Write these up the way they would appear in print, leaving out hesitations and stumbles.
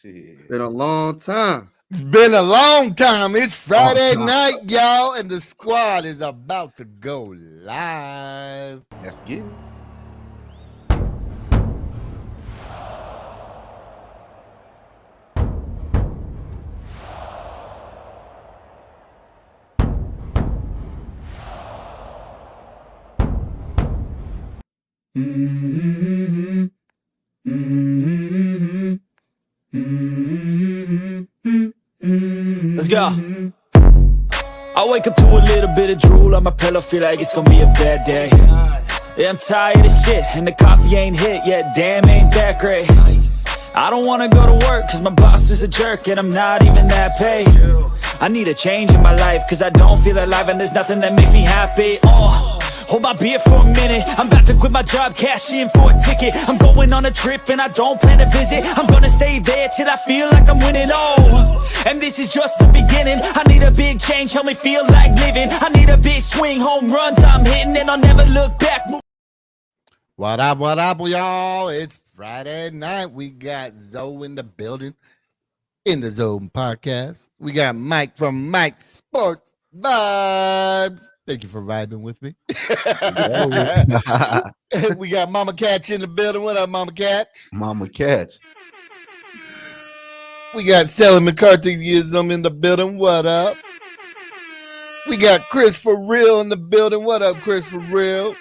Shit. Been a long time. It's been a long time. It's Friday night, y'all, and the squad is about to go live. Let's get it. Let's go. I wake up to a little bit of drool on my pillow, feel like it's gonna be a bad day. Yeah, I'm tired of shit, and the coffee ain't hit yet, damn, ain't that great. I don't wanna go to work, cause my boss is a jerk, and I'm not even that paid. I need a change in my life, cause I don't feel alive, and there's nothing that makes me happy. Hold my beer for a minute, I'm about to quit my job, cash in for a ticket. I'm going on a trip and I don't plan to visit. I'm gonna stay there till I feel like I'm winning, and this is just the beginning. I need a big change, help me feel like living. I need a big swing, home runs I'm hitting, and I'll never look back. What up, y'all? It's Friday night. We got Zoe in the building, in the Zone podcast. We got Mike from Mike Sports Vibes. Thank you for vibing with me. We got Mama Catch in the building. What up, Mama Catch? Mama Catch. We got Sally McCarthyism in the building. What up? We got Chris for real in the building. What up, Chris for real?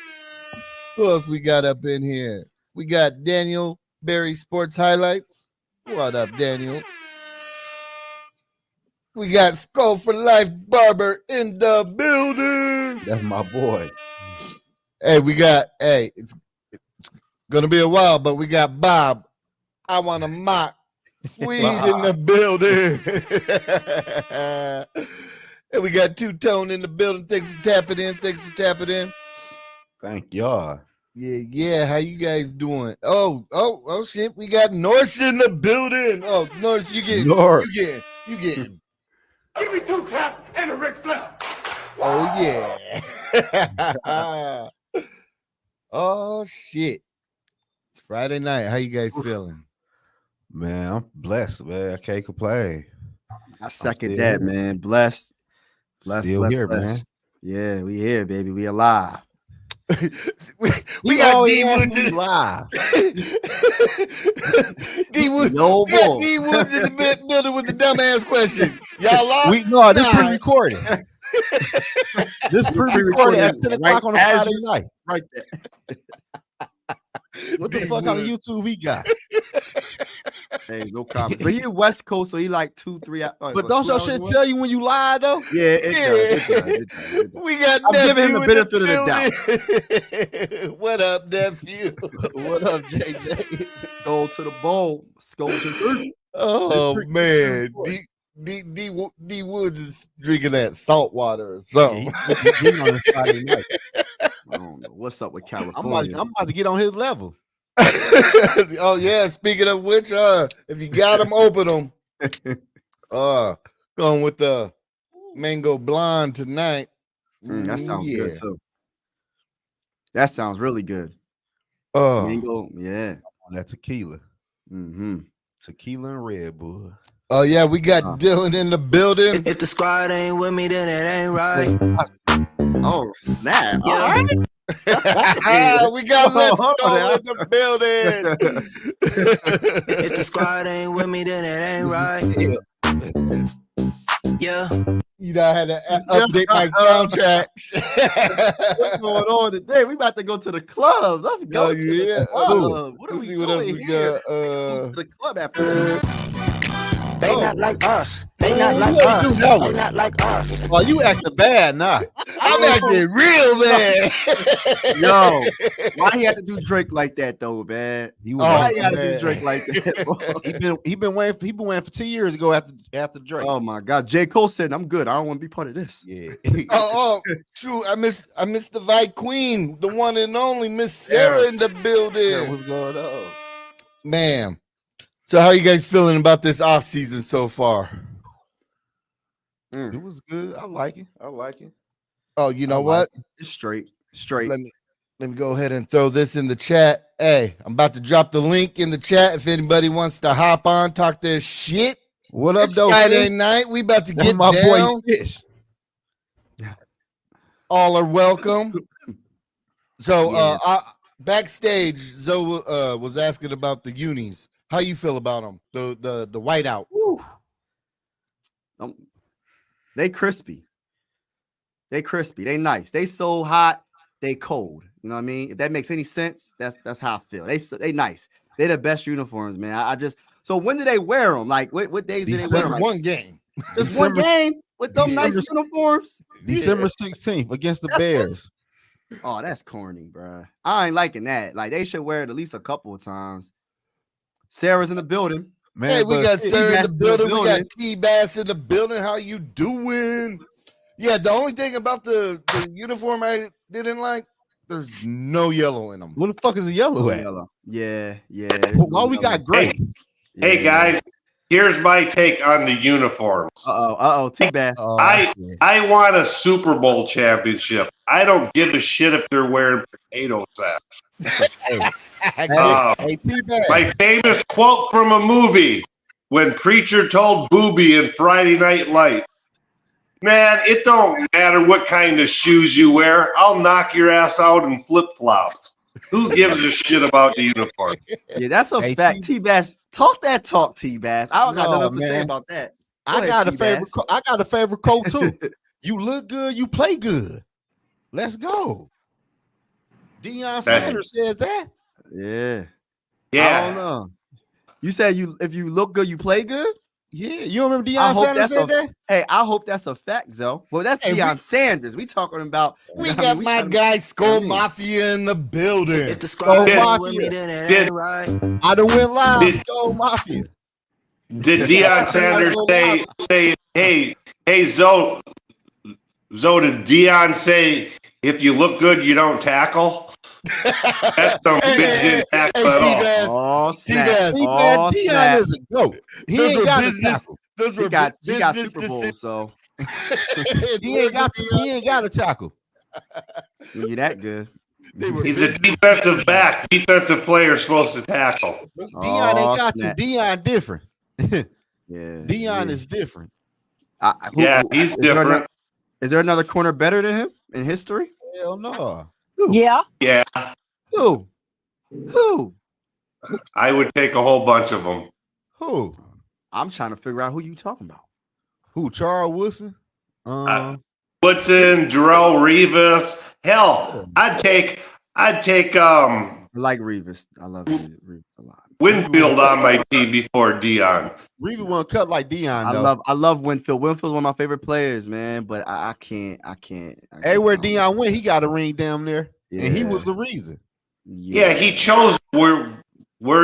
Who else we got up in here? We got Daniel Berry Sports Highlights. What up, Daniel? We got Skull for Life Barber in the building. That's my boy. Hey, it's gonna be a while, but we got Bob. I want to mock Swede in the building. And we got Two Tone in the building. Thanks for tapping in. Thank y'all. Yeah. How you guys doing? Oh shit. We got Norse in the building. Oh, Norse, you getting. Give me 2 claps and a Ric Flair. Oh yeah. Oh shit. It's Friday night. How you guys feeling? Man, I'm blessed, man. I can't complain. I second that, man. Blessed. Still here, man. Yeah, we here, baby. We alive. we got D Woods live. D Woods. No we got D Woods in the building with the dumbass question. Y'all live? This pre-recorded. This pre-recorded at 10 o'clock on a Friday night. Right there. What the fuck on YouTube we got? Hey, no comments. But he West Coast, so he like 2-3 hours. But don't your shit tell you when you lie, though? Yeah, it does. We got I'm giving him the benefit of the doubt. What up, nephew? What up, JJ? Go to the bowl. Scolding. Oh, man. D Woods is drinking that salt water or something. On Friday night. I don't know what's up with California. I'm about to get on his level. Oh yeah. Speaking of which, if you got them, open them. Going with the mango blonde tonight. That sounds good too. That sounds really good. Mango, yeah. That tequila. Mm-hmm. Tequila and Red Bull. Oh yeah, we got Dylan in the building. If the squad ain't with me, then it ain't right. Oh snap! Yeah. All right. We got Let's Go in the building. If the squad ain't with me, then it ain't right. Yeah. You know, I had to update my soundtracks. What's going on today? We about to go to the club. Let's go. Oh, yeah. The club. What are Let's we see what else doing we here? got. Go to the club after this. They not like us. They not like us. They not like us. Oh, you acting bad now. I'm acting real bad. Yo, why he had to do Drake like that though, man? Why he had to do Drake like that? Bro? He been waiting for 2 years to go after Drake. Oh my God, J. Cole said, "I'm good. I don't want to be part of this." Yeah. True. I missed the Vice Queen, the one and only Miss Sarah in the building. Yeah, what's going on, man? So how you guys feeling about this off season so far? It was good. I like it. Oh, you know what? It's straight. Let me go ahead and throw this in the chat. Hey, I'm about to drop the link in the chat if anybody wants to hop on, talk their shit. What up, It's though? Friday night. We about to That's get my down. boy Fish. All are welcome. So backstage, Zoe was asking about the unis. How you feel about them? The whiteout. They crispy. They crispy. They nice. They so hot. They cold. You know what I mean? If that makes any sense, that's how I feel. They nice. They the best uniforms, man. I just so when do they wear them? Like what days do they wear them? Like, one game. Just one game with those nice uniforms. December 16th against the Bears. Oh, that's corny, bro. I ain't liking that. Like they should wear it at least a couple of times. Sarah's in the building. Man, hey, we got Sarah in the building. We got T-Bass in the building. How you doing? Yeah, the only thing about the uniform I didn't like, there's no yellow in them. What the fuck is the yellow at? Yellow. Yeah. Why we got gray? Hey guys, here's my take on the uniforms. T-Bass. I want a Super Bowl championship. I don't give a shit if they're wearing potato sacks. My famous quote from a movie when Preacher told Booby in Friday Night Lights, man, it don't matter what kind of shoes you wear. I'll knock your ass out in flip-flops. Who gives a shit about the uniform? Yeah, that's a fact. T-Bass, talk, T-Bass. I don't got nothing else to say about that. I got a favorite quote too. You look good, you play good. Let's go. Deion Sanders said that. Yeah. I don't know. You said if you look good, you play good? Yeah, you don't remember Deion Sanders said that? Hey, I hope that's a fact, Zoe. Well, that's Deion Sanders. We talking about. We got my guy Skull Mafia in the building. If the Skull Mafia, I done went live. Skull Mafia. Did Deion Sanders say, hey, Zoe, did Deion say, if you look good, you don't tackle? That's some bitch didn't tackle at all. Deion is a goat. He ain't got business. He got Super Bowl, so he ain't got a tackle. You that good? He's a defensive back. Defensive player supposed to tackle. Deion ain't got you. Deion different. Yeah, Deion is different. He's different. Is there another corner better than him in history? Hell no. Who? Yeah. Who? I would take a whole bunch of them. Who? I'm trying to figure out who you talking about. Who? Charles Woodson? Woodson, Darrell Revis. Hell, I'd take I like Revis. I love Revis a lot. Winfield on my team before Deion. Revis won't cut like Deion. I love Winfield. Winfield's one of my favorite players, man. But I can't. Everywhere Deion went, he got a ring down there, and he was the reason. Yeah, he chose where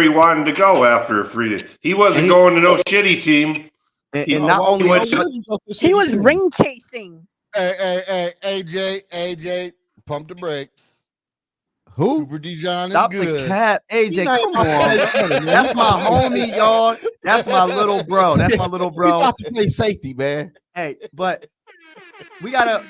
he wanted to go after free. He wasn't going to no shitty team. And not only he was ring chasing. Hey, AJ, pump the brakes. Who? Cooper Dijon is Stop good. the cap, AJ. Come on, that's my homie, y'all. That's my little bro. He about to play safety, man. Hey, but we gotta.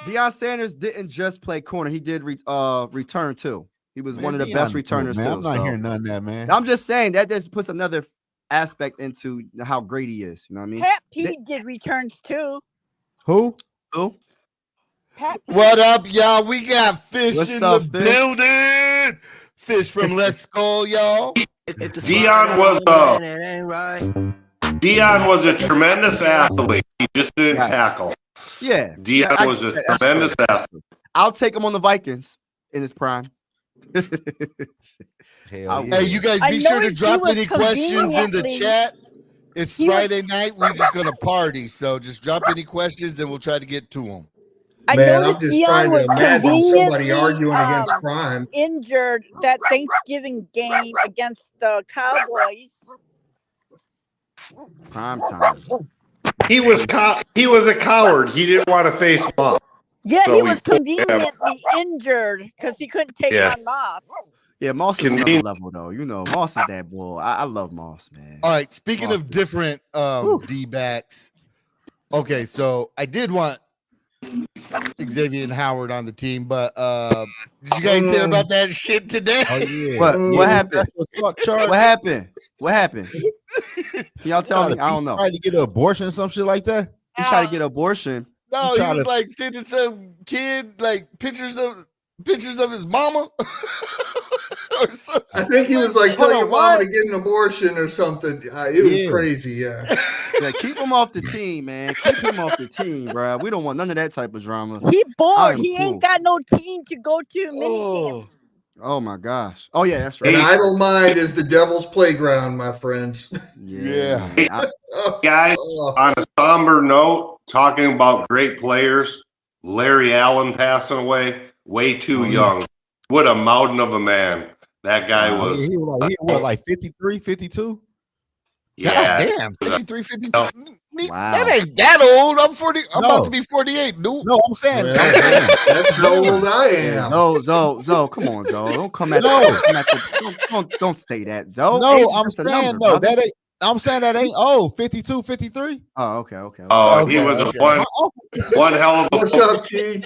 Deion Sanders didn't just play corner; he did return too. He was one of the best returners too. I'm not hearing none of that, man. I'm just saying that just puts another aspect into how great he is. You know what I mean? Pat Pete did returns too. Who? What up, y'all? We got Fish What's in up, the Fish? building. Fish from Let's Go, y'all. Deion was a tremendous athlete. He just didn't tackle. Yeah, Deion was a tremendous athlete. I'll take him on the Vikings in his prime. Hey, you guys be sure to drop any questions in the chat. It's Friday night. We're just going to party. So just drop any questions and we'll try to get to them. Man, I'm just trying to imagine somebody arguing against crime. Injured that Thanksgiving game against the Cowboys. Prime time. He was a coward. He didn't want to face Moss. Yeah, so he was conveniently injured because he couldn't take on Moss. Yeah, Moss is another level though. You know, Moss is that bull. I love Moss, man. All right, speaking of different D-backs. Okay, so I did want Xavier and Howard on the team. But did you guys hear about that shit today? Oh yeah. What happened? What happened? What happened? Can y'all tell me? I don't know. Trying to get an abortion or some shit like that. He tried to get abortion. No, he was like sending some kid like pictures of his mama. Or something. I think he was like telling your mama to get an abortion or something. It was crazy, yeah. Yeah, keep him off the team, man. Keep him off the team, bro. We don't want none of that type of drama. He bored. He ain't got no team to go to minicamp. Oh my gosh. Oh yeah, that's right. An idle mind is the devil's playground, my friends. Yeah. Guys, on a somber note, talking about great players, Larry Allen passing away, way too young. What a mountain of a man. That guy was. He was like 53, 52? Yeah. God damn, 53, 52. Wow. That ain't that old. I'm 40. I'm about to be 48, dude. No, I'm saying that's how old I am. Zoe, come on, Zoe. Don't come at don't say that, Zoe. No, I'm saying no. That ain't. I'm saying that ain't 52, 53. Oh, okay. Oh, he was one hell of a. What's up, Keith?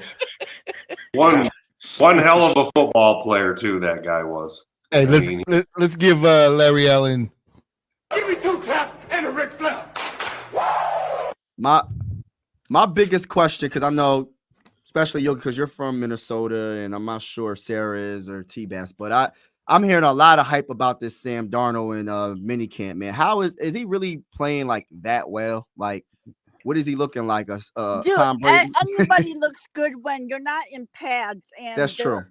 One hell of a football player too. That guy was. Hey, let's give Larry Allen. Give me 2 claps and a Ric Flair. My biggest question, because I know, especially you, because you're from Minnesota, and I'm not sure if Sarah is or T-Bass, but I'm hearing a lot of hype about this Sam Darnold in minicamp, man. How is he really playing like that well? Like, what is he looking like? Dude, Tom Brady? Everybody looks good when you're not in pads. And that's true.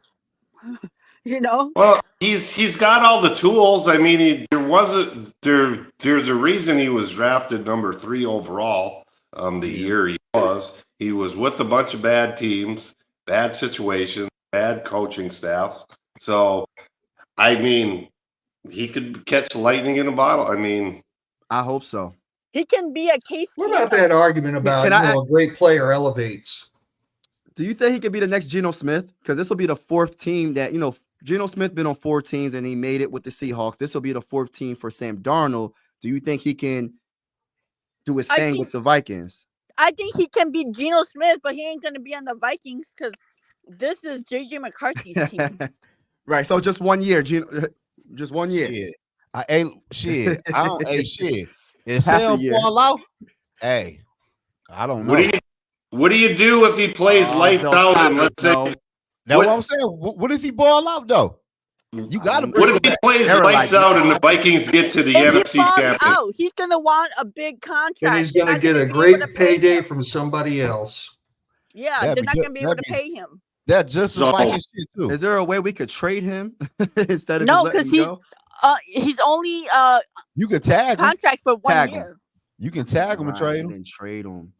You know. Well, he's got all the tools. I mean, there's a reason he was drafted number 3 overall. The year he was with a bunch of bad teams, bad situations, bad coaching staffs. So, I mean, he could catch lightning in a bottle. I mean, I hope so. He can be a case. What about that argument about a great player elevates? Do you think he could be the next Geno Smith? Because this will be the 4th team that, Geno Smith been on 4 teams and he made it with the Seahawks. This will be the 4th team for Sam Darnold. Do you think he can do his thing with the Vikings? I think he can be Geno Smith, but he ain't going to be on the Vikings because this is JJ McCarthy's team. Right. So just 1 year, just 1 year. Shit. I don't. Shit. If Sam fall out, hey, I don't know. What do you do if he plays lights out? And let's say. That's what I'm saying. What if he ball out though? You got to. What if he plays lights out and the Vikings get to the NFC Championship? He's gonna want a big contract. And he's gonna get a great payday from somebody else. Yeah, they're not gonna be able to pay him. That's just the Vikings shit too. Is there a way we could trade him instead of no? Because he's only you could tag contract for 1 year. You can tag him and trade him. And trade him.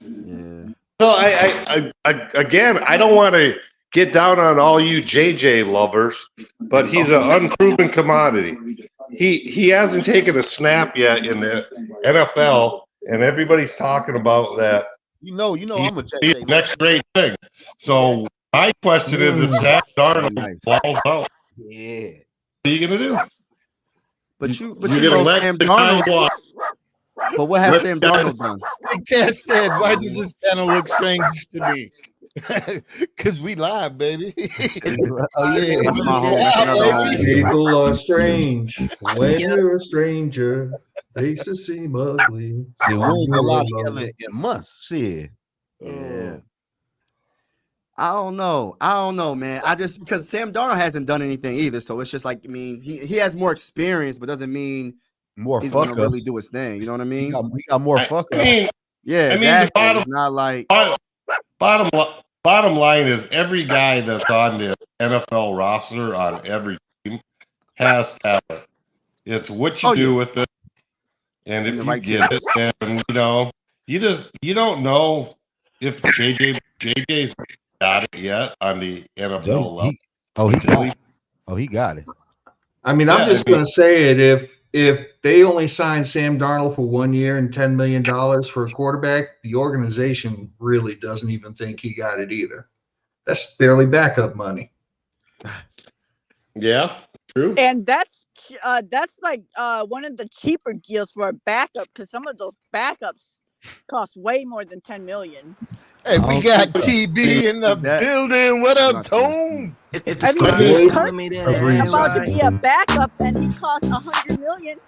Yeah. So I again, I don't want to get down on all you JJ lovers, but he's an unproven commodity. He hasn't taken a snap yet in the NFL, and everybody's talking about that. I'm a JJ. Next great thing. So my question is, if Sam Darnold falls out, what are you gonna do? But you know Sam Darnold. But what has Sam Darnold done? Big Test said, why does this panel look strange to me? Because we live, baby. Oh, yeah. That's my home. People are strange. When you're a stranger, faces seem ugly. We ain't a lot together in months. Shit. Yeah. I don't know, man. Because Sam Darnold hasn't done anything either. So it's just like, I mean, he has more experience, but doesn't mean he's going to really do his thing. You know what I mean? We got more fuck ups. Yeah, exactly. It's not like bottom line is every guy that's on the NFL roster on every team has talent. It's what you do with it, and if you get it, and you don't know if JJ's got it yet on the NFL level. He got it. I mean, I'm just going to say it. If they only signed Sam Darnold for 1 year and $10 million for a quarterback, the organization really doesn't even think he got it either. That's barely backup money. Yeah, true. And that's like one of the cheaper deals for a backup because some of those backups costs way more than 10 million. Hey, we got TB in the building. What up, Tone? I mean, Kurt's about to be a backup, and he costs 100 million.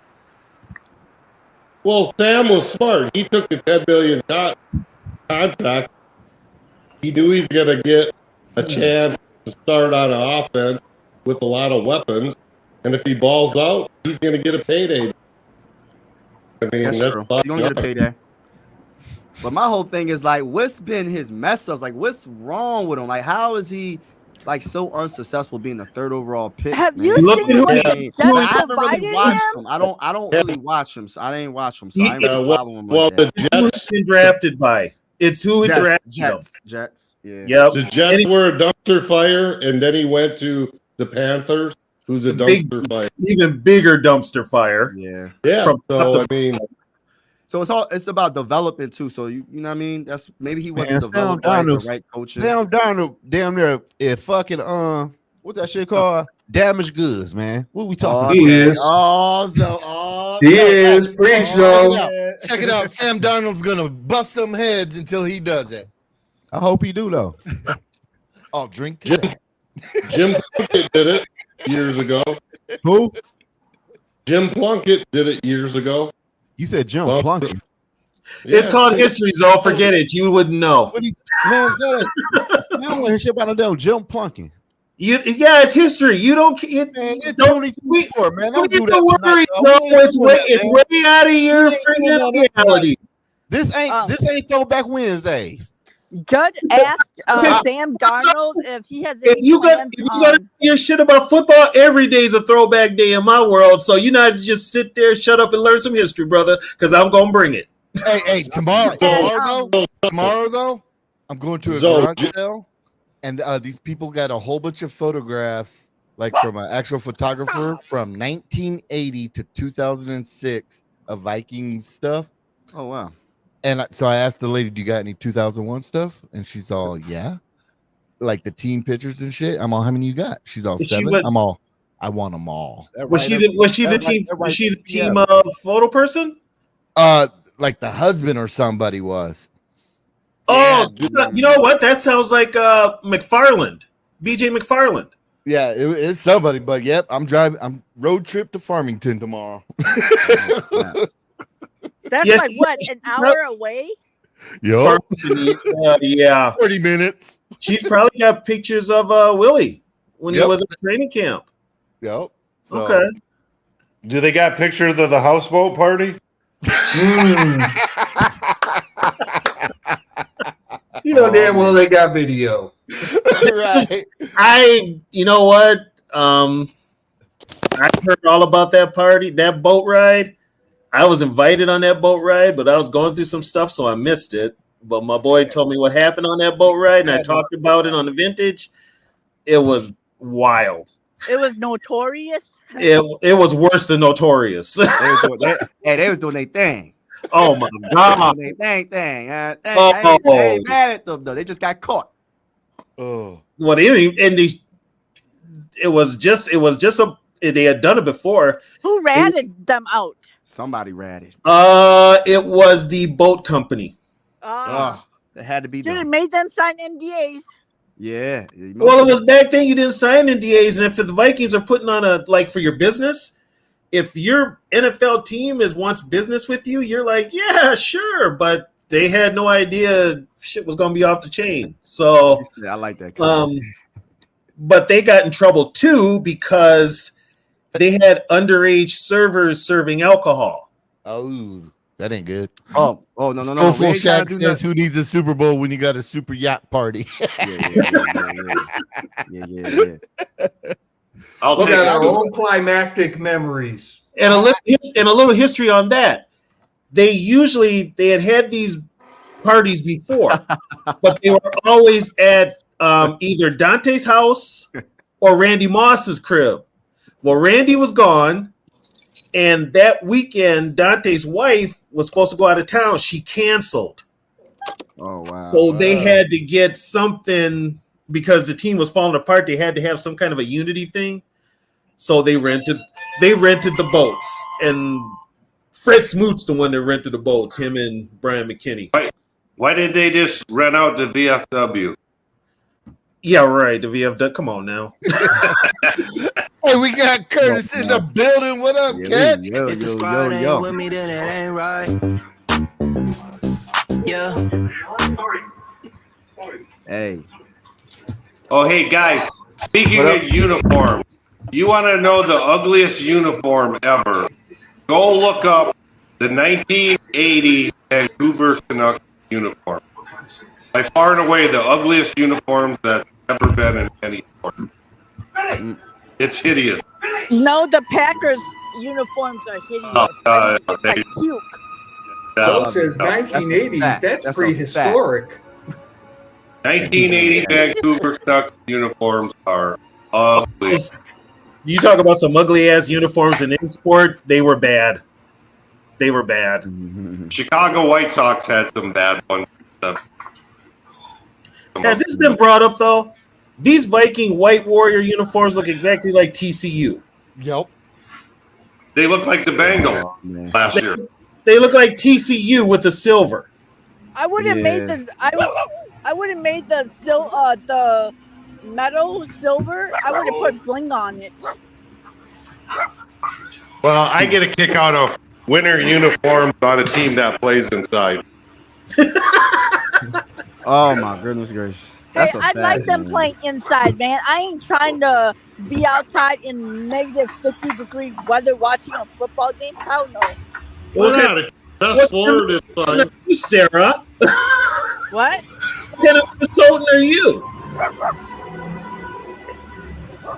Well, Sam was smart. He took the $10 million contract. He knew he's going to get a chance to start on an offense with a lot of weapons. And if he balls out, he's going to get a payday. I mean, that's true. He's going to get a payday. But my whole thing is like, what's been his mess ups? Like, what's wrong with him? Like, how is he like so unsuccessful being the 3rd overall pick? Have man? you seen what the Jets I haven't really provided watched him? him. I don't really watch him. So I didn't watch him. So I ain't really follow him. Well, like the Jets been drafted by. It's who he drafted. Jets. Yeah. Yep. The Jets were a dumpster fire, and then he went to the Panthers, who's a dumpster fire. Even bigger dumpster fire. Yeah. Yeah. So I mean, so it's about development too. So you know what I mean? That's maybe he wasn't developed Sam by the Darnold's- right coaches. Sam Darnold damn near if fucking what's that shit called? Damaged goods, man. What we talking He about? is. He is. Preach though. Check it out. Sam Darnold's gonna bust some heads until he does it. I hope he do though. I'll drink to that. Jim Plunkett did it years ago. Who? Jim Plunkett did it years ago. You said Jim Well, Plunkett. It's Yeah. called history, Zoe. Forget it. You wouldn't know. Man, I don't want to hear shit about no Jim Plunkett. Yeah, it's history. You don't. Man, it's Don't 2024, man. Don't don't do that. worry, tonight, Zoe. dog. It's way out of your freaking reality. This ain't Throwback Wednesdays. Judd asked Sam Darnold if he has any If you got your shit about football, every day is a throwback day in my world. So you not just sit there, shut up, and learn some history, brother, because I'm gonna bring it. Hey, tomorrow though, I'm going to a garage sale, and these people got a whole bunch of photographs, like from an actual photographer from 1980 to 2006 of Vikings stuff. Oh wow. And so I asked the lady, "Do you got any 2001 stuff?" And she's all, "Yeah." Like the team pictures and shit. I'm all, "How many you got?" She's all, 7. I'm all, "I want them all." Was she the team photo person? Like the husband or somebody was. Oh, you know what? That sounds like McFarland, BJ McFarland. Yeah, it's somebody, but yep, I'm road trip to Farmington tomorrow. That's like what, an hour away? Yo, yeah, 40 minutes. She's probably got pictures of Willie when he was at training camp. Yep. So. Okay. Do they got pictures of the houseboat party? You know damn well they got video. Right. You know what? I heard all about that party, that boat ride. I was invited on that boat ride, but I was going through some stuff, so I missed it. But my boy told me what happened on that boat ride, and I talked about it on the Vintage. It was wild. It was notorious. It was worse than notorious. They was doing their thing. Oh my god! They ain't mad at them though. They just got caught. Oh, What? They had done it before. Who ratted them out? Somebody ratted. It was the boat company. It had to be Should have done. made them sign NDAs. Yeah. Well, it was back then. You didn't sign NDAs, and if the Vikings are putting on for your business, if your NFL team wants business with you, you're like, yeah, sure. But they had no idea shit was going to be off the chain. So I like that. But they got in trouble too because they had underage servers serving alcohol. Oh, that ain't good. Oh, no. Full Shack says, "Who needs a Super Bowl when you got a super yacht party?" Yeah. I'll Look take at our it. own climactic memories. And a little history on that. They had these parties before, but they were always at either Dante's house or Randy Moss's crib. Well, Randy was gone, and that weekend, Dante's wife was supposed to go out of town. She canceled. Oh wow! So they had to get something because the team was falling apart. They had to have some kind of a unity thing. So they rented the boats, and Fred Smoot's the one that rented the boats. Him and Brian McKinney. Why did they just rent out the VFW? Yeah, right. The VFW. Come on now. Hey, we got Curtis in the building. What up, Cat? If the squad ain't with me, then it ain't right. Yeah. Hey. Oh, hey guys. Speaking of uniforms, you want to know the ugliest uniform ever? Go look up the 1980 Vancouver Canucks uniform. By far and away the ugliest uniforms that's ever been in any sport. It's hideous. No, the Packers uniforms are hideous. It's like puke. Joe says 1980s. That's prehistoric. 1980 Vancouver Canucks uniforms are ugly. You talk about some ugly ass uniforms in any sport, they were bad. They were bad. Chicago White Sox had some bad ones. Has this been brought up though? These Viking White Warrior uniforms look exactly like TCU. Yep. They look like the Bengals last year. They look like TCU with the silver. I would have made the I would have made the metal silver. I would have put bling on it. Well, I get a kick out of winter uniforms on a team that plays inside. Oh my goodness gracious! Hey, I'd like them playing inside, man. I ain't trying to be outside in negative 50-degree weather watching a football game. Hell no. Well, that's Florida inside. Sarah. What? What kind of Minnesotan are you?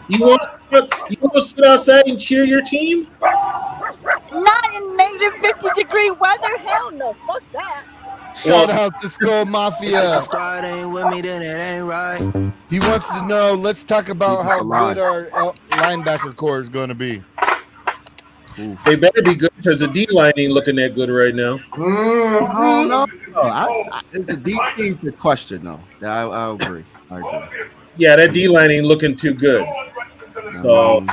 You want to sit outside and cheer your team? Not in negative 50-degree weather. Hell no. Fuck that. Shout out to Skull Mafia. If the squad ain't with me, then it ain't right. He wants to know. Let's talk about how good our linebacker core is going to be. They better be good because the D line ain't looking that good right now. Oh no, it's the DB's the question though. Yeah, I agree. Yeah, that D line ain't looking too good. So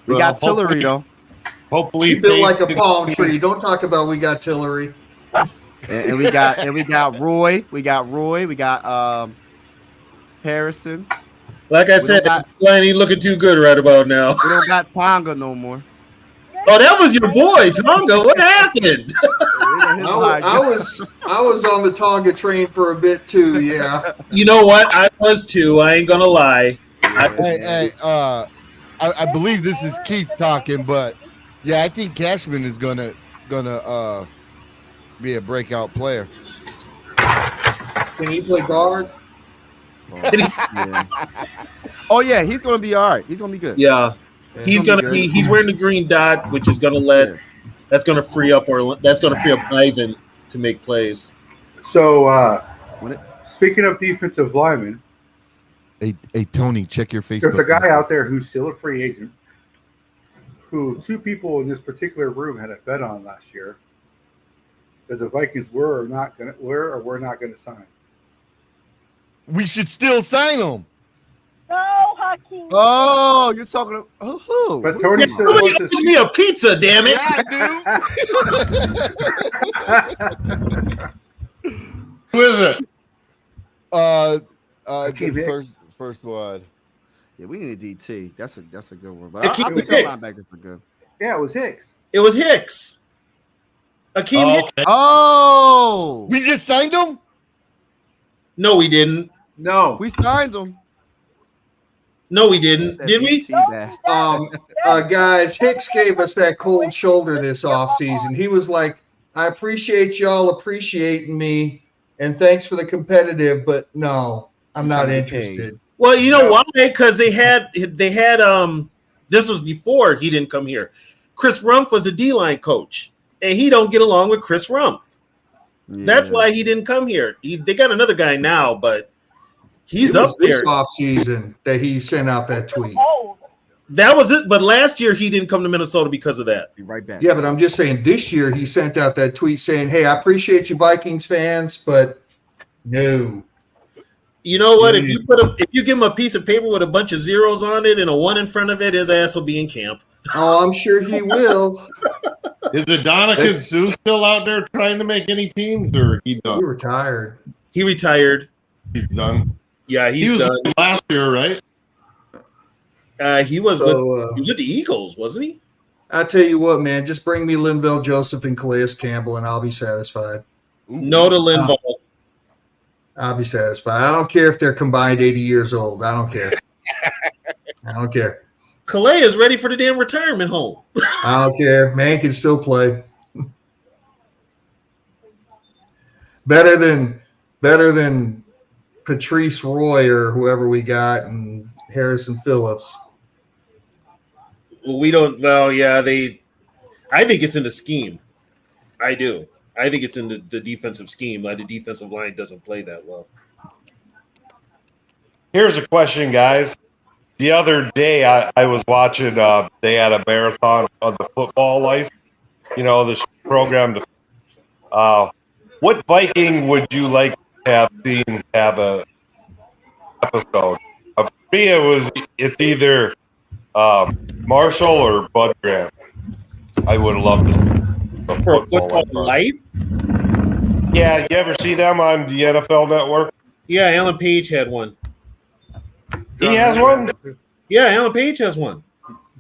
we got Tillery though. Hopefully, you built like a palm tree. Don't talk about we got Tillery. And we got Roy. We got Harrison. Like I said, that line ain't looking too good right about now. We don't got Tonga no more. Oh, that was your boy, Tonga. What happened? I was on the Tonga train for a bit too. Yeah. You know what? I was too. I ain't gonna lie. I believe this is Keith talking, but yeah, I think Cashman is gonna be a breakout player. Can he play guard? Yeah. Oh yeah, he's gonna be all right. He's gonna be good. Yeah. He's wearing the green dot, which is that's gonna free up Ivan to make plays. So speaking of defensive linemen, hey Tony, check your Facebook. There's a guy out there who's still a free agent who two people in this particular room had a bet on last year that the Vikings were not going to sign. We should still sign him. No, Hakeem. Oh, you're talking to who? But Tony said, "Somebody owes me a pizza, damn it!" Yeah, dude. Who is it? First one. Yeah, we need a DT. That's a good one. But Akeem I think Hicks. linebackers are good. Yeah, it was Hicks. It was Hicks. Akeem Hicks. Okay. Oh, We just signed him? No, we didn't. No. we signed him. No, we didn't. Did we? Guys, Hicks gave us that cold shoulder this offseason. He was like, I appreciate y'all appreciating me, and thanks for the competitive, but no, I'm not interested. Well, you know why? Because they had this was before he didn't come here. Chris Rumpf was a D-line coach, and he don't get along with Chris Rumpf. Yeah. That's why he didn't come here. They got another guy now, but he's up there. This offseason that he sent out that tweet. That was it. But last year he didn't come to Minnesota because of that. Be right back. Yeah, but I'm just saying this year he sent out that tweet saying, hey, I appreciate you Vikings fans, but no. You know what? If you give him a piece of paper with a bunch of zeros on it and a 1 in front of it, his ass will be in camp. Oh, I'm sure he will. Is Adonica Sue still out there trying to make any teams, or he done? He retired. He retired. He's done. Yeah, he was done. last year, right? He was with the Eagles, wasn't he? I tell you what, man, just bring me Linval Joseph and Calais Campbell, and I'll be satisfied. No to Linval. I'll be satisfied. I don't care if they're combined 80 years old. I don't care. I don't care. Calais is ready for the damn retirement home. I don't care. Man can still play. Better than Patrice Roy or whoever we got and Harrison Phillips. We don't. Well, yeah, I think it's in the scheme. I do. I think it's in the defensive scheme. Like the defensive line doesn't play that well. Here's a question, guys. The other day, I was watching. They had a marathon of the football life. You know, this program. What Viking would you like to have seen have a episode? For me, it's either Marshall or Bud Grant. I would have loved to see for football life. Yeah, you ever see them on the NFL Network? Yeah, Alan Page had one. He has one. Yeah, Alan Page has one.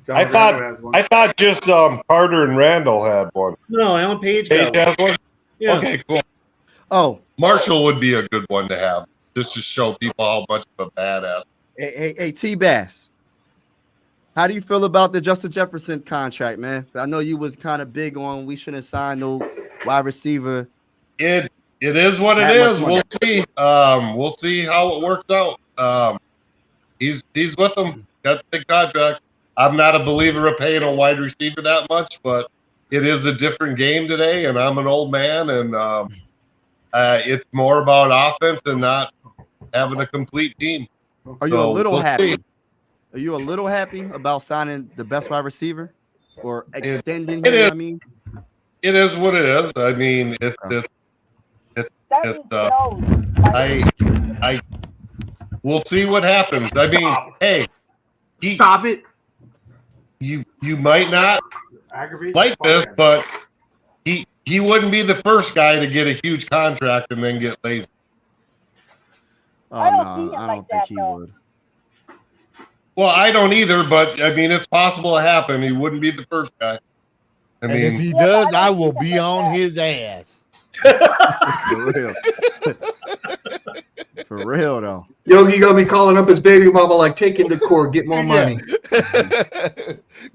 I thought just Carter and Randall had one. No, Alan Page has one. Yeah. Okay, cool. Oh, Marshall would be a good one to have, just to show people how much of a badass. Hey, T-Bass. How do you feel about the Justin Jefferson contract, man? I know you was kind of big on we shouldn't sign no wide receiver. It is what it is. We'll see. We'll see how it works out. He's with them. Got a big contract. I'm not a believer of paying a wide receiver that much, but it is a different game today, and I'm an old man, and it's more about offense and not having a complete team. Are you a little happy? Are you a little happy about signing the best wide receiver or extending him? I mean, it is what it is. I mean, we'll see what happens. I mean, hey, stop it. You might not like this, but he wouldn't be the first guy to get a huge contract and then get lazy. Oh no, I don't think he would. Well, I don't either, but I mean, it's possible to happen. He wouldn't be the first guy. And if he does, I will be on his ass. For real. For real, though. Yogi gonna be calling up his baby mama like, take him to court, get more money.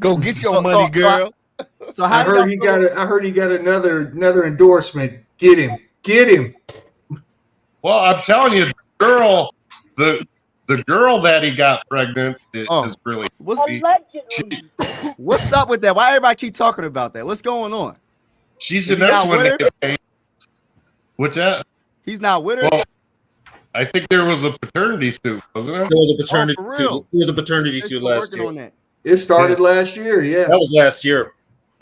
Go get your money, girl. So I heard he got another endorsement. Get him. Well, I'm telling you, the girl that he got pregnant is really what's up with that? Why everybody keep talking about that? What's going on? She's the next one. What's that? He's not with her. Well, I think there was a paternity suit, wasn't there? There was a paternity suit. There was a paternity suit last year. On that. It started last year, yeah. That was last year.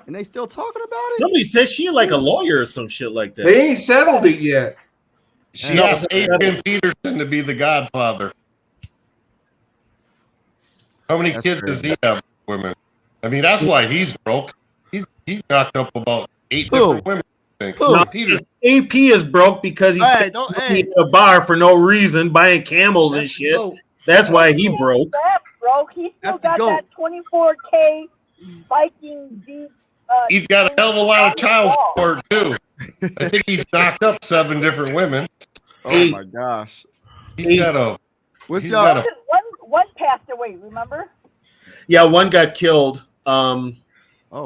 And they still talking about it? Somebody says she like a lawyer or some shit like that. They ain't settled it yet. She asked Adrian Peterson to be the godfather. How many kids does he have, women? I mean, that's why he's broke. He's knocked up about 8 different women. No, AP is broke because he's in a bar for no reason, buying camels and shit. That's why he broke. He still got that 24K Viking beat. He's got a hell of a lot of child support too. I think he's knocked up 7 different women. Oh my gosh! One passed away. Remember? Yeah, one got killed.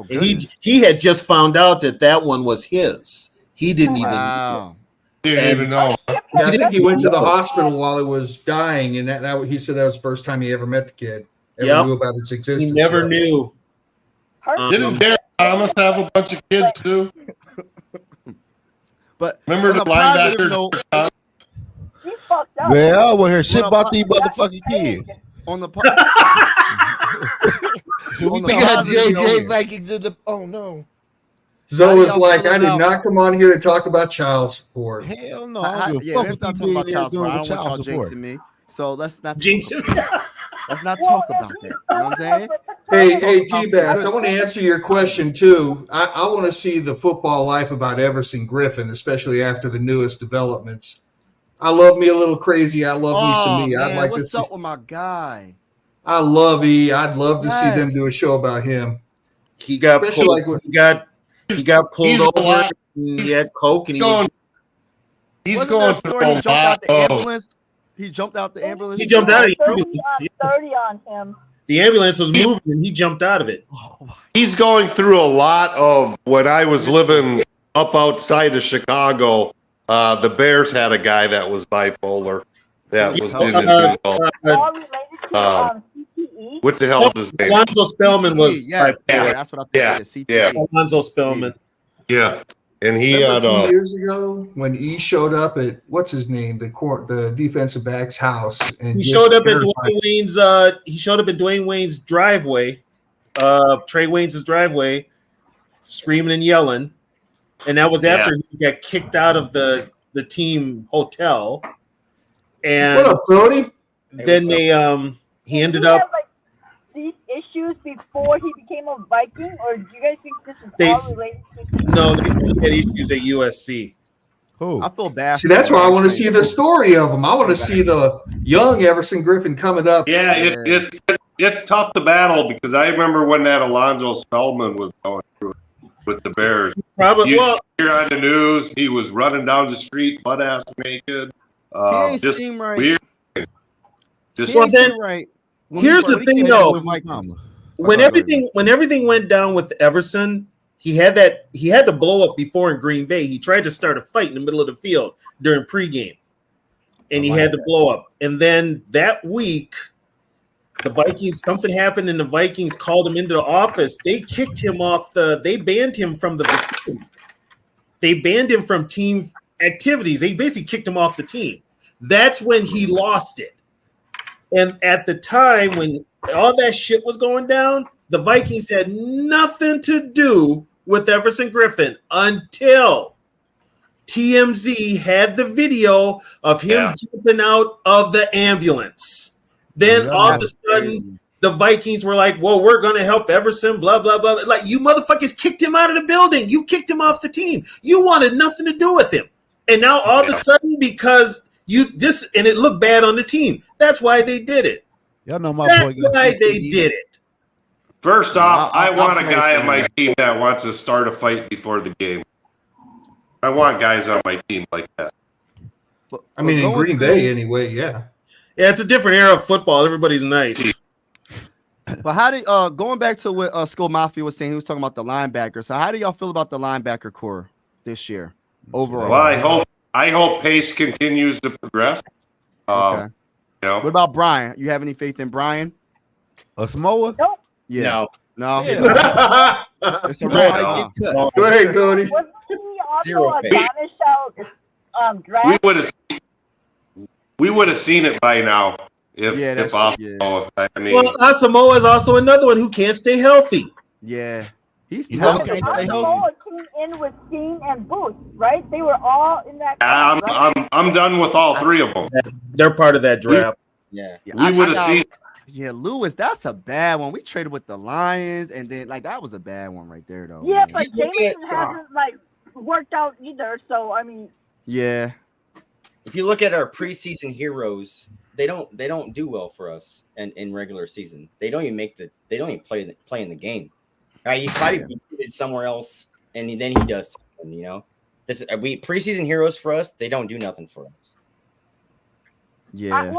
He had just found out that one was his. He didn't even know. Didn't even know. Yeah, I think he went to the hospital while it was dying, and that he said that was the first time he ever met the kid. Knew about its existence. He never knew. Didn't Derek Thomas have a bunch of kids too? But remember the linebacker? He fucked up. Well, I want to hear shit about these motherfucking kids. On the so we got JJ Vikings in the. Oh no. Zoe is like, I did not come on here to talk about child support. Hell no. Let's not talk about child support. I don't want y'all jinxing me. So let's not jinx it. Let's not talk about that. You know what I'm saying? Hey, T-Bass, I want to answer your question too. I want to see the football life about Everson Griffin, especially after the newest developments. I love me a little crazy. I love me some me. I'd like what's to see. Up with my guy? I love E. I'd love to see them do a show about him. He got pulled. He got pulled over. He had coke, and he's going through a lot. He jumped out the ambulance. He jumped out of the 30 on him. The ambulance was moving, and he jumped out of it. He's going through a lot of. When I was living up outside of Chicago, the Bears had a guy that was bipolar. That was what the hell is his name? Alonzo Spellman was. Yeah, that's what I think. Yeah. Alonzo Spellman. Yeah. And he had a few years ago when E showed up at what's his name, the defensive back's house, and he showed up at Dwayne Wayne's. He showed up at Dwayne Wayne's driveway, Trey Wayne's driveway, screaming and yelling, and that was after he got kicked out of the team hotel. And what up, Cody? Then he ended up. These issues before he became a Viking, or do you guys think this is all related to? No, they still had issues at USC. Oh, I feel bad. See, that's why I want to see the story of him. I want to see the young Everson Griffin coming up. Yeah, it's tough to battle because I remember when that Alonzo Spellman was going through it with the Bears. Probably you hear on the news he was running down the street butt ass naked. He ain't seem right. Weird. Right. Here's the thing, though. When everything went down with Everson, he had the blow up before in Green Bay. He tried to start a fight in the middle of the field during pregame, and he had the blow up. And then that week, the Vikings, something happened, and the Vikings called him into the office. They kicked him off they banned him from the vicinity. They banned him from team activities. They basically kicked him off the team. That's when he lost it. And at the time when all that shit was going down, the Vikings had nothing to do with Everson Griffin until TMZ had the video of him jumping out of the ambulance. Then all of a sudden, the Vikings were like, well, we're going to help Everson, blah, blah, blah. Like, you motherfuckers kicked him out of the building. You kicked him off the team. You wanted nothing to do with him. And now all of a sudden, because and it looked bad on the team. That's why they did it. Y'all know my That's why they did it. First off, I want a guy on my team that wants to start a fight before the game. I want guys on my team like that. I mean, in Green Bay anyway, yeah. Yeah, it's a different era of football. Everybody's nice. But how do going back to what Skull Mafia was saying, he was talking about the linebacker. So how do y'all feel about the linebacker core this year overall? Well, I hope Pace continues to progress. Okay. You know. What about Brian? You have any faith in Brian? Samoa? Nope. Yeah. No. Yeah. It's a red. Go ahead, Cody. Wasn't he also a Danish out draft? We would have seen it by now if possible. I mean, well, Samoa is also another one who can't stay healthy. Yeah. He's tough. Samoa came in with Steen and Booth, right? They were all in that draft, right? I'm done with all three of them. They're part of that draft. Yeah. We would have seen. Yeah, Lewis, that's a bad one. We traded with the Lions, and then that was a bad one right there, though. Yeah, man. But Jameson hasn't worked out either. So I mean. Yeah. If you look at our preseason heroes, they don't do well for us in regular season. They don't even play in the game. Right? He probably be seated somewhere else, and then he does something. You know, we preseason heroes for us. They don't do nothing for us. Yeah.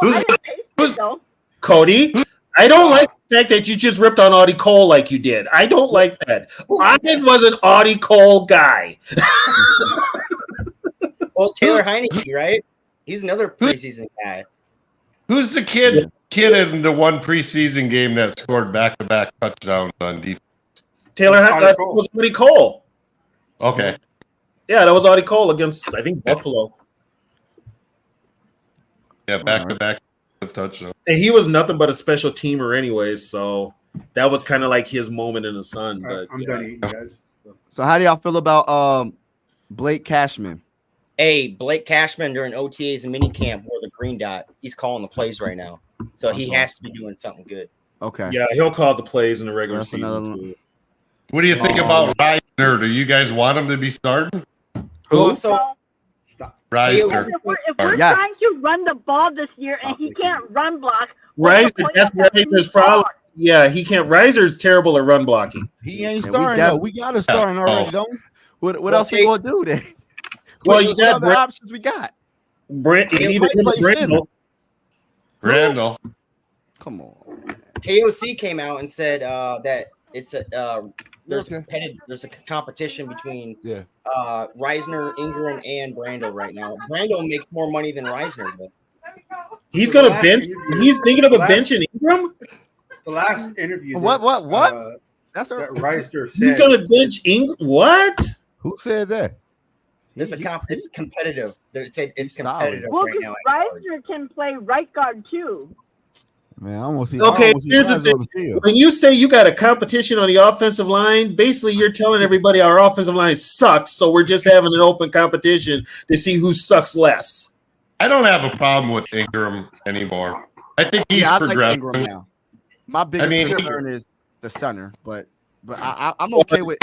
Cody, I don't like the fact that you just ripped on Audie Cole like you did. I don't like that. I was an Audie Cole guy. Well, Taylor Heineke, right? He's another preseason guy. Who's the kid in the one preseason game that scored back-to-back touchdowns on defense? Taylor Heineke was Audie Cole. Okay. Yeah, that was Audie Cole against, I think, Buffalo. Yeah, back-to-back touchdown. And he was nothing but a special teamer anyways, so that was kind of like his moment in the sun. But I'm done eating, guys. So how do y'all feel about Blake Cashman? Hey, Blake Cashman during OTAs and minicamp wore the green dot. He's calling the plays right now, so he has to be doing something good. Okay. Yeah, he'll call the plays in the regular season too. What do you think about Reisner? Do you guys want him to be starting? Who? So, Reisner. If we're trying to run the ball this year and he can't run block, Reisner, that's Reiser's problem. Yeah, he can't. Reiser's terrible at run blocking. He ain't starting though. We got to start already, don't we? What else we gonna do then? Well, you got the options we got. Brent is either Brandel. Randall. Come on. KOC came out and said that it's there's a competition between Reisner, Ingram, and Brandel right now. Brandel makes more money than Reisner does. He's gonna bench. He's thinking of a bench in Ingram. The last interview. What? That's that Reisner said. He's gonna bench Ingram. What? Who said that? It's competitive. They said it's competitive well, right now. Reisner can play right guard too. Man, I want to see. Okay, here's the thing. When you say you got a competition on the offensive line, basically you're telling everybody our offensive line sucks, so we're just having an open competition to see who sucks less. I don't have a problem with Ingram anymore. I think he's progressing. Like Ingram now. My biggest concern is the center, but I'm okay with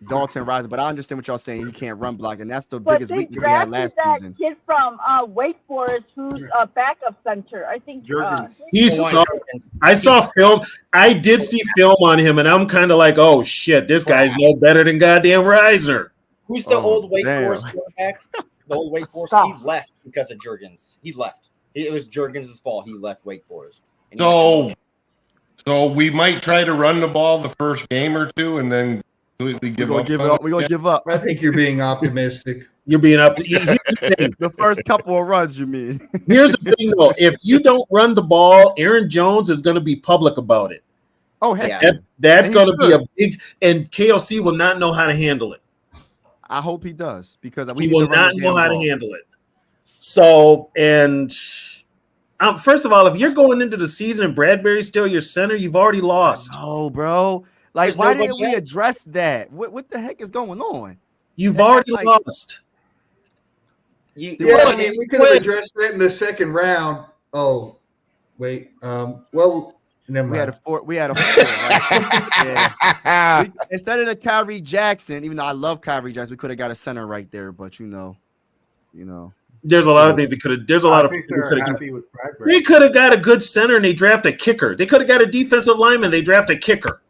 Dalton Reisner, but I understand what y'all saying. He can't run block, and that's the biggest weakness we had last season. Kid from Wake Forest, who's a backup center. I think I saw film. I did see film on him, and I'm kind of like, oh shit, this guy's no better than goddamn Reisner. Who's the old Wake Forest quarterback? The old Wake Forest. He left because of Juergens. He left. It was Juergens' fault. He left Wake Forest. So we might try to run the ball the first game or two, and then completely give up. We're gonna give up. I think you're being optimistic. You're being optimistic. The first couple of runs, you mean? Here's the thing, though. If you don't run the ball, Aaron Jones is going to be public about it. Oh, heck, that's going to be a big, and KOC will not know how to handle it. I hope he does because he will not know how to handle it. So, and first of all, if you're going into the season and Bradbury's still your center, you've already lost. Oh, bro. Like, why didn't we address that? What the heck is going on? You've already lost. I mean, we could have addressed that in the second round. Oh, wait. Well, never mind. We had a four, right? Yeah. Instead of the Kyrie Jackson, even though I love Kyrie Jackson, we could have got a center right there. But you know. There's a lot of things they could have. There's a lot of people who could have. They could have got a good center and they draft a kicker. They could have got a defensive lineman. They draft a kicker.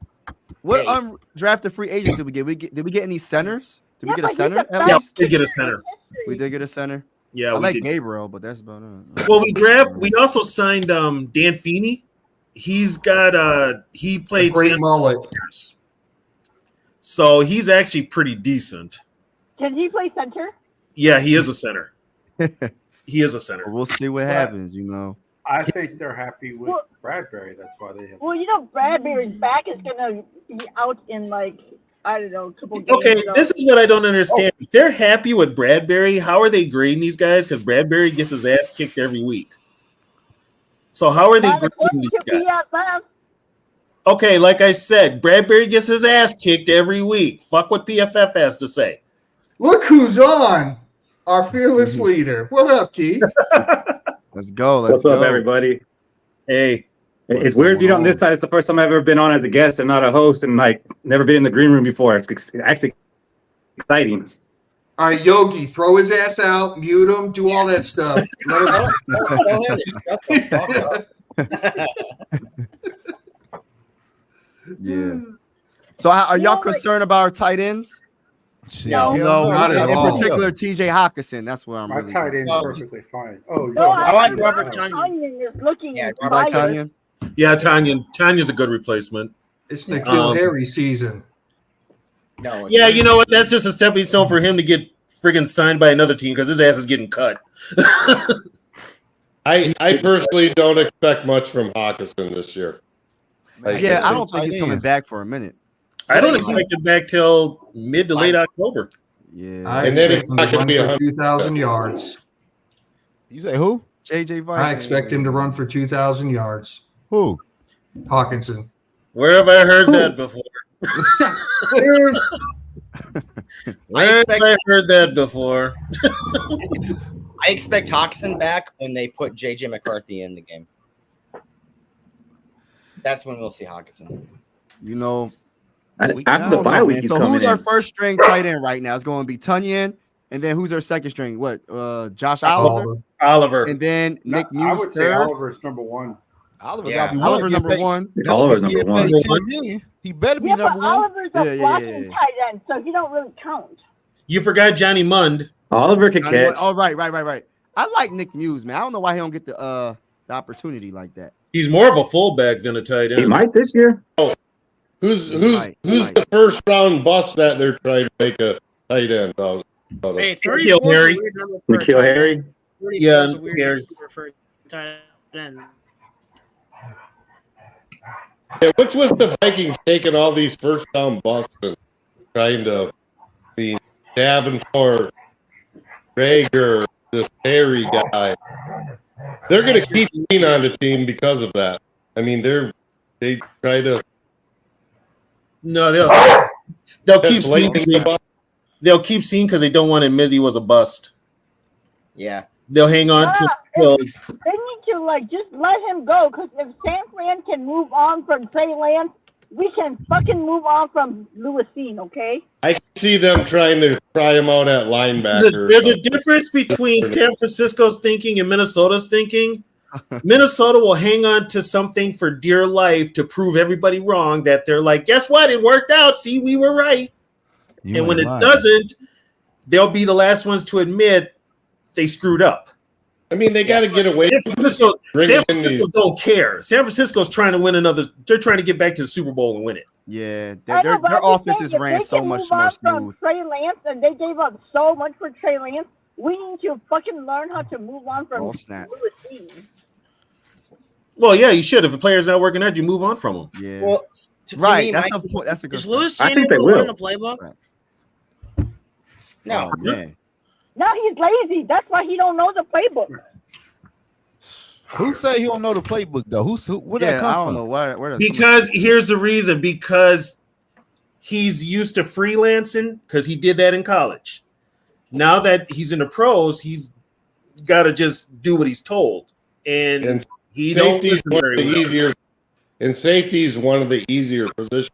What undrafted free agents did we get? Did we get any centers? Did we get a center? Yeah, we did get a center. We did get a center. Yeah, I like Gabriel, but that's about it. Well, we also signed Dan Feeney. He's got he played great mullet. So he's actually pretty decent. Can he play center? Yeah, he is a center. He is a center. We'll see what happens, I think they're happy with Bradbury. That's why they have. Well, Bradbury's back is gonna be out in I don't know, a couple games. Okay, this is what I don't understand. If they're happy with Bradbury, how are they grading these guys? Because Bradbury gets his ass kicked every week. So how are they grading these guys? Okay, like I said, Bradbury gets his ass kicked every week. Fuck what PFF has to say. Look who's on. Our fearless leader. What up, Keith? Let's go. What's up, everybody? Hey. It's weird being on this side. It's the first time I've ever been on as a guest and not a host, and never been in the green room before. It's actually exciting. All right, Yogi, throw his ass out, mute him, do all that stuff. Yeah. So, are y'all concerned about our tight ends? No, not at all. In particular, TJ Hawkinson. That's what I'm My really. My tight end is perfectly fine. Oh, no, I like Robert Tonyan. You like Tonyan? Yeah, Tanya's a good replacement. It's N'Keal Harry season. No. Yeah, you know what? That's just a stepping stone for him to get friggin' signed by another team because his ass is getting cut. I personally don't expect much from Hawkinson this year. I don't think he's coming back for a minute. I don't expect him back till mid to late October. Yeah, I expect him to run for 2,000 yards. You say who? JJ Vikings. I expect him to run for 2,000 yards. Who? Hawkinson. Where have I heard that before? I heard that before. I expect Hawkinson back when they put JJ McCarthy in the game. That's when we'll see Hawkinson. You know, after the bye week, so who's our first string tight end right now? It's going to be Tunyon, and then who's our second string? What? Josh Oliver, and then Nick Muse. I would say Oliver's number one. Oliver Yeah. got to be Oliver number one. Oliver's number one. $10 million. He better be number one. Oliver's a blocking tight end, so he don't really count. You forgot Johnny Mund. Oliver could catch. Oh, right. I like Nick Muse, man. I don't know why he don't get the opportunity like that. He's more of a fullback than a tight end. He might this year. Oh, who's the first round bust that they're trying to make a tight end out of? Hey, N'Keal Harry. N'Keal Harry. Yeah, Harry. Yeah, which was the Vikings taking all these first round busts and trying to be Davenport, Rager, this Harry guy. They're going to keep Sean on the team because of that. I mean, they try to. No, they'll keep seeing. They'll keep seeing because they don't want to admit he was a bust. Yeah, they'll hang on to. They need to just let him go, because if San Fran can move on from Trey Lance, we can fucking move on from Lewis Cine, okay? I can see them trying to try him out at linebacker. There's a difference between San Francisco's thinking and Minnesota's thinking. Minnesota will hang on to something for dear life to prove everybody wrong, that they're like, guess what? It worked out. See, we were right. And when it doesn't, they'll be the last ones to admit they screwed up. I mean, they got to get away. San Francisco don't care. San Francisco's trying to win another. They're trying to get back to the Super Bowl and win it. Yeah, their offenses ran so much more smooth. Trey Lance, and they gave up so much for Trey Lance. We need to fucking learn how to move on from Lewis Cine. Well, yeah, you should. If a player's not working out, you move on from him. Yeah, well, right. That's the point. That's a good. Is Lewis Cine I think they will in the playbook? No, man. No, he's lazy. That's why he don't know the playbook. Who say he don't know the playbook though? Where that come I don't from? know where. Because here's the reason: because he's used to freelancing, because he did that in college. Now that he's in the pros, he's got to just do what he's told, and he don't listen very well. Easier. And safety is one of the easier positions.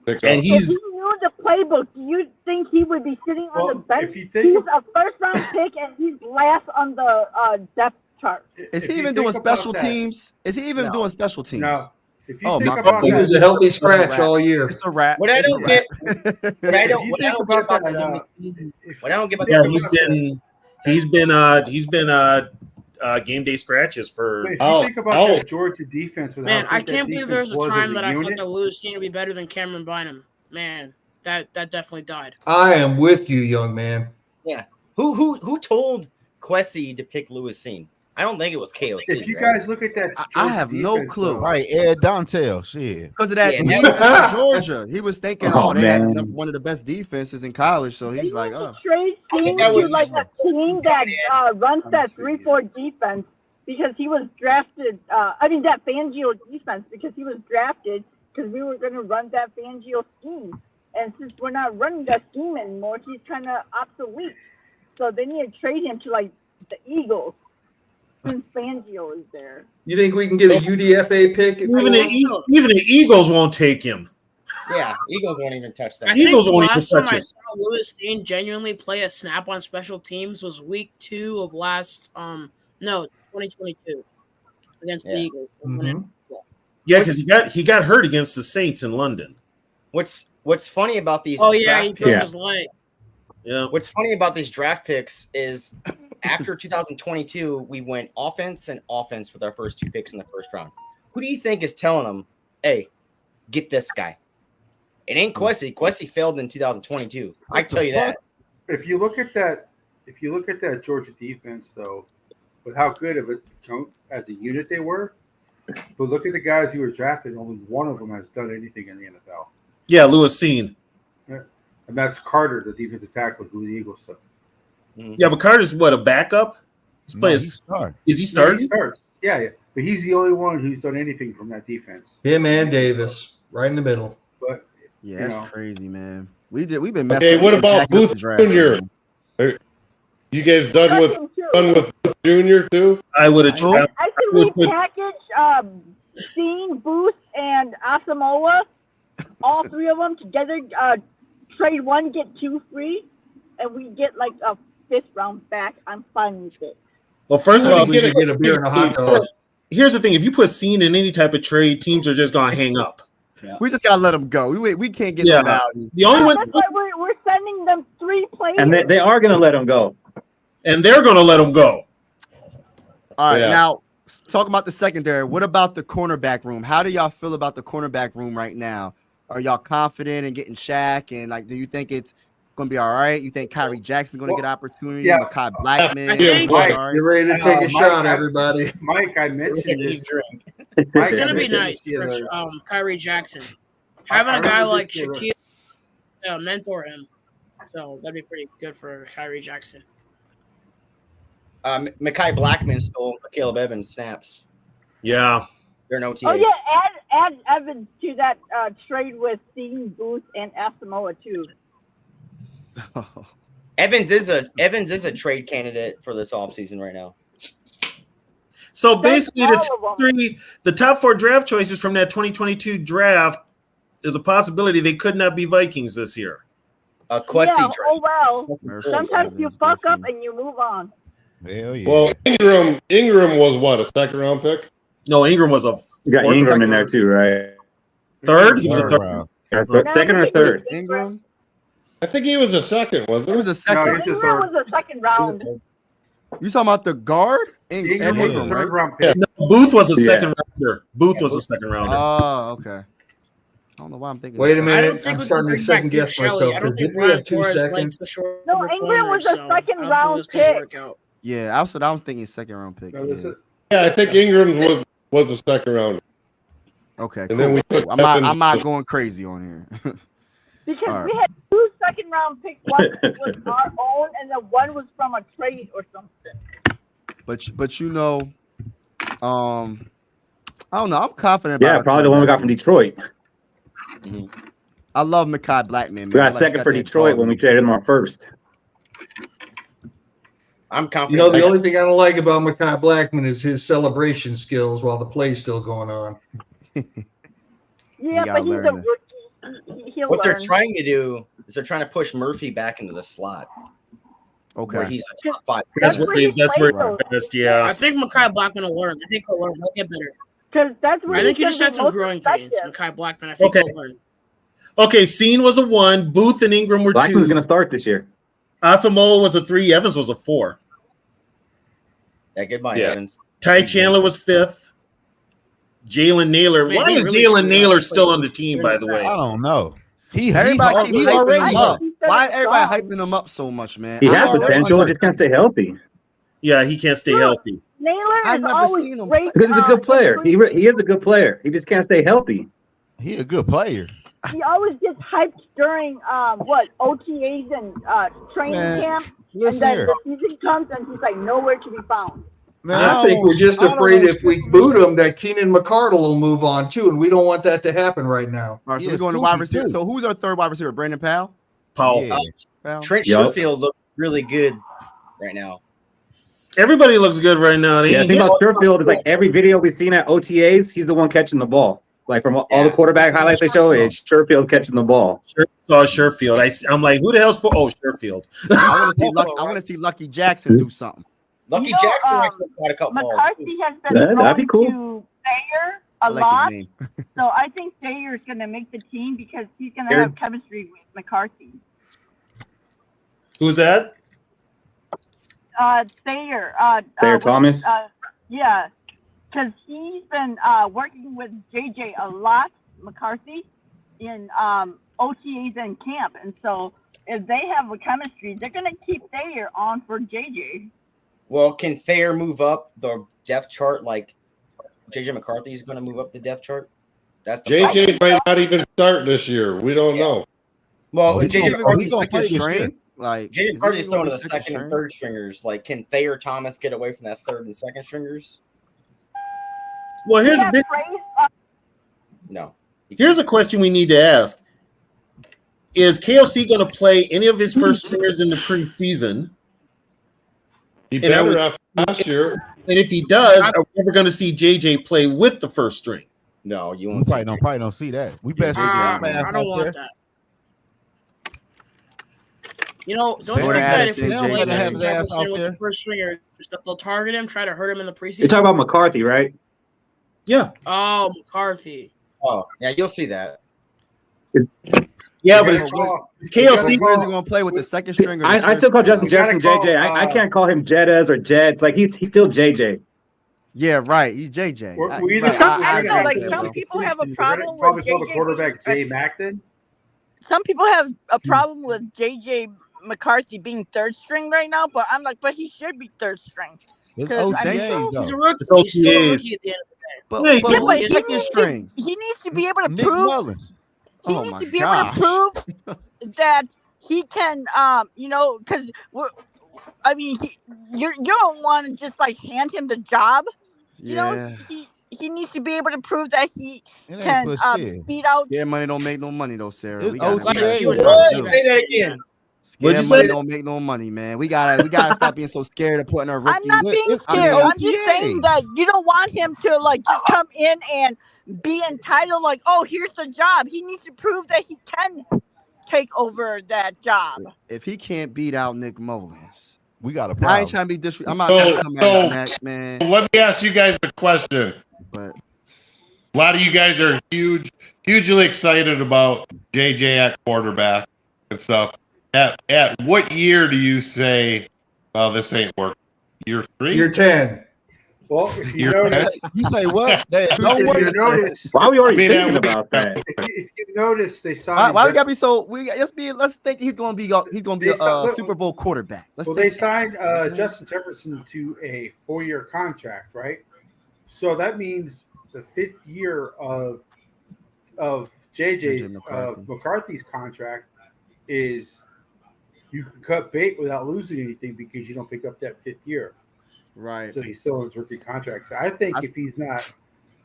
And if he knew the playbook, do you think he would be sitting on the bench? He's a first-round pick, and he's last on the depth chart. Is he even doing special teams? Is he even doing special teams? No. If you Oh think my about God. He was a healthy scratch all year. It's a wrap. What I don't get, what I don't get about he's been game day scratches for. If you think about that Georgia defense, with Man, how I good that can't believe there was a defense time as that I thought unit, that Lewis Cine would be better than Cameron Bynum. Man, that definitely died. I am with you, young man. Yeah. Who told Kwesi to pick Lewis Cine? I don't think it was KOC. If you guys look at that, I have no clue. Right, Ed Dontel, shit. Because of that, Yeah, he was in Georgia. He was thinking, they man. had one of the best defenses in college. So he's like, oh. Trade Cine to like a team that runs that 3-4 defense, because he was drafted. That Fangio defense, because he was drafted because we were going to run that Fangio scheme. And since we're not running that scheme anymore, he's kind of obsolete. So they need to trade him to like the Eagles, since Fangio is there. You think we can get a UDFA pick? Even the Eagles won't take him. Yeah, Eagles won't even touch that. I think Eagles the won't even last time touch I it. saw Lewis Cine genuinely play a snap on special teams was week 2 of 2022 against the Eagles. Mm-hmm. Yeah, because he got hurt against the Saints in London. What's funny about these? Oh yeah, he draft broke picks- his leg. Yeah. What's funny about these draft picks is after 2022, we went offense with our first 2 picks in the first round. Who do you think is telling them, hey, get this guy? It ain't Kwesi. Kwesi failed in 2022. I tell you that. If you look at that Georgia defense, though, with how good of it as a unit they were, but look at the guys who were drafted. Only one of them has done anything in the NFL. Yeah, Lewis Cine. And that's Carter, the defensive tackle, who the Eagles took. Yeah, but Carter's what, a backup? He's playing. Is he starting? Yeah, he starts. Yeah. But he's the only one who's done anything from that defense. Him and Davis, right in the middle. But Yeah, You that's know. crazy, man. We've been messing. Okay, what we've been about jacking up the Booth draft, Jr.? man. You guys done with Booth Jr. too? I would have. I think we package Steen, Booth, and Asamoah, all three of them together. Trade one, get two free, and we get like a 5th round back. I'm fine with it. Well, first of all, we could get a beer and a hot dog. Here's the thing: if you put Steen in any type of trade, teams are just gonna hang up. Yeah. We just gotta let them go. We can't get no value. The only one, That's why we're sending them 3 players. And they are going to let him go. and they're gonna let him go. All right, Yeah. now talk about the secondary. What about the cornerback room? How do y'all feel about the cornerback room right now? Are y'all confident in getting Shaq? And like, do you think it's gonna be all right? You think Kyrie Jackson's gonna get opportunity? yeah. Mekhi Blackman, I think- all Mike, right? you're ready to take a Mike, shot, everybody. Mike, I mentioned this. It's gonna be nice for Kyrie Jackson. Having a guy like Shaquille mentor him, so that'd be pretty good for Kyrie Jackson. Mekhi Blackman stole Caleb Evans snaps. Yeah. They're no OTAs. Oh yeah, add Evans to that trade with Steen, Booth, and Asamoah too. Evans is a trade candidate for this offseason right now. So basically, the top 4 draft choices from that 2022 draft is a possibility they could not be Vikings this year. Kwesi Yeah, trade. oh well. Sometimes you fuck up and you move on. Hell yeah. Well, Ingram was what, a 2nd round pick? No, Ingram was a You got Ingram in there too, right? third. He was a third. round. Second or third? Ingram? I think he was a 2nd, wasn't It he? was a second. Ingram was a 2nd round. You talking about the guard? Ingram was a Ingram, 3rd right? round pick. No, Booth was a Yeah. second rounder. Booth was a second rounder. Oh, okay. I don't know why I'm thinking. Wait a the I don't minute, think I'm we starting can to bring back second guess Duke Shelley. myself I don't because think did we have Brian 2 Flores seconds? likes the short. No, Ingram was a 2nd round pick. Yeah, I was thinking 2nd round pick. No, this Yeah. is- Yeah, I think Ingram was a 2nd rounder. Okay, And then cool. we took I'm not Evans. going crazy on here. Because All right. we had 2 2nd round picks. One was our own, and the one was from a trade or something. But you know, I don't know. I'm confident about Yeah, our probably the one we got from Detroit. I love Mekhi Blackman. Man. We I got like second that for they Detroit called when we him. traded him on first. I'm You confident. know, the only thing I don't like about Mekhi Blackman is his celebration skills while the play's still going on. Yeah, gotta but he's a learn that. rookie. He'll What learn. they're trying to do is they're trying to push Murphy back into the slot where Okay. he's a top 5. That's where he's plays, best. Yeah. I think Mekhi Blackman will learn. I think he'll learn. He'll get better. Because that's where I think he he's just has gonna some be growing most pains. effective. Mekhi Blackman, I think Okay. he'll learn. Okay, Seen was a 1. Booth and Ingram were Blackman's 2. going to start this year. Asamoah was a 3. Evans was a 4. Yeah, goodbye, Yeah. Evans. Ty Chandler was 5th. Jalen Naylor. Man, Why he is really Jalen screwed Naylor up. still on the team, by the way? I don't know. He Everybody keep hyping already him I up. think he's Why gonna everybody go. hyping him up so much, man? He I has never- potential, just can't stay healthy. Yeah, he can't stay healthy. Naylor I've is never always seen him great. Because he's a good player. He is a good player. He just can't stay healthy. He a good player. He always gets hyped during OTAs and training Man, camp, and listen then here. the season comes and he's like nowhere to be found. Man, I think we're just I don't afraid know if we boot him that Keenan McCardle will move on too, and we don't want that to happen right now. All right, so Yeah, we're going to Scoopy, wide receiver. too. So who's our 3rd wide receiver? Brandon Powell? Powell. Yeah. Powell? Trent Yup. Sherfield looks really good right now. Everybody looks good right now. Yeah, the thing about Sherfield is like every video we've seen at OTAs, he's the one catching the ball. Like from all the quarterback highlights they show, it's Sherfield catching the ball. Saw Sherfield. I'm like, who the hell's for? Oh, Sherfield. I want to see Lucky Jackson do something. Lucky Jackson actually caught a couple balls. McCarthy has been Yeah, that'd be going cool. to Thayer a I like lot, his name. so I think Thayer is going to make the team because he's going to Here. have chemistry with McCarthy. Who's that? Thayer. Thayer Thomas? Yeah, because he's been working with JJ a lot, McCarthy, in OTAs and camp, and so if they have a chemistry, they're going to keep Thayer on for JJ. Well, can Thayer move up the depth chart like JJ McCarthy is going to move up the depth chart? That's the JJ problem. might not even start this year. We don't know. Well, He's JJ gonna McCarthy's play second this string. year. Like JJ is McCarthy's he throwing gonna to be the second and string? third stringers. Like, can Thayer Thomas get away from that 3rd and 2nd stringers? Well, here's a big. No. Here's a question we need to ask. is KOC going to play any of his first stringers in the preseason? He better after last year. And if he does, are we ever going to see JJ play with the first string? No, you We won't. probably don't see that. We best I don't want that. You know, don't you think that if he's playing with the first stringer, that they'll target him, try to hurt him in the preseason? You're talking about McCarthy, right? Yeah. Oh, McCarthy. Oh, yeah, you'll see that. Yeah, but KOC where is he going to play with the second string? I still call Justin Jefferson JJ. I can't call him Jedez or Jed. It's like he's still JJ. Yeah, right. He's JJ. I don't know. Like some people have a problem with JJ. The quarterback Jay Macton. Some people have a problem with JJ McCarthy being third string right now, but I'm like, but he should be third string. Because he's a rookie. He's still a rookie at the end of the day. But he needs to be able to prove. He needs to be able to prove that he can, because you don't want to just like hand him the job. You know, he needs to be able to prove that he can beat out. Yeah, money don't make no money though, Sarah. Say that again. Scared money don't make no money, man. We gotta stop being so scared of putting our rookie. I'm not being scared. I'm just saying that you don't want him to like just come in and be entitled like, oh, here's the job. He needs to prove that he can take over that job. If he can't beat out Nick Mullins, we got a problem. I ain't trying to be disrespectful. I'm not trying to come at his neck, man. Let me ask you guys a question. But a lot of you guys are hugely excited about JJ at quarterback and stuff. At what year do you say, well, this ain't working? Year 3? Year 10. Well, if you notice, you say what? Why are we already thinking about that? If you notice, they signed. Why we gotta be so? Let's think he's gonna be a Super Bowl quarterback. They signed Justin Jefferson to a 4-year contract, right? So that means the 5th year of JJ McCarthy's contract is you can cut bait without losing anything because you don't pick up that 5th year. Right. So he's still in his rookie contract. So I think if he's not,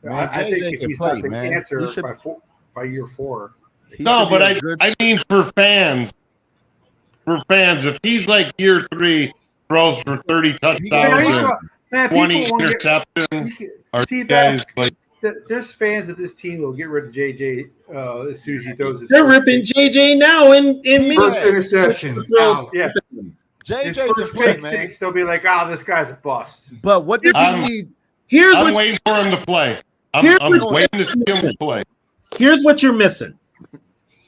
man, I think if he's not the answer by year 4. No, but I mean for fans, if he's like year 3, throws for 30 touchdowns and 20 interceptions, are you guys like? There's fans of this team will get rid of JJ as soon as he throws his. They're ripping JJ now in first interception. Yeah. JJ first pick six, they'll be like, "Oh, this guy's a bust." But what does he need? I'm waiting for him to play. I'm waiting to see him play. Here's what you're missing.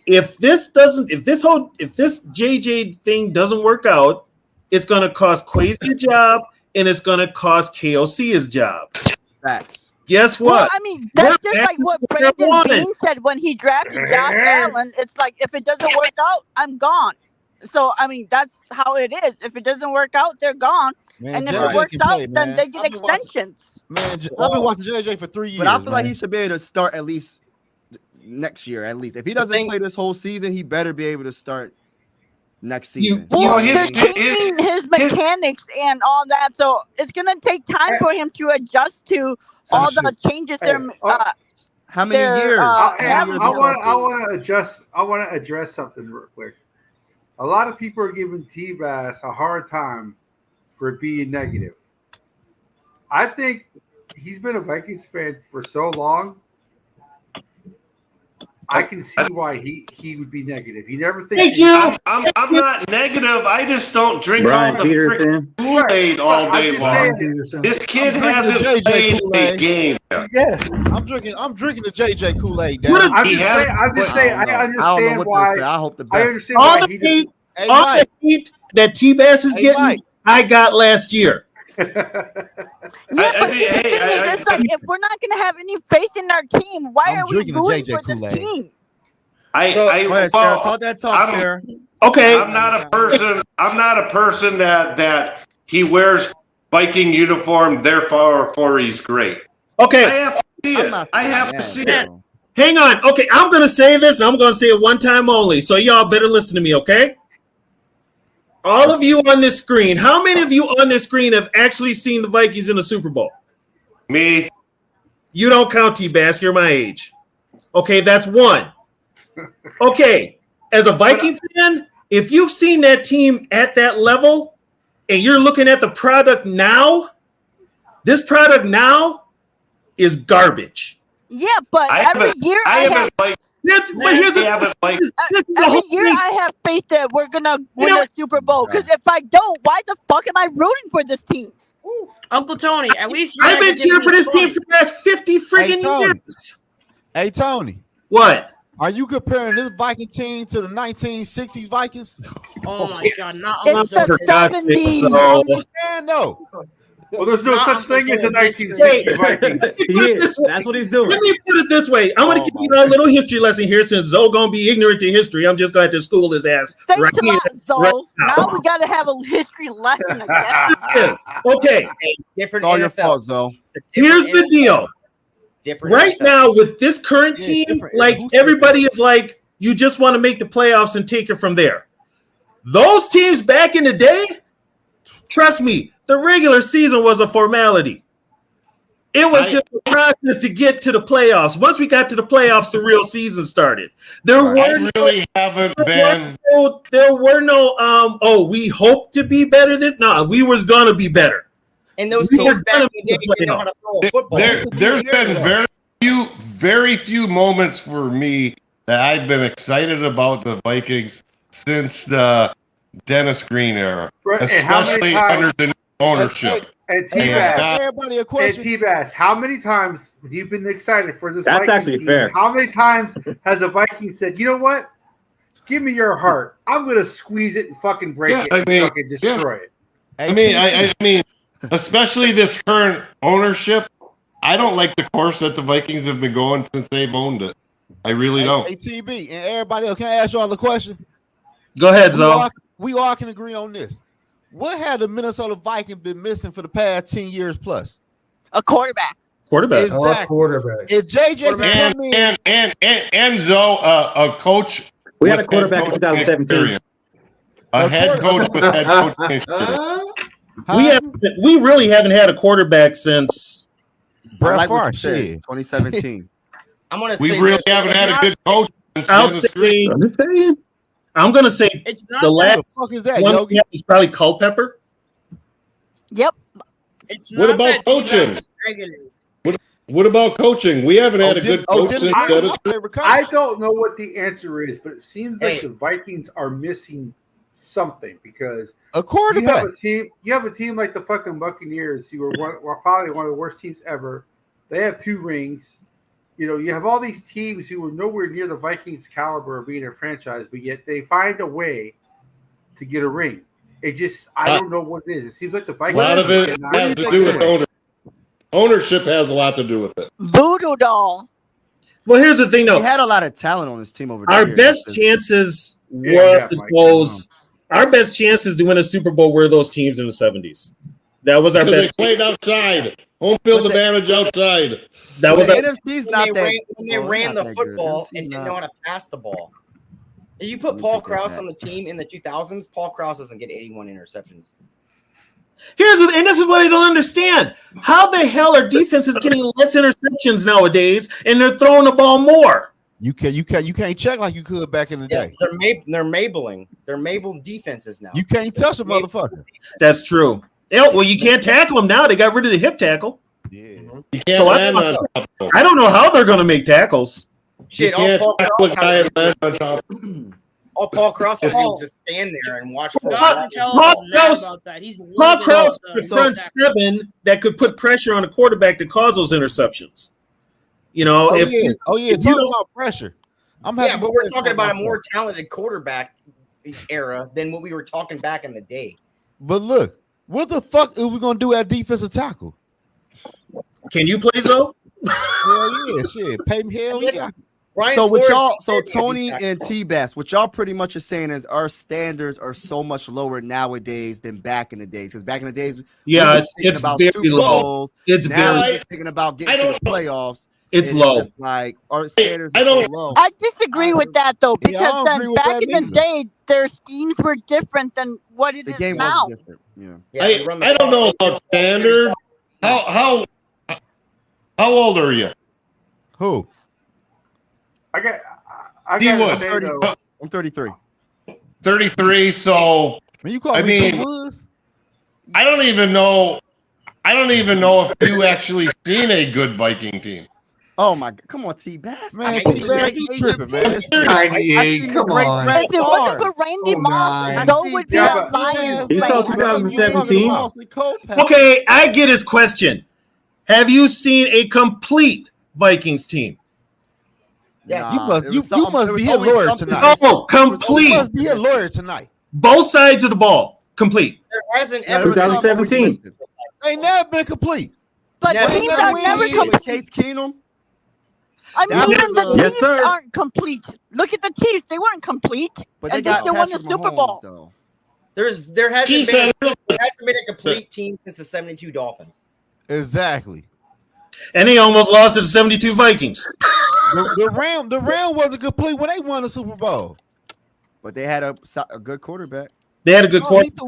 If this JJ thing doesn't work out, it's going to cost Quasi a job and it's going to cost KOC his job. Facts. Guess what? Well, I mean, that's just like what Brandon Beane said when he drafted Josh Allen. It's like, if it doesn't work out, I'm gone. So, I mean, that's how it is. If it doesn't work out, they're gone. Man, and if it works out, then they get extensions. I've been watching JJ for 3 years. But I feel like he should be able to start at least next year, at least. If he doesn't play this whole season, he better be able to start next season. They're changing his mechanics and all that, so it's going to take time for him to adjust to all the changes they're how many years? I want to address something real quick. A lot of people are giving T-Bass a hard time for being negative. I think he's been a Vikings fan for so long. I can see why he would be negative. He never thinks. I'm not negative. I just don't drink all the freaking Kool-Aid all day long. This kid hasn't played a game. Yeah, I'm drinking the JJ Kool-Aid. I'm just saying. I understand why. I hope the best. I understand why all the heat that T-Bass is getting, I got last year. It's like, if we're not going to have any faith in our team, why are we rooting for this team? Talk that talk, Sarah. Okay. I'm not a person that he wears Viking uniform, therefore he's great. Okay. I have to see it. Hang on. Okay, I'm going to say this, and I'm going to say it one time only, so y'all better listen to me, okay? All of you on this screen, how many of you on this screen have actually seen the Vikings in the Super Bowl? Me. You don't count, T-Bass. You're my age. Okay, that's one. Okay, as a Viking fan, if you've seen that team at that level and you're looking at the product now, this product now is garbage. Yeah, but every year I have faith that we're gonna win a Super Bowl. Because if I don't, why the fuck am I rooting for this team? Uncle Tony, at least I've been cheering for this team for the last 50 friggin' years. Hey Tony, what? Are you comparing this Viking team to the 1960s Vikings? Oh my God, not it's the 70s. I understand though. Well, there's no such thing as a 1960s Vikings. That's what he's doing. Let me put it this way. I'm going to give you a little history lesson here since Zoe going to be ignorant to history. I'm just going to school his ass. Thanks a lot, Zoe. Now we got to have a history lesson again. Okay. Different It's all your fault, Zoe. Here's the deal. Right now, with this current team, like everybody is like, you just want to make the playoffs and take it from there. Those teams back in the day, trust me, the regular season was a formality. It was just a process to get to the playoffs. Once we got to the playoffs, the real season started. There were no we hope to be better than we was gonna be better. And those teams back in the day didn't know how to throw a football. There's been very few moments for me that I've been excited about the Vikings since the Dennis Green era, especially under the ownership. And T-Bass, how many times have you been excited for this? That's Viking actually team? fair. How many times has a Viking said, "You know what? Give me your heart. I'm going to squeeze it and fucking break it and fucking destroy it." I mean, especially this current ownership. I don't like the course that the Vikings have been going since they've owned it. I really don't. Hey, TB and everybody else, can I ask y'all a question? Go ahead, Zoe. We all can agree on this. What had the Minnesota Vikings been missing for the past 10 years plus? A quarterback. Exactly. Quarterback. If JJ can come in and Zoe, a coach. We had a quarterback in 2017. A head coach with head coaching experience. We really haven't had a quarterback since Brett Favre, 2017. I'm gonna say we really haven't had a good coach since I'm gonna say it's not the last fuck is that, one we had was probably Culpepper. Yep. It's What about coaching? What about coaching? We haven't had a good coach since Dennis. I don't know what the answer is, but it seems like the Vikings are missing something because a quarterback. You have a team like the fucking Buccaneers, who were probably one of the worst teams ever. They have 2 rings. You know, you have all these teams who are nowhere near the Vikings' caliber of being a franchise, but yet they find a way to get a ring. It just, I don't know what it is. It seems like the Vikings. A lot of it has to do with ownership. Ownership has a lot to do with it. Voodoo doll. Well, here's the thing, though. He had a lot of talent on his team over there. Our best chances were those. Our best chances to win a Super Bowl were those teams in the 70s. That was our best. They played outside. Home field advantage outside. That was the NFC's not that. When they ran the football and didn't know how to pass the ball. If you put Paul Krause on the team in the 2000s, Paul Krause doesn't get 81 interceptions. And this is what I don't understand. How the hell are defenses getting less interceptions nowadays, and they're throwing the ball more? You can't check like you could back in the day. They're Mabling. They're Mabel defenses now. You can't touch a motherfucker. That's true. Well, you can't tackle them now. They got rid of the hip tackle. Yeah. So I don't know how they're going to make tackles. Shit, all Paul Krause has to do is just stand there and watch for Paul Krause front 7 that could put pressure on a quarterback to cause those interceptions. You know, talking about pressure. But we're talking about a more talented quarterback era than what we were talking back in the day. But look, what the fuck are we gonna do at defensive tackle? Can you play Zoe? Hell yeah, shit. Pay me hell yeah. So Tony and T-Bass, what y'all pretty much are saying is our standards are so much lower nowadays than back in the days. Because back in the days, it's about very Super low. Bowls. It's now very. we're just thinking about getting to the playoffs. It's low. Just like our standards are so low. I disagree with that though, because then back in the neither. day, their schemes were different than what it The is game now. was different. I don't know about standard. How old are you? Who? I gotta say, though, I'm 33. 33. So you call I me mean, I don't even know if you actually seen a good Viking team. Oh my God! Come on, T-Bass. Man, T-Bass, you tripping, man. Come on. If it wasn't for Randy Moss, so would be a Lions He saw fan. 2017. Okay, I get his question. Have you seen a complete Vikings team? Yeah, you must be a lawyer tonight. Oh, complete. You must be a lawyer tonight. Both sides of the ball, complete. There hasn't ever 2017. They never been complete. But teams are never complete. Case Keenum. I mean, That even was, the Chiefs aren't complete. Look at the Chiefs; they weren't complete, But they and they got still won the Patrick Super Mahomes, Bowl. though. There hasn't been a complete team since the 72 Dolphins. Exactly. And they almost lost to the 72 Vikings. The Ram wasn't complete when they won the Super Bowl. But they had a good quarterback. They had a good quarterback.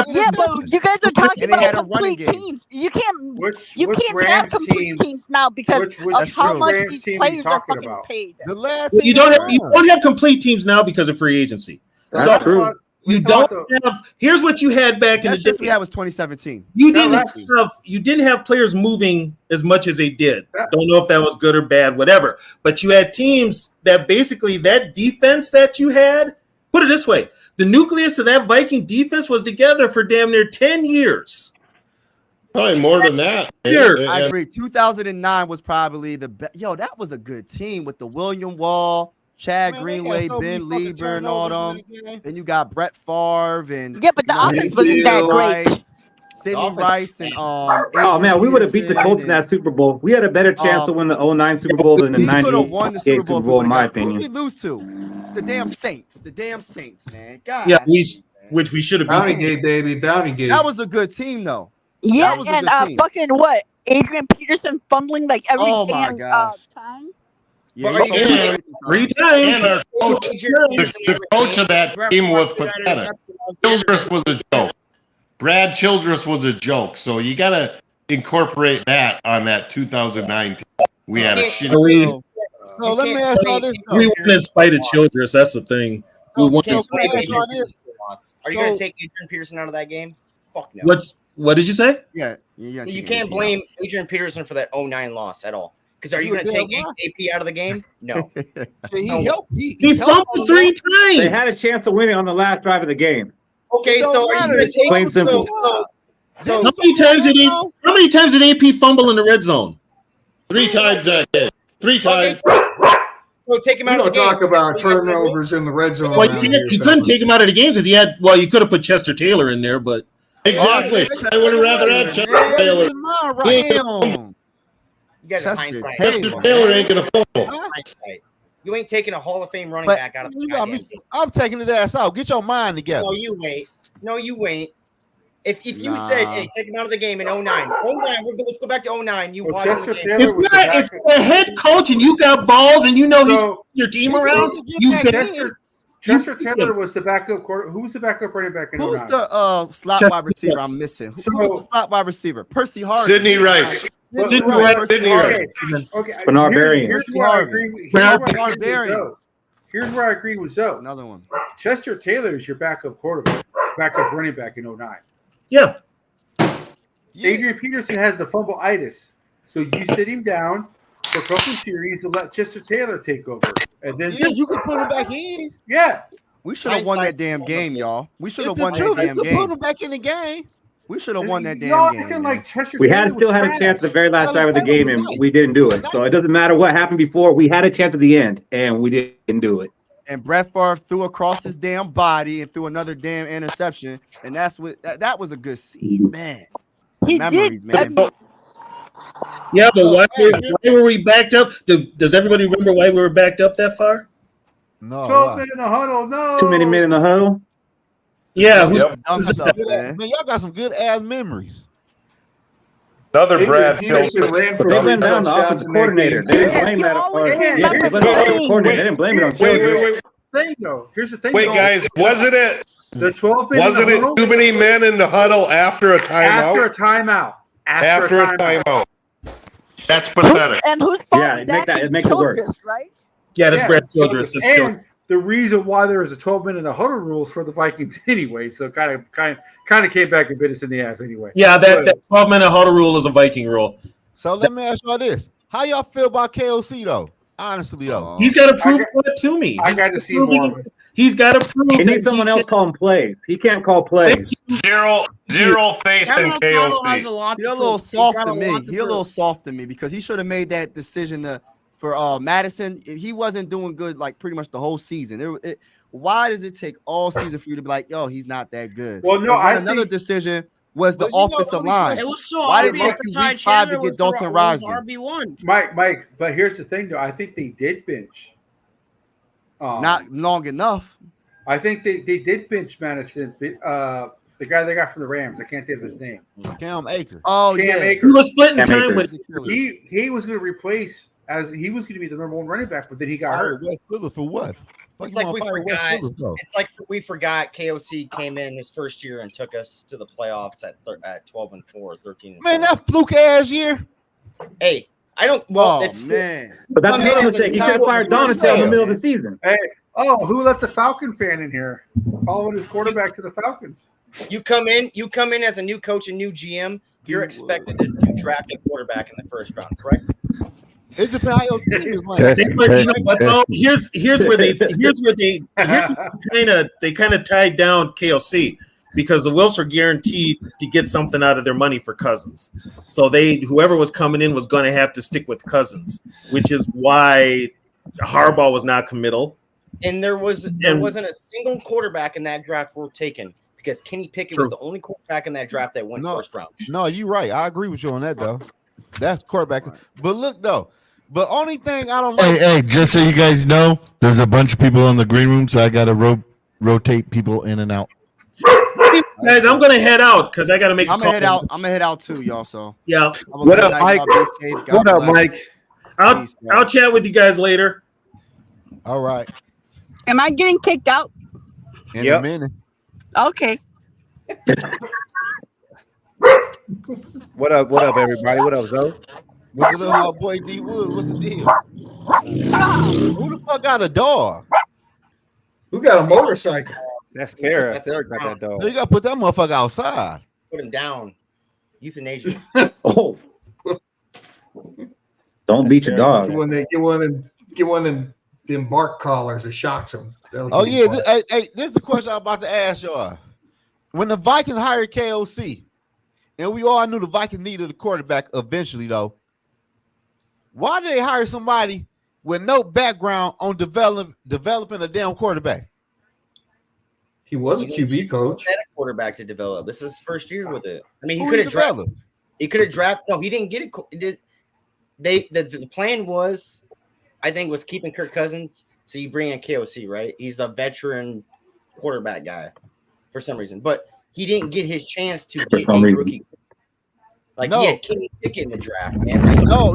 Yeah, but you guys are talking And they had about a running complete game. teams. You can't Which have Rams complete team- teams now because which of how much Rams these team you players are talking fucking about? paid. The last You team don't have complete teams now because of free agency. That's So true. you don't have. Here's what you had back in the That's just day. we had was 2017. You didn't have players moving as much as they did. Don't know if that was good or bad, whatever. But you had teams that basically that defense that you had. Put it this way: the nucleus of that Viking defense was together for damn near 10 years. Probably more than that. I agree. 2009 was probably the best. Yo, that was a good team with the William Wall, Chad Greenway, Ben Lieber, and all them. Then you got Brett Favre and Yeah, but the offense wasn't that great. Sidney Rice and Oh man, we would have beat the Colts in that Super Bowl. We had a better chance to win the 09 Super Bowl than the we could 98 have won the Super Bowl, Super Bowl, in my Who opinion. did we lose to? The damn Saints, man. God. Yeah, which we should have Bounty beat. Gate, baby. Bounty Gate. That was a good team, though. Yeah, That was a and good team. fucking what? Adrian Peterson fumbling like every Oh my damn gosh. time. Yeah, But are you And, Three times. and our coach, the coach of that team was pathetic. Childress was a joke. Brad Childress was a joke. So you got to incorporate that on that 2009 team. We had a shitty team. So let me ask y'all this. though. We won in spite of Childress. That's the thing. We won in So spite let me of ask y'all this. Are you going to take Adrian Peterson out of that game? Fuck no. What did you say? Yeah. You can't blame Adrian Peterson for that 09 loss at all. Because are you going to take AP out of the game? No. He helped. He fumbled 3 times. They had a chance to win it on the last drive of the game. Okay, so are you going to take Plain simple. So how many times did AP fumble in the red zone? 3 times that game. 3 times. So take him We out of the don't game. talk about turnovers in the red zone. Well, you couldn't take him out of the game because he had. Well, you could have put Chester Taylor in there, but Exactly. I would have rather had Chester Taylor. You guys are hindsight. Chester Taylor ain't going to fumble. Hindsight. You ain't taking a Hall of Fame running But back out of the you got me. goddamn game. I'm taking his ass out. Get your mind together. No, you ain't. No, you ain't. If you said, hey, take him out of the game in 09. 09, let's go back to 09. You watch the game. if you're a head coach and you got balls and you know he's your team around, you Chester Taylor was the backup quarter. Who was the backup running back in 09? Who's the slot wide receiver I'm missing? Who was the slot wide receiver? Percy Harvin. Sidney Rice. Sidney Rice. Okay. Bernard Berrian. Here's where I agree with Here's where I agree with Zoe. Another one. Chester Taylor is your backup quarterback, backup running back in 09. Yeah. Adrian Peterson has the fumble-itis. So you sit him down for a couple of series and let Chester Taylor take over. And then you can put him back in. Yeah. We should have won that damn game, y'all. We should have won that You damn can game. put him back in the game. We should have won that Y'all damn game. acting like Chester We Taylor still was had a trash. chance at the very last drive of the game, and we didn't do it. So it doesn't matter what happened before. We had a chance at the end, and we didn't do it. And Brett Favre threw across his damn body and threw another damn interception. And that's what that was a good seed, man. He Memories, did. man. Yeah, but why were we backed up? Does everybody remember why we were backed up that far? No. 12 men in the huddle. No. Too many men in the huddle. Yeah. Dumb stuff, man. Man, y'all got some good ass memories. Another Brad Peterson ran for They 3 blame that on the touchdowns offensive in that coordinator. game. They didn't blame that on they blame that on the offensive coordinator. They didn't blame it on Childress. Here's the thing. Wait, guys, wasn't it The 12 men in wasn't the it huddle? too many men in the huddle after a After a timeout? timeout. After a timeout. That's pathetic. And whose fault Yeah, was it that? makes it worse. Childress, right? Yeah, that's Brad Childress. That's And the reason why there is a 12-minute in the huddle rules for the Vikings anyway. So kind of came back and bit us in the ass anyway. Yeah, that 12-minute huddle rule is a Viking rule. So let me ask y'all this: how y'all feel about KOC though? Honestly though, he's got to prove it to me. I got to see more of it. He's got to prove. He needs someone else calling plays. He can't call plays. Zero faith in KOC. He's a little soft to me. He's a little soft to me because he should have made that decision for Madison. He wasn't doing good like pretty much the whole season. Why does it take all season for you to be like, yo, he's not that good? Well, no, another decision was the offensive line. It was so why did it obvious take you that week 5 to get Dalton Risner? Risner? Mike, but here's the thing, though. I think they did bench. Not long enough. I think they did bench Madison. The guy they got from the Rams. I can't think of his name. Cam Akers. Oh, Cam yeah. Akers. He was splitting time with. He was going to replace he was going to be the number 1 running back, but then he got hurt. West Philly for what? It's like we forgot. It's like we forgot KOC came in his first year and took us to the playoffs at 12-4, 13. Man, that fluke ass year. Hey, I don't. Well, it's man. But that's another mistake. He should have fired Donatello in the middle of the season. Hey, who let the Falcon fan in here? Following his quarterback to the Falcons. You come in as a new coach and new GM. You're expected to draft a quarterback in the first round, correct? It depends how your team is like. Here's where they kind of tied down KOC because the Wilfs are guaranteed to get something out of their money for Cousins. So whoever was coming in was going to have to stick with Cousins, which is why Harbaugh was not committal. And there wasn't a single quarterback in that draft worth taken because Kenny Pickett was the only quarterback in that draft that went first round. No, you're right. I agree with you on that though. That's quarterback. But look though. But only thing I don't like. Hey, just so you guys know, there's a bunch of people in the green room, so I got to rotate people in and out. Guys, I'm gonna head out because I gotta make. I'm gonna head out too, y'all. So yeah. What up, Mike? What up, Mike? I'll chat with you guys later. All right. Am I getting kicked out? In a minute. Okay. What up, everybody? What up, Zoe? What's the little boy D Wood? What's the deal? Who the fuck got a dog? Who got a motorcycle? That's Sarah. Sarah got that dog. So you gotta put that motherfucker outside. Put him down. Euthanasia. Oh. Don't beat your dog. Get one of them bark collars that shocks them. Oh yeah, this is the question I'm about to ask y'all. When the Vikings hired KOC, and we all knew the Vikings needed a quarterback eventually, though, why did they hire somebody with no background on developing a damn quarterback? He was a QB coach. He had a quarterback to develop. This is his first year with it. I mean, Who he could have developed? drafted. He could have drafted. No, he didn't get it. The plan was, I think, was keeping Kirk Cousins. So you bring in KOC, right? He's a veteran quarterback guy for some reason, but he didn't get his chance to get a rookie. Like he had Kenny Pickett in the draft, man. Like, No.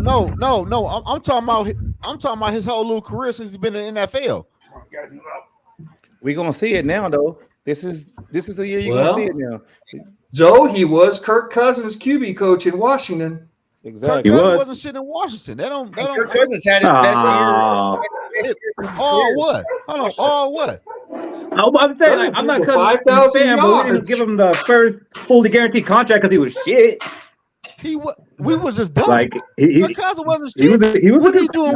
I'm talking about his whole little career since he's been in the NFL. We're gonna see it now, though. This is the year you're gonna see it now. Joe, he was Kirk Cousins' QB coach in Washington. Exactly. Kirk Cousins wasn't shit in Washington. Kirk Cousins had his best year. All what? Hold on. All what? I'm saying, like, I'm not Cousins fan, but we didn't give him the first fully guaranteed contract because he was shit. We were just done. Like Kirk Cousins wasn't shit. What are you doing?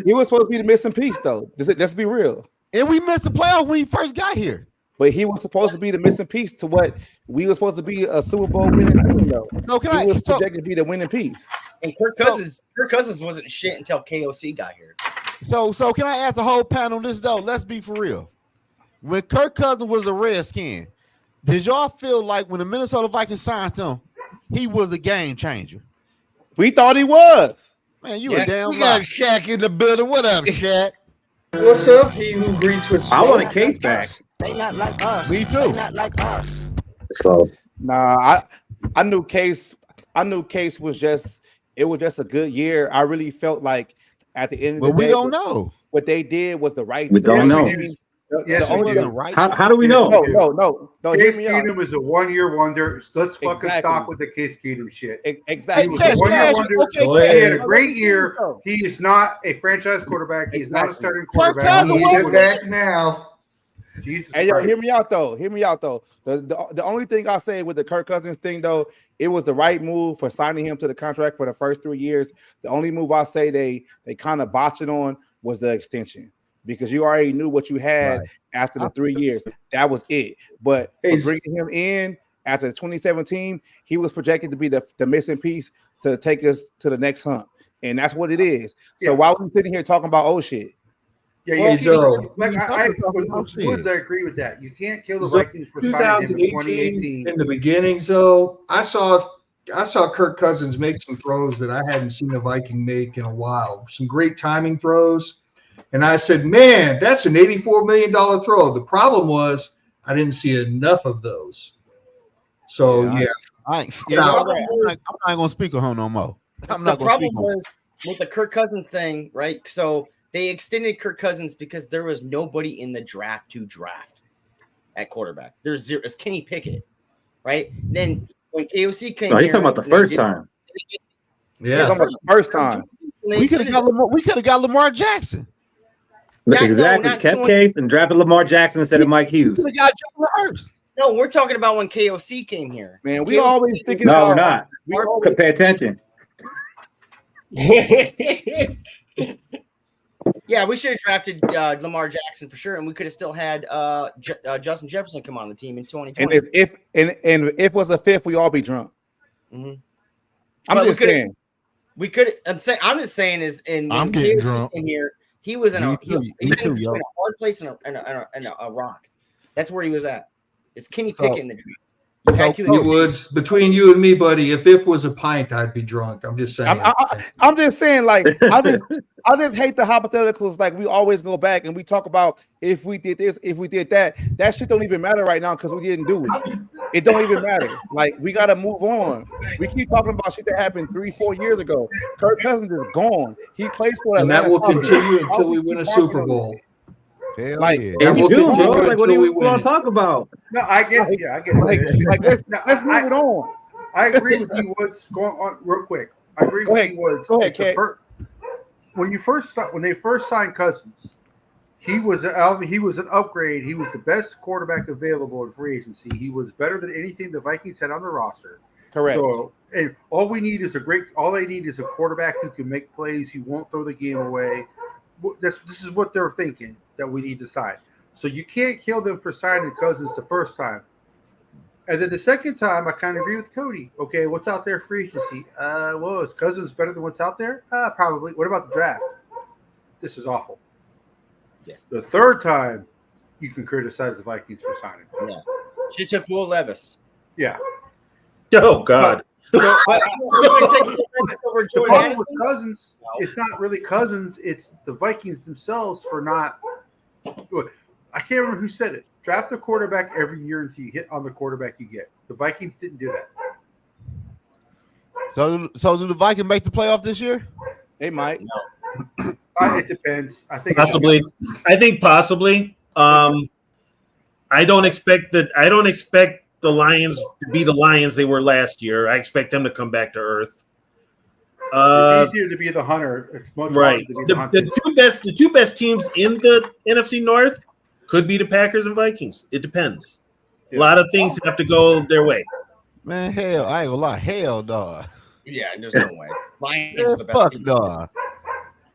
He was supposed to be the missing piece, though. Let's be real. And we missed the playoff when he first got here. But he was supposed to be the missing piece to what we were supposed to be a Super Bowl winning team, though. So he was projected to be the winning piece. And Kirk Cousins wasn't shit until KOC got here. So can I ask the whole panel this though? Let's be for real. When Kirk Cousins was a Redskin, did y'all feel like when the Minnesota Vikings signed him, he was a game changer? We thought he was. Man, you a damn We got Shaq in the building. What up, Shaq? What's up? He who greets with smoke. I want a case back. They not like us. Me too. They not like us. So Nah, I knew Case was just a good year. I really felt like at the end of the day, we don't know. What they did was the right We don't know. thing. Yes, the only right. How do we know? No. Hear Case me out. Keenum is a 1 year wonder. Let's fucking Exactly. stop with the Case Keenum shit. Exactly. He was a 1 year wonder. okay, He had a Kay. great year. He is not a franchise quarterback. He is not a starting quarterback. Cousins He was said that now. Jesus Hey, yo, Christ. hear me out though. The only thing I say with the Kirk Cousins thing though, it was the right move for signing him to the contract for the first 3 years. The only move I say they kind of botched it on was the extension, because you already knew what you had after the 3 years. That was it. But for bringing him in after 2017, he was projected to be the missing piece to take us to the next hump, and that's what it is. So why are we sitting here talking about old shit? Yeah, Hey, Zoe. with Woods, I agree with that. You can't kill the Vikings for signing him in 2018. In the beginning, Zoe, I saw Kirk Cousins make some throws that I hadn't seen a Viking make in a while. Some great timing throws. And I said, man, that's an $84 million throw. The problem was I didn't see enough of those. So, I'm not going to speak on him no more. I'm not The going to speak problem on him. was with the Kirk Cousins thing, right? So they extended Kirk Cousins because there was nobody in the draft to draft at quarterback. There's zero. It's Kenny Pickett, right? Then when KOC came, No, he's talking about the first time. Yeah, talking about the first time. We could have got Lamar Jackson. Exactly. Kept Case and drafted Lamar Jackson instead of Mike Hughes. We got Jalen Hurts. No, we're talking about when KOC came here. Man, we KOC always thinking No, about. we're not. We always, Pay attention. Yeah, we should have drafted Lamar Jackson for sure, and we could have still had Justin Jefferson come on the team in 2020. and if it was a fifth, we all be drunk. Mm-hmm. I'm just saying. We could. I'm just saying is in. I'm getting KOC drunk. in here. He was in Me a too, he me was too, in yo. between a hard place and a rock. That's where he was at. It's Kenny Pickett in the dream. He was between you and me, buddy. If it was a pint, I'd be drunk. I'm just saying. I'm just saying, like, I just hate the hypotheticals. Like, we always go back and we talk about if we did this, if we did that. That shit don't even matter right now because we didn't do it. It don't even matter. Like, we gotta move on. We keep talking about shit that happened 3-4 years ago. Kirk Cousins is gone. He plays for And that Atlanta will Falcons. continue until we win a Super Bowl. Like, That will continue Like, what do until we you win want to it. talk about? No, I get it. Yeah, I get it. Like let's move it on. I agree with you, Woods. Going on real quick. I agree Go with ahead. you, Woods. Go ahead, Kate. When they first signed Cousins, he was an upgrade. He was the best quarterback available in free agency. He was better than anything the Vikings had on the roster. Correct. So, and all they need is a quarterback who can make plays. He won't throw the game away. This is what they're thinking that we need to sign. So you can't kill them for signing Cousins the first time. And then the second time, I kind of agree with Cody. Okay, what's out there free agency? Well, is Cousins better than what's out there? Probably. What about the draft? This is awful. Yes. The third time, you can criticize the Vikings for signing. Yeah. She took Will Levis. Yeah. Oh God. The problem with Cousins, it's not really Cousins. It's the Vikings themselves for not. I can't remember who said it. Draft a quarterback every year until you hit on the quarterback you get. The Vikings didn't do that. So do the Vikings make the playoff this year? They might. No. It depends. I think Possibly. I think possibly. I don't expect the Lions to be the Lions they were last year. I expect them to come back to earth. It's easier to be the hunter. It's much Right. harder to be the hunter. The two best teams in the NFC North could be the Packers and Vikings. It depends. A lot of things have to go their way. Man, hell, I ain't gonna lie. Hell, dog. Yeah, there's no way. Lions Yeah, are the best fuck, team. dog.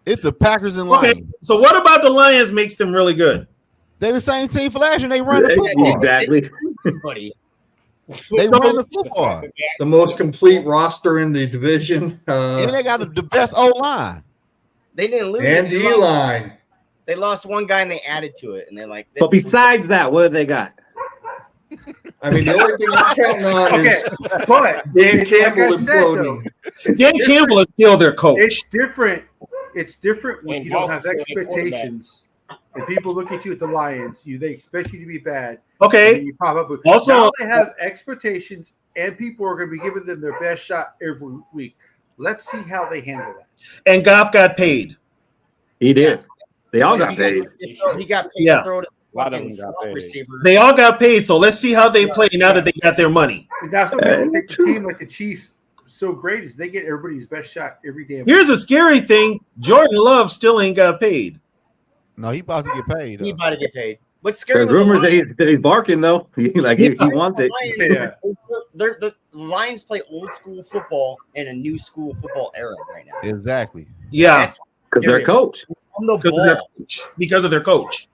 It's the Packers and Okay, Lions. so what about the Lions makes them really good? They're the same team for last year. They run the football. Exactly. Buddy. They run the football. The most complete roster in the division. And they got the best O line. They didn't lose. And it. D-line. They lost one guy and they added to it, and they're like. But besides that, what have they got? I mean, the only thing I'm counting on is but Dan like Campbell I said, though, imploding. Dan Campbell is still their coach. It's different. It's different when And you don't Goff's have still the expectations. And people look at you at the Lions, they expect you to be bad. Okay. And you pop up with Also- now they have expectations, and people are going to be giving them their best shot every week. Let's see how they handle that. And Goff got paid. He did. They all got paid. He got paid Yeah. to throw it lot of fucking them got slot paid. receiver. They all got paid, so let's see how they play now that they got their money. And that's what makes a team like the Chiefs so great is they get everybody's best shot every damn. Here's a scary thing: Jordan Love still ain't got paid. No, he about to get paid. He about to get paid. What's scary? There's rumors that he's barking though. Like he wants it. The Lions play old school football in a new school football era right now. Exactly. Yeah, because their coach. Because of their coach.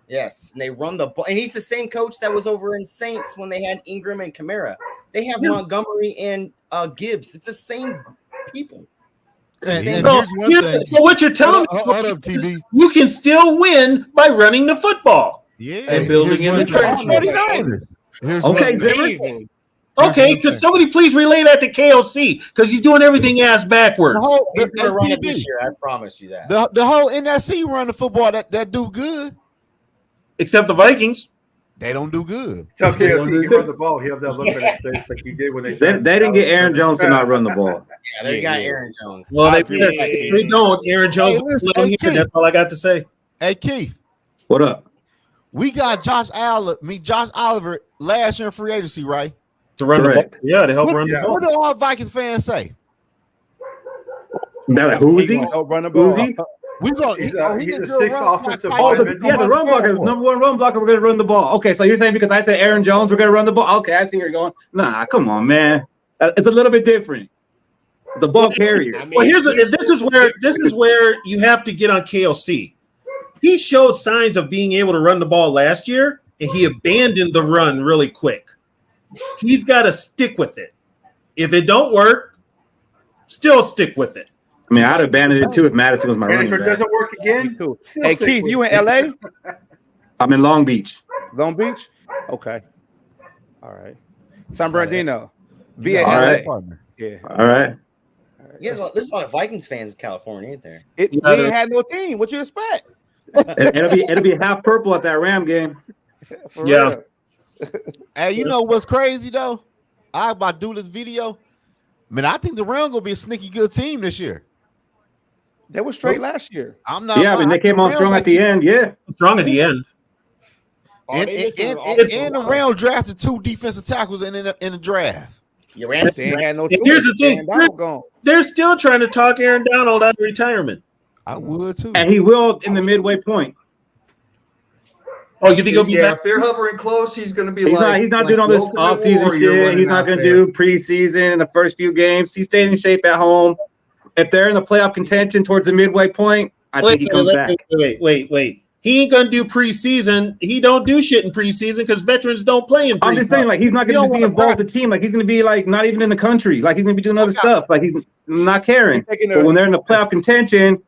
Yes, and they run the ball, and he's the same coach that was over in Saints when they had Ingram and Kamara. They have Montgomery and Gibbs. It's the same people. So what you're telling me? Hold up, TV. You can still win by running the football. Yeah, and building in the trenches. Okay, Zimmer. Okay, could somebody please relay that to KOC because he's doing everything ass backwards. He's gonna run it this year. I promise you that. The whole NFC run the football that do good, except the Vikings. They don't do good. Tell KOC he run the ball. He have that look on his face like he did when they didn't get Aaron Jones to not run the ball. Yeah, they got Aaron Jones. Well, they don't. Aaron Jones. That's all I got to say. Hey Keith, what up? We got Josh Oliver last year in free agency, right? To run the ball. Yeah, to help run the ball. What do all Vikings fans say? Like, who is he? Run the ball. Who's he? We go. He's a sixth offensive the lineman. run blocker, number one run blocker. We're gonna run the ball. Okay, so you're saying because I said Aaron Jones, we're gonna run the ball. Okay, I see where you're going. Nah, come on, man. It's a little bit different. The ball carrier. Well, this is where you have to get on KLC. He showed signs of being able to run the ball last year, and he abandoned the run really quick. He's got to stick with it. If it don't work, still stick with it. I mean, I'd abandon it too if Madison was my running And if it back. doesn't work again, Cool. Hey Keith, you in LA? I'm in Long Beach. Long Beach? Okay. All right. San Bernardino. Via All LA. right. Yeah. All right. Yeah, there's a lot of Vikings fans in California, ain't there? We ain't had no team. What you expect? It'll be half purple at that Ram game. For Yeah. real. Hey, you know what's crazy though? I about to do this video. Man, I think the Rams gonna be a sneaky good team this year. They were straight last year. I'm not. Yeah, I mean they came on strong at the end. Yeah, strong at the end. And the Rams drafted 2 defensive tackles in the draft. You ran. They ain't had no And here's the thing: gone. they're still trying to talk Aaron Donald out of retirement. I would too. And he will in the midway point. Oh, you think he'll be back? If they're hovering close, he's going to be He's not doing all this offseason shit. He's not going to do preseason in the first few games. He's staying in shape at home. If they're in the playoff contention towards the midway point, I think he comes back. Wait. He ain't gonna do preseason. He don't do shit in preseason because veterans don't play in preseason. I'm just saying, like, he's not going to be involved with the team. Like, he's going to be, like, not even in the country. Like, he's going to be doing other stuff. Like, he's not caring. But when they're in the playoff contention,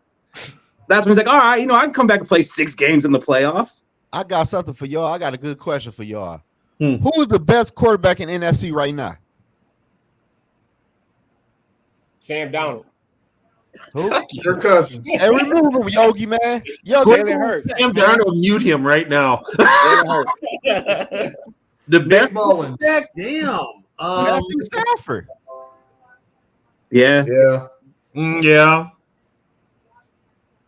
that's when he's like, all right, I can come back and play 6 games in the playoffs. I got something for y'all. I got a good question for y'all. Who is the best quarterback in NFC right now? Sam Donald. Who? Kirk Cousins. Hey, remove him, Yogi, man. Jalen Hurts. Sam Darnold, mute him right now. The best Mullins. Damn. Matthew Stafford. Yeah. Yeah.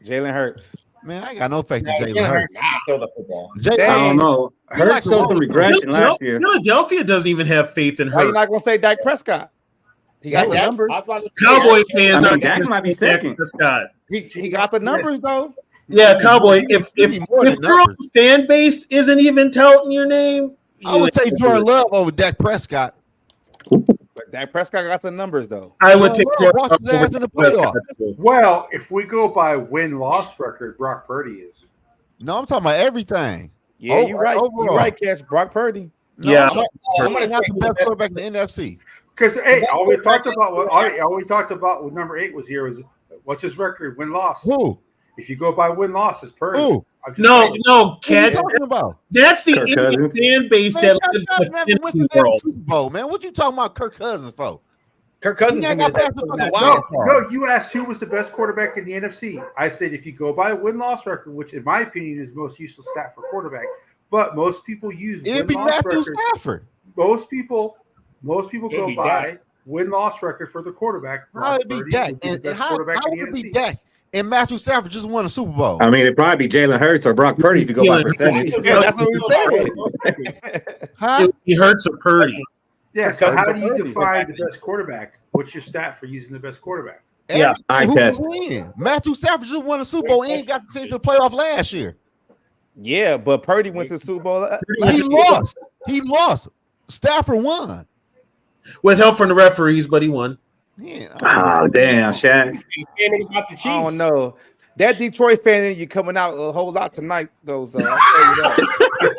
Jalen Hurts. Man, I ain't got no faith in Jalen Jalen Hurts. Hurts can't throw the football. I don't know. Hurts showed some regression last year. Philadelphia doesn't even have faith in Why you Hurts. not gonna say Dak Prescott? He got the numbers. Cowboy fans I are mean, Dak might be second. Prescott. He got the numbers though. Yeah, Cowboy. If your own fan base isn't even touting your name, I would take Jordan Love over Dak Prescott. But Dak Prescott got the numbers though. I would take Jordan Love watch his ass in the playoffs. Well, if we go by win-loss record, Brock Purdy is. No, I'm talking about everything. Yeah, you're right. You're right, Cash. Brock Purdy. No, Yeah. I'm gonna say the best quarterback in the NFC. Because all we talked about with number 8 was here was what's his record win-loss. Who? If you go by win-loss, it's Purdy. Who? No, Who are Cat. you talking about? That's the Kirk Indian Cousins. fan base Man, that Kirk lives in Cousins the never went to fantasy the world. Super Bowl, man. What you talking about Kirk Cousins for? Kirk Cousins He ain't gonna got be the past best the quarterback. fucking wild card. No, you asked who was the best quarterback in the NFC. I said if you go by win-loss record, which in my opinion is the most useless stat for quarterback, but most people use It'd be win-loss Matthew record. Stafford. Most people It'd go be by Dak. win-loss record for the quarterback. How it be Purdy Dak? would be the And best how quarterback in would the it be NFC. Dak? and Matthew Stafford just won a Super Bowl. I mean, it'd probably be Jalen Hurts or Brock Purdy if you go by percentage. Yeah, that's what we said. Huh? He hurts or Purdy. Yeah. So how do you Purdy. define the best quarterback? What's your stat for using the best quarterback? Yeah. Eye Who test. can win? Matthew Stafford just won a Super Bowl and got to take to the playoff last year. Yeah, but Purdy went to the Super Bowl. He lost. He lost. Stafford won. With help from the referees, but he won. Man, Oh, damn, Shaq. He's saying it about the Chiefs. I don't know. That Detroit fan in you coming out a whole lot tonight, though. So I'll tell you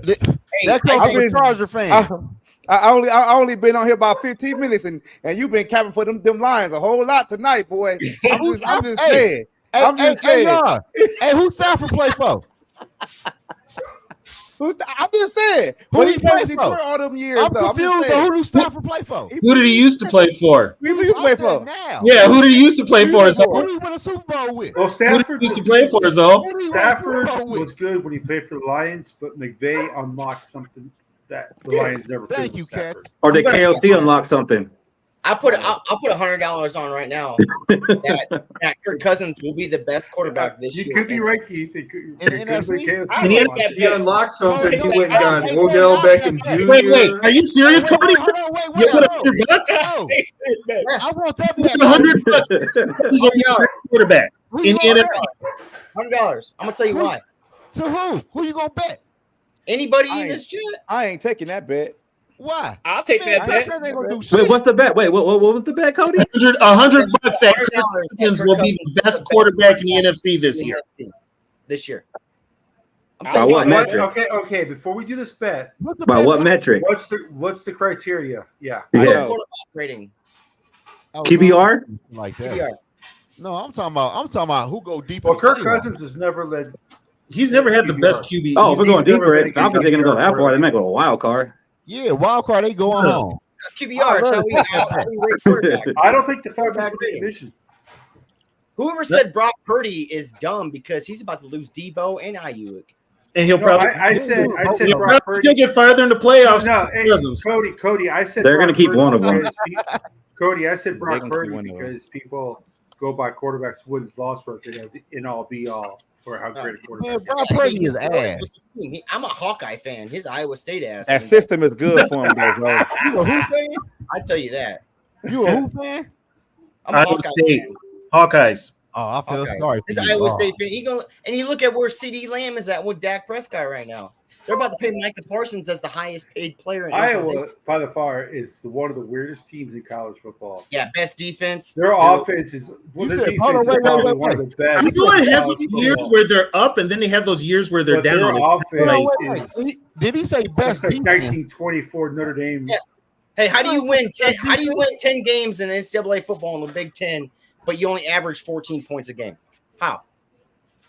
that. That comes from a Charger fan. I only been on here about 15 minutes, and you've been capping for them Lions a whole lot tonight, boy. I'm just saying. I'm just saying. y'all. Hey, who Stafford play for? I'm just saying. Who he play in Detroit for? all them years? I'm though. confused. Who do Stafford play for? Who did he used to play for? Who used to play for? Now. Yeah, who did he used to play for? Who Zo? do he win a Super Bowl with? Well, Who did Stafford he used to play for, Zo? Who do he win a Super Stafford Bowl with? was good when he played for the Lions, but McVay unlocked something that the Lions never. Thank could you, with Cat. Stafford. Or did KOC unlock something? I'll put $100 on right now that Kirk Cousins will be the best quarterback this year. You could be right, Keith. It could, In it could be NFC? KFC. He unlocked something. He went and got Hey, Odell wait, Beckham Jr. Wait, are you serious, Cody? Hold on, wait, You put $100? No. I want that back. $100. He's a quarterback Who in you the gonna NFL. bet? $100. I'm gonna tell you why. To who? Who you gonna bet? Anybody I in ain't- this chat? I ain't taking that bet. Why? I'll take that bet. They gonna do shit. Wait, what's the bet? Wait, what was the bet, Cody? $100 that Kirk Cousins will be the best quarterback in the NFC this year. This year. By what metric? Okay. Before we do this bet, By what metric? what's the criteria? Yeah. Yeah. Quarterback rating. Oh, QBR? Like that. QBR. No, I'm talking about who go deep. Well, in Kirk the playoff. Cousins has never led. He's never had the best QB. Oh, if we're going He's never deeper, been a good Falcons ain't gonna go that QBR far. They might go to a wild card. Yeah, wild card. They going home. QBR. It's how we rate quarterbacks. I don't think the Falcons are in division. Whoever said Brock Purdy is dumb because he's about to lose Debo and Ayuk. And he'll No, probably I said he'll Brock probably Purdy. still get farther in the playoffs. No, hey, Cousins. Cody, I said They're Brock gonna keep Purdy one of them. because Cody, I said They're Brock gonna keep Purdy one of them. because people go by quarterbacks wins loss record as in all be all for how great a quarterback. Man, Brock Purdy is ass. I'm a Hawkeye fan. His Iowa State ass. That system is good for him, though, bro. You a who fan? I tell you that. You a who fan? I'm a Iowa Hawkeye State. fan. Hawkeyes. Oh, I feel Okay. sorry. His for you. Iowa Oh. State fan. And you look at where CeeDee Lamb is at with Dak Prescott right now. They're about to pay Micah Parsons as the highest paid player in Iowa, by the far, is one of the weirdest teams in college football. Yeah, best defense. Their So- offense is You their said- defense hold on, is wait, probably wait, one of the best. You know what? It has in college years football. where they're up, and then they have those years where they're But down. their It's offense like, is Did he say best that's like defense? 1924 Notre Dame. Yeah. Hey, how do you win 10? How do you win 10 games in the NCAA football in the Big Ten, but you only average 14 points a game? How?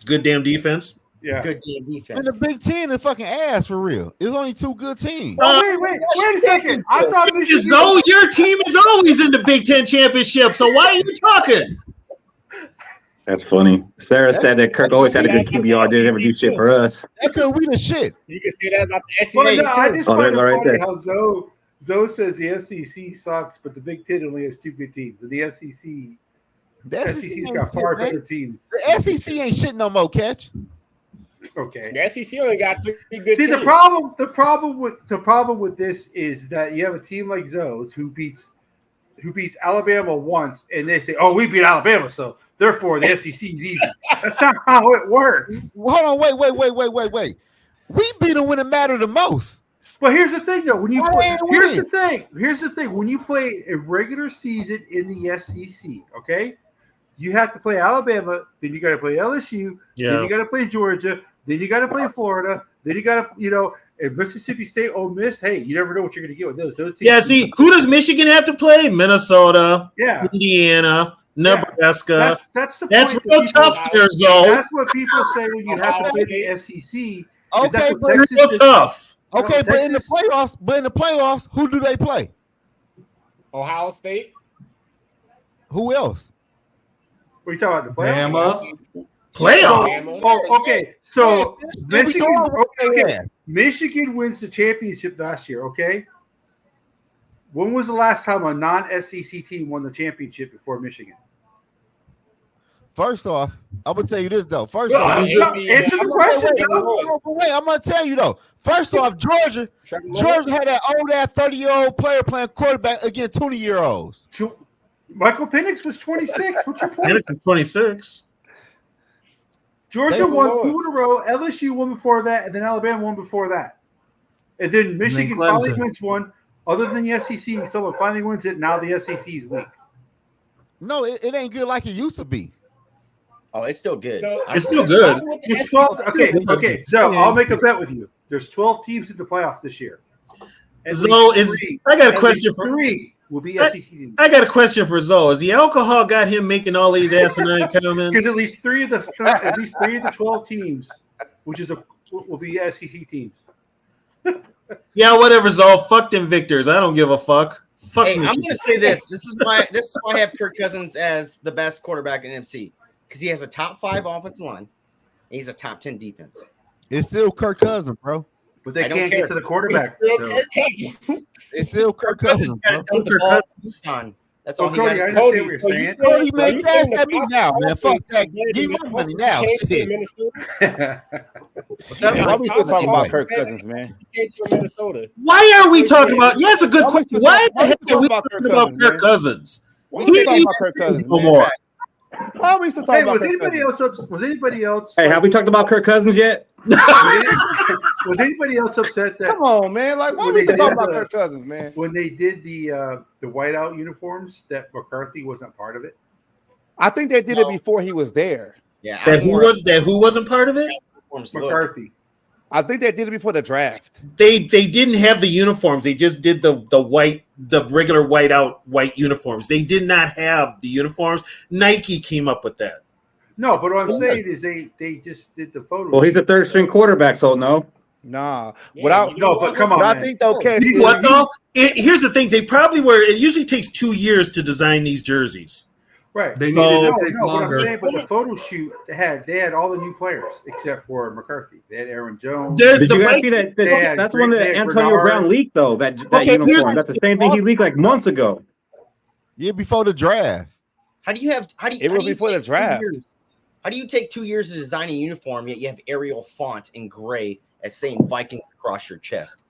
good damn defense. Yeah. Good damn defense. And the Big Ten is fucking ass for real. It's only two good teams. Oh, wait a second. I thought Michigan. Zo, your team is always in the Big Ten championship. So why are you talking? That's funny. Sarah said that Kirk always had a good QBR. Didn't ever do shit for us. That could we the shit. You can say that about the SEC Well, no, I too. just Oh, there find you it go, right funny there. how Zoe says the SEC sucks, but the Big Ten only has two good teams. And the SEC, The SEC's SEC got far better ain't shit, teams. man. The SEC ain't shit no more, Catch. Okay. The SEC only got three good See, teams. the problem with this is that you have a team like Zoe's who beats Alabama once, and they say, "Oh, we beat Alabama, so therefore the SEC is easy." That's not how it works. Hold on, wait. We beat them when it mattered the most. But here's the thing, though. When you Why play, ain't we? here's the thing. When you play a regular season in the SEC, okay, you have to play Alabama, then you got to play LSU, then you got to play Georgia, then you got to play Florida, then you got to, and Mississippi State, Ole Miss. Hey, you never know what you're going to get with those teams. Yeah, see, who does Michigan have to play? Minnesota, Yeah. Indiana, Nebraska. That's the That's point real that people- tough there, Zo. That's what people say when you have to play the SEC. is Okay, that's what but Texas real did. tough. Okay, No, but in the Texas- playoffs, who do they play? Ohio State. Who else? What are you talking about? The playoffs? Bama. Playoff. Oh, okay. So Then we Michigan, go over okay, there. Michigan wins the championship last year. Okay. When was the last time a non-SEC team won the championship before Michigan? First off, I'm gonna tell you this though. First Well, off, answer the question. wait, I'm gonna tell you though. First off, Georgia had that old ass 30-year-old player playing quarterback against 20-year-olds. Michael Penix was 26. What's your point? Penix was 26. Georgia won 2 in a row. LSU won before that, and then Alabama won before that. And then Michigan finally wins one. Other than the SEC, someone finally wins it. Now the SEC is weak. No, it ain't good like it used to be. Oh, it's still good. It's still good. It's 12. Okay. So I'll make a bet with you. There's 12 teams in the playoffs this year. So I got a question for 3 will be SEC teams. I got a question for Zoe. Is the alcohol got him making all these asinine comments? Because at least three of the 12 teams, which is will be SEC teams. Yeah, whatever, Zoe. Fuck them victors. I don't give a fuck. Fuck Hey, I'm Michigan. gonna say this. This is why I have Kirk Cousins as the best quarterback in NFC because he has a top 5 offensive line. And he's a top 10 defense. It's still Kirk Cousins, bro. But they can't get to the quarterback. It's still Kirk Cousins, bro. That's all he Cody, got. I understand what you're saying. Cody, man, cash at me now, man. Fuck that. Give me my money now. Shit. What's up? Why we still talking about Kirk Cousins, man? Minnesota. Why are we talking about? Yeah, it's a good question. Why the heck are we talking about Kirk Cousins? We still talking about Kirk Cousins, No man. more. Why are we still talking Hey, about was Kirk anybody Cousins? else? Was anybody else? Hey, have we talked about Kirk Cousins yet? Was anybody else upset that? Come on, man. Like, why are when we they still did talking about the- Kirk Cousins, man? When they did the whiteout uniforms, that McCarthy wasn't part of it? I think they did it before he was there. Yeah, who wasn't part of it? McCarthy. I think they did it before the draft. They didn't have the uniforms. They just did the regular white uniforms. They did not have the uniforms. Nike came up with that. No, but what I'm saying is they just did the photo. Well, he's a third string quarterback, so no. Nah. But come on, But I man. think okay. What though? Here's the thing. They probably were. It usually takes 2 years to design these jerseys. Right. They needed to take What longer. I'm saying, but the photo shoot they had all the new players except for McCarthy. They had Aaron Jones. Did you guys see that? They had That's one that they had Antonio Bernard. Brown leaked, though. That Okay, uniform. That's the same thing he leaked like months ago. Yeah, before the draft. How do you It was before the draft. How do you take 2 years to design a uniform yet you have Arial font in gray as saying Vikings across your chest?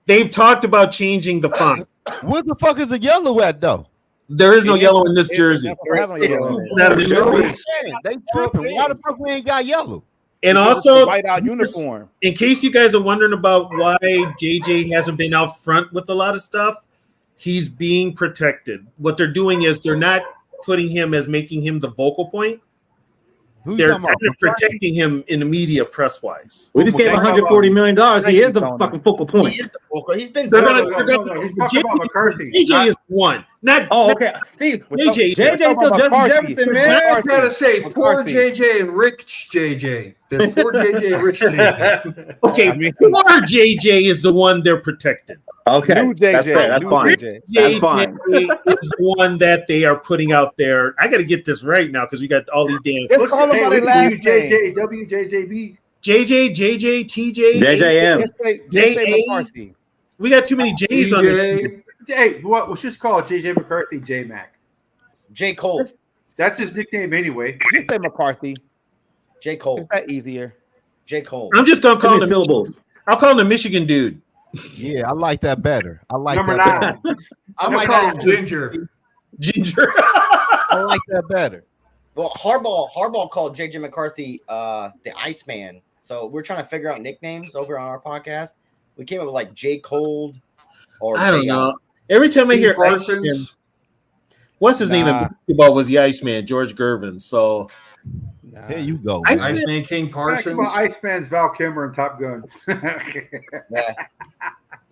They've talked about changing the font. What the fuck is the yellow at though? There is no yellow in this jersey. They tripping. Why the fuck we ain't got yellow? And Because also, it's the white-out uniform. in case you guys are wondering about why JJ hasn't been out front with a lot of stuff, he's being protected. What they're doing is they're not putting him as making him the vocal point. They're kind of protecting him in the media press wise. We just gave $140 million. He is the fucking focal point. He is the vocal. He's been. They're very- gonna. He's talking about McCarthy. JJ is one. Not. Oh, okay. See, JJ. JJ still Justin Jefferson, man. I gotta say, poor McCarthy. JJ and Rich JJ. The poor JJ and Rich JJ. Okay, poor JJ is the one they're protecting. Okay, New JJ. that's fair. That's New fine. JJ. That's fine. JJ is the one that they are putting out there. I got to get this right now because we got all these damn. Let's call him by their last name. JJ, WJJB. JJ, TJ, JJM. Just say McCarthy. We got too many J's on this. DJ. Hey, let's just call JJ McCarthy J Mac. J. Cole. That's his nickname anyway. Just say McCarthy. J. Cole. Is that easier? J. Cole. I'm just gonna call him. syllables. I'll call him the Michigan dude. Yeah, I like that better. I like Number that 9. better. I I'm like calling that. Ginger. Ginger. I like that better. Well, Harbaugh called JJ McCarthy the Iceman. So we're trying to figure out nicknames over on our podcast. We came up with like J. Cold or I don't J. know. Ice. Every time I hear Parsons. Iceman, what's his name in basketball was the Iceman, George Gervin. So There you go. I man. said- Iceman King Parsons. Well, Iceman's Val Kilmer and Top Gun.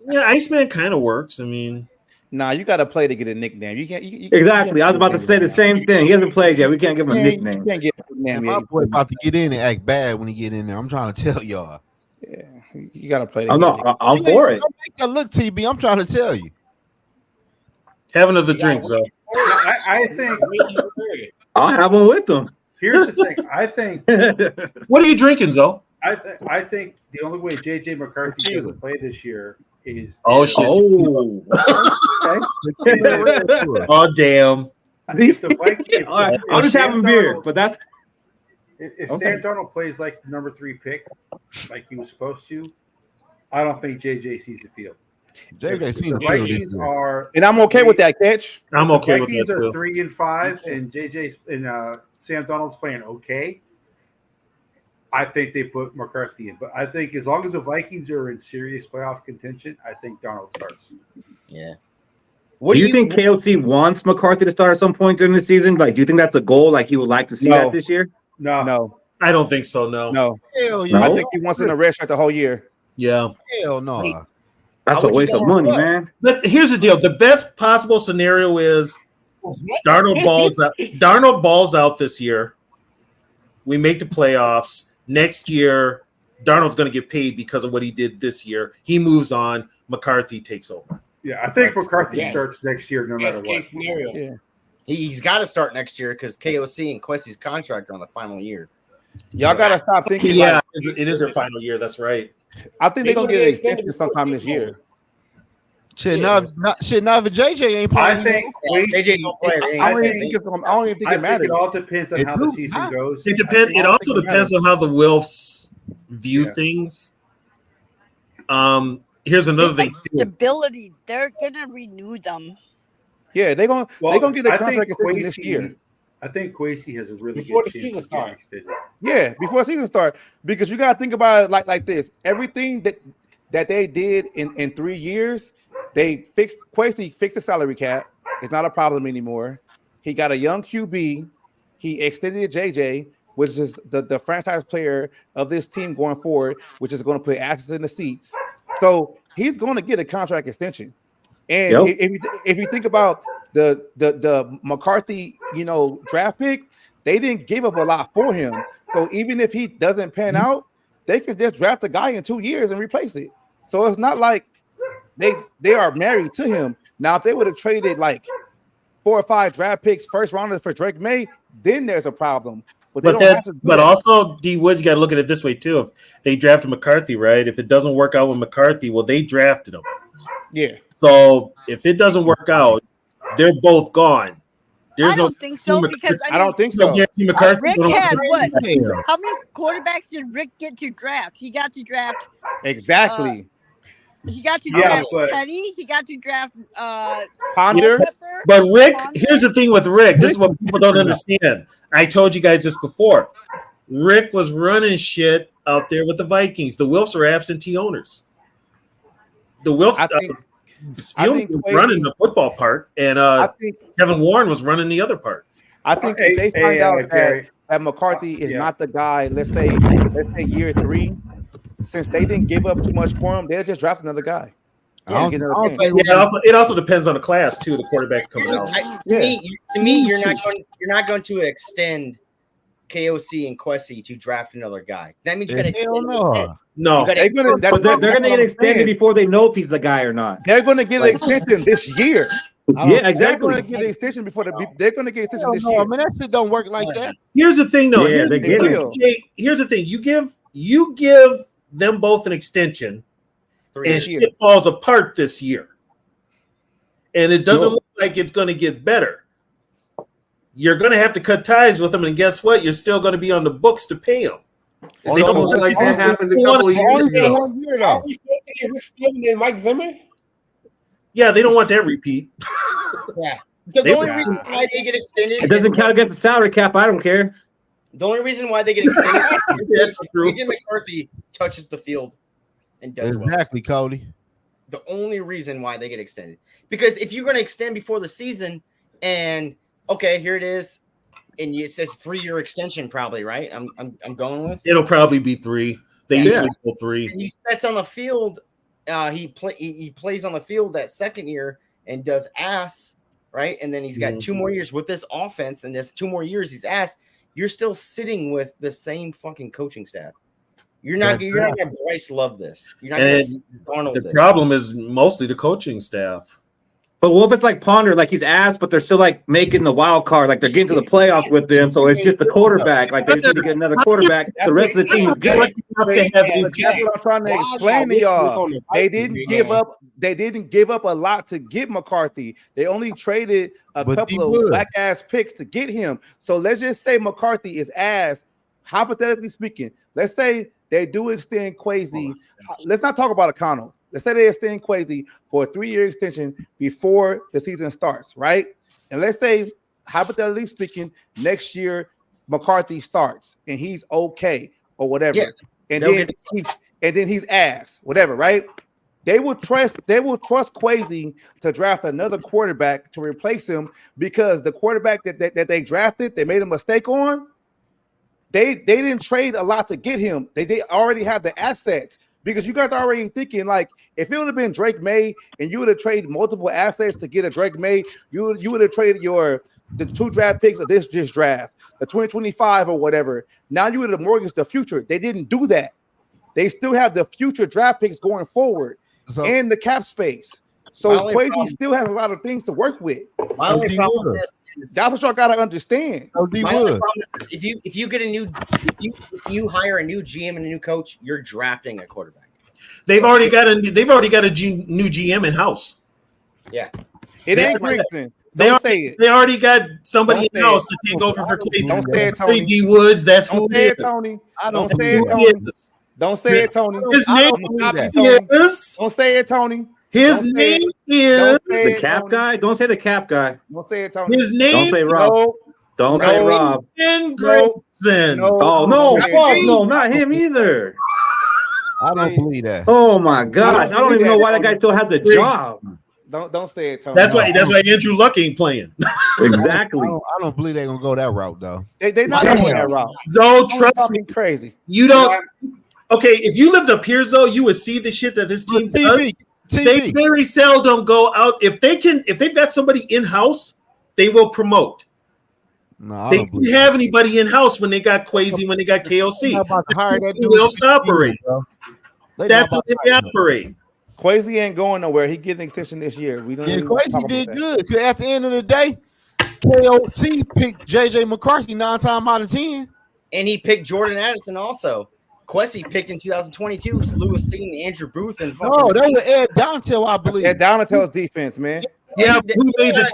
yeah, Iceman kind of works. I mean, Nah, you got to play to get a nickname. You can't. Exactly. I was about to say the same thing. He hasn't played yet. We can't give him a You nickname. can't get a Man, nickname my yet. boy about to get in and act bad when he get in there. I'm trying to tell y'all. Yeah, you got to play. To I'm get a not. nickname. I'm for it. Don't make that look, TB. I'm trying to tell you. have another drink, so I think I'll have one with them. here's the thing. I think what are you drinking, Zoe? I think the only way JJ McCarthy doesn't play this year is Oh shit! Oh, Oh damn! If the Vikings, I'll just have him beer, but that's if okay. Sam Darnold plays like the number 3 pick, like he was supposed to, I don't think JJ sees the field. JJ sees the the field. Vikings are, And I'm okay with that catch. I'm okay with that Vikings are too. 3-5, and JJ's and Sam Donald's playing okay. I think they put McCarthy in, but I think as long as the Vikings are in serious playoff contention, I think Donald starts. Yeah. Do you think KOC wants McCarthy to start at some point during the season? Like, do you think that's a goal? Like, he would like to see that this year? No. I don't think so. No. Hell yeah. I think he wants in a red shirt the whole year. Yeah. Hell no. That's a waste of money, man. But here's the deal: the best possible scenario is Darnold balls out this year. We make the playoffs next year. Darnold's going to get paid because of what he did this year. He moves on. McCarthy takes over. Yeah, I think McCarthy starts next year, no matter what. Scenario. Yeah. He's got to start next year because KOC and Quessie's contract are on the final year. Y'all gotta stop thinking. Yeah, like, it is their final year. That's right. I think they're gonna get an extension sometime this year. Shit, now if JJ ain't playing. I think JJ don't play. I don't even think it matters. It all depends on how the season goes. It depends. It also depends on how the Wilfs view things. Here's another thing. Stability. They're gonna renew them. Yeah, they're gonna get a contract extension this Kwesi- year. I think Quasi has a really Before good the chance season of getting starts. extended. Yeah, before the season starts, because you gotta think about it like this. Everything that they did in 3 years, they fixed the salary cap. It's not a problem anymore. He got a young QB. He extended JJ, which is the franchise player of this team going forward, which is going to put asses in the seats. So he's going to get a contract extension. And if you think about the McCarthy, draft pick, they didn't give up a lot for him. So even if he doesn't pan out, they could just draft a guy in 2 years and replace it. So it's not like they are married to him. Now, if they would have traded like 4 or 5 draft picks, first rounders for Drake May, then there's a problem. But they don't have to do that. Also, D Woods, you got to look at it this way too. If they drafted McCarthy, right? If it doesn't work out with McCarthy, well, they drafted him. Yeah. So if it doesn't work out, they're both gone. I don't think so because I don't think so. Rick had what? How many quarterbacks did Rick get to draft? He got to draft exactly. He got to draft Kenny. He got to draft Ponder. But Rick, here's the thing with Rick. This is what people don't understand. I told you guys this before. Rick was running shit out there with the Vikings. The Wilfs are absentee owners. The Wilfs, Spielman was running the football part, and Kevin Warren was running the other part. I think if they find out that McCarthy is not the guy, let's say year 3, since they didn't give up too much for him, they'll just draft another guy. It also depends on the class too. The quarterbacks coming out. To me, you're not going to extend KOC and Quessy to draft another guy. That means you got to extend. No, they're going to get extended before they know if he's the guy or not. They're going to get an extension this year. Yeah, exactly. They're going to get an extension before they're going to get extension this year. I mean, that shit don't work like that. Here's the thing, though. Yeah, Here's the thing. You give them both an extension, and shit falls apart this year, and it doesn't look like it's going to get better. You're going to have to cut ties with them, and guess what? You're still going to be on the books to pay them. It's almost like that happened a couple of years ago. Are we still thinking Rick Spielman and Mike Zimmer? Yeah, they don't want that repeat. Yeah. The only reason why they get extended It doesn't count against the salary cap. I don't care. The only reason why they get extended is because McCarthy touches the field and does exactly, Cody. The only reason why they get extended. Because if you're going to extend before the season and okay, here it is, and it says 3-year extension, probably, right? I'm going with. It'll probably be 3. They usually go 3. And he sets on the field. He plays on the field that second year and does ass, right? And then he's got 2 more years with this offense, and there's 2 more years he's ass. You're still sitting with the same fucking coaching staff. You're not going to Bryce Love this. You're not going to Arnold the this. problem is mostly the coaching staff. But what if it's like Ponder, like he's ass, but they're still like making the wild card, like they're getting to the playoffs with them. So it's just the quarterback. Like they just need to get another quarterback. The rest of the team is good. That's what I'm trying to explain to y'all. They didn't give up. They didn't give up a lot to get McCarthy. They only traded a couple of black ass picks to get him. So let's just say McCarthy is ass. Hypothetically speaking, let's say they do extend Kwesi. Let's not talk about O'Connell. Let's say they extend Kwesi for a 3-year extension before the season starts, right? And let's say, hypothetically speaking, next year McCarthy starts and he's okay or whatever, and then he's ass, whatever, right? They will trust Kwesi to draft another quarterback to replace him because the quarterback that they drafted, they made a mistake on. They didn't trade a lot to get him. They already have the assets. Because you guys are already thinking, like, if it would have been Drake May and you would have traded multiple assets to get a Drake May, you would have traded the 2 draft picks of this draft, the 2025 or whatever. Now you would have mortgaged the future. They didn't do that. They still have the future draft picks going forward and the cap space. So Kwesi still has a lot of things to work with. My only problem with this is that's what y'all gotta understand. my only problem is if you hire a new GM and a new coach, you're drafting a quarterback. They've already got a new GM in house. Yeah, it ain't Grigson. They already got somebody in house to take over for Kwesi. Don't say it, Tony. D Woods. That's who Don't say it, Tony. Don't say it, Tony. Don't say it, Tony. His name is. Don't say it, Tony. His name is the cap guy. Don't say the cap guy. Don't say it, Tony. His name. Don't say Rob. Don't say Rob. Grayson. Oh no! Fuck no! Not him either. I don't believe that. Oh my gosh! I don't even know why that guy still has a job. Don't say it, Tony. That's why Andrew Luck ain't playing. Exactly. I don't believe they're gonna go that route though. They not going that route. Zoe, trust me. Crazy. You don't. Okay, if you lived up here, Zoe, you would see the shit that this team does. They very seldom go out. If they've got somebody in house, they will promote. No, they didn't have anybody in house when they got Kwesi, when they got KLC. Who else operate? That's how they operate. Kwesi ain't going nowhere. He getting an extension this year. We don't. Yeah, Kwesi did good. Cause at the end of the day, KOC picked JJ McCarthy 9 times out of 10, and he picked Jordan Addison also. Kwesi picked in 2022. Lewis Seen, Andrew Booth, and that was Ed Donatel, I believe. Ed Donatel's defense, man. Yeah, who made it?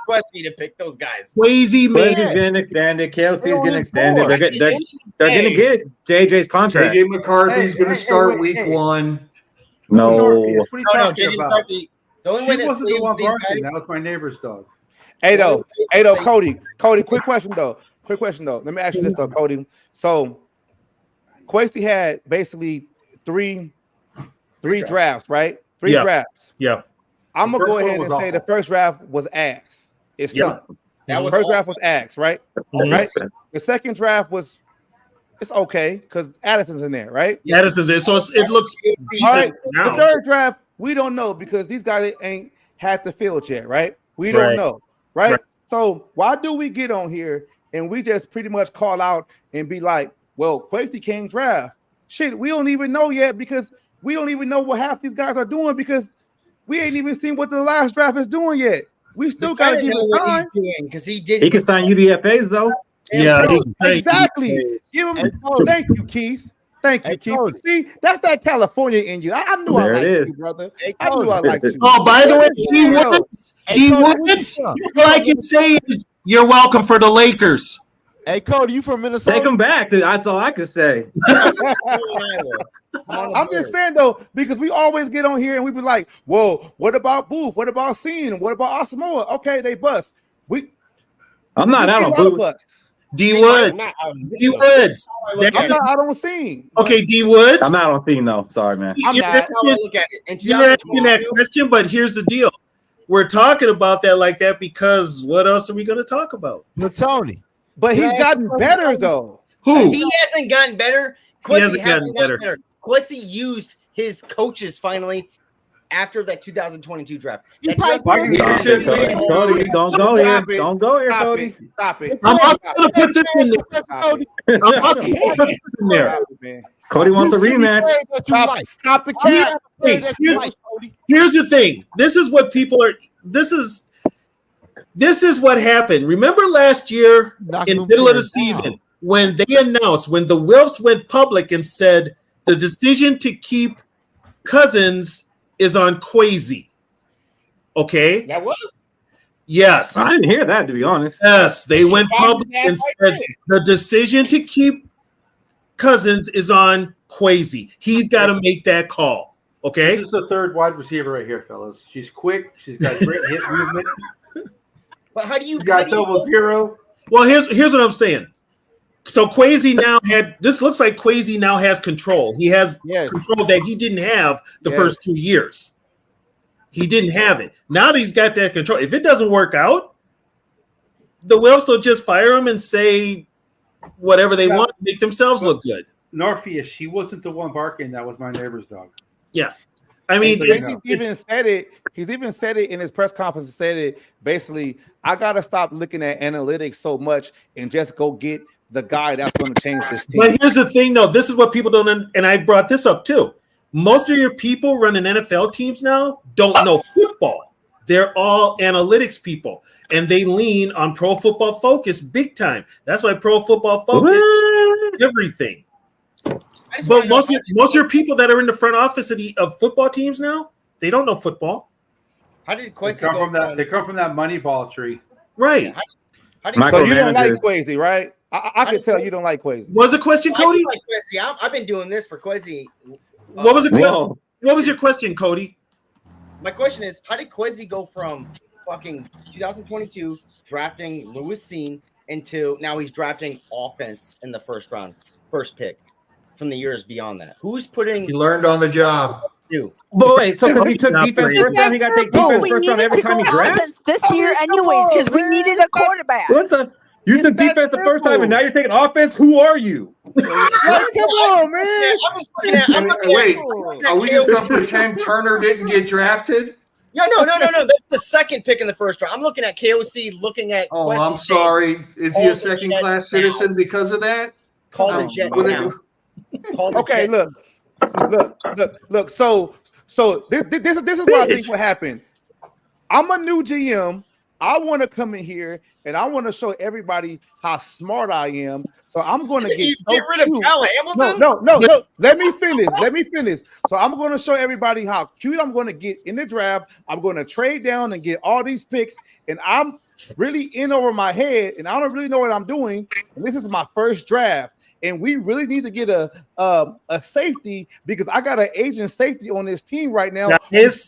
Kwesi to pick those guys. Kwesi's getting extended. KLC's getting extended. They're gonna get JJ's contract. JJ McCarthy's gonna start week 1. No. JJ McCarthy. The only way that saves these guys. That was my neighbor's dog. Hey, though, Cody, quick question though. Let me ask you this though, Cody. So Kwesi had basically three drafts, right? Three drafts. Yeah. I'm gonna go ahead and say the first draft was ass. It's done. That was first draft was ass, right? Right. The second draft it's okay because Addison's in there, right? Addison's in, so it looks decent. All right. Now. The third draft, we don't know because these guys ain't had the field yet, right? We don't know, right? So why do we get on here and we just pretty much call out and be like, well, Kwesi can't draft. Shit, we don't even know yet because we don't even know what half these guys are doing because we ain't even seen what the last draft is doing yet. We still got to give him time because he did. He can sign UDFAs though. Yeah, exactly. Give him. Thank you, Keith. Thank you, Keith. See, that's that California in you. I knew I liked you, brother. I knew I liked you. Oh, by the way, D Woods, what I can say is you're welcome for the Lakers. Hey, Cody, you from Minnesota? Take him back. That's all I can say. I'm just saying, though, because we always get on here and we be like, well, what about Booth? What about Seen? What about Asamoah? Okay, they bust. I'm not out on Booth. D Woods. D Woods. I'm not out on Seen. Okay, D Woods. I'm not on Seen, though. Sorry, man. You're asking that question, but here's the deal. We're talking about that like that because what else are we going to talk about? No, Tony. But he's gotten better, though. Who? He hasn't gotten better. He hasn't gotten better. Kwesi used his coaches finally after that 2022 draft. Cody, don't go here. Don't go here, Cody. Stop it. I'm also going to put this in there. Cody wants a rematch. Stop the cap. Here's the thing. This is what people are. this is what happened. Remember last year in the middle of the season when they announced, when the Wilfs went public and said the decision to keep Cousins is on Kwesi. Okay? That was? Yes. I didn't hear that, to be honest. Yes, they went public and said the decision to keep Cousins is on Kwesi. He's got to make that call. Okay? This is the third wide receiver right here, fellas. She's quick. She's got great hit movement. But how do you She's got double zero? Well, here's what I'm saying. So Kwesi now this looks like Kwesi now has control. He has control that he didn't have the first 2 years. He didn't have it. Now that he's got that control, if it doesn't work out, the Wilfs will just fire him and say whatever they want to make themselves look good. Norphia, she wasn't the one barking. That was my neighbor's dog. Yeah. I mean, he's even said it in his press conference. He said it basically. I gotta stop looking at analytics so much and just go get the guy that's going to change this team. But here's the thing, though. This is what people don't, and I brought this up too. Most of your people running NFL teams now don't know football. They're all analytics people, and they lean on Pro Football Focus big time. That's why Pro Football Focus everything. But most of your people that are in the front office of football teams now, they don't know football. How did Kwesi they come from that Moneyball tree, right? So you don't like Kwesi, right? I can tell you don't like Kwesi. What's the question, Cody? I like Kwesi. I've been doing this for Kwesi. What was your question, Cody? My question is, how did Kwesi go from fucking 2022 drafting Lewis Cine into now he's drafting offense in the first round, first pick from the years beyond that? Who's putting? He learned on the job. But wait, so because he took defense first round, he got to take defense first round every time he drafts? This year anyways, because we needed a quarterback. What the? You took defense the first time, and now you're taking offense? Who are you? Come on, man. Wait, are we just going to pretend Turner didn't get drafted? No. That's the second pick in the first round. I'm looking at KOC, looking at. Oh, I'm sorry. Is he a second-class citizen because of that? Call the Jets now. Okay, look. So this is what I think will happen. I'm a new GM. I want to come in here and I want to show everybody how smart I am. So I'm going to get rid of Cal Hamilton. No. Let me finish. So I'm going to show everybody how cute I'm going to get in the draft. I'm going to trade down and get all these picks, and I'm really in over my head, and I don't really know what I'm doing. And this is my first draft. And we really need to get a safety because I got an agent safety on this team right now who's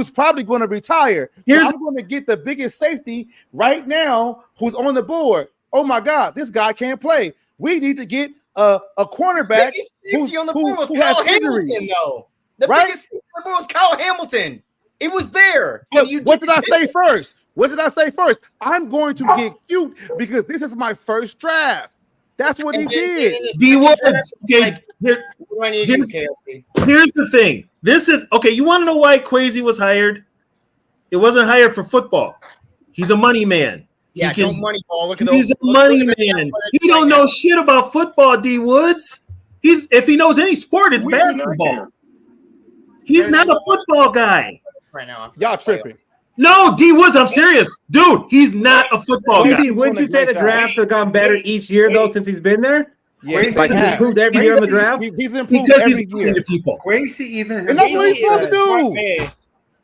probably going to retire. So I'm going to get the biggest safety right now who's on the board. Oh my God, this guy can't play. We need to get a cornerback who's on the board was who Kyle has Hamilton, injuries. though. The biggest safety on the board was Kyle Hamilton. It was there. What did I say first? I'm going to get cute because this is my first draft. That's what he did. D Woods. Okay, here's the thing. This is okay. You want to know why Kwesi was hired? It wasn't hired for football. He's a money man. Yeah, don't money ball. Look at he's a money man. He don't know shit about football. D Woods. If he knows any sport, it's basketball. He's not a football guy. Right now, y'all tripping. No, D Woods, I'm serious. Dude, he's not a football guy. Wouldn't you say the drafts have gone better each year, though, since he's been there? Yeah, like he's improved every year on the draft? He's improved every year. Kwesi even and that's what he's supposed to do.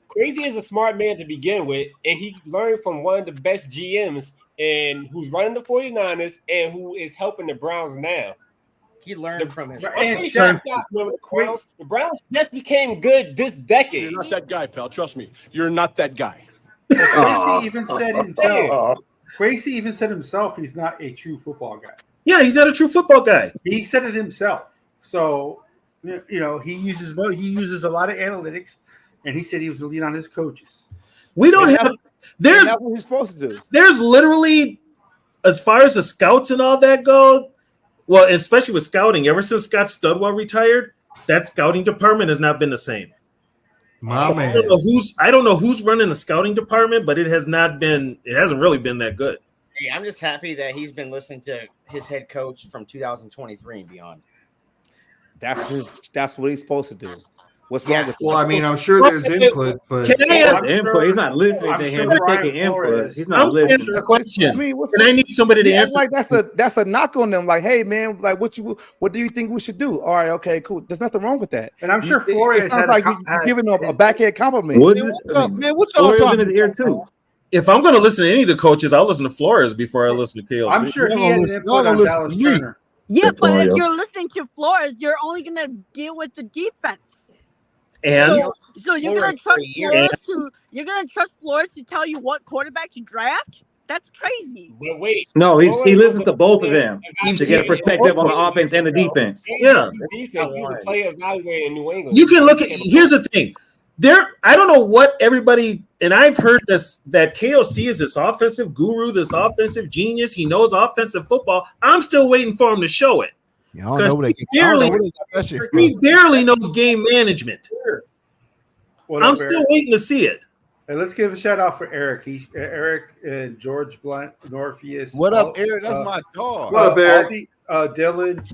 Kwesi is a smart man to begin with, and he learned from one of the best GMs and who's running the 49ers and who is helping the Browns now. He learned from his. The Browns just became good this decade. You're not that guy, pal. Trust me. You're not that guy. Kwesi even said himself he's not a true football guy. Yeah, he's not a true football guy. He said it himself. So, he uses a lot of analytics, and he said he was the lead on his coaches. We don't have. That's what he's supposed to do. There's literally, as far as the scouts and all that go. Well, especially with scouting, ever since Scott Studwell retired, that scouting department has not been the same. Man. I don't know who's running the scouting department, but it hasn't really been that good. Hey, I'm just happy that he's been listening to his head coach from 2023 and beyond. That's what he's supposed to do. What's wrong with that? Well, I mean, I'm sure there's input, but Can I ask He's not listening to him. He's taking input. He's not I'm listening. asking a question. I mean, what's and I need somebody to Yeah, answer. like that's a knock on them. Like, hey man, like what do you think we should do? All right, okay, cool. There's nothing wrong with that. And I'm sure It Flores sounds had like you're giving a backhand compliment. What Man, is it? what y'all Flores in talking his ear too. If I'm going to listen to any of the coaches, I'll listen to Flores before I listen to KLC. I'm sure he had an input on Dallas Turner. Yeah, but Mario. if you're listening to Flores, you're only gonna deal with the defense. And So you're gonna trust Flores to tell you what quarterback to draft? That's crazy. But wait, No, he Flores listens was to a both of player them You've to get a seen- perspective on the offense and the defense. Yeah. defense. He was a player evaluated in New England. You can look at. Here's the thing. I don't know what everybody, and I've heard this, that KOC is this offensive guru, this offensive genius. He knows offensive football. I'm still waiting for him to show it. I don't know where they got that shit from. He barely knows game management. What I'm up, still Eric? waiting to see it. Hey, let's give a shout out for Eric. Eric and George Blunt, Norpheus. What up, Eric? That's my dog. What up, Eric? Dylan,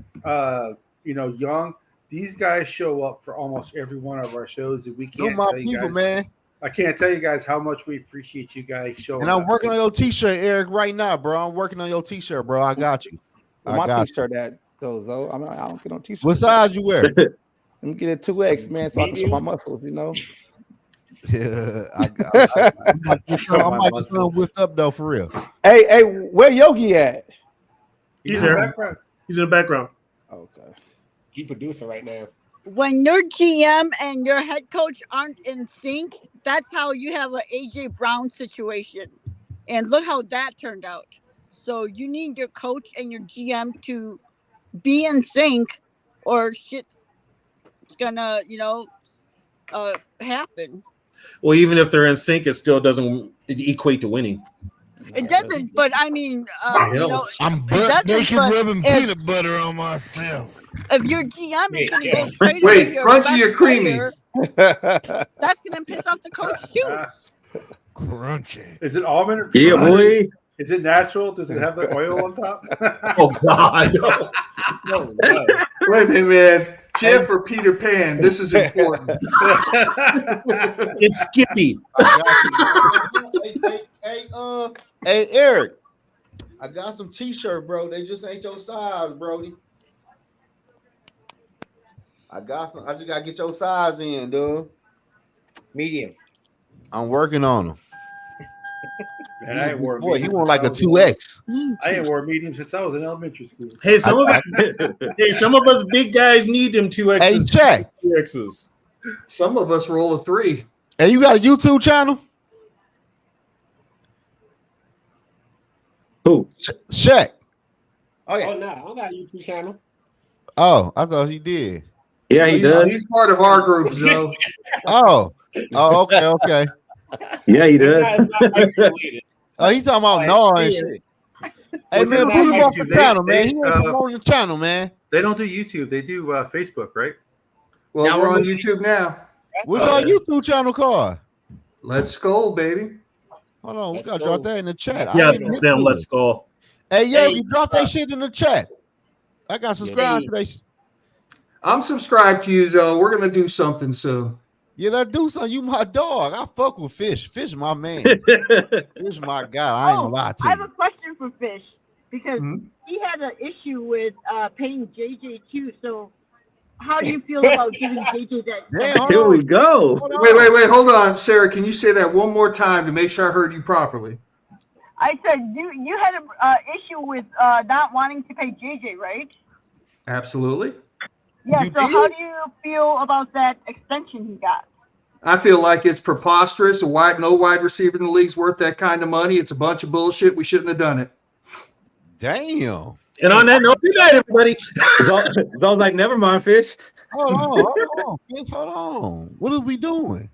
Young. These guys show up for almost every one of our shows, and we Those can't my tell you people, guys, man. I can't tell you guys how much we appreciate you guys showing And I'm up. working on your t-shirt, Eric, right now, bro. I'm working on your t-shirt, bro. I got you. My t-shirt that those though. I don't get on t-shirts. What size you wear? Let me get a 2X, man, so I can show my muscles. Yeah, I might get some whipped up though, for real. Hey, where Yogi at? He's there. He's in the background. Okay. He producer right now. When your GM and your head coach aren't in sync, that's how you have an AJ Brown situation. And look how that turned out. So you need your coach and your GM to be in sync, or shit's gonna, happen. Well, even if they're in sync, it still doesn't equate to winning. It doesn't, but I mean, I'm it butt doesn't, naked but rubbing if- peanut butter on myself. If your GM is going to go trade Wait, away your crunchy best or creamy? player, that's going to piss off the coach too. Crunchy. Is it almond? Or Yeah, boy. Is it natural? Does it have the oil on top? Oh God! No. Wait a minute, man. Jeff or Peter Pan? This is important. It's Skippy. Hey, Eric, I got some t-shirt, bro. They just ain't your size, Brody. I just gotta get your size in, dude. Medium. I'm working on them. Man, I ain't wore Boy, he medium want since like a I was 2X. I ain't wore medium since I was in elementary school. Hey, some of us big guys need them 2Xs. Hey, check. 2Xs. Some of us roll a 3. Hey, you got a YouTube channel? Who? Check. Oh yeah. Oh no, I got a YouTube channel. Oh, I thought he did. Yeah, he does. He's part of our group, Zoe. Oh, okay. Yeah, he does. It's not isolated. Oh, he's talking about no and shit. Hey, man, put him off the channel, man. He ain't promoting the channel, man. They don't do YouTube. They do Facebook, right? Well, Now we're we're on moving- YouTube now. What's our YouTube channel called? Let's go, baby. Hold on, we Let's gotta go. drop that in the chat. Yeah, I ain't hit Sam, to let's it. go. Hey, yo, Hey, you drop that shit in the chat. I got subscribed Hey. to that. I'm subscribed to you, Zoe. We're gonna do something soon. Yeah, let's do something. You my dog. I fuck with Fish. Fish my man. Fish my guy. I ain't gonna lie I to have you. a question for Fish because Mhm. he had an issue with paying JJ too. So, how do you feel about giving JJ that? Damn, hold Here on. we go. Hold on. Wait. Hold on, Sarah. Can you say that one more time to make sure I heard you properly? I said you had an issue with not wanting to pay JJ, right? Absolutely. Yeah. You So did? how do you feel about that extension he got? I feel like it's preposterous. No wide receiver in the league's worth that kind of money. It's a bunch of bullshit. We shouldn't have done it. Damn. And on that note, good night, everybody. Zol's like, never mind, Fish. Hold on. Fish, hold on. What are we doing?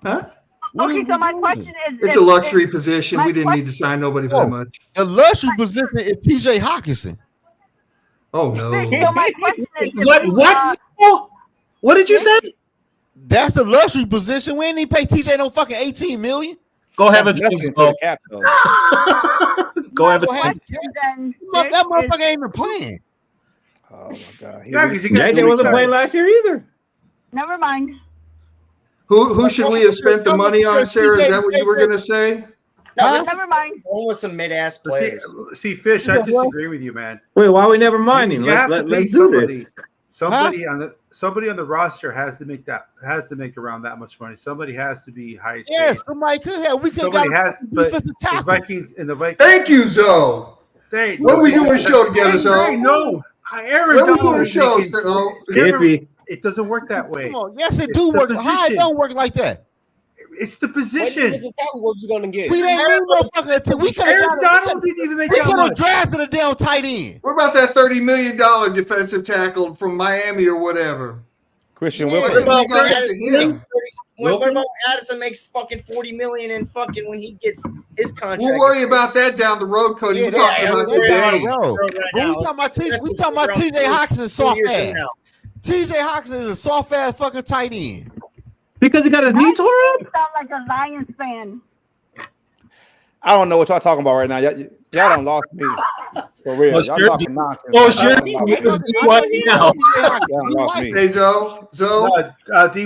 Huh? What Okay. are So we my doing? question is, It's a luxury position. We didn't need to sign nobody for that much. The luxury position is TJ Hawkinson. Oh no. So my question is, What did you say? That's the luxury position. We ain't even pay TJ no fucking 18 million. Go have a That's drink. nothing to Zoe. the cap, though. Go have a Go ahead. then That motherfucker ain't even playing. Oh my god. Yeah, because you got JJ wasn't playing last year either. Never mind. Who should we have spent the money on, Sarah? Is that what you were going to say? No, Never mind. Going with some mid-ass players. See, Fish, I disagree with you, man. Wait, why are we never minding? You have to Let's pay do this. somebody on the roster has to make around that much money. Somebody has to be high. Yeah, somebody could have. We could have. But the Vikings. Thank you, Zoe. When we doing a show together, Zoe? No, Aaron. When we doing a show, Skippy. It doesn't work that way. Come on. Yes, it do work. How it don't work like that? It's the position. What you gonna get? We didn't need no fucking. We could Aaron Donald didn't even make that have much. drafted a damn tight end. What about that $30 million defensive tackle from Miami or whatever? Christian What Wilkins. about Addison makes fucking $40 million in fucking when he gets his contract? We'll worry about that down the road, Cody. Yeah, We're talking about today. We talking about TJ Hawkinson soft ass. TJ Hawkinson is a soft ass fucking tight end. Because he got his knee tore up? You sound like a Lions fan. I don't know what y'all talking about right now. Y'all done lost me. For real. Oh, Y'all sure. talking nonsense. Oh, sure. Hey, Zoe.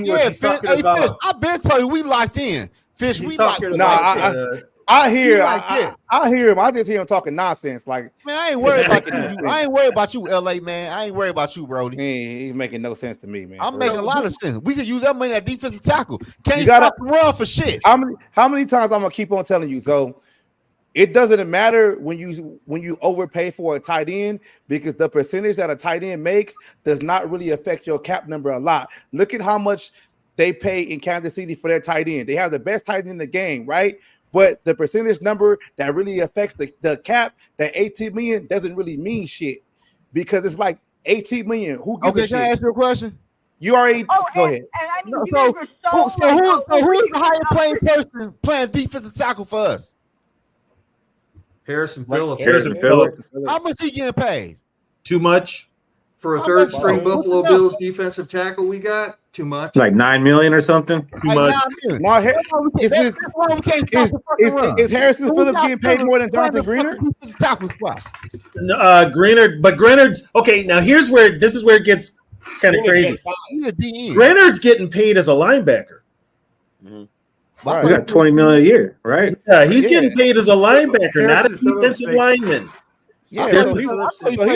Yeah, Fish, I've been telling you we locked in. Fish, we locked in. I hear like I hear him. I just hear him talking nonsense. Like, man, I ain't worried about you. I ain't worried about you, LA man. I ain't worried about you, Brody. He's making no sense to me, man. I'm making a lot of sense. We could use that money at defensive tackle. Can't You gotta- stop the run for shit. How many times I'm gonna keep on telling you? So it doesn't matter when you overpay for a tight end, because the percentage that a tight end makes does not really affect your cap number a lot. Look at how much they pay in Kansas City for their tight end. They have the best tight end in the game, right? But the percentage number that really affects the cap, that 18 million, doesn't really mean shit, because it's like 18 million. Who gives a shit? Can I ask you a question? You already go ahead. And I mean, No, you guys are who's the highest playing person playing defensive tackle for us? Harrison Phillips. How much he getting paid? Too much. For a third string Buffalo Bills defensive tackle we got? Too much. Like 9 million or something? Too much. Is Harrison Phillips getting paid more than Jonathan Greener? But Greenard's okay. Now this is where it gets kind of crazy. Greenard's getting paid as a linebacker. Right. We got 20 million a year, right? Yeah, he's getting paid as a linebacker, not a defensive lineman. Yeah, so he's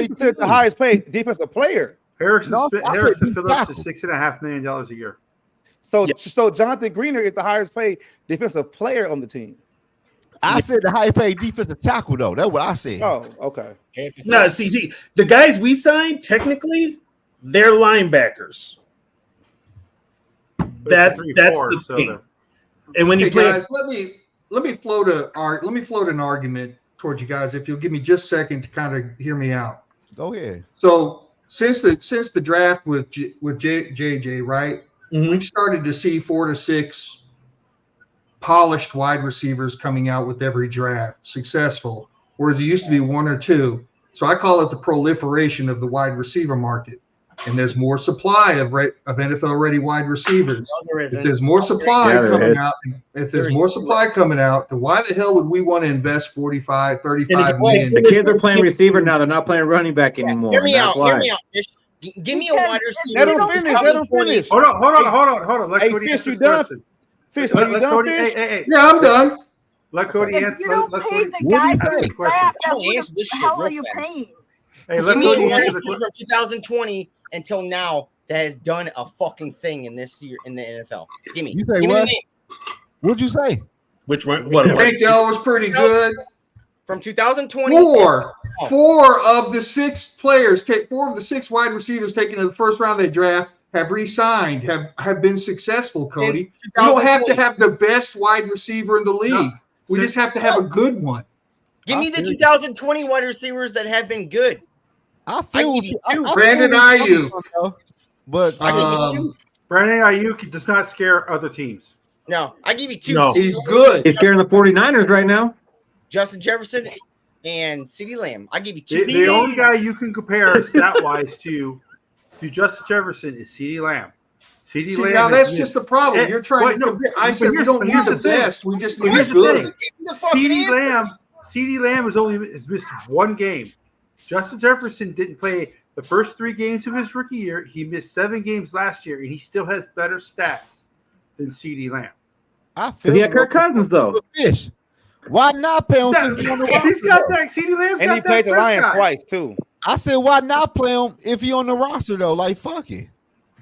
considered the highest paid defensive player. Harrison Phillips is $6.5 million a year. So Jonathan Greener is the highest paid defensive player on the team. I said the highest paid defensive tackle, though. That's what I said. Oh, okay. No, see, the guys we signed, technically, they're linebackers. That's the thing. And when you play, guys, let me float an argument towards you guys, if you'll give me just a second to kind of hear me out. Go ahead. So since the draft with JJ, right? Mm-hmm. We've started to see 4 to 6 polished wide receivers coming out with every draft, successful, whereas it used to be 1 or 2. So I call it the proliferation of the wide receiver market. And there's more supply of NFL-ready wide receivers. If there's more supply coming out, then why the hell would we want to invest 35 million? The kids are playing receiver now. They're not playing running back anymore. Hear me out. Give me a wide receiver. Let them finish. Hold on. Let Cody Fish, answer you this done? question. Fish, are you done, Fish? Hey. Yeah, I'm done. Let Cody answer. You don't pay the guy for the draft. What the hell are you paying? Hey, let Give me a Cody wide answer the receiver question. from 2020 until now that has done a fucking thing in this year in the NFL. Give me. You say Give me what? the names. What'd you say? which one? I What? think that was pretty good. From 2020. Four of the 6 players, 4 of the 6 wide receivers taken in the first round of the draft have re-signed, have been successful, Cody. You don't have to have the best wide receiver in the league. No. We just have to have a good one. Give me the 2020 wide receivers that have been good. I give you 2. Brandon Ayuk. But Brandon Ayuk does not scare other teams. No, I give you 2. No. He's good. He's scaring the 49ers right now. Justin Jefferson and CeeDee Lamb. I give you 2. The only guy you can compare stat-wise to Justin Jefferson is CeeDee Lamb. See, now that's just the problem. You're trying to compare. I said we don't need the best. We just need good. CeeDee Lamb has missed 1 game. Justin Jefferson didn't play The first 3 games of his rookie year, he missed 7 games last year, and he still has better stats than CeeDee Lamb. I Because he had Kirk Cousins, though. Fish. Why not pay him since he's on the roster? He's got that. CeeDee Lamb's And got he played that the Lions Prescott. twice too. I said, why not play him if he on the roster though? Like, fuck it.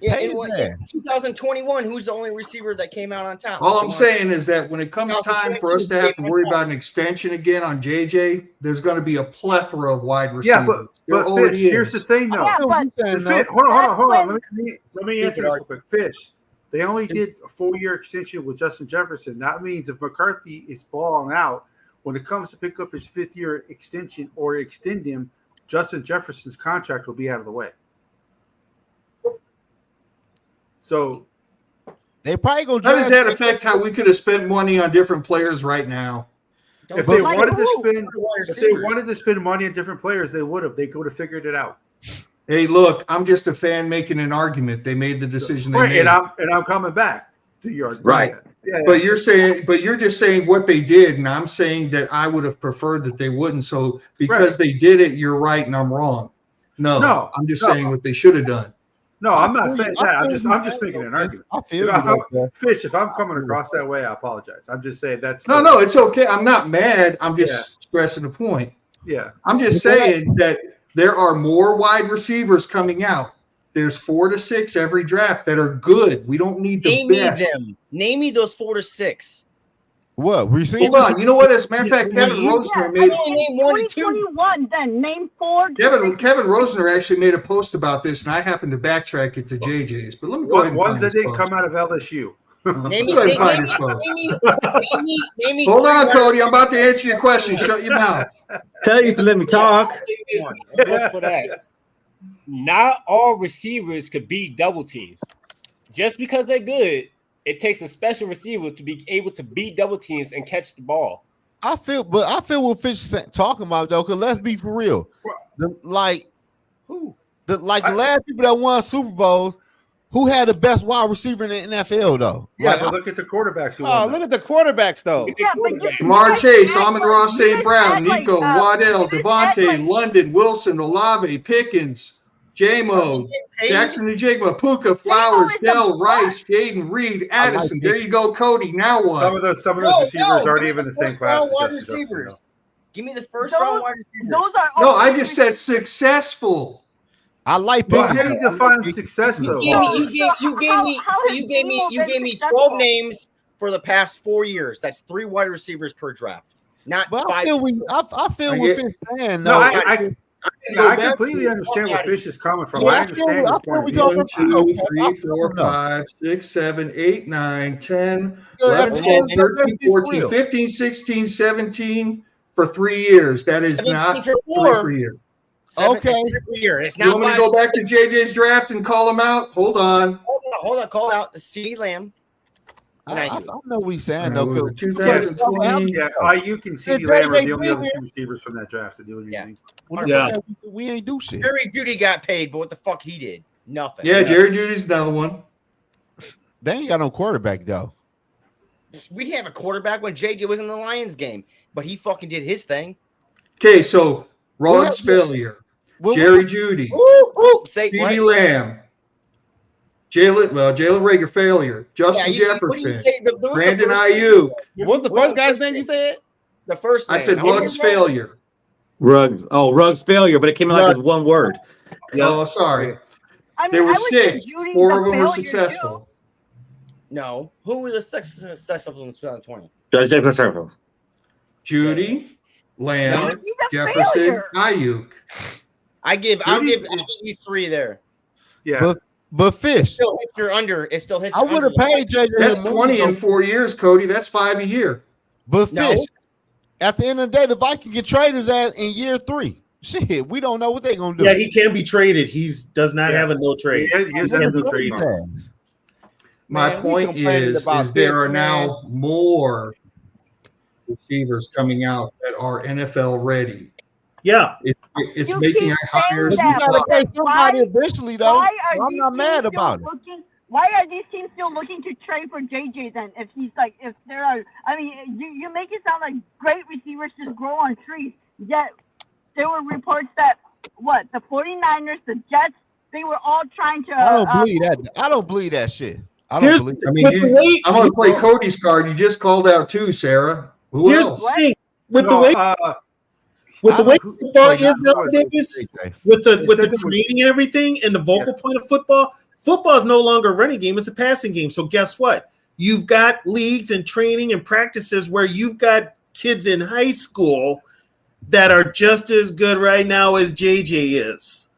Yeah, Pay in his what, ass. 2021, who's the only receiver that came out on top? All I'm saying is that when it comes time for us to have to worry about an extension again on JJ, there's going to be a plethora of wide receivers. Yeah, but there Fish, already here's is. the thing, though. Yeah, but Hold on. Let me answer this real quick. Fish, they only did a 4-year extension with Justin Jefferson. That means if McCarthy is balling out, when it comes to pick up his 5th-year extension or extend him, Justin Jefferson's contract will be out of the way. So they probably gonna. How does that affect how we could have spent money on different players right now? if they wanted to spend money on different players, they would have. They would have figured it out. Hey, look, I'm just a fan making an argument. They made the decision they Right, made. and I'm coming back to your argument. Right. Yeah, But you're just saying what they did, and I'm saying that I would have preferred that they wouldn't. So because they did it, you're right and I'm wrong. No, I'm just saying what they should have done. No, I'm not saying that. I'm just making an argument. I feel Fish, if I'm coming across that way, I apologize. I'm just saying that's No, it's okay. I'm not mad. I'm just stressing the point. Yeah. I'm just saying that there are more wide receivers coming out. There's 4 to 6 every draft that are good. We don't need the Name best. me them. Name me those 4 to 6. What? Hold on. You know what? As a matter of fact, Kevin Rosner made. Name 1 to 2. 2021, then name 4. Kevin Rosner actually made a post about this, and I happened to backtrack it to JJ's. But let me go ahead and ones find that this didn't post. come out of LSU. Name me, Go ahead and find this post. Hold on, Cody. I'm about to answer your question. Shut your mouth. Tell you to let me talk. Look for that. Not all receivers could beat double teams. Just because they're good, it takes a special receiver to be able to beat double teams and catch the ball. I feel what Fish is talking about though, because let's be for real. The last people that won Super Bowls, who had the best wide receiver in the NFL though? Yeah, but look at the quarterbacks who won. Look at the quarterbacks though. Jamar Chase, Amon-Ra St. Brown, Nico, Waddell, Devontae, London, Wilson, Olave, Pickens, J-Mo, Jackson Njigba, Puka, Flowers, Dell, Rice, Jaden Reed, Addison. There you go, Cody. Now what? Some of those receivers aren't even the same class. Wide receivers. Give me the first round wide receivers. Those are No, I just said successful. I like But how do you define success though? You gave me 12 names for the past 4 years. That's 3 wide receivers per draft. Not But 5. I feel what Fish saying. No, though. I completely understand where Fish is coming from. I understand your point. 1, 2, 3, 4, 5, 6, 7, 8, 9, 10, 11, 12, 13, 14, 15, 16, 17 for 3 years. That is not 3 per year. Okay. It's You not want me to go back to JJ's draft and call him out? Hold on. Hold on. Call out the CeeDee Lamb. I know what he's saying though. 2020. Yeah, Ayuk and CeeDee Lamb are the only other 2 receivers from that draft to do anything. We ain't do shit. Jerry Judy got paid, but what the fuck he did? Nothing. Yeah, Jerry Judy's another one. They ain't got no quarterback though. We didn't have a quarterback when JJ was in the Lions game, but he fucking did his thing. Okay, so Ruggs failure. Jerry Judy. CeeDee Lamb. Jalen Reagor failure. Justin Jefferson. Brandon Ayuk. What's the first guy's name you said? The first name. I said Ruggs failure. Ruggs failure, but it came out as one word. Oh, sorry. There were 6. 4 of them were successful. No. Who were the successful in 2020? Judy, Lamb, Jefferson, Ayuk. I'll give you 3 there. Yeah. But Fish. It still hits your under. It still hits I would have paid JJ. That's 20 in 4 years, Cody. That's 5 a year. But Fish, at the end of the day, the Vikings get traded in year 3. Shit, we don't know what they're gonna do. Yeah, he can be traded. He does not have a no trade. He can be traded. My point is there are now more receivers coming out that are NFL ready. Yeah, it's making hires. You gotta pay somebody eventually, though. I'm not mad about it. Why are these teams still looking to trade for JJ then? If there are, you make it sound like great receivers just grow on trees. Yet there were reports that the 49ers, the Jets, they were all trying to. I don't believe that. I don't believe that shit. I don't believe. I mean, I'm going to play Cody's card. You just called out two, Sarah. Who Here's else? the thing. With the way football is nowadays, with the training and everything, and the vocal point of football is no longer a running game; it's a passing game. So guess what? You've got leagues and training and practices where you've got kids in high school that are just as good right now as JJ is.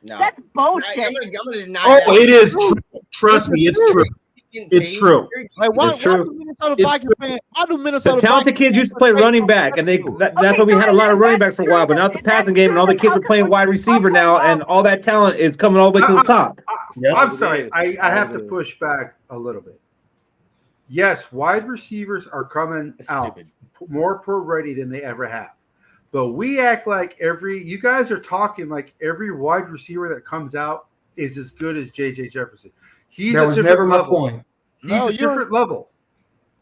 No, that's bullshit. I'm gonna deny Oh, that. it is true. Trust me, it's true. It's true. Like why, It's true. why do Minnesota Vikings fans? Why do Minnesota The talented Vikings kids used to play running back, and that's why we had a lot of running backs for a while. But now it's a passing game, and all the kids are playing wide receiver now, and all that talent is coming all the way to the top. I'm sorry. I have to push back a little bit. Yes, wide receivers are coming out more pro ready than they ever have. But we act like you guys are talking like every wide receiver that comes out is as good as JJ Jefferson. That was never my point. He's a different level,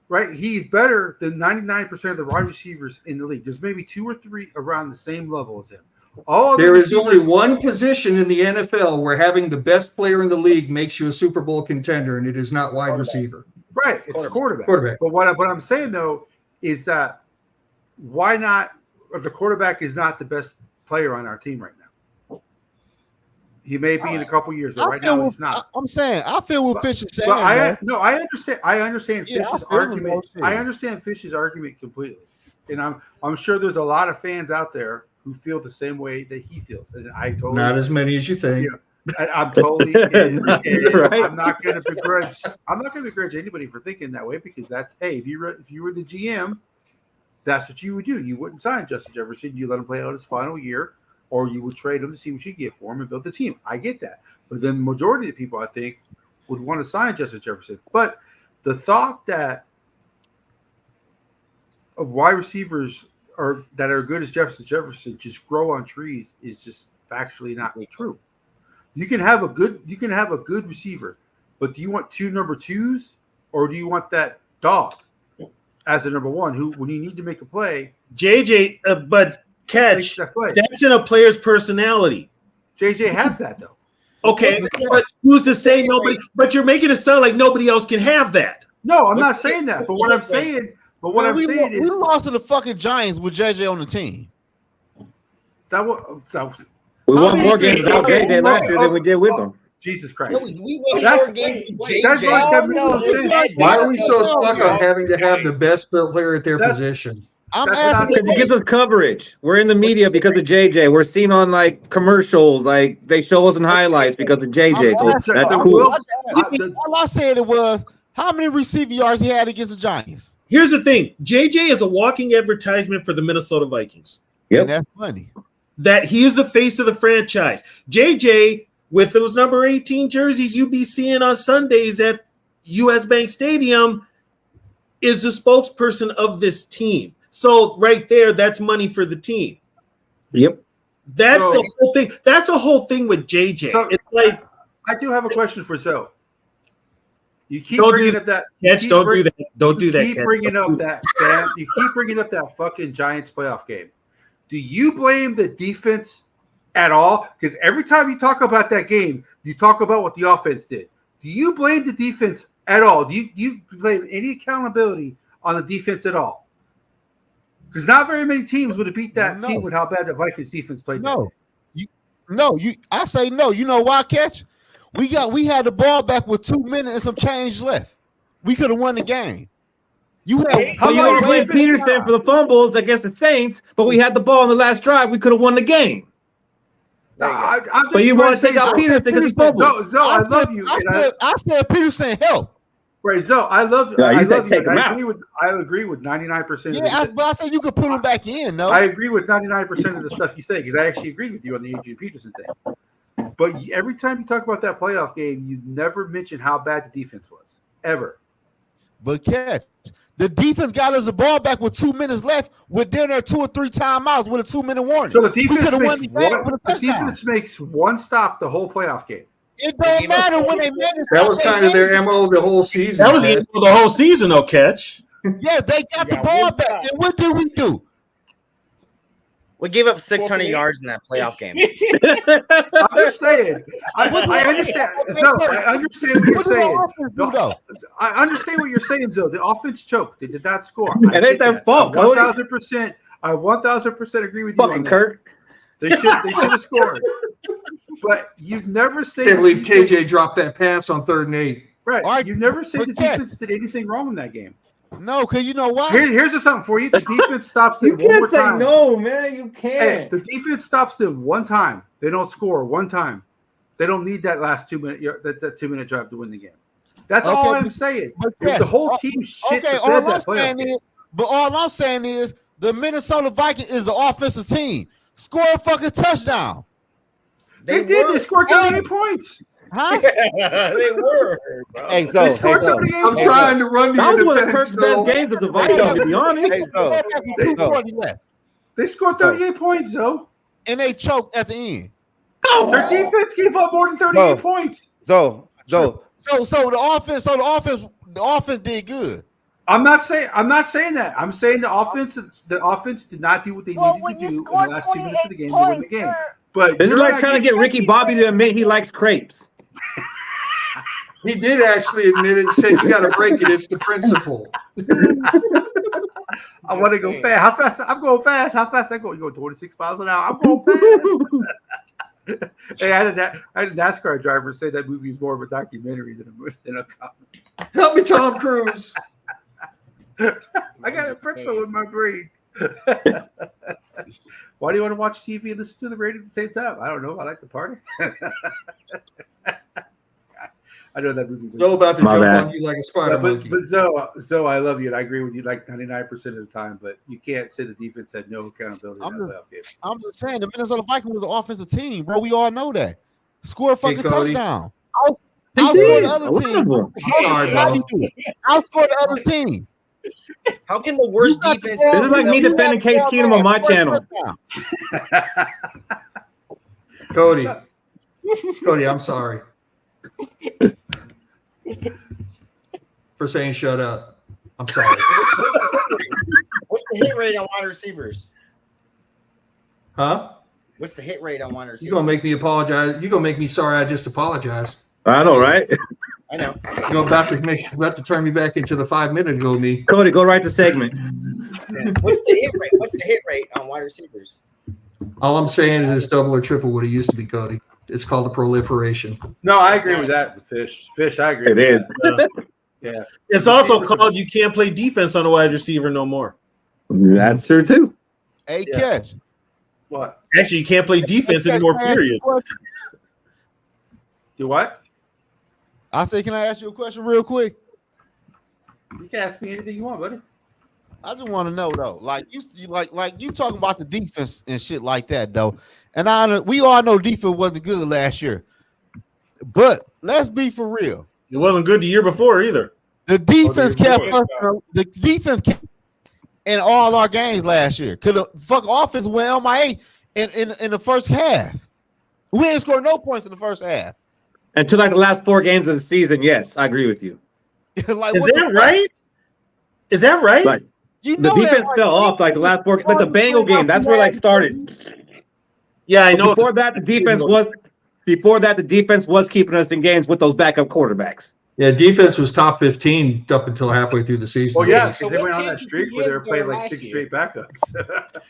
right? He's better than 99% of the wide receivers in the league. There's maybe 2 or 3 around the same level as him. There is only one position in the NFL where having the best player in the league makes you a Super Bowl contender, and it is not wide receiver. Right, it's quarterback. But what I'm saying though is that why not? The quarterback is not the best player on our team right now. He may be in a couple years, but right now he's not. I'm saying I feel what Fish is saying. I understand. I understand Yeah, Fish's I feel argument. him, I understand Fish's argument completely, and I'm sure there's a lot of fans out there who feel the same way that he feels, and I totally Not as many as you think. I'm totally. Right. I'm not going to begrudge. I'm not going to begrudge anybody for thinking that way because that's if you were the GM, that's what you would do. You wouldn't sign Justin Jefferson. You let him play out his final year, or you would trade him to see what you get for him and build the team. I get that, but then the majority of the people I think would want to sign Justin Jefferson. But the thought that wide receivers that are good as Jefferson just grow on trees is just factually not true. You can have a good receiver, but do you want 2 number 2s or do you want that dog as a number 1 who when you need to make a play? JJ, but catch that's in a player's personality. JJ has that though. Okay, but who's to say nobody? But you're making it sound like nobody else can have that. No, I'm not saying that. But what I'm saying, we lost to the fucking Giants with JJ on the team. We won more games without JJ last year than we did with him. Jesus Christ. No, we won more games with JJ. Why are we so stuck on having to have the best player at their position? I'm asking because it gives us coverage. We're in the media because of JJ. We're seen on like commercials, like they show us in highlights because of JJ. So that's cool. All I said it was how many receiving yards he had against the Giants. Here's the thing: JJ is a walking advertisement for the Minnesota Vikings. Yep, and that's funny. That he is the face of the franchise. JJ, with those number 18 jerseys you be seeing on Sundays at US Bank Stadium, is the spokesperson of this team. So right there, that's money for the team. Yep. That's the whole thing. That's the whole thing with JJ. So, it's like I do have a question for Zoe. You keep Don't bringing do up that. Catch, don't do that. Don't do that. Keep Catch. bringing up that. Sam, you keep bringing up that fucking Giants playoff game. Do you blame the defense at all? Because every time you talk about that game, you talk about what the offense did. Do you blame the defense at all? Do you blame any accountability on the defense at all? Because not very many teams would have beat that team with how bad the Vikings defense played. I say no. You know why, Catch? We had the ball back with 2 minutes and some change left. We could have won the game. You don't blame Peterson for the fumbles against the Saints, but we had the ball in the last drive. We could have won the game. But you want to take out Peterson because he fumbled. Zoe, I love you. I said Peterson help. Right, Zoe, I love you. No, you I said love take you. him I agree with 99%. Yeah, but I said you could put him back in. No, I agree with 99% of the stuff you say because I actually agreed with you on the Adrian Peterson thing. But every time you talk about that playoff game, you never mention how bad the defense was ever. But Catch, the defense got us the ball back with 2 minutes left. With there 2 or 3 timeouts with a 2-minute warning. So the defense makes one stop the whole playoff game. It don't matter when they manage. That was kind of their MO the whole season. That was the whole season, though, Catch. Yeah, they got the ball back. And what did we do? We gave up 600 yards in that playoff game. I'm just saying. I understand. So I understand what you're saying. I understand what you're saying, Zoe. The offense choked. They did not score. It ain't their fault, Cody. 1,000%. I 1,000% agree with you. Fucking Kurt. They should have scored. But you've never said. Can't believe KJ dropped that pass on 3rd and 8. Right. You never said the defense did anything wrong in that game. No, because you know why? Here's something for you. The defense stops it You one more can't say time. no, man. You can't. Hey, the defense stops it one time. They don't score one time. They don't need that last 2 minute that 2 minute drive to win the game. That's all I'm saying. Yes. The whole team shit. Okay, all I'm saying is the Minnesota Vikings is an offensive team. Score a fucking touchdown. They did. They scored 38 points. Huh? They were. Bro. Hey, so They scored 38 I'm points. trying to run That was the one of defense. Kirk's best games as a Viking, to be honest. Hey, They scored 38 points, though. And they choked at the end. Their defense gave up more than 38 points. So the offense did good. I'm not saying that. I'm saying the offense did not do what they needed to do in the last 2 minutes of the game to win the game. But This is like trying to get Ricky Bobby to admit he likes crepes. He did actually admit it and said, you got to break it. It's the principle. I want to go fast. How fast? I'm going fast. How fast I go? You go 26 miles an hour. I'm going fast. Hey, I had a NASCAR driver say that movie is more of a documentary than a comedy. Help me, Tom Cruise. I got a pretzel in my brain. Why do you want to watch TV and listen to the radio at the same time? I don't know. I like the party. I know that movie. So about to jump on you like a spider monkey. But Zoe, I love you, and I agree with you like 99% of the time. But you can't say the defense had no accountability in that playoff game. I'm just saying the Minnesota Vikings was an offensive team, bro. We all know that. Score a fucking touchdown. Outscore the other team. Outscore the other team. How can the worst defense? This is like me defending Case Keenum on my channel. Cody, I'm sorry for saying shut up. I'm sorry. What's the hit rate on wide receivers? Huh? What's the hit rate on wide receivers? You're gonna make me apologize. You're gonna make me sorry. I just apologized. I know, right? I know. You're about to turn me back into the 5 minute ago me. Cody, go write the segment. What's the hit rate? What's the hit rate on wide receivers? All I'm saying is it's double or triple what it used to be, Cody. It's called a proliferation. No, I agree with that. Fish, I agree. It with is. That. Yeah. It's also called you can't play defense on a wide receiver no more. That's true too. Hey, catch. What? Actually, you can't play defense anymore, period. Do what? I say, can I ask you a question real quick? You can ask me anything you want, buddy. I just want to know though, like you talking about the defense and shit like that though, and we all know defense wasn't good last year, but let's be for real. It wasn't good the year before either. The defense kept us. The defense kept in all our games last year. Could the fuck offense went MIA in the first half? We didn't score no points in the first half. Until like the last 4 games of the season, yes, I agree with you. Like, is that right? Is that right? Like, you know the defense fell off like the last 4, like the Bengal game. That's where like started. Yeah, I know. Before that, the defense was keeping us in games with those backup quarterbacks. Yeah, defense was top 15 up until halfway through the season. Well, yeah, because they went on that streak where they were playing like 6 straight backups.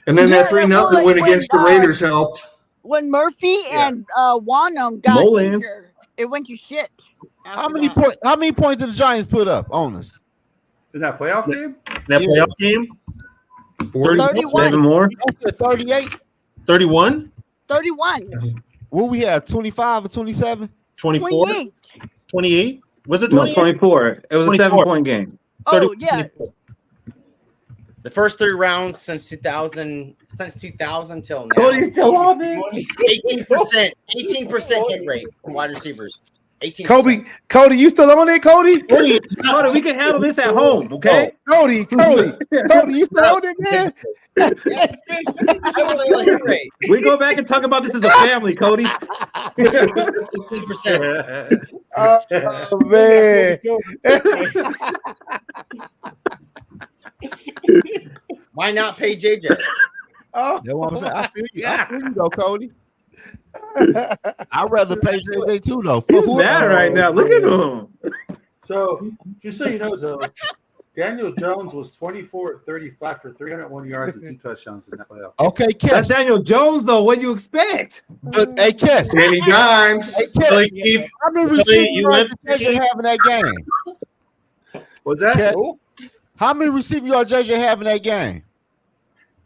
And then that 3-0 win against the Raiders helped. When Murphy and Wanham got injured, it went to shit. How many points did the Giants put up on us? In that playoff game? That playoff game? 37 more. 38? 31? 31. What we had, 25 or 27? 24? 28? Was it 28? No, 24. It was 24. A 7-point game. Oh, yeah. The first 3 rounds since 2000 till now. Cody's still on it. 18% hit rate from wide receivers. 18%. Cody, you still on it, Cody? Cody, we can handle this at home, okay? Cody, you still on it, man? We go back and talk about this as a family, Cody. 18%. Oh man. Why not pay JJ? Oh, That's what I'm saying. I feel you. I yeah. feel you though, Cody. I'd rather pay JJ too though. He's mad right now. Look at him. So, just so you know, though, Daniel Jones was 24-35 for 301 yards and 2 touchdowns in that playoff. Okay, That's catch. Daniel Jones, though. What do you expect? Hey, catch. Danny Dimes. Hey, catch. Billy Keith, How many Billy, receiving you yards went did JJ have in that game? Was that? Catch. How many receiving yards JJ have in that game?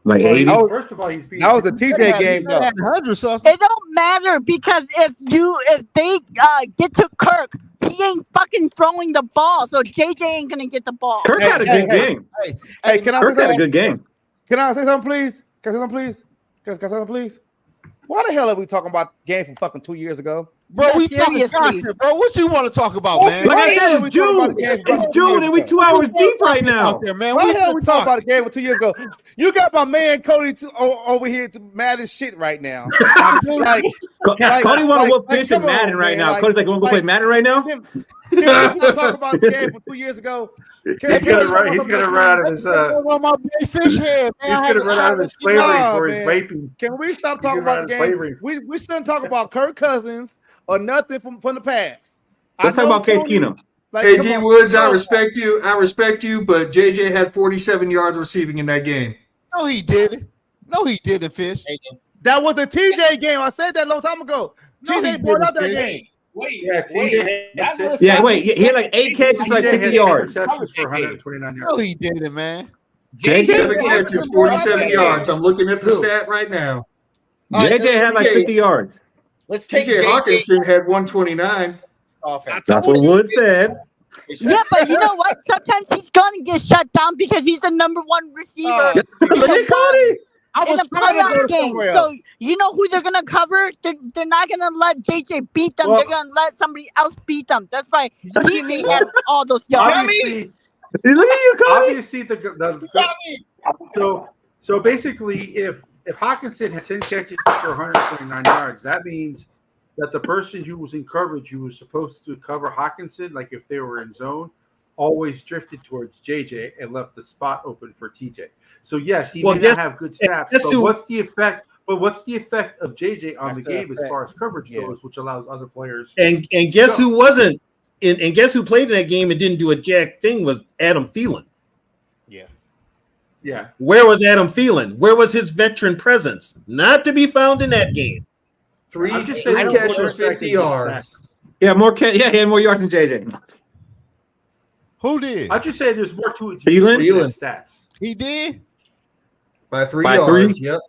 Like Well, 80? first of all, he's being That was the TJ game, though. 100 something. It don't matter because if they get to Kirk, he ain't fucking throwing the ball, so JJ ain't gonna get the ball. Kirk had a good game. Hey, can I Kirk say had a something? good game. Can I say something, please? Can I say something, please? Can I say something, please? Why the hell are we talking about the game from fucking 2 years ago? Bro, we talking seriously. content, bro. What you want to talk about, man? Like I said, we it's talking about June. the game from It's 2 June, years and we ago? 2 hours deep right now. Out there, man. Why We the hell we just talking talking. about the game from 2 years ago? You got my man Cody over here to mad as shit right now. like, Cody want to whoop Fish and come on, Madden right man. now. Like- Cody's like, you want to go play Madden right now? Can we talk about the game from 2 years ago? He's gonna run out of his. On my boy Fish head, He's man. gonna run out of his flavorings Nah, for his man. vaping. Can we stop He's talking gonna about the run out game? of flavorings. We shouldn't talk about Kirk Cousins or nothing from the past. Let's talk about Case Keenum. Like, Hey, come D on. Woods, I respect you. I respect you, but JJ had 47 yards receiving in that game. No, he didn't. No, he didn't, Fish. That was the TJ game. I said that a long time ago. No, he TJ brought out that didn't, game. Yeah, TJ. Yeah, wait, he had like 8 catches for like 50 yards. Receptions for 129 yards. No, he didn't, man. JJ 7 catches, 47 yards. I'm looking at the stat right now. JJ had like 50 yards. Let's take TJ JJ Hawkinson had 129. offense. That's what Wood said. Yeah, but you know what? Sometimes he's gonna get shut down because he's the number 1 receiver Look at Cody. in a playoff game. So you know who they're gonna cover? They're not gonna let JJ beat them. They're gonna let somebody else beat them. That's why he may have all those yards. Obviously, Look at you, Cody. Obviously, so basically, if Hawkinson had 10 catches for 129 yards, that means that the person who was in coverage, who was supposed to cover Hawkinson, like if they were in zone, always drifted towards JJ and left the spot open for TJ. So yes, he may not have good stats, but what's the effect? But what's the effect of JJ on the game as far as coverage goes, which allows other players? And guess who wasn't? And guess who played in that game and didn't do a jack thing was Adam Thielen. Yes. Yeah. Where was Adam Thielen? Where was his veteran presence? Not to be found in that game. Three I'm just saying catches, 50 yards. Yeah, he had more yards than JJ. Who did? I just say there's more to it. Thielen? Stats. He did? By 3 By yards. 3? Yep.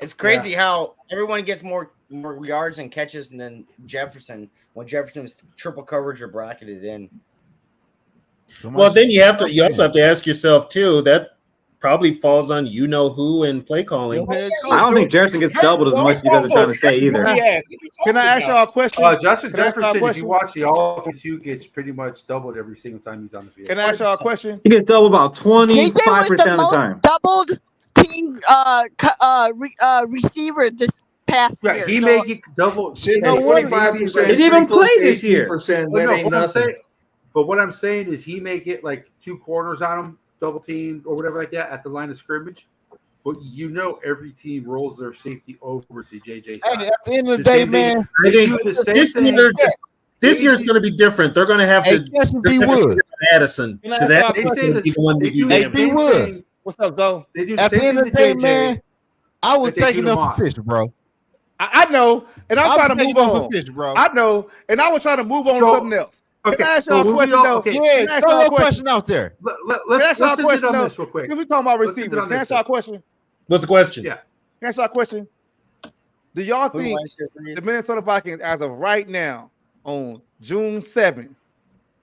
It's crazy how everyone gets more yards and catches than Jefferson when Jefferson's triple coverage or bracketed in. Well, then you also have to ask yourself too. That probably falls on you know who and play calling. I don't think Jefferson gets doubled as much as you guys are trying to say either. Can I ask y'all a question? Justin Can I ask y'all a Jefferson, if you question? watch the all-22, gets pretty much doubled every single time he's on the field. Can I ask y'all a question? He gets doubled about 25% JJ was the of the most time. doubled team receiver this past year. He so- may get double. Shit, no no wonder. 25%. He didn't even play this year. That ain't nothing. But what I'm saying is he may get like 2 corners on him, double teamed or whatever like that at the line of scrimmage. But you know every team rolls their safety over to JJ. Hey, at the end of the day, man. I think this year's going to be different. They're going to have to catch him, D. Wood. Addison because They say Addison's the one to do Hey, damage. D. Wood. What's up, Zoe? They do At the end of the day, man, I would but they take do enough them for Fish, bro. I know, and I'm trying to move on. For Fish, bro. I know, and I was trying to move on to So- something else. Okay, Can I ask so y'all a moving question, on- though? okay. Can I Yeah, ask throw y'all a your question? question out there. Can I ask Let's y'all a end it question, on though? this real quick. Because we're talking about Let's end it receivers. on Can I this ask y'all a question? What's the question? Yeah. Can I ask y'all a question? Do y'all Who think wants your threes? the Minnesota Vikings, as of right now, on June 7th,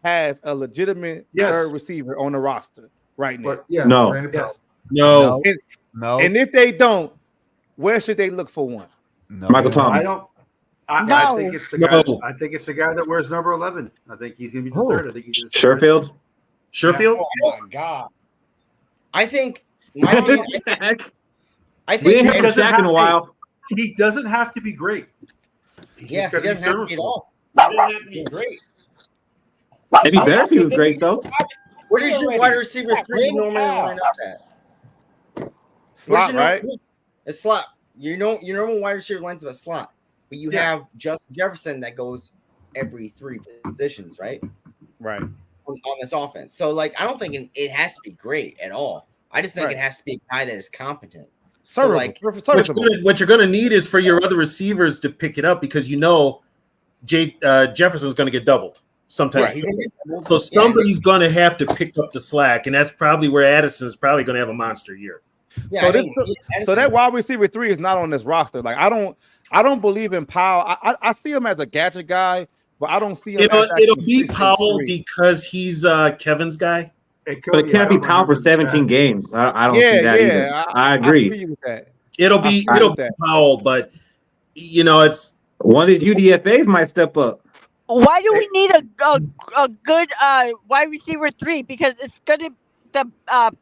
has a legitimate Yes. third receiver on the roster right now? But yeah, No. Brandon Yes. Powell. No. And, No. and if they don't, where should they look for one? No. Michael I Thomas. don't. I No. think it's the No. guy. I think it's the guy that wears number 11. I think he's gonna be the Who? third. I think he's the Sherfield. Sherfield? Oh my God. I think. My opinion, I We think. ain't had doesn't Shaq in have- a while. He doesn't have to be great. He's Yeah, he gotta be doesn't have to be at serviceable. all. It doesn't have to be great. It'd be better if he was great, though. What is your wide receiver 3 normally line up at? Slot, your- right? A slot. Your normal wide receiver lines up a slot, but you have Justin Jefferson that goes every 3 positions, right? Right. On this offense. So, like, I don't think it has to be great at all. I just think it has to be a guy that is competent. So, like, what you're going to need is for your other receivers to pick it up because Jefferson's going to get doubled sometimes. Right. So somebody's going to have to pick up the slack, and that's probably where Addison's probably going to have a monster year. Yeah, so that wide receiver 3 is not on this roster. Like I don't believe in Powell. I see him as a gadget guy, but I don't see him. It'll be Powell because he's Kevin's guy. But it can't be Powell for 17 games. I don't see that either. I agree. I agree with that. It'll be Powell, but it's one of these UDFAs might step up. Why do we need a good wide receiver 3? Because it's gonna the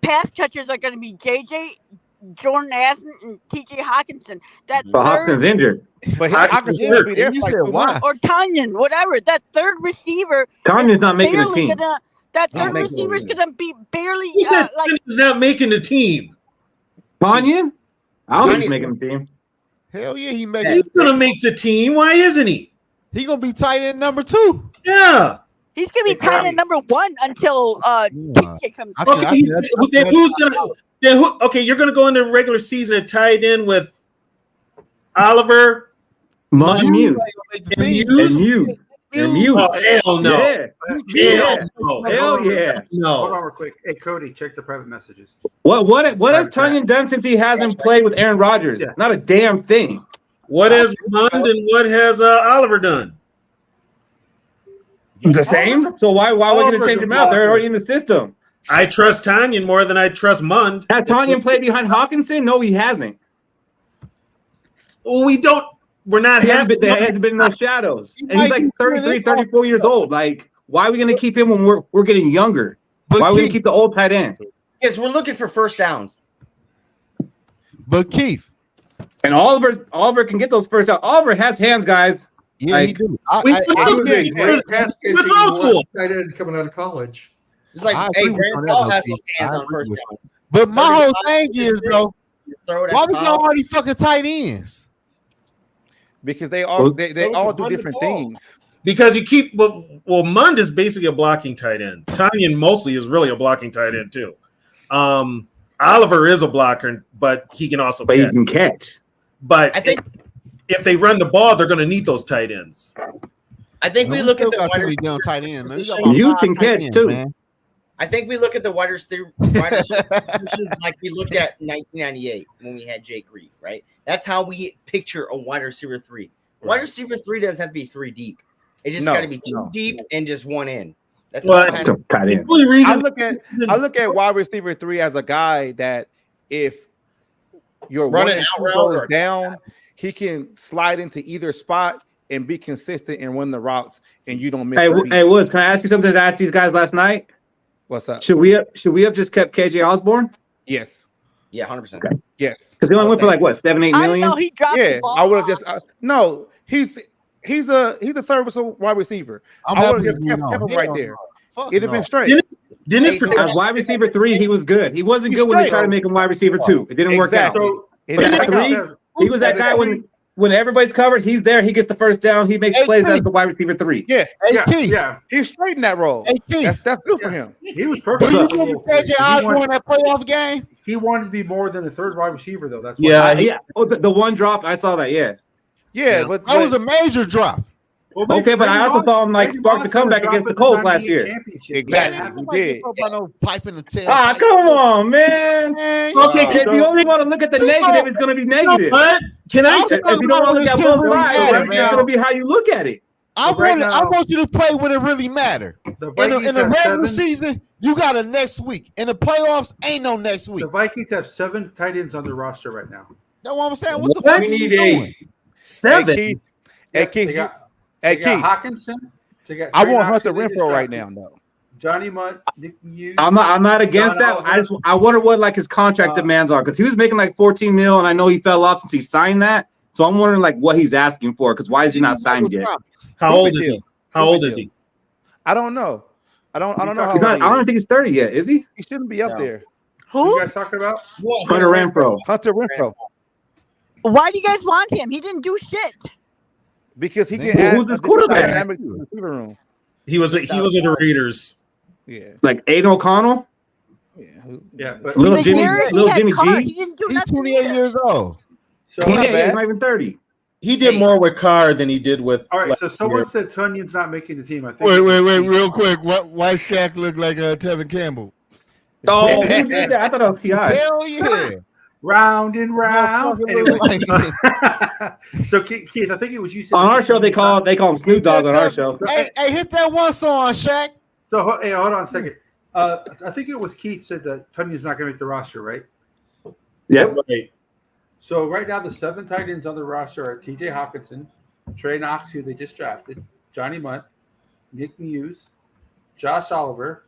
pass catchers are gonna be JJ, Jordan Addison, and TJ Hawkinson. But Hawkinson's injured. But Hawkinson's gonna be there for like 2 months. Or Tanyan, whatever. That third receiver. Tanyan's not making the team. That third receiver is gonna be barely. He said he's not making the team. Tanyan? I don't think he's making the team. Hell yeah, he's gonna make the team. Why isn't he? He gonna be tight end number 2. Yeah. He's gonna be tight end number 1 until TJ comes. Okay, who's gonna? Okay, you're gonna go into regular season at tight end with Oliver, Muse. Oh, hell no! Hell yeah! No. Hold on real quick. Hey Cody, check the private messages. What has Tanyan done since he hasn't played with Aaron Rodgers? Yeah. Not a damn thing. What has Mund and what has Oliver done? The same. So why are we going to change them out? They're already in the system. I trust Tanyan more than I trust Mund. Has Tanyan played behind Hawkinson? No, he hasn't. Well, we're not happy. There hasn't been no shadows. And he's like 33, 34 years old. Like, why are we going to keep him when we're getting younger? Why are we going to keep the old tight end? Because we're looking for first downs. But Keith. And Oliver can get those first downs. Oliver has hands, guys. Yeah, he do. What's old school? Tight end coming out of college. It's like, hey, Brandon Paul has those hands on first downs. But my whole thing is, though, why we got all these fucking tight ends? Because they all do different things. Because you keep Mund is basically a blocking tight end. Tanyan mostly is really a blocking tight end too. Oliver is a blocker, but he can also he can catch. But I think if they run the ball, they're going to need those tight ends. I think we look at the wide receiver tight end. You can catch too. Man. I think we look at the wide receiver like we looked at 1998 when we had Jake Reed, right? That's how we picture a wide receiver 3. Wide receiver 3 doesn't have to be 3 deep. It just got to be 2 deep and just 1 in. That's what I look at wide receiver 3 as a guy that if your running out goes down, he can slide into either spot and be consistent and run the routes, and you don't miss. Hey, Woods, can I ask you something that I asked these guys last night? What's up? Should we have just kept KJ Osborne? Yes. Yeah, 100%. Okay. Yes. Because he only went for like what, 7-8 million? No, he dropped the ball. I would have just no. He's a serviceable wide receiver. I would have just kept him right there. It'd have been straight. As wide receiver 3, he was good. He wasn't good when they tried to make him wide receiver 2. It didn't work out. But at 3, he was that guy when everybody's covered, he's there. He gets the first down. He makes plays as the wide receiver 3. Yeah, he's straight in that role. That's good for him. He was perfect. But you remember KJ Osborne that playoff game? He wanted to be more than the third wide receiver, though. That's why. The one drop, I saw that. Yeah, but that was a major drop. Well, okay, but I also saw him spark the comeback against the Colts last year. Exactly, he did. Come on, man. Okay, if you only want to look at the negative, it's going to be negative. Can I say if you don't want to look at both sides, it's going to be how you look at it. I want you to play when it really matters. In the regular season, you got a next week. In the playoffs, ain't no next week. The Vikings have 7 tight ends on their roster right now. That's what I'm saying. What the fuck are you doing? 7. Hey, Keith. They got Hawkinson. I want Hunter Renfrow right now, though. Johnny Munt, Nick Muse. I'm not against that. I wonder what like his contract demands are because he was making like 14 mil, and I know he fell off since he signed that. So I'm wondering like what he's asking for because why is he not signed yet? How old is he? How old is he? I don't know. I don't know. I don't think he's 30 yet. Is he? He shouldn't be up there. Who you guys talking about? Hunter Renfrow. Hunter Renfrow. Why do you guys want him? He didn't do shit. Because he Man, can add who's his a different quarterback? dynamic to the receiver room. He was at the Raiders. Yeah. Like Aiden O'Connell? Yeah, but Little The Jimmy, year he little had Jimmy Carr, G. he didn't do He's nothing 28 either. years old. So, Yeah, he's not even 30. He did more with Carr than he did with. all right. last So someone year. said Tunyon's not making the team. I think. Wait, real quick. Why Shaq look like Tevin Campbell? Oh, who did that? I thought that was T.I. Hell yeah. Round and round. Anyway. Like- So Keith, I think it was you said On our show, they call him Snoop Dogg on our show. Hey, hit that one song, Shaq. So hey, hold on a second. I think it was Keith said that Tunyon's not going to make the roster, right? Yeah. Right. So right now, the 7 tight ends on the roster are T.J. Hawkinson, Trey Knox, who they just drafted, Johnny Munt, Nick Muse, Josh Oliver,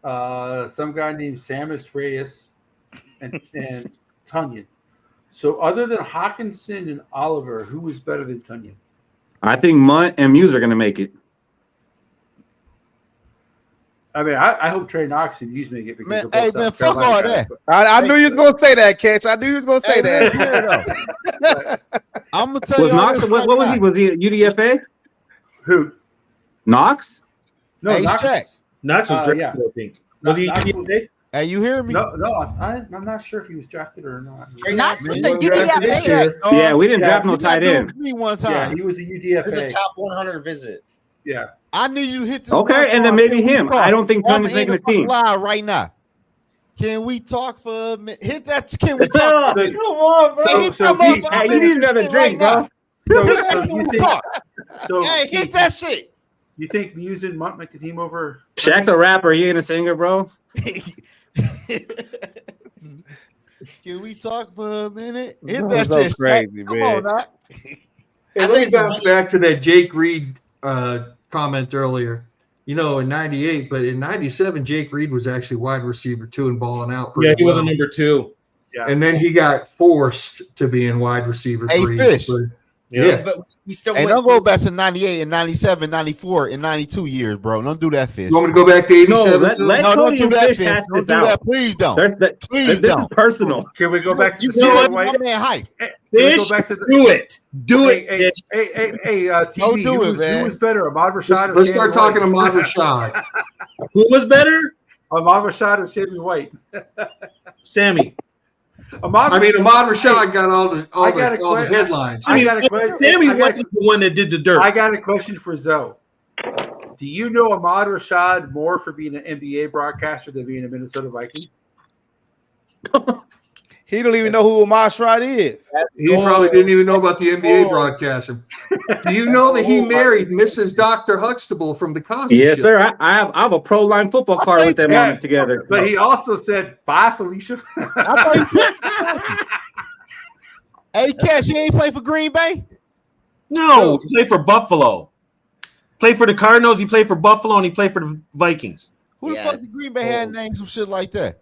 some guy named Samus Reyes, and Tunyon. So other than Hawkinson and Oliver, who is better than Tunyon? I think Munt and Muse are going to make it. I mean, I hope Trey Knox and Muse make it because Man, they're both hey, man, South fuck Carolina all guys, that. but- I knew you was gonna say that, Catch. I knew you was gonna say that. I'm gonna tell Was you. Knox? What was he? Was he at UDFA? Who? Knox? No, Hey, Knox. Shaq. Knox was drafted, yeah. I think. Was he? Knox was- Hey, you hear me? No, I'm not sure if he was drafted or not. Knox was Man, a you drafted this UDFA. year. Yeah, we didn't draft no You gotta tight do it end. for me one Yeah, time. he was a It UDFA. was a top 100 visit. Yeah. I need you to hit this. Okay, one and then song. maybe Can we him. talk? I don't think I'm Tunyon's gonna making end a team. Live right now. Can we talk for a minute? Hit that. Can we talk? Come on, bro. Hit So that Keith, motherfucker. Hey, you need another Right drink, now. bro. So Can you we think? talk? So Hey, Keith, hit that shit. You think Muse and Munt make the team over? Shaq's a rapper. He ain't a singer, bro. Can we talk for a minute? Hit That that was so shit, Shaq. crazy, Come man. on, Doc. Hey, let me bounce back to that Jake Reed comment earlier. You know, in '98, but in '97, Jake Reed was actually wide receiver 2 and balling out. Yeah, he was a well. number 2. Yeah. And then he got forced to be in wide receiver Hey, 3. Fish. But, Yeah. But we still Hey, went don't go through- back to 98 and 97, 94 and 92 years, bro. Don't do that, Fish. you want me to go back to No, '87? let No, don't Cody do and that, Fish Fish. hash Don't this do that. out. Please don't. This Please is don't. personal. Can we go back to You the know Sammy what? White? My man hype. Can we go Fish, back to the do it. Do Hey, it. hey, TV. Don't do it, man. Who was better, Ahmad Rashad or Let's Sammy start talking White? Ahmad Rashad. Who was better? Ahmad Rashad or Sammy White? Sammy. Ahmad Rashad got all the question. headlines. I got a question. Sammy I got- wasn't the one that did the dirt. I got a question for Zoe. Do you know Ahmad Rashad more for being an NBA broadcaster than being a Minnesota Viking? He don't even know who Ahmad Shrod is. He probably didn't even know about the NBA broadcaster. Do you know that he married Mrs. Dr. Huxtable from the Cosby Yes, Show? sir. I have a pro line football card with them on it together. But he also said, "Bye, Felicia." Hey, Cash, you ain't play for Green Bay? No, he played for Buffalo. Played for the Cardinals. He played for Buffalo, and he played for the Vikings. Who the fuck did Green Bay had named some shit like that?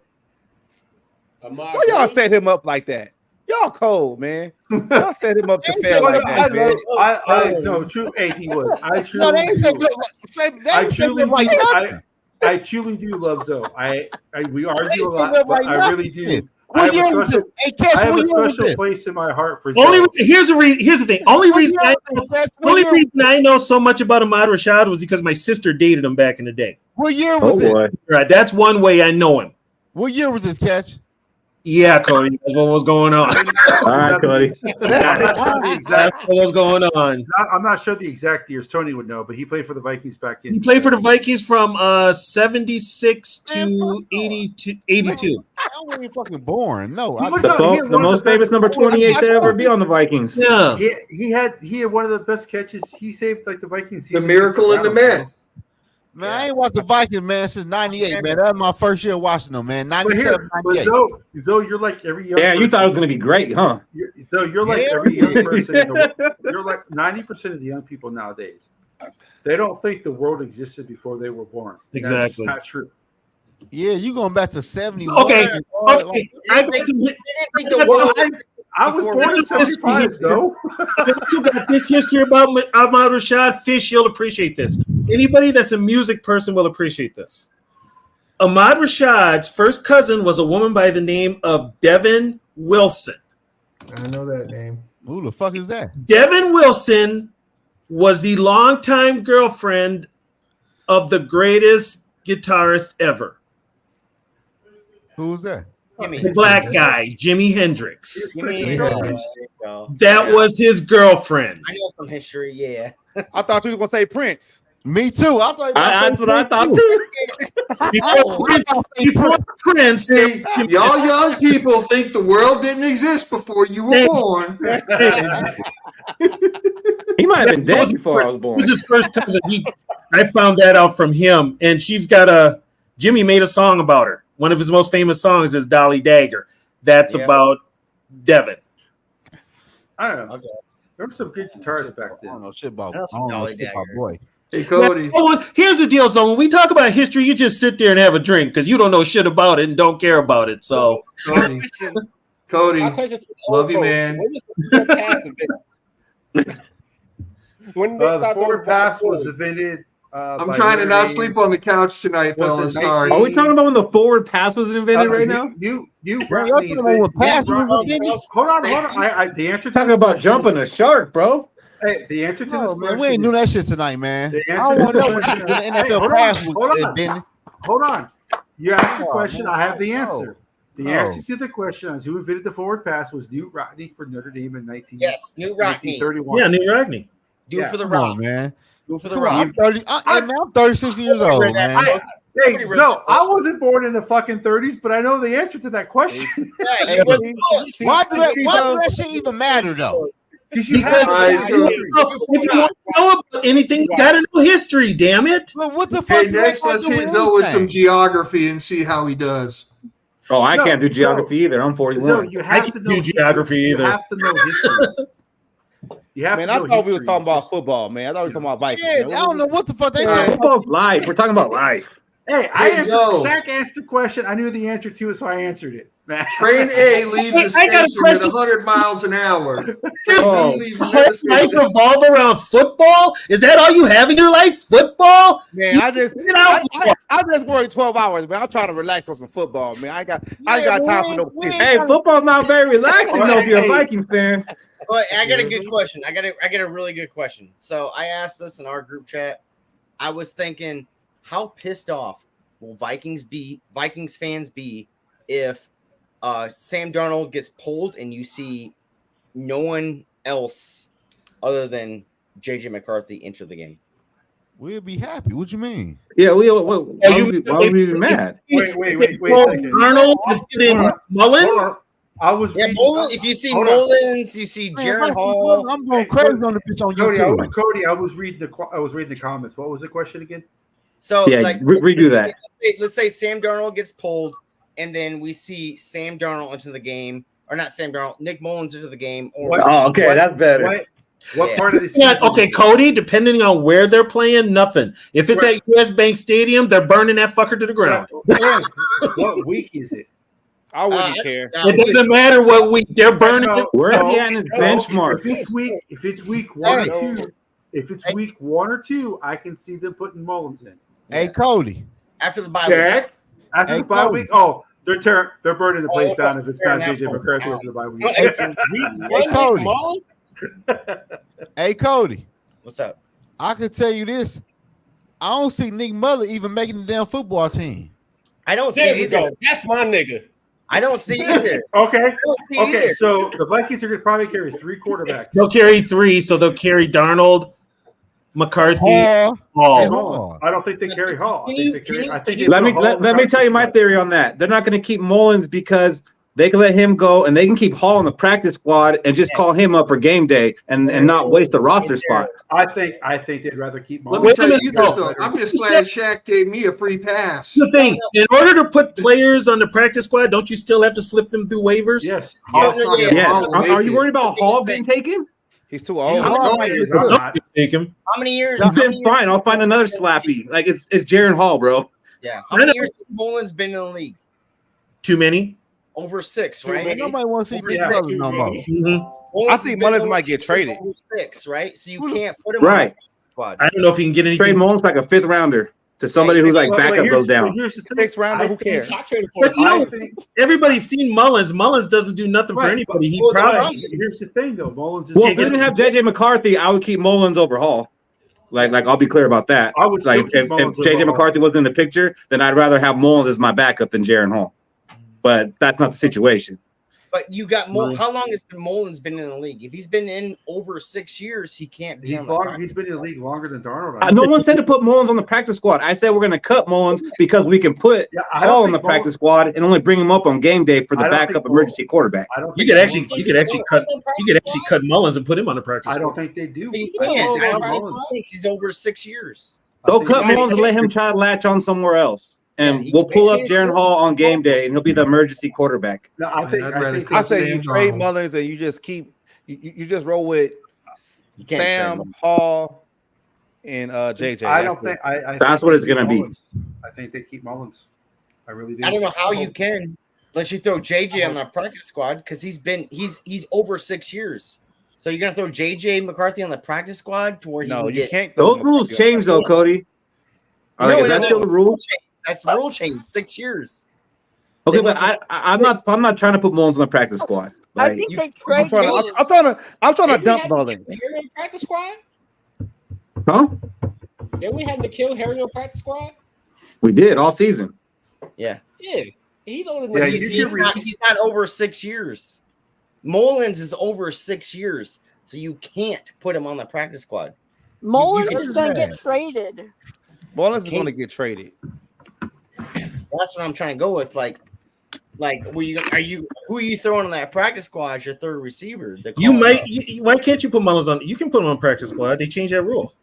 Why y'all set him up like that? Y'all cold, man. Y'all set him up to fail like that, man. No, true. Hey, he was. I truly. No, they ain't say do. good. They I ain't say truly good like do. nothing. I truly do love Zoe. We argue a They lot, say but like I really nothing. do. What I have year a was special, it? Hey, Cash, I have what a year was special it? place in my heart for Only Zoe. here's the thing. Only reason What reason I know so much about Ahmad Rashad was because my sister dated him back in the day. What year was it? Right, that's one way I know him. What year was this, Catch? Yeah, Cody, that's what was going on. All right, Cody. That's what was going on. I'm not sure the exact years. Tony would know, but he played for the Vikings back in. He played for the Vikings from 76 to 82. I wasn't fucking born. No, He was The most famous number 28 to ever be on the Vikings. Yeah. He had one of the best catches. He saved like the Vikings season. The miracle in the man. Man, I ain't watched the Vikings, man, since 98, man. That was my first year watching them, man. But 97, but 98. Zoe, you're like every young Yeah, you thought it was person. going to be great, huh? You're like Yeah. every young person. In the world. You're like 90% of the young people nowadays. They don't think the world existed before they were born. And that's Exactly. not true. Yeah, you going back to 71. Okay. Like, I got some. think the world I was Before born in we- 75, Zoe. I also got this history about Ahmad Rashad. Fish, you'll appreciate this. Anybody that's a music person will appreciate this. Ahmad Rashad's first cousin was a woman by the name of Devin Wilson. I know that name. Who the fuck is that? Devin Wilson was the longtime girlfriend of the greatest guitarist ever. Who was that? The black guy, Jimi Hendrix. Jimi Hendrix. That was his girlfriend. I know some history, yeah. I thought you were gonna say Prince. Me too. I thought that's what I thought too. Before Prince, y'all young people think the world didn't exist before you were born. He might have been dead before I was born. It was his first cousin. I found that out from him, and she's got Jimmy made a song about her. One of his most famous songs is Dolly Dagger. That's about Devin. I don't know. Okay. There were some good guitarists back then. I don't know shit about boy. Hey, Cody. Now, here's the deal. So when we talk about history, you just sit there and have a drink because you don't know shit about it and don't care about it. So, Cody, love you, folks, man. When they The start forward pass was invented. I'm trying to not sleep on the couch tonight, fellas. Sorry. Are we talking about when the forward pass was invented right now? Hold on. The answer. Talking about jumping a shark, bro. Hey, the answer to this Man, question. we ain't doing that shit tonight, man. The I answer don't want to to this know question- when the Hey, NFL pass was invented. Hold on. You asked the question. man. I have the answer. The No. answer to the question is who invented the forward pass was Newt Rodney for Notre Dame in 1931. Yeah, Newt Rodney. Do it for the Come on, rock. man. Do it for the Come on, rock. I'm 30. I'm 36 years old, man. Hey, so I wasn't born in the fucking 30s, but I know the answer to that question. Why do that shit even matter though? Because if you want to know about anything, you got to know history. Damn it! Well, what the Okay, next let's hit Noah with some geography and see how he does. Oh, I can't do geography either. I'm 41. So you have to know do geography either. You have to know history. You have Man, to I know thought we was history. talking about football, man. I thought we were talking about Vikings. Yeah, man. I don't know what the fuck they Yeah, talking football's life. We're talking about life. Hey, Shaq asked the question. I knew the answer to it, so I answered it. Man. Train A leaves the I got a station at question. 100 miles an hour. Train Oh, B leaves the whole life station. revolve around football? Is that all you have in your life? Football? Man, I just worked 12 hours, man. I'm trying to relax on some football, man. I got time for no shit. Hey, football's not very relaxing though if you're a Viking fan. But I got a good question. I got a really good question. So I asked this in our group chat. I was thinking, how pissed off will Vikings fans be if Sam Darnold gets pulled and you see no one else other than JJ McCarthy enter the game? We'll be happy. What you mean? Yeah, why would we be mad? Wait. Arnold and Mullins? I was reading, Mullins, if you see Mullins, you see Jaron Hall. I'm going crazy on the pitch on YouTube. Cody, I was reading the comments. What was the question again? So Yeah, redo that. Let's say Sam Darnold gets pulled, and then we see Sam Darnold into the game, or not Sam Darnold, Nick Mullins into the game. Or that's better. What part of the Yeah, okay, Cody, depending on where they're playing, nothing. If it's at US Bank Stadium, they're burning that fucker to the ground. What week is it? I wouldn't care. It doesn't matter what week they're burning. Where is he at in his benchmark? If it's week 1 or 2, if it's week 1 or 2, I can see them putting Mullins in. Hey, Cody. After the bye Jack? week. After the bye week? Oh, they're burning the place down if it's not JJ McCarthy after the bye week. Hey, Cody. Hey, Cody. What's up? I can tell you this. I don't see Nick Muller even making the damn football team. I don't see There it we either. go. That's my nigga. I don't see it either. Okay. see either. So the Vikings are going to probably carry 3 quarterbacks. They'll carry 3, so they'll carry Darnold, McCarthy, Hall. I don't think they carry Hall. Let me tell you my theory on that. They're not going to keep Mullins because they can let him go and they can keep Hall in the practice squad and just call him up for game day and not waste the roster spot. I think they'd rather keep Let Mullins. me tell you this, though. I'm just glad Shaq gave me a free pass. The thing, in order to put players on the practice squad, don't you still have to slip them through waivers? Yes. Are you worried about Hall being taken? He's too old. Take him. How many years? Fine, I'll find another slappy. Like it's Jaron Hall, bro. Yeah. How many years has Mullins been in the league? Too many? Over 6, right? Nobody wants to see Nick Muller no more. I think Mullins might get traded. Over 6, right? So you can't put him on Right. the squad. I don't know if he can get any Trade Mullins like a 5th rounder. to somebody who's like Well, backup here's- goes down. Here's the thing. Sixth rounder, I who think- cares? But you know, I think- everybody's seen Mullins. Mullins doesn't do nothing for Right, anybody. He well, probably here's the thing, though. Mullins is Well, if we didn't have JJ McCarthy, I would keep Mullins over Hall. Like I'll be clear about that. I would like still keep if Mullins JJ over Hall. McCarthy wasn't in the picture, then I'd rather have Mullins as my backup than Jaron Hall. But that's not the situation. But you got how long has Mullins been in the league? If he's been in over 6 years, he can't be on the practice He's been in the league longer than Darnold. No one said to put Mullins on the practice squad. I said we're going to cut Mullins because we can put I don't Hall on the think practice squad and only bring him up on game day for the I don't think backup emergency quarterback. You could actually cut Mullins and put him on the practice. I don't squad. think they do. He I can't. don't I think don't Mullins- think he's over 6 years. Go cut Mullins and let him try to latch on somewhere else. And we'll pull up Jaron Hall on game day and he'll be the emergency quarterback. No, I think I say you trade Mullins and you just keep you just roll with can't trade Sam Mullins. Hall and JJ. I don't think. That's what it's gonna be. I think they keep Mullins. I really do. I don't know how you can, unless you throw JJ on the practice squad, because he's over 6 years. So you're gonna throw JJ McCarthy on the practice squad to where you can't. Those rules change though, Cody. Is that still the rule? That's the rule change. 6 years. Okay, but I'm not trying to put Mullins on the practice squad. I think they I'm trade. trying to dump Mullins. Harry on practice squad? Huh? Then we had to kill Harry on practice squad? We did all season. Yeah. Yeah. He's older than Yeah, he's not over 6 years. Mullins is over 6 years, so you can't put him on the practice squad. Mullins You is going to get traded. Mullins is going to get traded. That's what I'm trying to go with. Like, who are you throwing on that practice squad as your third receiver? You might. Why can't you put Mullins on? You can put him on practice squad. They changed that rule.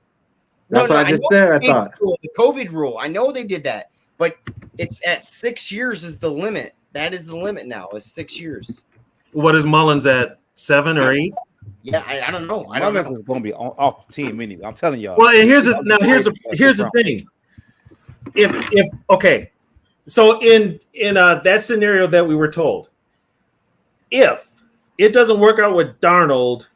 That's what I just said. I thought the COVID rule. I know they did that, but it's at 6 years is the limit. That is the limit now. Is 6 years. What is Mullins at? 7 or 8? Yeah, I don't know. I don't Mullins know. is going to be off the team anyway. I'm telling y'all. Well, and here's the thing. If okay, so in that scenario that we were told, if it doesn't work out with Darnold,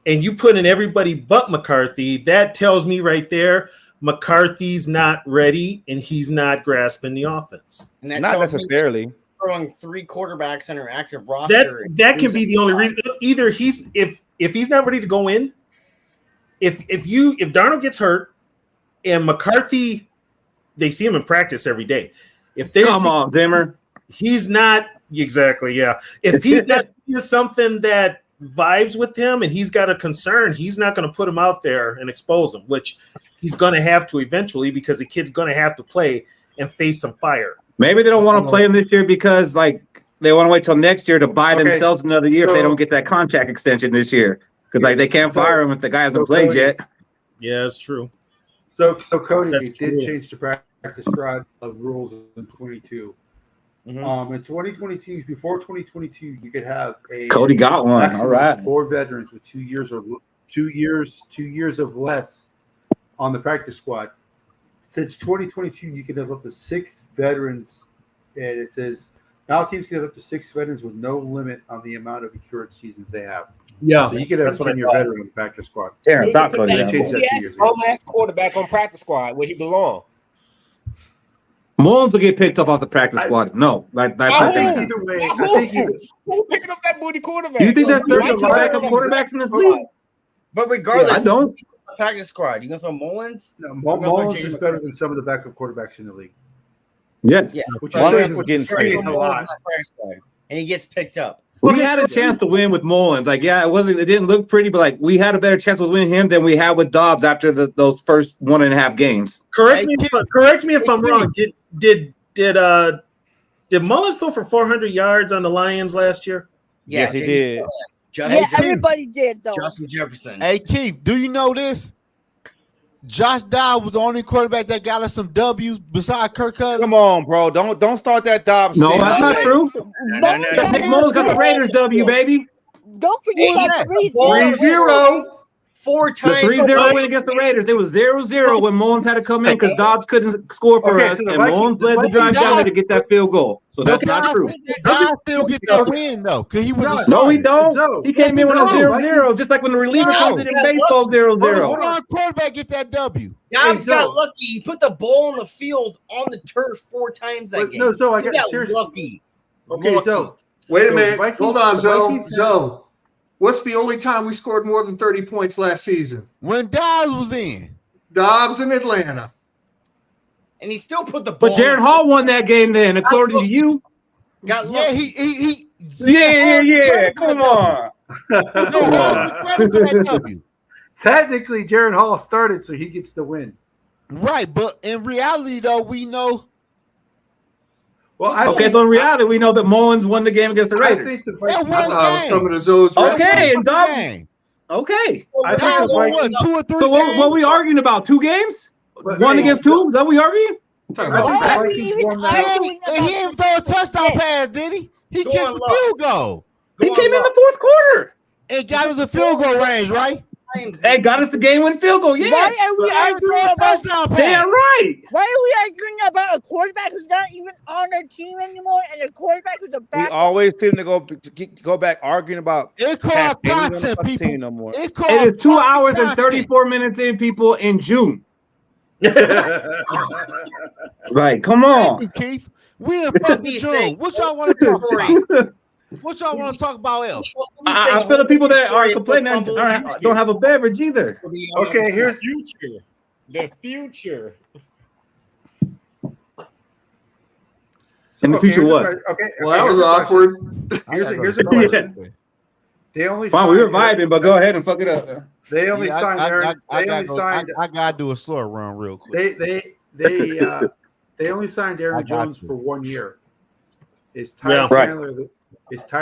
and you put in everybody but McCarthy, that tells me right there McCarthy's not ready and he's not grasping the offense. And that Not tells me necessarily. throwing 3 quarterbacks on our active roster. That can be the only reason. Either if he's not ready to go in, if Darnold gets hurt and McCarthy, they see him in practice every day. If they come on, Zimmer, he's not exactly. Yeah, if he's not seeing something that vibes with him and he's got a concern, he's not going to put him out there and expose him, which he's going to have to eventually because the kid's going to have to play and face some fire. maybe they don't want to play him this year because they want to wait till next year to buy themselves another year if they don't get that contract extension this year because they can't fire him if the guy hasn't played yet. Yeah, that's true. So Cody, That's you did true. change the practice squad rules in 22. In 2022, before 2022, you could have a Cody got one. maximum All right. of 4 veterans with 2 years of less on the practice squad. Since 2022, you can have up to 6 veterans, and it says now teams can have up to 6 veterans with no limit on the amount of accurate seasons they have. Yeah, so you could have that's what I 10-year thought. veteran on the practice squad. Aaron, They put They that changed that 2 years ago. bum-ass quarterback on practice squad where he belongs. Mullins will get picked up off the practice squad. No, that's not going to happen. Either way, I think Who picking up that booty quarterback? Do you think there's 30 White backup quarterbacks in this league? But regardless, I don't. practice squad, you gonna throw Mullins? No, You're gonna throw Mullins James is better than some of the backup quarterbacks in the league. Yes. Yeah, Which Mullins is which getting saying traded. a lot. practice squad, and he gets picked up. We had a chance to win with Mullins. It didn't look pretty, but we had a better chance with winning him than we had with Dobbs after those first 1.5 games. Correct me if I'm wrong. Did Mullins throw for 400 yards on the Lions last year? Yeah, Yes, he did. Yeah, everybody did though. Justin Jefferson. Hey, Keith, do you know this? Josh Dobbs was the only quarterback that got us some W's besides Kirk Cousins. Come on, bro. Don't start that Dobbs. No, shit. that's not true. Nick Mullins got the Raiders W, baby. Don't forget Who's that that? 3-0. 3-0. 4 The times. 3-0 win against the Raiders, it was 0-0 when Mullins had to come in because Dobbs couldn't score for us, and Mullins led the drive down there to get that field goal. So that's not true. Dobbs still get that win though, because he was No, he don't. He came in with a 0-0, just like when the reliever comes in baseball 0-0. Quarterback get that W. Dobbs got lucky. He put the ball on the field on the turf 4 times that game. No, so I He got lucky. Okay, so Wait a So minute. Vikings- Hold on, the Zoe. Vikings- Zoe. What's the only time we scored more than 30 points last season? When Dobbs was in. Dobbs in Atlanta. And he still put the ball. But Jared Hall won that game then, according to you. Got Yeah, he Yeah. Come on. Technically, Jared Hall started, so he gets the win. Right, but in reality, though, we know. Well, Okay, so in reality, we know that Mullins won the game against the Raiders. That one game. Some of the Zoes. Okay, and Dobbs. Game. Okay. I think Dobbs the won Vikings- what, 2 or 3 So what games? we arguing about? 2 games? But- One against 2? Is that what we arguing? I think the Why are we Vikings even won that. arguing And he didn't throw a touchdown pass, did he? He Go kicked on, the Love. field goal. He came in the fourth quarter. It got us the field goal range, right? Hey, got us the game-win field goal. Yes. Why are we arguing about? Touchdown Damn pass. right. Why are we arguing about a quarterback who's not even on our team anymore, and a quarterback who's a We backup? always seem to go back arguing about. It called Pat Penny on the content, fucking people. team no more. It called It is 2 hours and content. 34 minutes in, people, in June. Right. Come Thank on. you, Keith. We in fucking June. What y'all want to talk about? What y'all want to talk about else? I feel the people that are complaining don't have a beverage either. Okay, here's future. The future. In the future, here's what? Okay. Well, that here's was a question. awkward. Here's a question. They only Fine, we were signed- vibing, but go ahead and fuck it up. They only Yeah, signed. I Aaron, gotta do a slower run real quick. They only signed I Aaron got Jones you. for 1 year. Is Yeah. Ty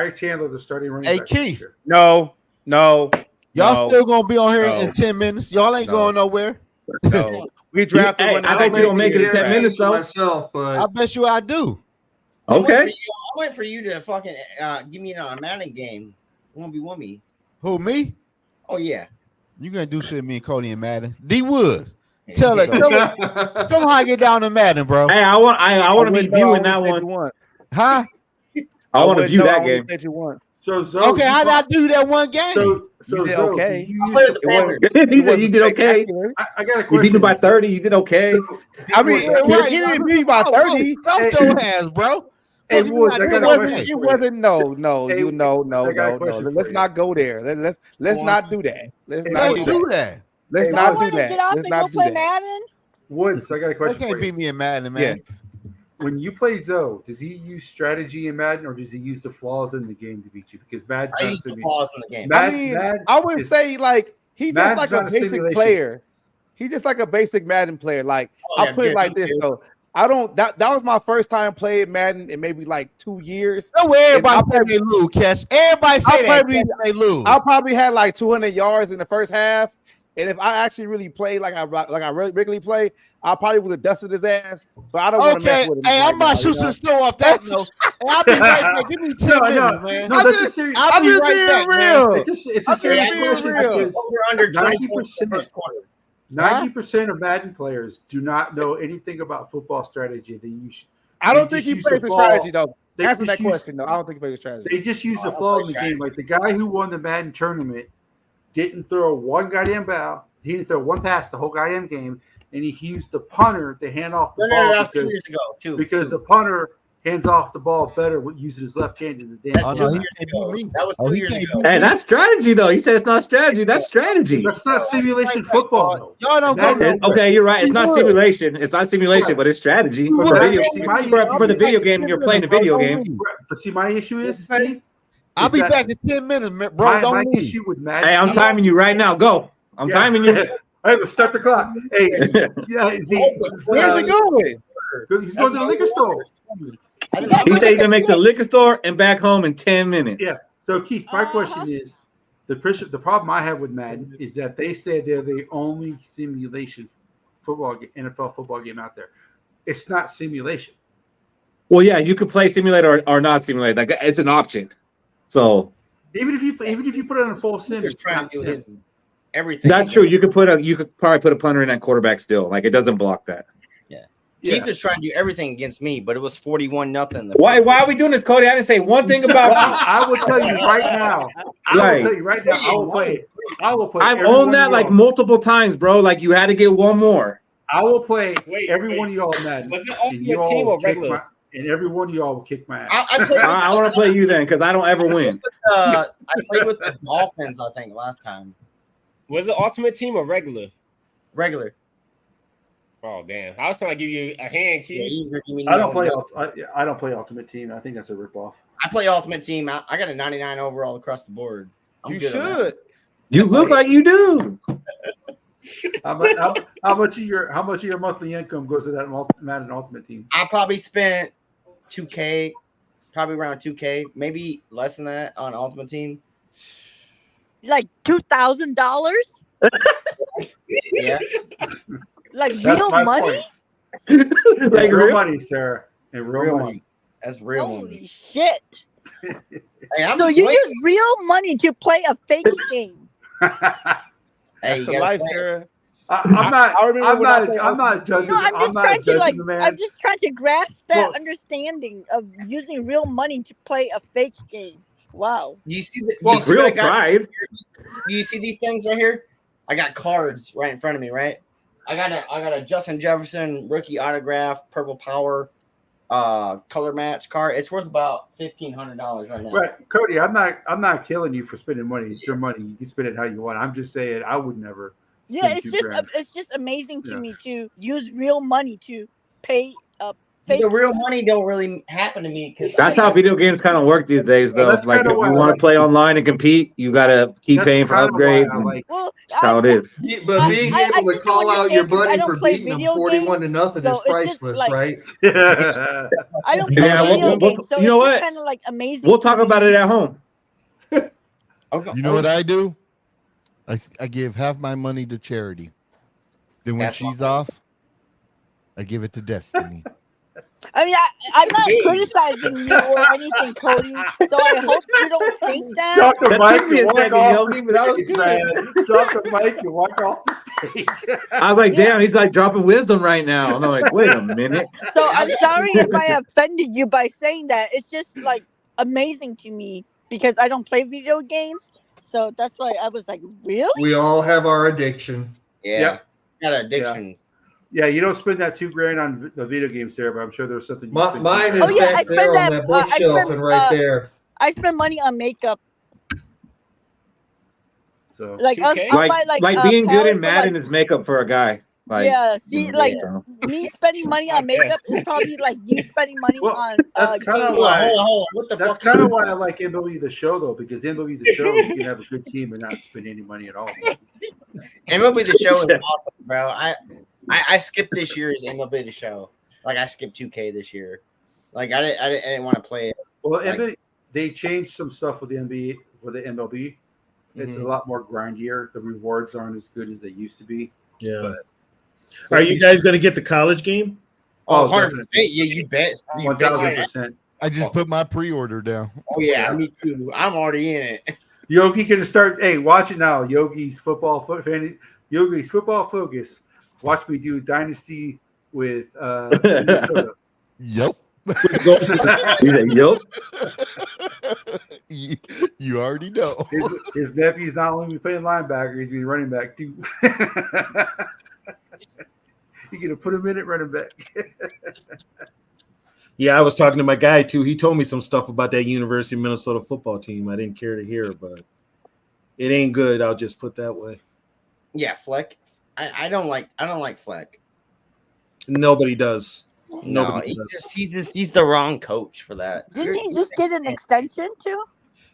Right. Chandler the starting running Hey, back? Keith. this year? No. Y'all still gonna be on here No. in 10 minutes. Y'all ain't No. going nowhere. No. We drafted Hey, one. I bet you don't make it in 10 minutes, though. Myself, but I bet you I do. Okay. I wait for you to fucking give me a Madden game. 1v1 me. Who, me? Oh yeah. You gonna do shit with me and Cody and Madden. D Woods. Tell her how I get down to Madden, bro. Hey, I want to be viewing that one. Huh? I want to view that game. So Zoe, Okay, how did I do that one game? So You did Zoe, okay. you I played with the Panthers. He said you did okay. I got a You question. beat me by 30. You did okay. I mean, Yeah, right. he didn't beat me by 30. Stumped your ass, bro. Hey, Fuck you Woods, not I got doing a that question. game. It wasn't. No. Hey, You no. I got a question for Let's you. not go there. Let's not do that. Let's Hey, not Let's do do that. that. Let's Hey, not Y'all do want to that. get off Let's and go not do play that. Madden? Woods, I got a You question can't for beat you. me in Madden, man. Yes. When you play Zoe, does he use strategy in Madden, or does he use the flaws in the game to beat you? Because Madden's I not use the simulation. flaws in the game. I mean, I would say like he's just Madden's like not a a basic simulation. player. He's just like a basic Madden player. Like Oh, I'll put it like this guaranteed. though. I don't. That was my first time playing Madden in maybe like 2 years. Don't worry, everybody And I say they lose, Cash. Everybody say that. Cash, they lose. I probably had like 200 yards in the first half, and if I actually really played like I regularly play, I probably would have dusted his ass. But I don't want to Okay, mess with him. hey, right I'm about now, to shoot you know? some snow off that note. Hey, I'll be right back. Give me 10 minutes, man. No, that's a serious. I'll be right back, man. It's a serious question because Over under 20 points in 90%, the first quarter. 90% of Madden players do not know anything about football strategy. I don't they think just he use plays the the ball. strategy though. They Answer just that use- question though. I don't think he plays the strategy. They just use the I flaw play in the strategy. game. Like the guy who won the Madden tournament didn't throw one goddamn ball. He didn't throw one pass the whole goddamn game, and he used the punter to hand off the No, ball that was 2 because, years ago. because the punter hands off the ball better with using his left hand than the damn. That's Oh, no, two he years can't ago. beat me. That was Oh, 2 he years can't ago. beat Hey, that's strategy, though. He said it's not strategy. That's strategy. That's not simulation football. Though. Y'all don't go Madden- nowhere. Okay, you're right. It's not Would. simulation. It's not simulation, but it's strategy But for the that- video. see, my- For the video game, you're playing the video game. But see, my issue is, I'll be that- back in 10 minutes, bro. my Don't leave. issue with Madden. Hey, I'm timing you right now. Go. I'm Yeah. timing you. Hey, let's start the clock. Hey, yeah, Where's it going? He's going to the liquor store. He said he's gonna make the liquor store and back home in 10 minutes. Yeah. So Keith, my question is, the problem I have with Madden is that they said they're the only simulation NFL football game out there. It's not simulation. Well, yeah, you could play simulator or not simulate. Like it's an option. So Even if you put it on a full sim, He's it's trying not to do sim. his everything. That's true. You could probably put a punter in that quarterback still. Like it doesn't block that. Yeah. Keith is trying to do everything against me, but it was 41-0. Why are we doing this, Cody? I didn't say one thing about you. I will tell you right now. I will play. I've owned that like multiple times, bro. Like you had to get one more. I will play every one of y'all Madden. Was it and you Ultimate Team all or kick regular? and every one of y'all will kick my ass. I want to play you then because I don't ever win. I played with the Dolphins, I think, last time. Was it Ultimate Team or regular? Regular. Oh damn! I was trying to give you a hand, Keith. I don't play. I don't play Ultimate Team. I think that's a ripoff. I play Ultimate Team. I got a 99 overall across the board. I'm You good on should. that. You look like you do. How much of your monthly income goes to that Madden Ultimate Team? I probably spent $2K, probably around $2K, maybe less than that on Ultimate Team. Like $2,000? Yeah. Like That's real my money? point. Like real money, Sarah. And real money. That's real Holy money. shit. Hey, I'm So you waiting. use real money to play a fake game. Hey, That's the life, Sarah. I'm not judging. No, I'm just not trying to judging like the man. I'm just trying to grasp that Well- understanding of using real money to play a fake game. Wow. Do you see the Well, do you see real what I got? pride. Do you see these things right here? I got cards right in front of me, right? I got a Justin Jefferson rookie autograph, purple power, color match card. It's worth about $1,500 right now. Right, Cody. I'm not killing you for spending money. It's your money. You can spend it how you want. I'm just saying I would never. Yeah, spend it's just amazing to Yeah. me to use real money to pay a fake. The real money don't really happen to me because That's how video games kind of work these days, though. That's Like if kinda you why I want to like play online and compete, you gotta keep That's paying for kinda why upgrades. I And like- Well, that's how it is. But being I able to just don't call out your understand 'cause I buddy don't for play beating them video 41 to games, nothing so is it's just priceless, like- right? I don't play Yeah, video we'll- games, so you know it's just what? kind of like amazing. We'll to talk me. about it at home. You know what I do? I give half my money to charity. Then when That's she's off, I give it to Destiny. I mean, I'm not criticizing you or anything, Cody. So I hope you don't think that. Drop the That mic took me and a walk second, off Yogi, the but that was stage, good. man. Drop the mic and walk off the stage. I was like, damn, he's like dropping wisdom right now. And I'm like, wait a minute. So I'm sorry if I offended you by saying that. It's just like amazing to me because I don't play video games. So that's why I was like, really? We all have our addiction. Yeah, Yep. got addictions. Yeah, you don't spend that $2,000 on the video games there, but I'm sure there's something. You spend Mine $2,000 is Oh, yeah, I back spend there on that, that I bookshelf spend, and right there. I spend money on makeup. So Like, I'll, 2K? I'll buy Like being good palettes in of, Madden like, is makeup for a guy. Like, yeah, see, you know, like so. me spending money on makeup is probably like you spending money Well, on that's kind of games. why. Hold on. What the That's fuck? kind of why I like MLB The Show though, because MLB The Show you can have a good team and not spend any money at all. MLB The Show is awesome, bro. I skipped this year's MLB The Show. Like I skipped 2K this year. Like I didn't want to play it. Well, Like- they changed some stuff with the NBA for the MLB. It's a lot more grindier. The rewards aren't as good as they used to be. Yeah. Are you guys going to get the college game? Oh, Oh, 100%. definitely. Yeah, you bet. You bet. 1000%. I just put my pre-order down. Oh yeah, me too. I'm already in it. Yogi gonna start. Hey, watch it now. Yogi's football focus. Watch me do Dynasty with Minnesota. Yep. He's like, yup. You already know. His nephew's not only playing linebacker, he's been running back too. You're gonna put him in at running back. Yeah, I was talking to my guy too. He told me some stuff about that University of Minnesota football team. I didn't care to hear, but it ain't good. I'll just put that way. Yeah, Fleck. I don't like Fleck. Nobody does. No, Nobody does. he's the wrong coach for that. Didn't he just get an extension too?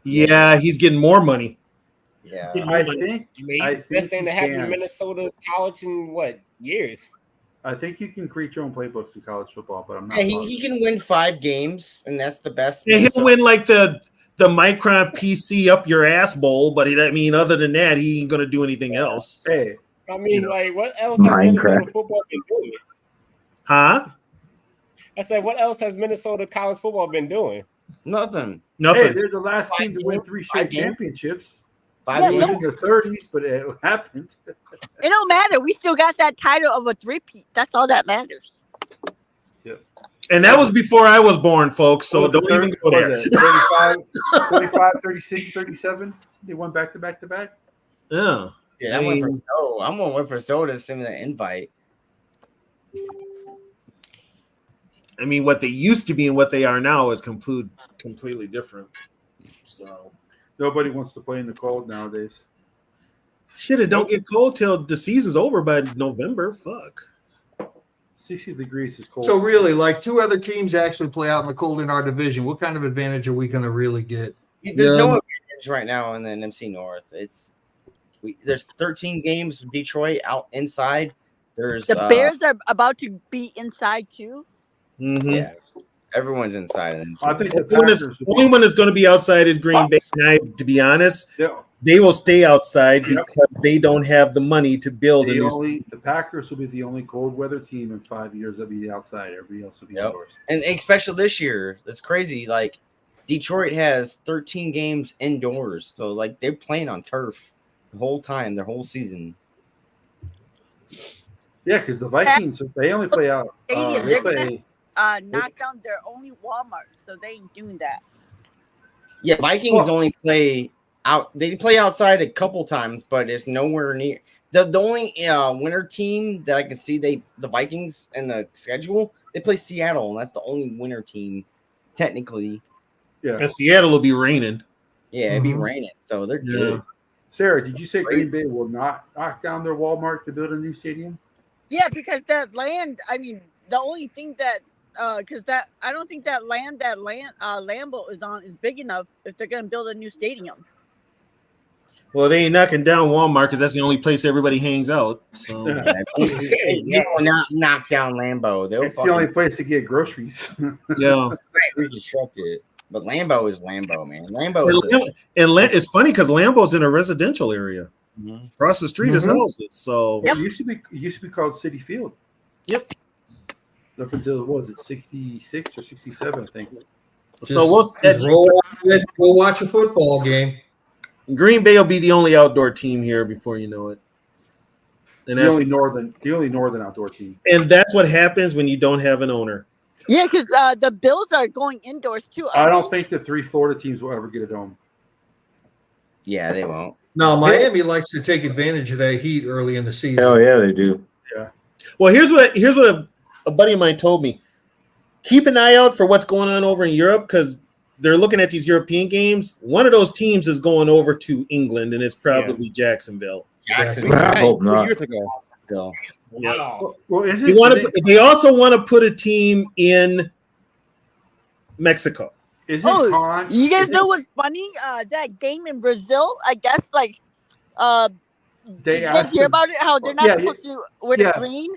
Yeah, he's getting more money. Yeah. I think You made I the best think thing you to happen in can. Minnesota college in what years? I think you can create your own playbooks in college football, but I'm not. Yeah, positive. he can win 5 games, and that's the best. Yeah, he'll Minnesota- win like the Micron PC up your ass bowl, but I mean, other than that, he ain't gonna do anything else. Hey, I mean, like, what else has Minnesota football been doing? Huh? I said, what else has Minnesota college football been doing? Nothing. Hey, there's the last team to win 3 straight games? championships. Yeah, It was in the 30s, but it happened. It don't matter. We still got that title of a three-peat. That's all that matters. And that was before I was born, folks. So What was don't it, even go there. 35, 36, 37. They went back to back to back. Yeah. Yeah, I went for So. I'm gonna wait for So to send me that invite. I mean, what they used to be and what they are now is completely different. So Nobody wants to play in the cold nowadays. shit, it don't get cold till the season's over by November. Fuck. 60 degrees is cold. So really, like 2 other teams actually play out in the cold in our division. What kind of advantage are we going to really get? There's no advantage right now in the NFC North. There's 13 games with Detroit out inside. There's The Bears are about to be inside too. Yeah, everyone's inside. I think the only one that's going to be outside is Green Bay. And to be honest, they will stay outside because they don't have the money to build a new. The Packers will be the only cold weather team in 5 years that'll be outside. Everybody else will be indoors. And especially this year, that's crazy. Like Detroit has 13 games indoors, so like they're playing on turf the whole time, their whole season. Yeah, because the Vikings, they only play out. They're gonna knock down their only Walmart, so they ain't doing that. Yeah, Vikings only play out. They play outside a couple times, but it's nowhere near the only winter team that I can see. The Vikings in the schedule, they play Seattle, and that's the only winter team technically. Yeah, and Seattle will be raining. Yeah, it'd be raining, so they're good. Sarah, did you say Green Bay will not knock down their Walmart to build a new stadium? Yeah, because that land. I mean, the only thing that because I don't think that land Lambeau is on is big enough if they're gonna build a new stadium. Well, they ain't knocking down Walmart because that's the only place everybody hangs out. So they will not knock down Lambeau. It's the only place to get groceries. Yeah, reconstructed. But Lambeau is Lambeau, man. Lambeau is it's funny because Lambeau's in a residential area. Across the street is houses. So it used to be called City Field. Yep. Up until what was it, 66 or 67, I think. So go watch a football game. Green Bay will be the only outdoor team here before you know it. And the only northern outdoor team. And that's what happens when you don't have an owner. Yeah, because the Bills are going indoors too. I don't think the 3 Florida teams will ever get a dome. Yeah, they won't. No, Miami likes to take advantage of that heat early in the season. Hell yeah, they do. Yeah. Well, here's what a buddy of mine told me. Keep an eye out for what's going on over in Europe because they're looking at these European games. One of those teams is going over to England, and it's probably Jacksonville. I hope not. Years ago. Well, is it, they also want to put a team in Mexico. Is Oh, you guys know what's funny? That game in Brazil, I guess, like, did you guys hear about it? How they're not supposed to wear the green?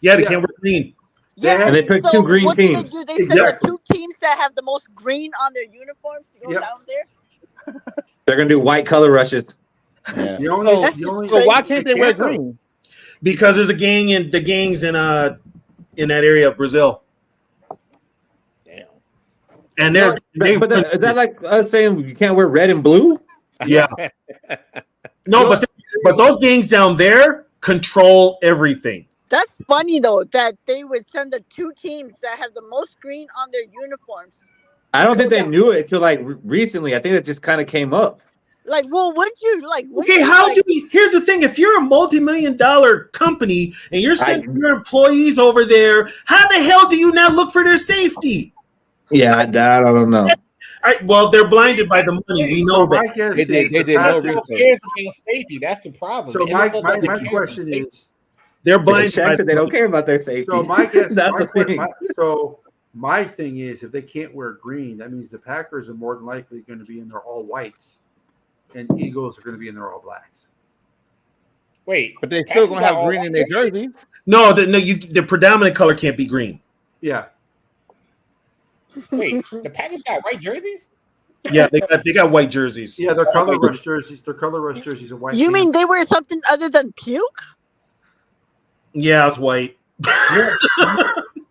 Yeah, they can't wear green. Yeah, and they picked two green what teams. Do they send the 2 teams that have the most green on their uniforms to go down there? They're gonna do white color rushes. Yeah. So why can't they wear green? Because there's the gangs in that area of Brazil. And they're is that like us saying you can't wear red and blue? Yeah. No, but those gangs down there control everything. That's funny though that they would send the 2 teams that have the most green on their uniforms. I don't think they knew it until like recently. I think it just kind of came up. Like, well, wouldn't you like? Okay, here's the thing: if you're a multi-million-dollar company and you're sending your employees over there, how the hell do you not look for their safety? Yeah, I don't know. All right, well, they're blinded by the money. We know that. They did no research. Cares about safety. That's the problem. So my question is, they're blinded. They don't care about their safety. So my guess, thing. my thing is, if they can't wear green, that means the Packers are more than likely going to be in their all whites, and Eagles are going to be in their all blacks. Wait, but they still going to have green in their jerseys. No, the predominant color can't be green. Yeah. Wait, the Packers got white jerseys? Yeah, they got white jerseys. Yeah, they're color rush jerseys. They're color rush jerseys are white. You mean they wear something other than puke? Yeah, it's white.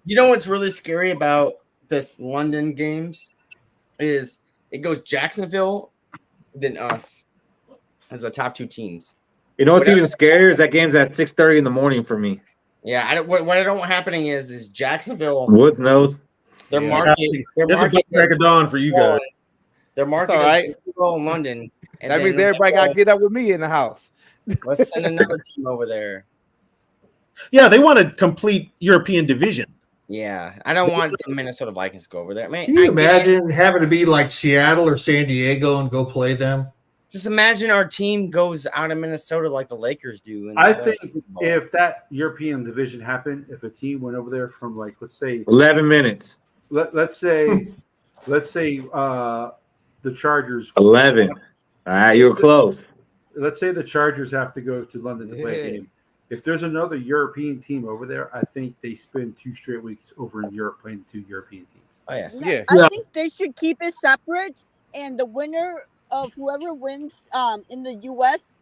You know what's really scary about this London games is it goes Jacksonville, then us. as the top two teams. You know what's Whatever- even scarier is that game's at 6:30 in the morning for me. Yeah, what I don't want happening is Jacksonville. Woods knows. Their Yeah. market. Their It's a market crack of dawn for you guys. Their market all is right. well in London. And That means then everybody got to get up with me in the house. let's send another team over there. Yeah, they want a complete European division. Yeah, I don't want the Minnesota Vikings to go over there. Man, Can you imagine having to be like Seattle or San Diego and go play them? Just imagine our team goes out of Minnesota like the Lakers do. I think if that European division happened, if a team went over there from like let's say 11 minutes. let's say the Chargers 11. You were close. Let's say the Chargers have to go to London to play a game. If there's another European team over there, I think they spend 2 straight weeks over in Europe playing 2 European teams. Oh yeah, Yeah, I think they should keep it separate, and the winner of whoever wins in the U.S.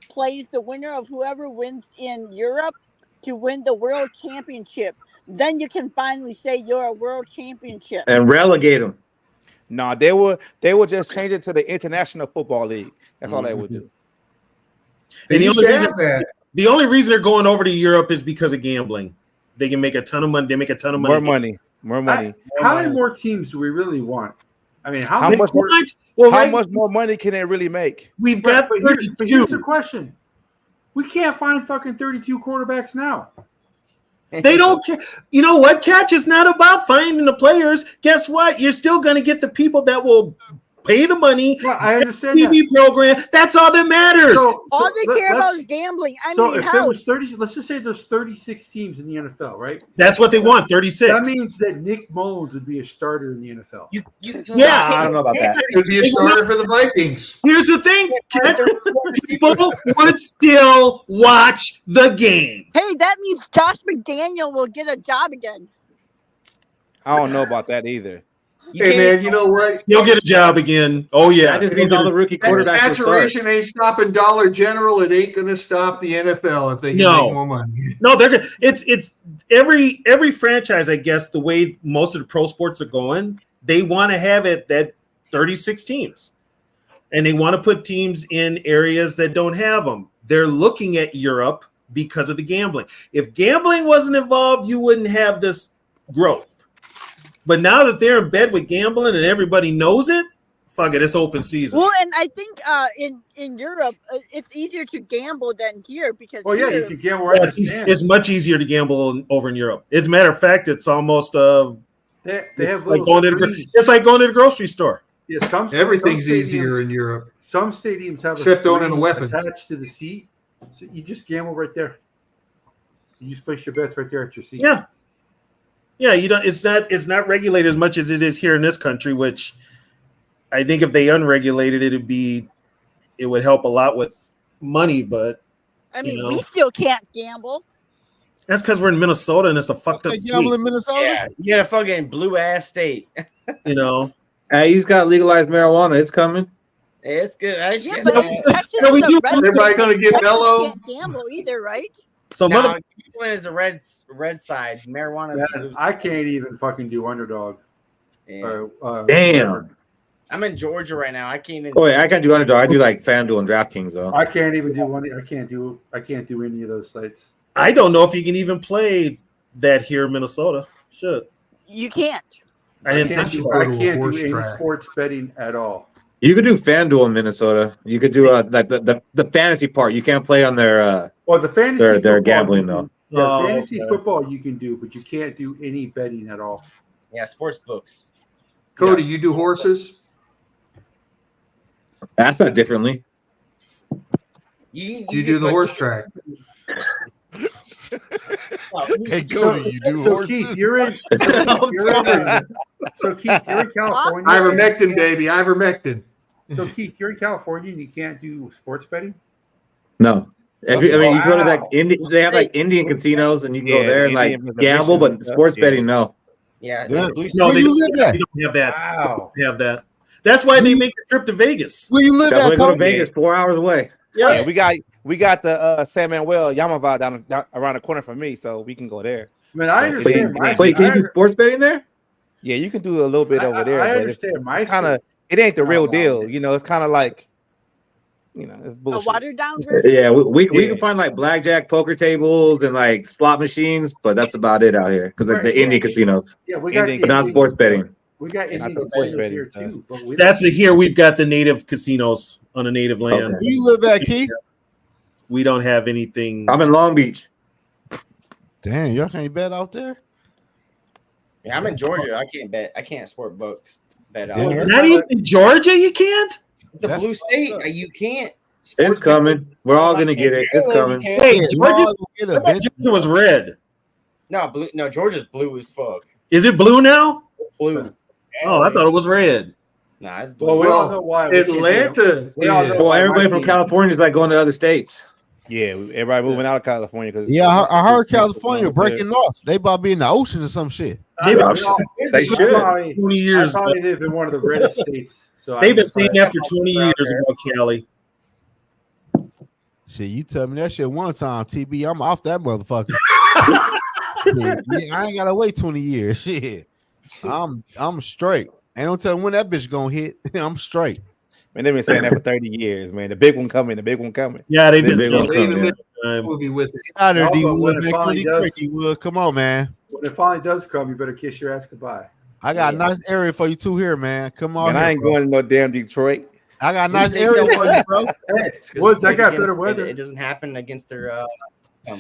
plays the winner of whoever wins in Europe to win the world championship. Then you can finally say you're a world championship. And relegate them. No, they will just change it to the International Football League. That's all they would do. And the only reason they're going over to Europe is because of gambling. They can make a ton of money. They make a ton of money. More money. How many more teams do we really want? I mean, how much more? much more money can they really make? We've got but here's the question: we can't find fucking 32 quarterbacks now. They don't care. You know what? Catch is not about finding the players. Guess what? You're still going to get the people that will pay the money. Well, I understand TV program. That's all that matters. All they care about is gambling. I So mean, if there was 30, let's just say there's 36 teams in the NFL, right? That's what they want. 36. That means that Nick Mullins would be a starter in the NFL. Yeah, I don't know about that. He'd be a starter for the Vikings. Here's the thing: people would still watch the game. hey, that means Josh McDaniel will get a job again. I don't know about that either. Hey man, you know what? You'll get a job again. Oh yeah, That just means all the rookie That quarterbacks will start. saturation ain't stopping Dollar General. It ain't going to stop the NFL if they can make more money. No, they're good. It's every franchise, I guess, the way most of the pro sports are going, they want to have it that 36 teams. And they want to put teams in areas that don't have them. They're looking at Europe because of the gambling. If gambling wasn't involved, you wouldn't have this growth. But now that they're in bed with gambling and everybody knows it, fuck it, it's open season. Well, and I think in Europe it's easier to gamble than here because Oh yeah, here, you can gamble right. It's much easier to gamble over in Europe. As a matter of fact, it's almost They it's have like little going to screens. it's like going to the grocery store. Yeah, Everything's some easier stadiums- in Europe. Some stadiums have Except owning a screen weapon. attached to the seat, so you just gamble right there. You just place your bets right there at your seat. Yeah. Yeah, you don't. It's not regulated as much as it is here in this country. Which I think if they unregulated it would help a lot with money. But I mean, you know, we still can't gamble. that's because we're in Minnesota and it's a fucked up They gamble state. in Minnesota? Yeah, you got a fucking blue ass state. You know, Hey, he's got legalized marijuana. It's coming. It's good. Yeah, but Texas No, we is do- a red Everybody state. gonna get Texas mellow? can't gamble either, right? so no, mother. Cleveland is the red side. Marijuana is the blue Man, side. I can't even fucking do underdog. Yeah. Damn. I'm in Georgia right now. I can't even. Oh, wait, I can't do underdog. I do like FanDuel and DraftKings though. I can't even do one. I can't do any of those sites. I don't know if you can even play that here in Minnesota. Shit, You can't. I didn't can't think do, so. I can't horse do any track. sports betting at all. You could do FanDuel in Minnesota. You could do like the fantasy part. You can't play on their Well, the fantasy their football, gambling you though. can- Yeah, Oh, fantasy okay. football you can do, but you can't do any betting at all. Yeah, sports books. Cody, you do horses? That's not differently. You do the horse track? Hey, Cody, you do So horses? Keith, you're in. So Keith, you're in California. Ivermectin, baby, ivermectin. So Keith, you're in California and you can't do sports betting. No. I mean, you go to Wow. like they have like Indian casinos, and you can go Yeah, there and like Indian gamble, reservations and but stuff, sports yeah. betting, no. Yeah. Yeah. Blue No, Where they you live at? don't have that. Wow. They have that. That's why they make the trip to Vegas. Where you live That's why at, I go to Cody? Vegas 4 hours away. Yeah. Yeah, we got the San Manuel Yamava down around the corner from me, so we can go there. I mean, I understand. Wait, can you do sports betting there? Yeah, you can do a little bit over there. I but understand. it's kind of it ain't the real deal, you know. It's kind of like You know, it's A bullshit. watered down version. Yeah, we can find like blackjack, poker tables, and like slot machines, but that's about it out here because like the Indian casinos. Yeah, we got but not sports betting. We got Not Indian the sports casinos betting here stuff. too. But we That's don't- it. Here we've got the native casinos on a native land. Where you live at, Keith? We don't have anything. I'm in Long Beach. Damn, y'all can't bet out there? Yeah, I'm in Georgia. I can't bet. I can't sport books. Bet out. Yeah. Not even in Georgia, you can't. It's a blue state. You can't. It's coming. We're all gonna get it. It's coming. Hey, Yeah, Georgia, get I thought Georgia was red. No, blue. No, Georgia's blue as fuck. Is it blue now? Blue. Oh, I thought it was red. Nah, it's blue. Well, we all know why. Atlanta. We all know Well, why everybody my from team- California is like going to other states. Yeah, everybody moving out of California because Yeah, I heard California breaking off. They about to be in the ocean or some shit. They They should. 20 years. I probably live in one of the reddest states. So They've I'm been saying that for probably 20 out years there. about Cali. Shit, you tell me that shit one time, TB. I'm off that motherfucker. Yeah, I ain't gotta wait 20 years. Shit. I'm straight. Ain't no telling when that bitch gonna hit. I'm straight. Man, they've been saying that for 30 years, man. The big one coming, the big one coming. Yeah, they've been The big saying one They even coming. made a movie with it. Get out of there, No, D but when Wood, it man. finally Come does- D Wood. Come on, man. When it finally does come, you better kiss your ass goodbye. I got a nice area for you two here, man. Come on. Man, I here, ain't bro. going to no damn Detroit. I got a nice area for you, bro. Hey, It's 'cause Woods, I they got against- better weather. It doesn't happen against their.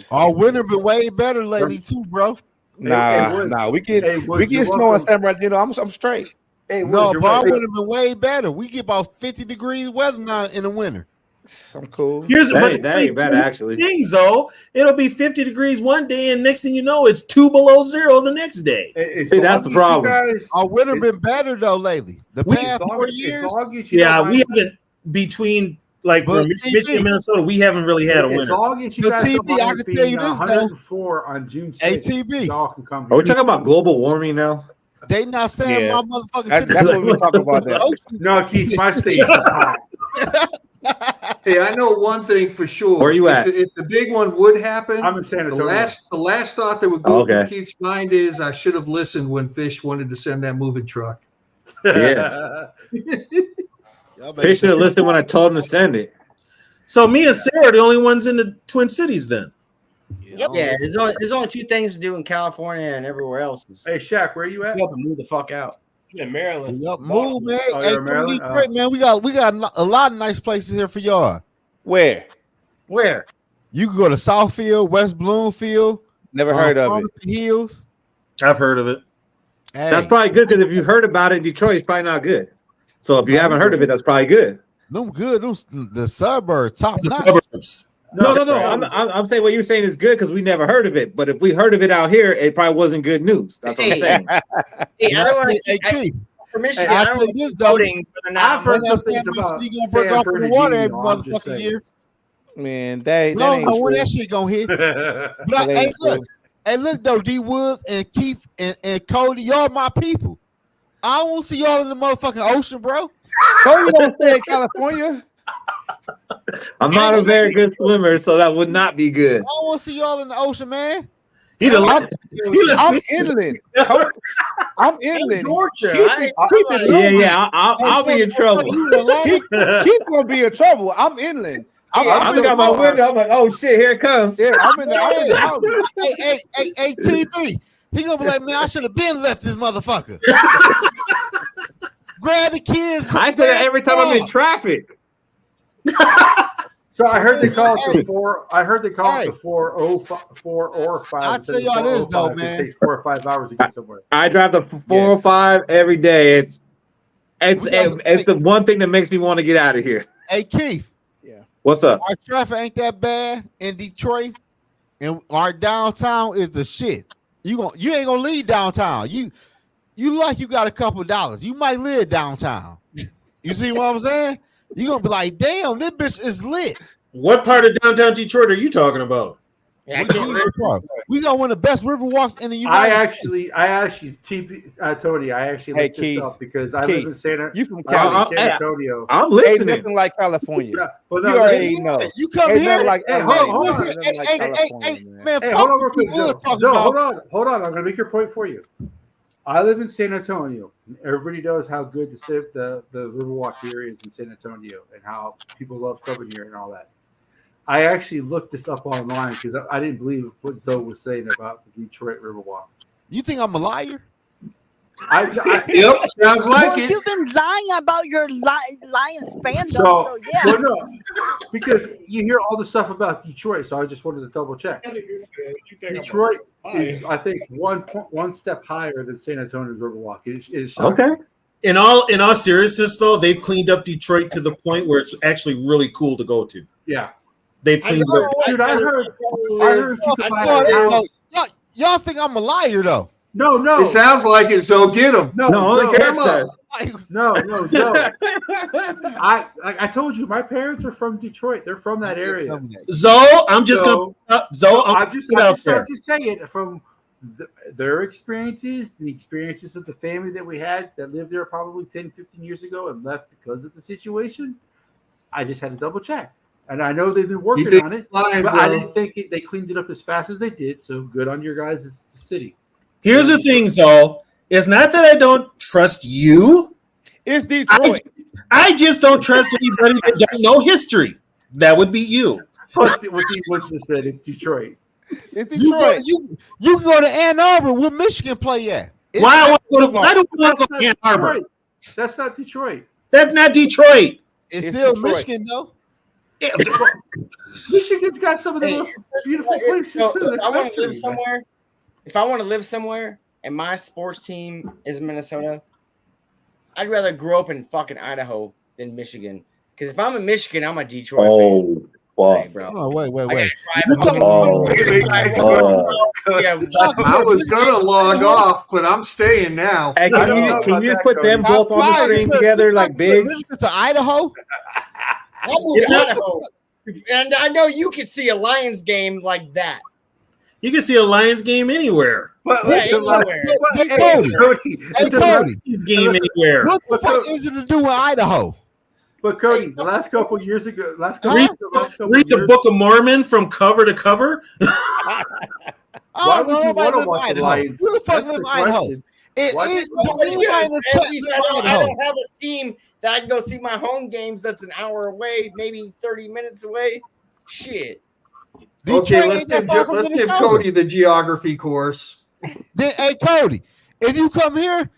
Our winter been way better lately too, bro. Nah, Woods. nah. We get Hey, Woods, we you're get snow in welcome. San Bernardino. I'm straight. Hey, Woods, No, you're but our welcome. winter been way better. We get about 50 degrees weather now in the winter. I'm cool. Here's That ain't bad, actually. Things though, it'll be 50 degrees one day, and next thing you know, it's 2 below zero the next day. It's See, that's the August, you problem. guys. Our winter been better though lately. The We- past It's 4 August- years. it's August, you Yeah, don't we mind- haven't between like But Michigan TB and Minnesota. We haven't really had a It's winter. August, you But guys TB, don't I mind can being tell you this, though. 104 on June 6th. ATB. Y'all can come Are we here. talking about global warming now? They not saying Yeah. my motherfucking That's, city. that's what we talk about. That. No, Keith, my state is hot. Hey, I know one thing for sure. Where you at? If the big one would happen, I'm in San the Antonio. last thought that would go Okay. through Keith's mind is I should have listened when Fish wanted to send that moving truck. Yeah. Y'all better They should have listened when I told him to send it. So me and Sarah are the only ones in the Twin Cities then. Yeah, there's only two things to do in California and everywhere else. Is Hey, Shaq, where you at? you have to move the fuck out. in Maryland. Yup, move, man. Oh, Hey, you're come in to Maryland? Detroit, man. We got a lot of nice places here for y'all. Where? Where? You can go to Southfield, West Bloomfield, Never heard of it. Farmington Hills. I've heard of it. Hey, That's probably good because if you heard about it in Detroit, it's probably not good. So if you haven't heard of it, that's probably good. them good. The suburbs, top The notch. suburbs. No. I'm saying what you're saying is good because we never heard of it. But if we heard of it out here, it probably wasn't good news. That's what I'm saying. Hey, I don't want Hey, to. Keith, For Michigan, Hey, I I'll don't tell you want this, to though. voting for the I've heard when some that things San about Francisco gonna break off in the San water every Bernardino, I'm just motherfucking saying. year. Man, that No, ain't no, when true. that shit gonna hit. But That hey, ain't look, true. hey, look though, D Woods and Keith and Cody, y'all my people. I won't see y'all in the motherfucking ocean, bro. Cody don't stay in California. I'm not a very good swimmer, so that would not be good. I won't see y'all in the ocean, man. He done I'm inland. I'm inland. Georgia. Yeah. I'll be in trouble. Keith gonna be in trouble. I'm inland. I look out my window. I'm like, oh shit, here it comes. Yeah, I'm in the mountains. Hey, TB. He gonna be like, man, I should have been left this motherfucker. Grab the kids. I say that every time I'm in traffic. So I heard they call it the 4. I heard they call it the 404 or 5. I'll tell y'all this, though, 405. man. It takes 4 or 5 hours to get somewhere. I drive the 405 every day. It's the one thing that makes me want to get out of here. Hey, Keith. What's up? Our traffic ain't that bad in Detroit, and our downtown is the shit. You ain't gonna leave downtown. You like you got a couple dollars. You might live downtown. You see what I'm saying? You gonna be like, damn, this bitch is lit. What part of downtown Detroit are you talking about? Yeah, We got one of the best river walks in the I United States. actually, Tony, I actually Hey, looked this Keith. up because I live in San Antonio. I'm Ain't listening. nothing like California. Yeah, but You no, already know. You come Ain't here, nothing like Hey, LA. hold on. Nothing like California, man. man. Hey, fuck hold on real what quick. you would talk No, about. hold on. I'm gonna make your point for you. I live in San Antonio. Everybody knows how good the Riverwalk here is in San Antonio and how people love coming here and all that. I actually looked this up online because I didn't believe what Zoe was saying about the Detroit Riverwalk. You think I'm a liar? Yep, sounds like Well, it. you've been lying about your Lions fandom, So, so yeah. well, no, because you hear all the stuff about Detroit, so I just wanted to double check. Detroit is, I think, one step higher than San Antonio's Riverwalk. It is shocking. Okay. In all seriousness, though, they've cleaned up Detroit to the point where it's actually really cool to go to. Yeah, they've cleaned it up. Dude, I heard you could buy a house. Y'all think I'm a liar though? No. It sounds like it, so get them. No, I told you, my parents are from Detroit. They're from that area. Zoe, I'm just I'm just saying from their experiences, the experiences of the family that we had that lived there probably 10, 15 years ago and left because of the situation. I just had to double check. And I know they've been working on it, but I didn't think they cleaned it up as fast as they did. So good on your guys' city. Here's the thing, Zoe. It's not that I don't trust you. It's Detroit. I just don't trust anybody that don't know history. That would be you. Plus, what he just said, it's Detroit. It's Detroit. You can go to Ann Arbor where Michigan play at. Why do we want to go to Ann Arbor? That's not Detroit. That's not Detroit. It's still Detroit. Michigan, though. Yeah. Michigan's got some of the most beautiful places. If I want to live somewhere, and my sports team is Minnesota, I'd rather grow up in fucking Idaho than Michigan. Because if I'm in Michigan, I'm a Detroit fan. Wow. Hey, bro. Oh, wait. I was gonna log off, but I'm staying now. Hey, can you just put them both on the screen together like big? To Idaho? I moved to Idaho. And I know you can see a Lions game like that. You can see a Lions game anywhere. Anywhere. Hey, Cody. Game anywhere. What the fuck is it to do with Idaho? But Cody, the last couple years ago, read the Book of Mormon from cover to cover. Why would you want to watch the Lions? Who the fuck live in Idaho? I don't have a team that I can go see my home games that's an hour away, maybe 30 minutes away. Shit. Okay, let's give Cody the geography course. Hey, Cody, if you come here,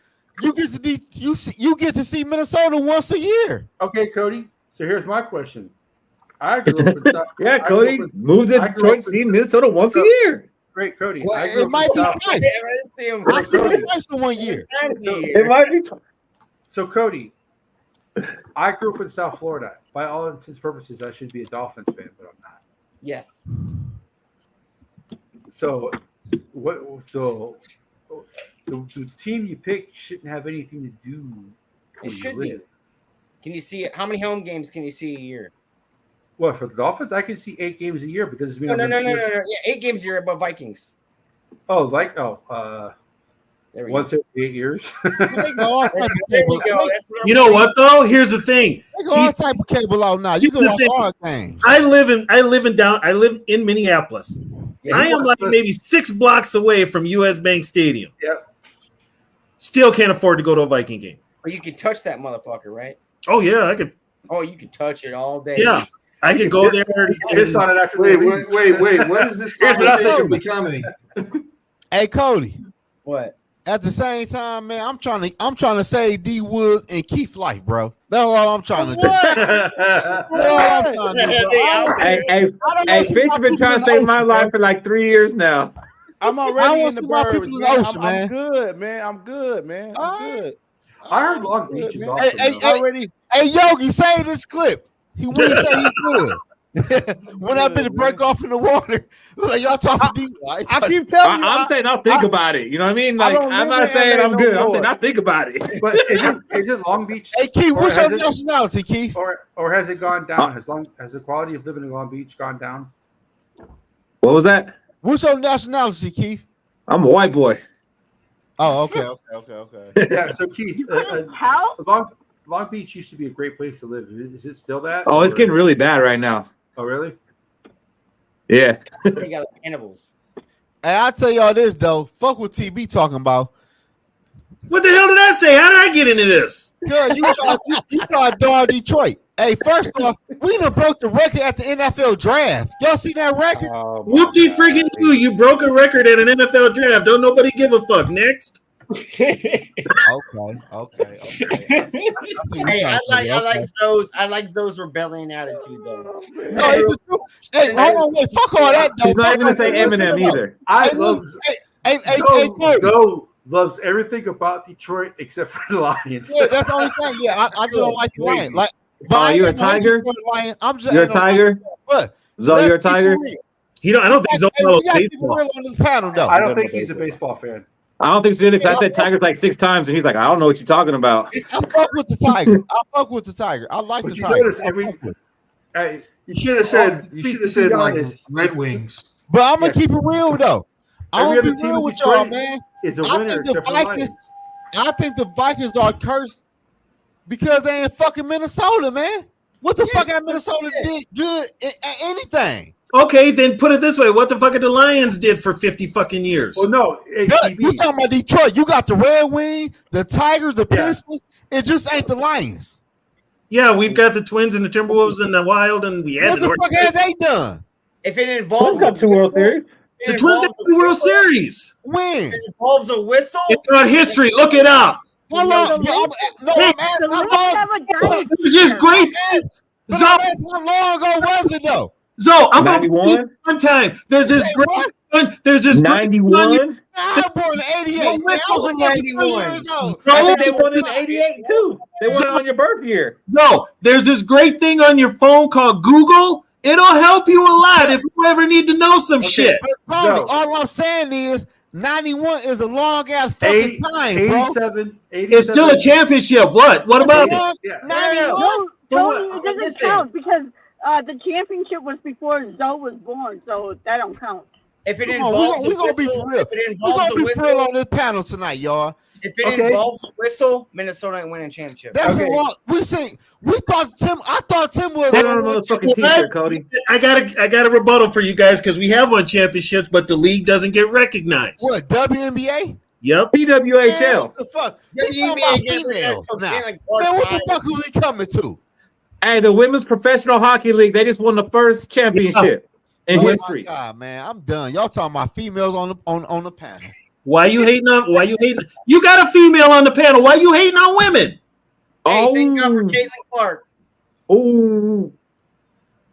you get to see Minnesota once a year. Okay, Cody. So here's my question. I grew up in South. Yeah, Cody, move to Detroit, see Minnesota once a year. Great, Cody. Well, it might be twice. I see it twice in 1 year. It might be. So, Cody, I grew up in South Florida. By all intents and purposes, I should be a Dolphins fan, but I'm not. Yes. So, the team you pick shouldn't have anything to do. It should be. Can you see how many home games can you see a year? Well, for the Dolphins, I can see 8 games a year because No. Yeah, 8 games a year above Vikings. There we once every 8 years. You know what though? Here's the thing. They go all type of cable out now. You can watch all things. I live in Minneapolis. Yeah, I am like maybe 6 blocks away from US Bank Stadium. Yep. Still can't afford to go to a Viking game. But you can touch that motherfucker, right? Oh yeah, I could. Oh, you can touch it all day. Yeah. I could go there. Wait. What is this conversation becoming? Hey, Cody. What? At the same time, man, I'm trying to save D Woods and Keith life, bro. That's all I'm trying to do. That's all I'm trying to do, bro. Hey, Fish has been trying to save my life for like 3 years now. I'm already in the burbs, man. I'm good, man. I'm good, man. I'm good. I heard Long Beach is awesome. Hey, Yogi, say this clip. He wouldn't say he could. When I've been to break off in the water, like y'all talking deep. I keep telling you. I'm saying I'll think about it. You know what I mean? Like I'm not saying I'm good. I'm saying I'll think about it. But is it Long Beach? Hey, Keith, what's your nationality, Keith? Or has it gone down? Has the quality of living in Long Beach gone down? What was that? What's your nationality, Keith? I'm a white boy. Oh, okay. Yeah, so Keith, Long Beach used to be a great place to live. Is it still that? Oh, it's getting really bad right now. Oh, really? Yeah. They got cannibals. Hey, I tell y'all this though. Fuck what TB talking about. What the hell did I say? How did I get into this? Good, you try to dog Detroit. Hey, first off, we done broke the record at the NFL draft. Y'all see that record? Whoop-de freaking do. You broke a record at an NFL draft. Don't nobody give a fuck. Next. Okay. Hey, I like Zoe's rebellion attitude though. No, it's true. Hey, hold on, wait. Fuck all that. He's not even gonna say Eminem either. Zoe loves everything about Detroit except for the Lions. Yeah, that's the only thing. Yeah, I just don't like the Lions. Like, you're a Tiger. I'm just You're a Tiger. What? Zoe, you're a Tiger. I don't think Zoe follows baseball. Real on this panel, though. I don't think he's a baseball fan. I don't think so either. Because I said Tigers like 6 times, and he's like, I don't know what you're talking about. I fuck with the Tiger. I like the Tiger. You should have said like Red Wings. But I'm gonna keep it real though. I'm gonna be real with y'all, man. It's a winner. I think the Vikings are cursed because they in fucking Minnesota, man. What the fuck have Minnesota did good at anything? Okay, then put it this way: what the fuck did the Lions did for 50 fucking years? Well, no, you talking about Detroit? You got the Red Wings, the Tigers, the Pistons. It just ain't the Lions. Yeah, we've got the Twins and the Timberwolves and the Wild, and we had what the fuck have they done? If it involves got 2 World Series. The Twins have 2 World Series. When? If it involves a whistle. It's on history. Look it up. How long? This is great. How long ago was it though? So I'm gonna one time. There's this great one. There's this 91. I was born in 88. Man, I was 91 years old. I think they won in 88 too. They won on your birth year. No, there's this great thing on your phone called Google. It'll help you a lot if you ever need to know some shit. Tony, all I'm saying is 91 is a long ass fucking time, bro. 87. It's still a championship. What about it? 91? Tony, it doesn't count because the championship was before Zoe was born, so that don't count. If it involves we're gonna be for real. We're gonna be for real on this panel tonight, y'all. If it involves a whistle, Minnesota ain't winning championship. That's a long. We thought Tim. I thought Tim was. Put on a motherfucking t-shirt, Cody. I got a rebuttal for you guys because we have won championships, but the league doesn't get recognized. What, WNBA? Yep. PWHL. What the fuck? Females now. Man, what the fuck are we coming to? Hey, the Women's Professional Hockey League, they just won the first championship in history. My God, man, I'm done. Y'all talking about females on the panel. Why you hating on? Why you hating? You got a female on the panel. Why you hating on women? Hey, thank God for Caitlin Clark. Oh,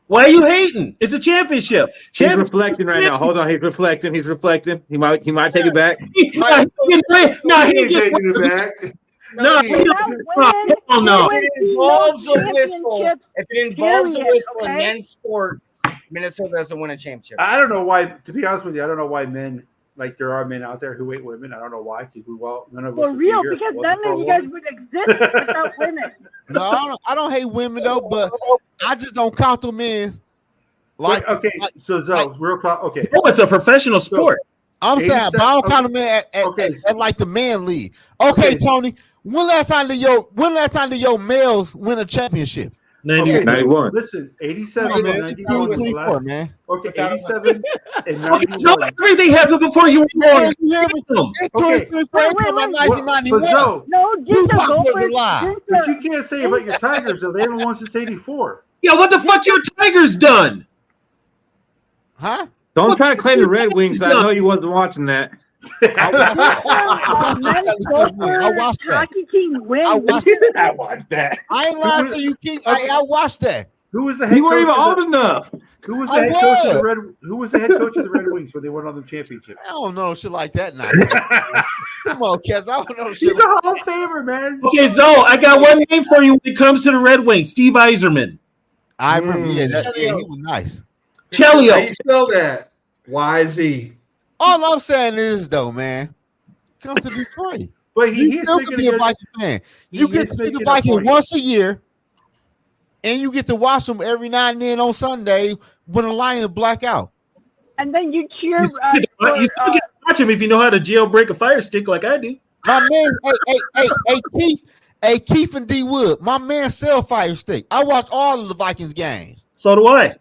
why are you hating? It's a championship. He's reflecting right now. Hold on, he's reflecting. He's reflecting. He might take it back. He ain't taking it back. No. If it involves a whistle in men's sports, Minnesota doesn't win a championship. I don't know why. To be honest with you, I don't know why men. Like there are men out there who hate women. I don't know why. Because none of us. For real, because none of you guys would exist without women. No, I don't hate women though, but I just don't count them in. Like real talk. Okay, it's a professional sport. I'm saying, but I don't count them in at like the man league. Okay, Tony. When last time did your males win a championship? 91. Listen, 87 and 91 was the last. Man. Okay, 87 and 91. So everything happened before you were born. But you can't say about your Tigers though. They haven't won since 84. Yeah, what the fuck your Tigers done? Huh? Don't try to claim the Red Wings. I know you wasn't watching that. I watched that. Hockey team wins. I watched that. I ain't lying to you, Keith. I watched that. Who was the head You weren't coach even old enough. Who was the head coach of the Red? Who was the head coach of the Red Wings when they won on the championship? I don't know shit like that now. Come on, Kev. I don't know shit. He's a Hall of Famer, man. Okay, Zoe, I got one name for you when it comes to the Red Wings. Steve Yzerman. I remember. Yeah, he was nice. Chelio. How you spell that? YZ. All I'm saying is, though, man, come to Detroit. But you still could be a Vikings fan. You get to see the Vikings once a year, and you get to watch them every now and then on Sunday when the Lions black out. And then you cheer. You still get to watch him if you know how to jailbreak a fire stick like I do. My man, hey, Keith and D Wood, my man sell fire stick. I watch all of the Vikings games. So do I.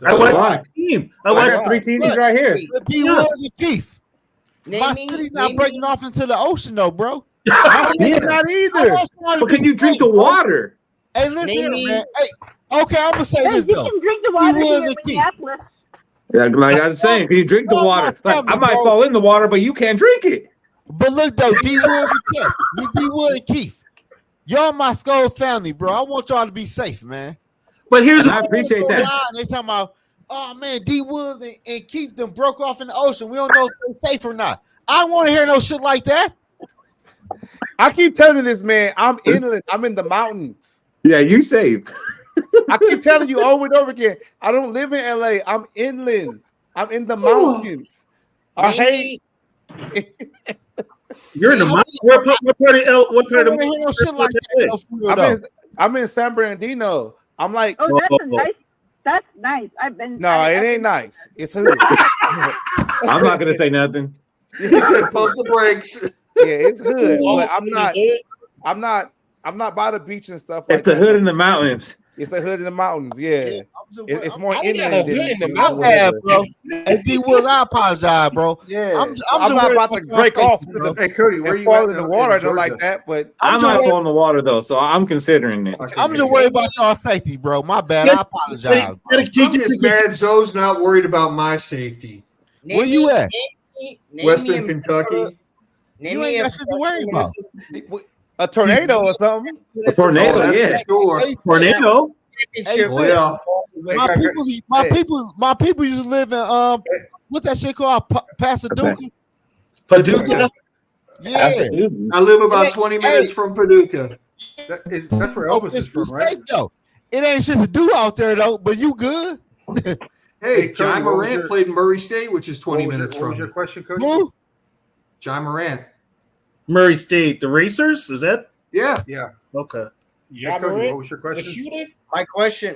I watch the team. I got 3 TVs right here. D Wood and Keith. My city's not breaking off into the ocean, though, bro. Not either. But can you drink the water? Hey, listen here, man. Hey, okay, I'm gonna say Hey, this you though. can drink the water Woods here in and Keith. Minneapolis. Yeah, like I was saying, can you drink the water? Like, I might fall in the water, but you can't drink it. But look though, D Wood and Keith, D Wood and Keith, y'all my Skull family, bro. I want y'all to be safe, man. But here's I appreciate that. They talking about, oh man, D Wood and Keith them broke off in the ocean. We don't know if they're safe or not. I don't want to hear no shit like that. I keep telling this man, I'm inland. I'm in the mountains. Yeah, you safe. I keep telling you over and over again. I don't live in LA. I'm inland. I'm in the mountains. I hate. You're in the mountains. What part of the no shit like that. I'm in San Bernardino. I'm like, Oh, that's nice. That's nice. I've been. No, it ain't nice. It's hood. I'm not gonna say nothing. Pump the brakes. Yeah, it's hood, but I'm not by the beach and stuff. It's the hood in the mountains. It's the hood in the mountains. Yeah, it's more inland than than my bad, bro. Hey, D Wood, I apologize, bro. Yeah, I'm not about to break off. Hey, Cody, where you fall at in the in water Georgia? like that? But I'm not falling in the water though, so I'm considering it. I'm just worried about y'all safety, bro. My bad. I apologize. Bro. I'm just mad Zoe's not worried about my safety. Where you at? Western Kentucky. You ain't got shit to worry about. A tornado or something. A tornado, that's yeah. for sure. Tornado. Hey, yeah. My people used to live in what's that shit called? Pasadena. Paducah. Yeah, I live about 20 minutes from Paducah. That's where Elvis is from, right? Safe, though. It ain't shit to do out there though, but you good. Hey, John Cody, what was Morant played in Murray State, which is 20 minutes What from was your me. question, Cody? Who? John Morant. Murray State, the Racers, is that? Yeah. Yeah. Okay. Hey, Cody, what was your The question? shooter?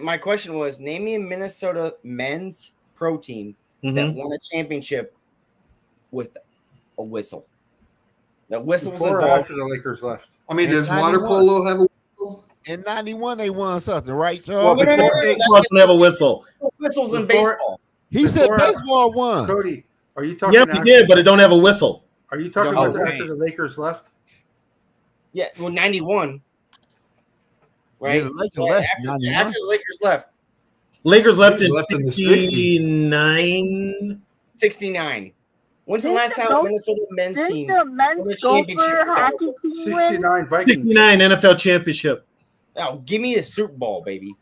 My question was: name me a Minnesota men's pro team that won a championship with a whistle. That whistle was Before or involved. after the Lakers left? I mean, does water 91. polo have a whistle? In '91, they won something, right, Well, Charles? Baseball doesn't have a whistle. Whistles in Before- baseball. He said before- baseball won. Cody, are you talking? Yeah, he after, did, but it don't have a whistle. Are you talking Oh, about man. after the Lakers left? Yeah, well, 91. Right? Yeah, the Lakers left in After 91. the Lakers left. Lakers left in Left in the 69. 69. When's the Didn't last time the- a Minnesota men's Didn't team the won a men's championship? gopher hockey team win? 69 Vikings. 69 NFL championship. Oh, give me the Super Bowl, baby.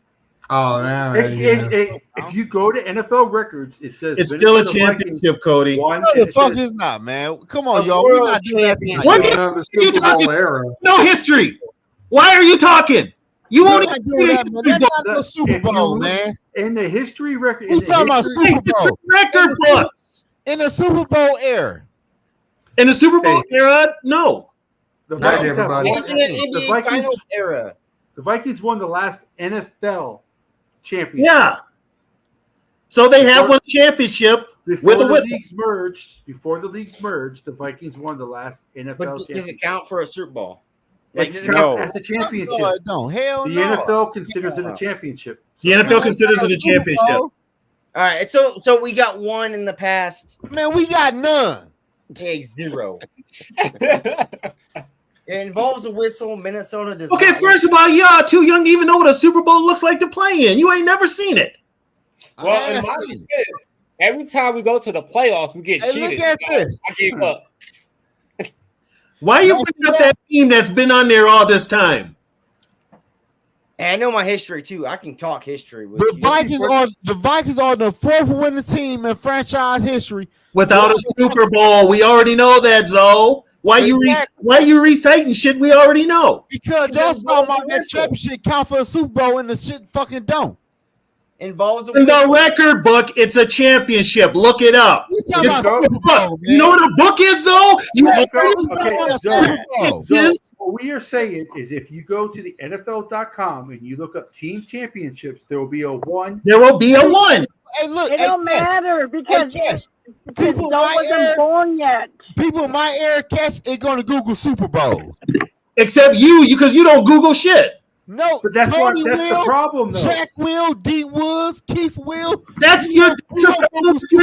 Oh, yeah. If you go to NFL records, it says It's still a Minnesota Vikings championship, Cody. won, No, and the it fuck says- is not, man. Come on, A y'all. We're world not doing that championship. tonight. What? You don't have the You Super Bowl talking- era. No history. Why are you talking? You We're want not doing that, man. That's not no Super If you Bowl, look- man. In the history record, Who's talking about Super Bowl? record books In the Super Bowl era. in the Super Bowl era? No. the Not Vikings have everybody. won- In the the NBA Vikings, Finals era. the Vikings won the last NFL championship. Yeah. So they have won a championship Before with a the whistle. leagues merged, the Vikings won the last NFL But does championship. it count for a Super Bowl? Like, It does it counts count? as a championship. No, it don't. Hell The no. NFL considers it a championship. The NFL considers it a championship. All right, so we got one in the past. Man, we got none. Hey, zero. It involves a whistle. Minnesota does. Okay, not. first of all, y'all too young to even know what a Super Bowl looks like to play in. You ain't never seen it. Well, in my defense, every time we go to the playoffs, we get Hey, cheated. look at this. I gave up. Why you bringing up that team that's been on there all this time? And I know my history too. I can talk history with The you. Vikings are the fourth winning team in franchise history Without a Super Bowl, we already know that, Zoe. Why you reciting shit we already know? because y'all talking about that championship count for a Super Bowl and the shit fucking don't. Involves a In the whistle. record book, it's a championship. Look it up. We talking It's about a Super book. Bowl, You know what a book is, Zoe? You Okay, Super Bowl. So what we are saying is if you go to the NFL.com and you look up team championships, there will be a one. There will be a one. Hey, look, It don't matter because people Joe wasn't born yet. People in my era catch is going to Google Super Bowl. Except you, because you don't Google shit. No, But that's Tony the will, problem, though. Jack will, D Woods, Keith will. That's your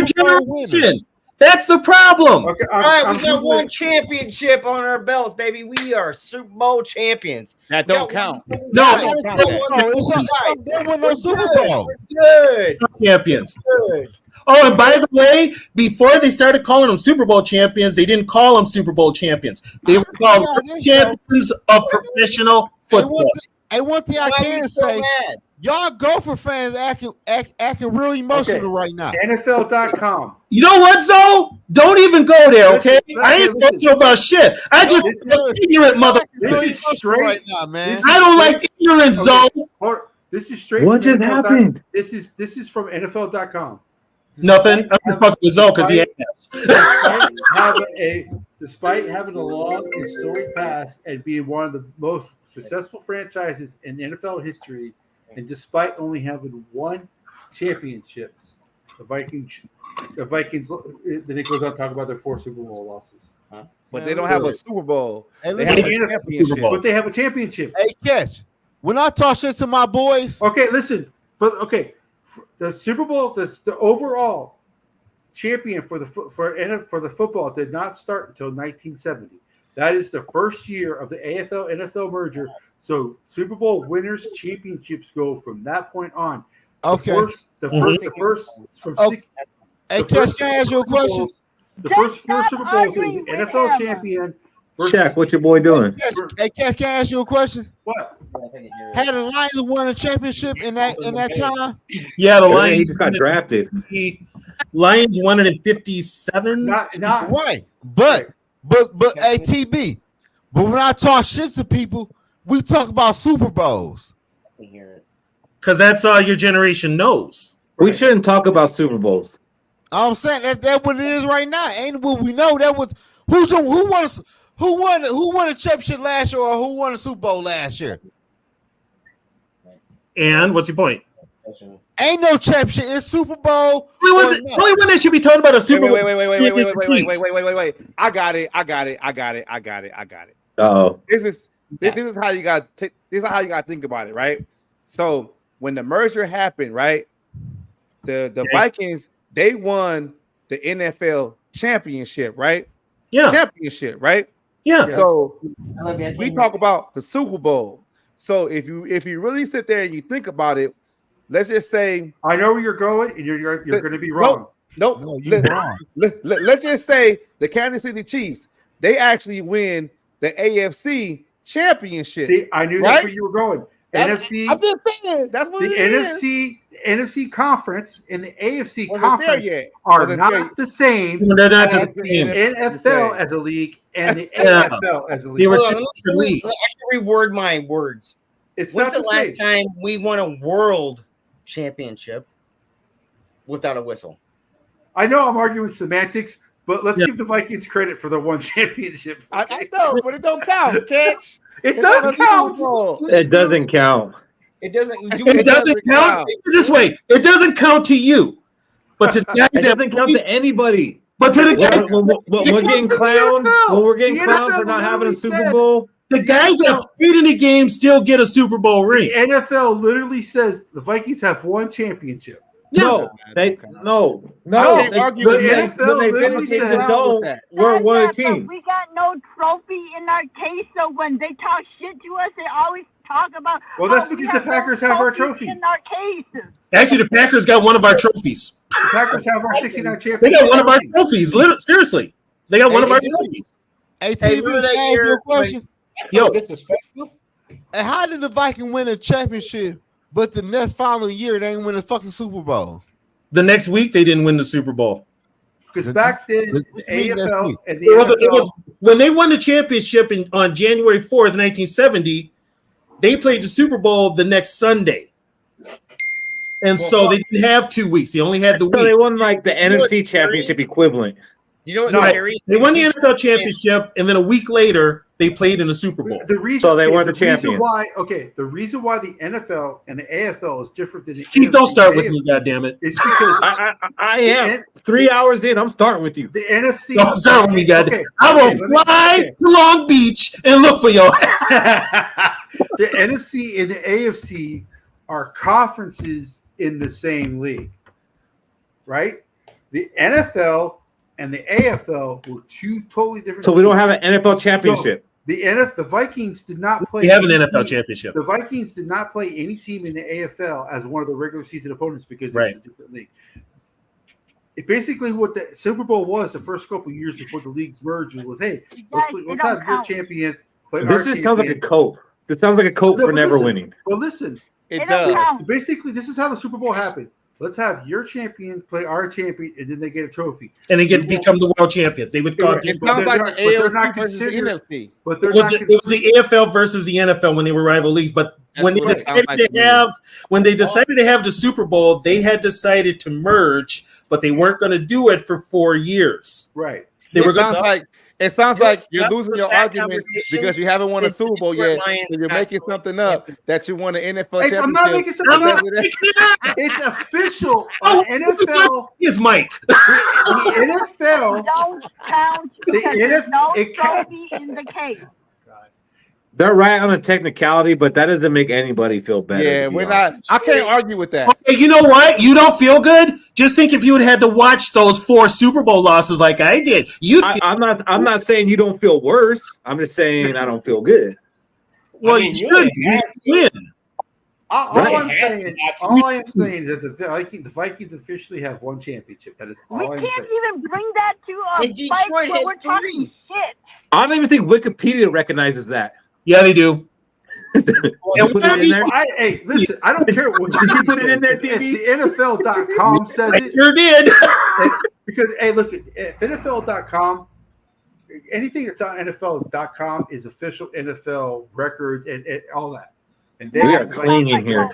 generation. That's the problem. Okay, All right, we got one championship on our belts, baby. We are Super Bowl champions. That don't count. No, They won no Super Bowl. Good. Champions. Good. Oh, and by the way, before they started calling them Super Bowl champions, they didn't call them Super Bowl champions. They were called champions of professional football. Hey, one thing I can say, y'all Gopher fans acting real emotional right now. NFL.com. You know what, Zoe? Don't even go there, okay? I ain't emotional about shit. I just ignorant motherfuckers. This is straight right now, man. I don't like ignorance, Zoe. This is straight. What from just NFL. happened? This is from NFL.com. Nothing. I'm fucking with Zoe because he asked. Despite having a long and storied past and being one of the most successful franchises in NFL history, and despite only having one championship, the Vikings. Then it goes on to talk about their 4 Super Bowl losses. But they don't have a Super Bowl. Hey, They have a championship. But they have a championship. Hey, Catch. When I talk shit to my boys, okay, listen. But okay, the Super Bowl, the overall champion for the football did not start until 1970. That is the first year of the AFL NFL merger. So Super Bowl winners championships go from that point on. Okay. The first from Okay. 6. Hey, Catch, can I ask you a question? The first 4 Super Bowls, it was the NFL champion. Shaq, what your boy doing? Hey, Catch, can I ask you a question? What? Had the Lions won a championship in that time? Yeah, the Lions. He just got drafted. Lions won it in 57. Not right. But hey, TB. But when I talk shit to people, we talk about Super Bowls. Because that's all your generation knows. We shouldn't talk about Super Bowls. I'm saying that's what it is right now. Ain't what we know. That was who won a championship last year or who won a Super Bowl last year? And what's your point? Ain't no championship. It's Super Bowl. Only one that should be talking about a Super Bowl. Wait. I got it. Uh-oh. This is how you got this is how you got to think about it, right? So when the merger happened, right? The Vikings, they won the NFL championship, right? Yeah. Championship, right? Yeah. So we talk about the Super Bowl. So if you really sit there and you think about it, let's just say I know where you're going, and you're going to be wrong. Nope. No, you're wrong. Let's just say the Kansas City Chiefs, they actually win the AFC championship. See, I knew that's where you were going. NFC. I'm just saying that's what the it is. NFC conference and the AFC Wasn't conference there yet. are Wasn't not there. the same. They're not as the same. NFL as a league and the Yeah. AFL as a They league. were Hold on, let me reword my words. It's When's not the the last same. time we won a world championship without a whistle? I know I'm arguing semantics, but let's give the Vikings credit for the one championship. I know, but it don't count, Catch. It does count. It doesn't count. It doesn't. It doesn't count. Just wait. It doesn't count to you, but to the guys It doesn't count to anybody. But to the guys, When we're getting clowned, for not having a Super Bowl. the guys that played in the game still get a Super Bowl ring. The NFL literally says the Vikings have one championship. No, they I can't argue with when NFL they literally say says- don't, we're one of the But teams. we got no trophy in our case, so when they talk shit to us, they always talk about. Well, that's we because have the Packers no have our trophies trophy. in our cases. Actually, the Packers got one of our trophies. The Packers have our 69 They championship. got one of our trophies. Seriously, they got one of our trophies. Hey, TB, remember can that I ask you year a question? Yo, Disrespectful. And how did the Vikings win a championship, but the next following year they didn't win a fucking Super Bowl? the next week they didn't win the Super Bowl. Because back then, the What you mean next AFL week? and the It was NFL, when they won the championship on January 4th, 1970. They played the Super Bowl the next Sunday, and so they didn't have 2 weeks. They only had the So they week. won like the NFC championship equivalent. You know what's Right. scary? They won the NFL championship, and then a week later they played in the Super Bowl. the reason, So they weren't the reason champions. Why, the reason why the NFL and the AFL is different than the Keith, don't NFC start with me, goddammit. It's because I am 3 hours in. I'm starting with you. the NFC. Don't start with me, goddamn. Okay, I will okay, let me- fly okay. to Long Beach and look for you. The NFC and the AFC are conferences in the same league, right? The NFL and the AFL were two totally different. So we don't have an NFL championship. The Vikings did not play. We have an NFL championship. The Vikings did not play any team in the AFL as one of the regular season opponents because it was a different league. It basically what the Super Bowl was the first couple of years before the leagues merged was, hey, let's have your champion play. This just sounds like a cope. This sounds like a cope for never winning. Well, listen, it does. Basically, this is how the Super Bowl happened. Let's have your champion play our champion, and then they get a trophy. And they become the world champions. They would call it sounds like the AFC versus the NFC. But it was the AFL versus the NFL when they were rival leagues. But when they decided to have the Super Bowl, they had decided to merge, but they weren't going to do it for 4 years. Right. It sounds like you're losing your argument because you haven't won a Super Bowl yet. So you're making something up that you won an NFL championship. I'm not making something up. It's official. NFL is Mike. The NFL don't count because there's no trophy in the case. They're right on the technicality, but that doesn't make anybody feel better. Yeah, we're not. I can't argue with that. Okay, you know what? You don't feel good? Just think if you had to watch those 4 Super Bowl losses like I did. I'm not saying you don't feel worse. I'm just saying I don't feel good. Well, you should win. All I am saying is that the Vikings officially have one championship. That is all I'm saying. We can't even bring that to a fight where we're talking shit. I don't even think Wikipedia recognizes that. Yeah, they do. Hey, listen, I don't care what you put it in there. TV. The NFL.com says it. Sure did. Because look, if NFL.com, anything that's on NFL.com is official NFL record and all that. And we are clinging here.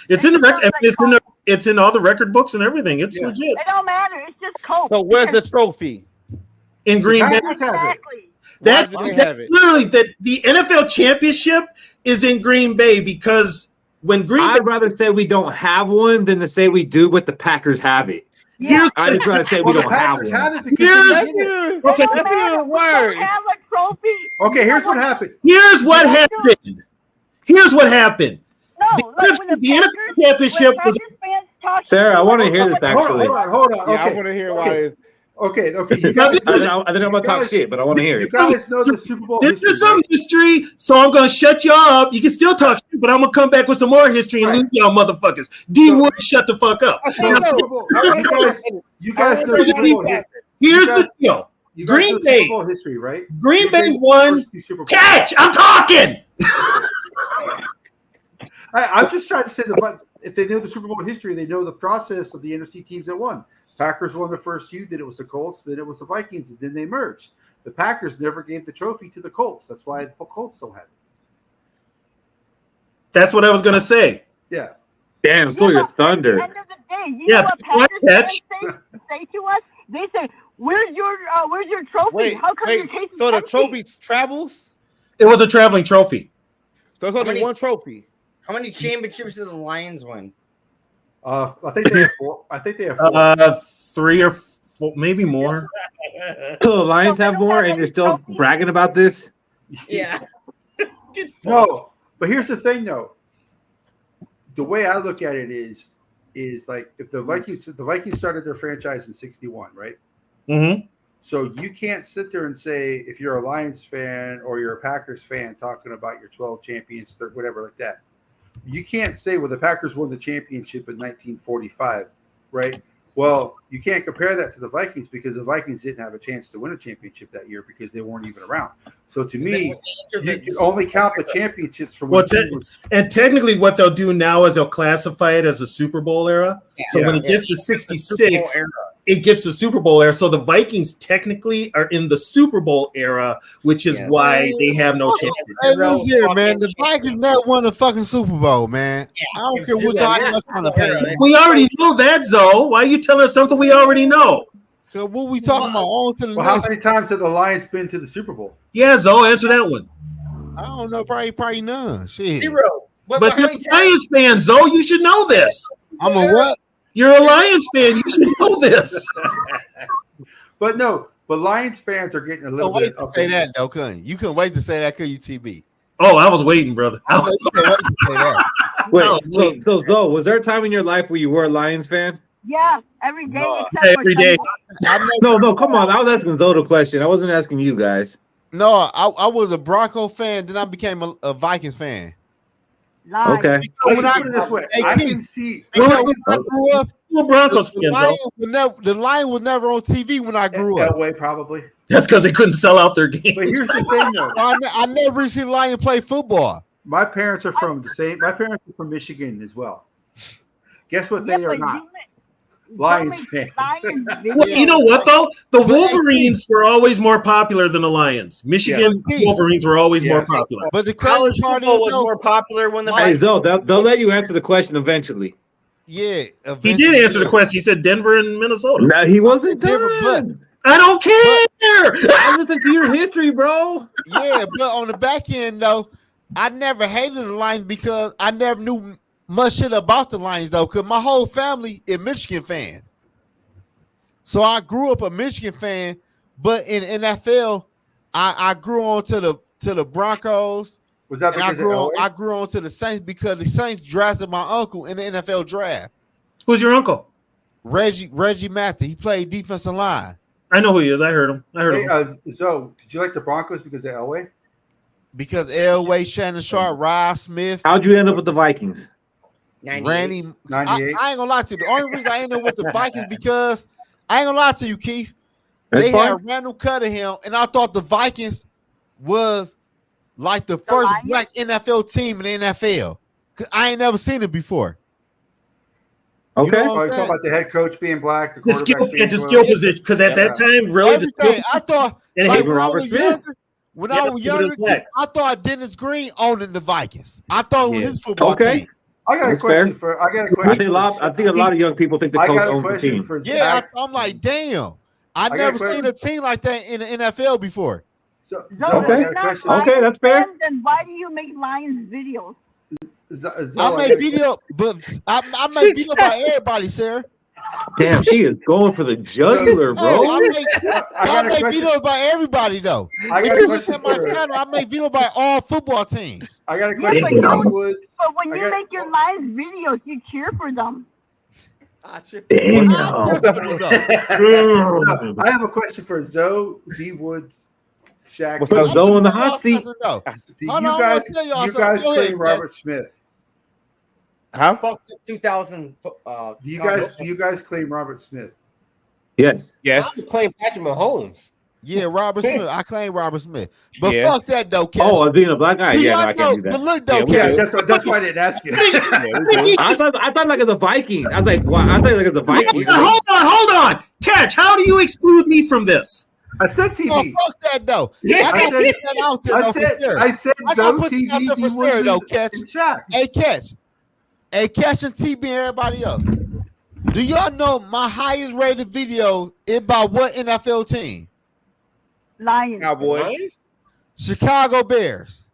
It's in the record. It's in all the record books and everything. It's legit. It don't matter. It's just cold. So where's the trophy? In Green Bay. Exactly. That's literally the NFL championship is in Green Bay because when I'd rather say we don't have one than to say we do, but the Packers have it. Yeah. I'd just rather say we don't have one. That's even worse. Have a trophy. Okay, here's what happened. Here's what happened. Here's what happened. No, the NFL championship was. Sarah, I want to hear this actually. Hold on. Yeah, Okay. I want to hear why it's. Okay. You guys, I think I'm going to talk shit, but I want to hear it. You guys know the Super Bowl history. There's some history, so I'm going to shut you up. You can still talk shit, but I'm going to come back with some more history and lose y'all motherfuckers. D Wood, shut the fuck up. You guys know Super Bowl history. Here's the deal. Green Bay. Super Bowl history, right? Green Bay won. Catch! I'm talking! I'm just trying to say that if they know the Super Bowl history, they know the process of the NFC teams that won. Packers won the first few, then it was the Colts, then it was the Vikings, and then they merged. The Packers never gave the trophy to the Colts. That's why the Colts don't have it. That's what I was going to say. Yeah. Damn, stole your thunder. At the end of the day, you know what Packers say to us? They say, where's your trophy? Wait, How come your case so the empty? trophy travels? It was a traveling trophy. So it's only one trophy. How many championships did the Lions win? I think they have 4. I think they have 4. 3 or 4, maybe more. So the Lions have more, and you're still bragging about this? Yeah. No, but here's the thing, though. The way I look at it is like if the Vikings started their franchise in '61, right? Mm-hmm. So you can't sit there and say if you're a Lions fan or you're a Packers fan talking about your 12 champions, whatever like that. You can't say, well, the Packers won the championship in 1945, right? Well, you can't compare that to the Vikings because the Vikings didn't have a chance to win a championship that year because they weren't even around. So to me, you only count the championships from and technically what they'll do now is they'll classify it as a Super Bowl era. So when it gets to 66, it gets the Super Bowl era. So the Vikings technically are in the Super Bowl era, which is why they have no championship. Hey, listen here, man. The Vikings never won the fucking Super Bowl, man. I don't care what y'all trying to pay. We already know that, Zoe. Why are you telling us something we already know? So what we talking about? On to the how many times have the Lions been to the Super Bowl? Yeah, Zoe, answer that one. I don't know. Probably none. Shit. 0. But you're a Lions fan, Zoe. You should know this. I'm a what? You're a Lions fan. You should know this. But Lions fans are getting a little bit. Wait to say that, though, couldn't you? Couldn't wait to say that, could you, TB? Oh, I was waiting, brother. Wait, so Zoe, was there a time in your life where you were a Lions fan? Yeah, every day No. except for Every day. Sunday. No, come on. I was asking Zoe the question. I wasn't asking you guys. No, I was a Bronco fan, then I became a Vikings fan. Lies. Okay. When I, Put it this way, hey, I Keith, can see because when I grew up, You're a Broncos the fan, Lion, though. the Lion was never on TV when I grew up. Elway probably. That's because they couldn't sell out their games. But here's the thing, though. I never really seen Lion play football. My parents are from the same. My parents are from Michigan as well. Guess what? They are not Lions fans. Well, you know what though? The Wolverines were always more popular than the Lions. Michigan Wolverines were always more popular. But the college crazy part football is, was more popular when the Hey, Vikings. Zoe, they'll let you answer the question eventually. Yeah, He did answer the question. He said Denver and Minnesota. No, he wasn't Denver, done. I don't care. I listen to your history, bro. Yeah, but on the back end though, I never hated the Lions because I never knew much shit about the Lions though, because my whole family is Michigan fan. So I grew up a Michigan fan, but in NFL, I grew on to the Broncos. Was that and I because of Elway? I grew on to the Saints because the Saints drafted my uncle in the NFL draft. Who's your uncle? Reggie Matthew. He played defensive line. I know who he is. I heard him. Hey, Zoe, did you like the Broncos because of Elway? Because Elway, Shannon Sharp, Rod Smith. How'd you end up with the Vikings? Randy. 98. I ain't gonna lie to you. The only reason I ended up with the Vikings because I ain't gonna lie to you, Keith. That's They fine. had Randall Cunningham, and I thought the Vikings was like the first black NFL team in the NFL. 'Cause I ain't never seen it before. Okay. You know Oh, what you're I'm talking saying? about the head coach being black, the The quarterback skill, being the black. skill position, because at that time, really, the skill Everything. I thought and like, even when I Robert was Smith. younger, when Yeah, I was he was younger, black. I thought Dennis Green owned the Vikings. I thought it was Yeah. his football Okay. team. I got a That's question fair. for. I got a I question. think a lot of young people think the I coach got a owns the question team. for Yeah, Zach. I'm like, damn. I got a never question. seen a team like that in the NFL before. So, Zoe, Zoe, I if got you're a not question. Lions Okay, that's fair. fan, then why do you make Lions videos? Zoe, I make video, but I make video about everybody, Sarah. Damn, she is going for the jugular, No, bro. I got a make question. videos about everybody though. I If got you a look question at my for. channel, I make video about all football teams. I got a Yeah, question but for you Zoe don't. Woods. But when I you got- make your Lions videos, you cheer for them. Damn. I have a question for Zoe D. Woods, Shaq. What's Put up? Zoe on the hot seat. Do Hold you on, I guys, wanna tell y'all you something. guys Go ahead, claim Cat. Robert Smith? Huh? Fuck the 2000. Do you guys claim Robert Smith? Yes. Yes. I would claim Patrick Mahomes. Yeah, Robert Smith. I claim Robert Smith. But Yeah. fuck that though, Cash. Oh, being a black guy. Do Yeah, no, y'all I can't know? do But that. look though, Yeah, we Cash. That's why I didn't ask you. I thought like as a Viking. I was like, wow, I thought like as a Viking. Hold on. Catch, how do you exclude me from this? I said Oh, TV. fuck that though. Yeah, I gotta I said- put that out there though for Sarah. I said I gotta Zoe put that out TV, there D. for Sarah though, Woods, Catch. and Shaq. Hey, Catch. Hey, Catch and TB and everybody else. Do y'all know my highest rated video is about what NFL team? Lions. Cowboys. Chicago Bears.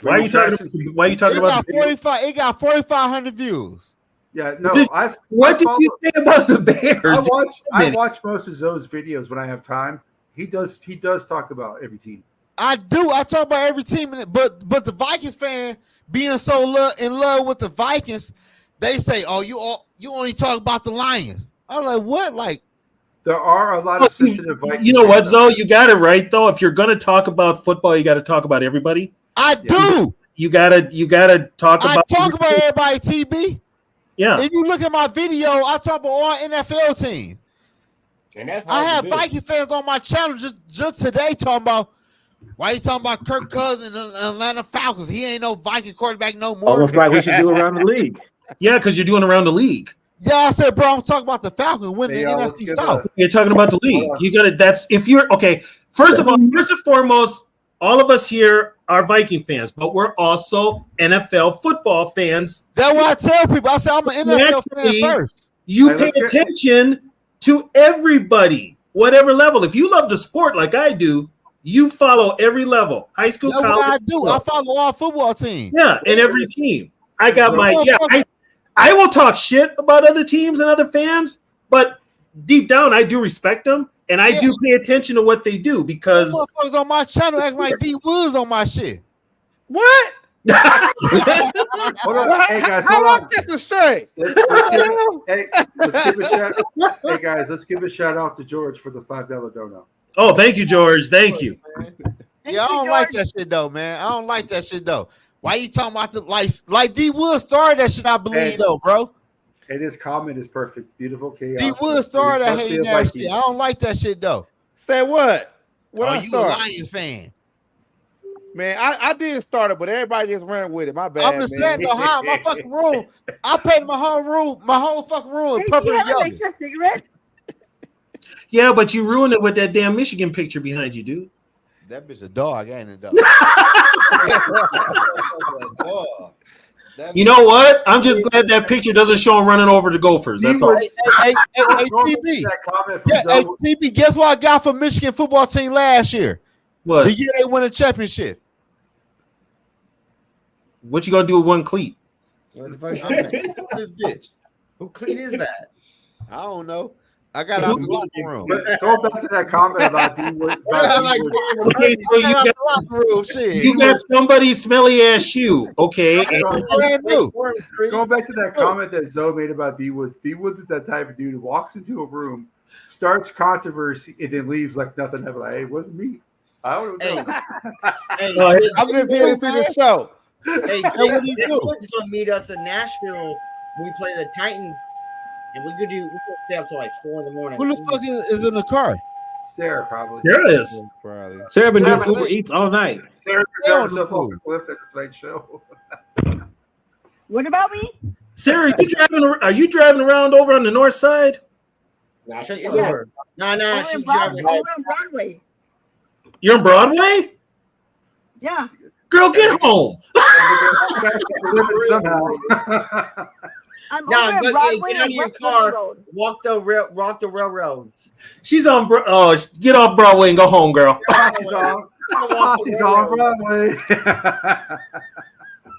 Why are you talking It about got 45. It got 4,500 views. Yeah, no. What did you say about the Bears? I watch most of Zoe's videos when I have time. He does talk about every team. I do. I talk about every team, but the Vikings fan being so in love with the Vikings, they say, "Oh, you only talk about the Lions." I'm like, what? Like, there are a lot of sensitive Vikings. You know what, Zoe? You got it right though. If you're gonna talk about football, you got to talk about everybody. I do. You gotta talk about. I talk about everybody. TB. Yeah. If you look at my video, I talk about all NFL teams. And that's I hard have to do. Viking fans on my channel just today talking about why you talking about Kirk Cousins and the Atlanta Falcons. He ain't no Viking quarterback no more. Almost like we should do around the league. Yeah, because you're doing around the league. Yeah, I said, bro, I'm talking about the Falcons winning the NFC South. You're talking about the league. You got to. That's if you're okay. First of all, first and foremost, all of us here are Viking fans, but we're also NFL football fans. That's what I tell people. I say I'm an NFL fan first. You pay attention to everybody, whatever level. If you love the sport like I do, you follow every level. High school, That's college. what I do. I follow all football teams. Yeah, and every team. I got my I will talk shit about other teams and other fans, but deep down I do respect them and I do pay attention to what they do because motherfuckers on my channel acting like D Woods on my shit. What? Hold on. Hey, guys, How hold on. about this straight? Let's give a shout out to George for the $5 dono. Oh, thank you, George. Thank you. Yeah, I don't like that shit though, man. I don't like that shit though. Why you talking about the like D Wood started that shit? I believe though, bro. And his comment is perfect. Beautiful chaos. D Wood started that hating that shit. I don't like that shit though. Say what? What Oh, I you a start? Lions fan? Man, I did start it, but everybody just ran with it. My bad. I'm just saying though, how my fucking room? I painted my whole fucking room in purple and yellow. Cigarette? Yeah, but you ruined it with that damn Michigan picture behind you, dude. That bitch a dog, ain't it, dog? You know what? I'm just glad that picture doesn't show him running over the Gophers. That's all. Hey, TB. Yeah, hey, TB, guess what I got for Michigan football team last year? What? The year they won a championship. What you gonna do with one cleat? What the fuck? This bitch. Who clean is that? I don't know. I got out the locker room. Go back to that comment about D-Wood. Okay, so you got somebody's smelly ass shoe, okay? Go back to that comment that Zoe made about D Woods. D Woods is that type of dude who walks into a room, starts controversy, and then leaves like nothing happened. Like, hey, it wasn't me. I don't know. I'm just here to see the show. Hey, what do you do? Woods is gonna meet us in Nashville when we play the Titans, and we could stay up till like 4 in the morning. Who the fuck is in the car? Sarah probably. Sarah is. Probably. Sarah been doing Uber Eats all night. Sarah got herself off the cliff at the plate show. What about me? Sarah, are you driving around over on the north side? Nah, shut Yeah. your door. No, she's driving. Over on Broadway. You're on Broadway? Yeah. Girl, get home. Somehow. I'm No, over get at Broadway out of and your West car. Road. Walk the railroads. She's on. Get off Broadway and go home, girl. Posse's on Broadway.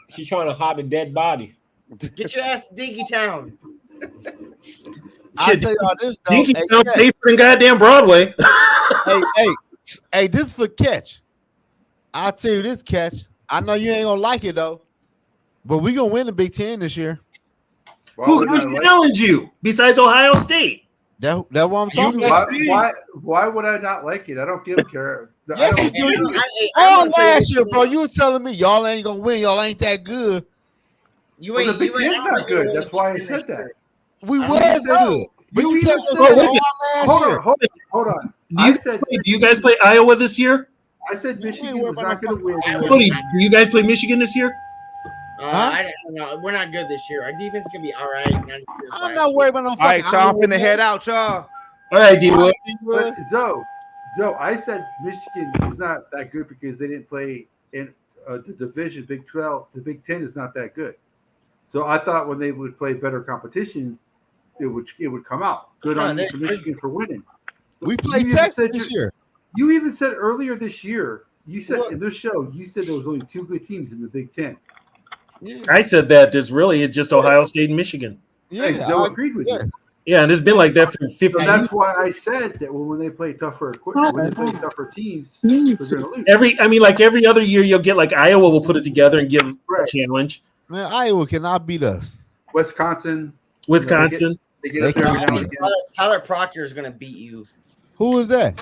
She's trying to hide a dead body. Get your ass to Dinky Town. I'll tell you all this though. Dinky Hey, sounds hey, safer than goddamn Broadway. hey, this for catch. I'll tell you this, catch. I know you ain't gonna like it though, but we gonna win the Big Ten this year. Who can challenge you besides Ohio State? That's what I'm talking about. Why would I not like it? I don't give a care. Yes, you do. Last year, bro, you were telling me y'all ain't gonna win. Y'all ain't that good. Well, the Big Ten's not good. That's why I said that. We was good. But you kept said saying that. all last year. Hold on. Do you guys play Iowa this year? I said Michigan was not going to win. Cody, do you guys play Michigan this year? I don't know. We're not good this year. Our defense is gonna be all right. Not as good as I'm not worried about no All right, fucking. y'all, I'm finna head out, y'all. All right, D-Wood. But Zoe, I said Michigan is not that good because they didn't play in the division, Big 12. The Big 10 is not that good. So I thought when they would play better competition, it would come out. Good on you for Michigan for winning. We played Texas this year. You even said earlier this year, you said in this show, you said there was only 2 good teams in the Big 10. Yeah. I said that it's just Ohio State and Michigan. Yeah, Zoe agreed with you. Yeah, and it's been like that for 50 years. So that's why I said that when they play tougher teams, they're going to lose. Every other year, you'll get like Iowa will put it together and give a challenge. Man, Iowa cannot beat us. Wisconsin. They get up there every now and again. Tyler Proctor is gonna beat you. Who is that?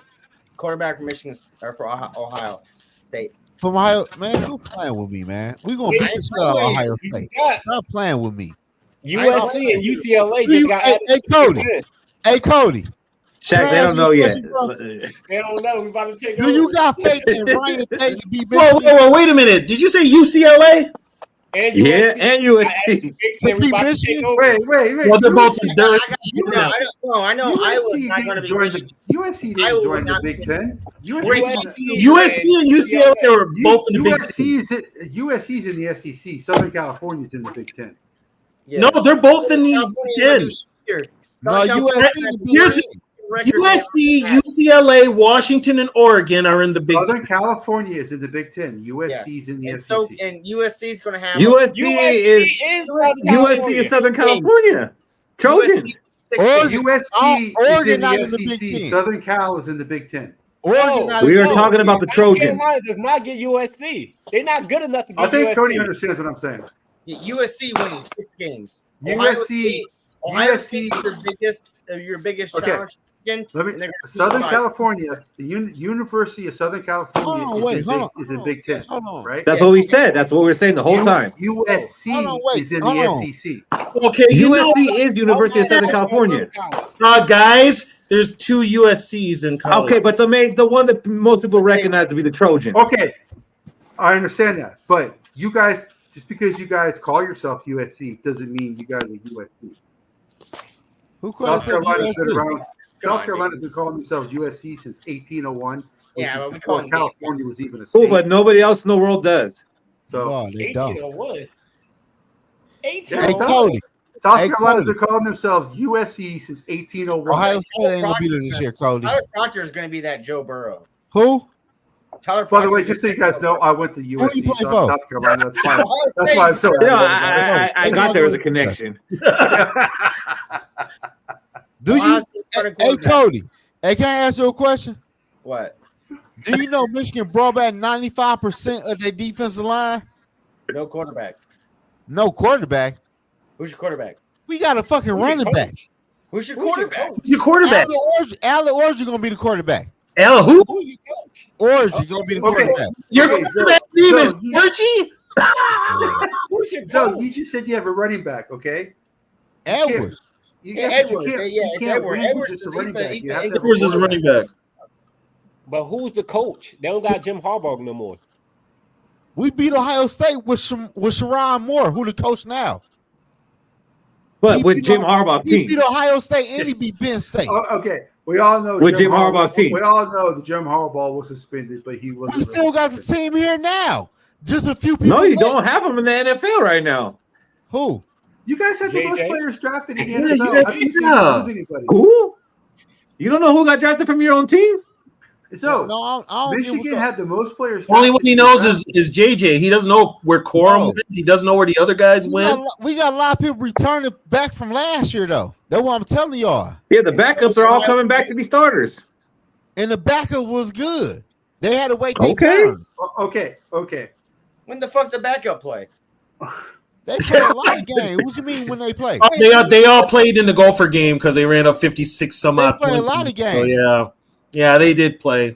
Quarterback for Michigan or for Ohio State. From Ohio, man, quit playing with me, man. We gonna beat the shit out of Ohio State. Stop playing with me. USC and UCLA just got added. Hey, Cody. Hey, Cody. Shaq, they don't know yet. They don't know. We about to take Do you got faith in Ryan Tate to be Whoa, wait a minute. Did you say UCLA? And Yeah, and USC. Wait. Well, they're both in dirt. I know Iowa's not going to be Michigan. USC didn't join the Big Ten. USC and UCLA are both in the Big Ten. USC's in the SEC. Southern California's in the Big Ten. Yeah. No, they're both in the Big Ten. No, USC, UCLA, Washington, and Oregon are in the Big Ten. Southern California is in the Big Ten. USC's in the SEC. So, and USC is going to have USC is Southern California. Trojans. USC Oregon is not in the SEC. Southern Cal is in the Big Ten. We are talking about the Trojans. Carolina does not get USC. They're not good enough to get I think USC. Cody understands what I'm saying. USC wins 6 games. Ohio State is your biggest Okay. challenge. Again, Let and me. they're gonna Southern beat California, the University of Southern California is in Big Ten, right? That's what we said. That's what we were saying the whole time. USC is in the SEC. Okay, you know, USC is University of Southern California. Guys, there's 2 USCs in college. Okay, but the one that most people recognize to be the Trojans. Okay, I understand that, but you guys, just because you guys call yourself USC doesn't mean you guys are USC. Who South Carolina's been USC? around. South Carolina's been calling themselves USC since 1801. Yeah, but we before call them California was even a state. Oh, but nobody else in the world does. So they don't. 1801. Hey, 1801. Cody. South Hey, Carolina's Cody. been calling themselves USC since 1801. Ohio State ain't gonna be there this year, Cody. Tyler Proctor is going to be that Joe Burrow. Who? Tyler By the Proctor way, is just so you guys know, I went to you USC, play South, for? South Carolina. That's fine. That's why I'm so You know, I got there as a connection. Do you? Hey, Cody. Hey, can I ask you a question? What? Do you know Michigan brought back 95% of their defensive line? No quarterback. No quarterback. Who's your quarterback? We got a fucking running back. Who's your quarterback? Your quarterback. Allen Orgy gonna be the quarterback. Ella, who? Who's your coach? Orgy gonna be the quarterback. Your quarterback name is you- Archie? Who's your So coach? you just said you have a running back, okay? Edwards. Edwards. It's Edwards. Edwards is the Edwards is running back. But who's the coach? They don't got Jim Harbaugh no more. We beat Ohio State with Sharon Moore, who the coach now. But He with beat Jim O- Harbaugh He team. beat Ohio State and he beat Penn State. Oh, okay, we all know With Jim Harbaugh's team. We all know that Jim Harbaugh was suspended, but he wasn't. We still got the team here now. Just a few people. No, you left. don't have them in the NFL right now. Who? You guys have the most JJ? players drafted in the Yeah, NFL. you How got- do you yeah. lose anybody? Who? You don't know who got drafted from your own team? So No, I don't give a Michigan fuck. had the most players. Only drafted one he in the knows draft. is JJ. He doesn't know where Corum No. went. He doesn't know where the other guys went. We got a lot of people returning back from last year, though. That's what I'm telling y'all. Yeah, the backups are all coming back to be starters. And the backup was good. They had to wait their Okay. turn. Okay. When the fuck the backup play? They play a lot of games. What you mean when they play? They all played in the golfer game because they ran up 56 some They odd play a points. lot of So, games. yeah, they did play.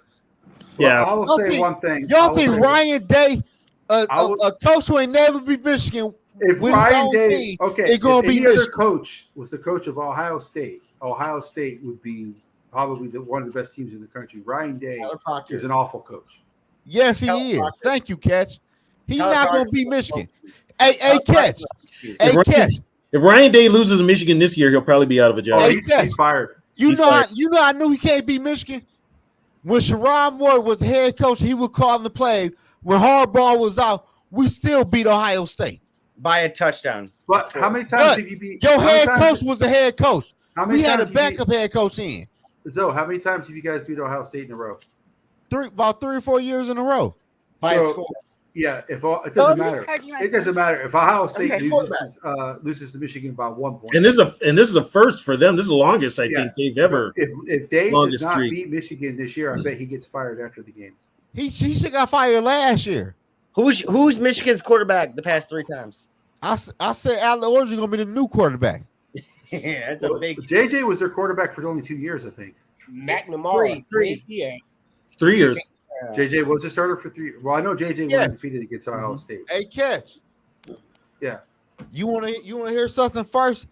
Yeah. I will Y'all say think- one thing. I Y'all will think say- Ryan Day, I will- a coach who ain't never beat Michigan, if with his Ryan own Day, team, okay, they gonna if be any other Michigan. coach was the coach of Ohio State would be probably one of the best teams in the country. Ryan Day Tyler Proctor. is an awful coach. yes, he Tyler is. Proctor. Thank you, Catch. He's Tyler not Proctor. gonna beat Michigan. Hey, Catch. Hey, If Ryan- Catch. If Ryan Day loses to Michigan this year, he'll probably be out of a job. Hey, He's fired. You He's know, fired. I knew he can't beat Michigan. When Sharon Moore was the head coach, he would call the plays. When Harbaugh was out, we still beat Ohio State. By a touchdown. But how many times But have you beat? your how many head times- coach was the head coach. How many We had a times have you beat- backup head coach in Zoe, how many times have you guys beat Ohio State in a row? about 3 or 4 years in a row. By a So, score. Yeah, it Oh, doesn't just matter. charging my It doesn't matter if Ohio State Okay. loses to Michigan by 1 point. And this is a first for them. This is the longest I Yeah. think they've ever. If Dave Longest does not streak. beat Michigan this year, I bet he gets fired after the game. He should got fired last year. Who's Michigan's quarterback the past 3 times? I said Allen Orgeron gonna be the new quarterback. Yeah, that's a big. JJ was their quarterback for only 2 years, I think. McNamara. Three. Yeah. 3 years. JJ was a starter for 3. Well, I know JJ was undefeated against Ohio State. Hey, Catch. Yeah. You wanna hear something first?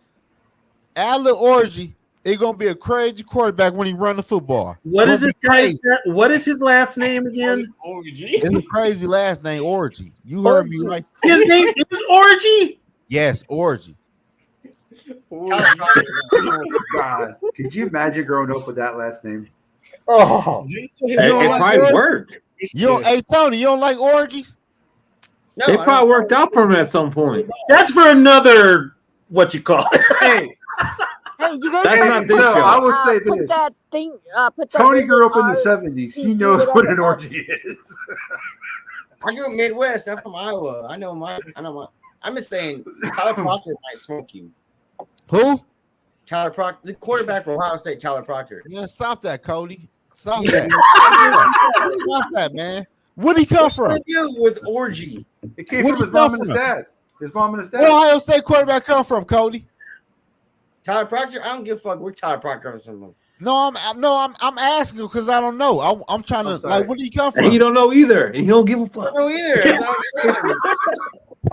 Allen Orgeron is gonna be a crazy quarterback when he run the football. What is Gonna this be guy's? crazy. What is his last name again? It's a crazy last name, Orgy. You heard me right. His name is Orgy. Yes, Orgy. Oh, God. Could you imagine growing up with that last name? Oh, It probably worked. You don't, hey Tony, you don't like orgies? No, They I probably don't- worked out for him at some point. That's for another. What you call it? Hey, Hey, you guys That's gotta not this no, show. I would say put this. that thing. Put that Tony grew up in rated the R. 70s. He PG, knows what an whatever. orgy is. I grew up Midwest. I'm from Iowa. I know my. I'm just saying, Tyler Proctor might smoke you. Who? Tyler Proctor, the quarterback for Ohio State, Tyler Proctor. Yeah, stop that, Cody. Stop that. Stop that, man. Where'd he come from? With orgy. It came Where'd from he his mom come and his from? dad. His mom and his dad. Where Ohio State quarterback come from, Cody? Tyler Proctor? I don't give a fuck where Tyler Proctor comes from. No, I'm asking because I don't know. I'm trying to like, where did he come from? And he don't know either. And he don't give a fuck. I don't either.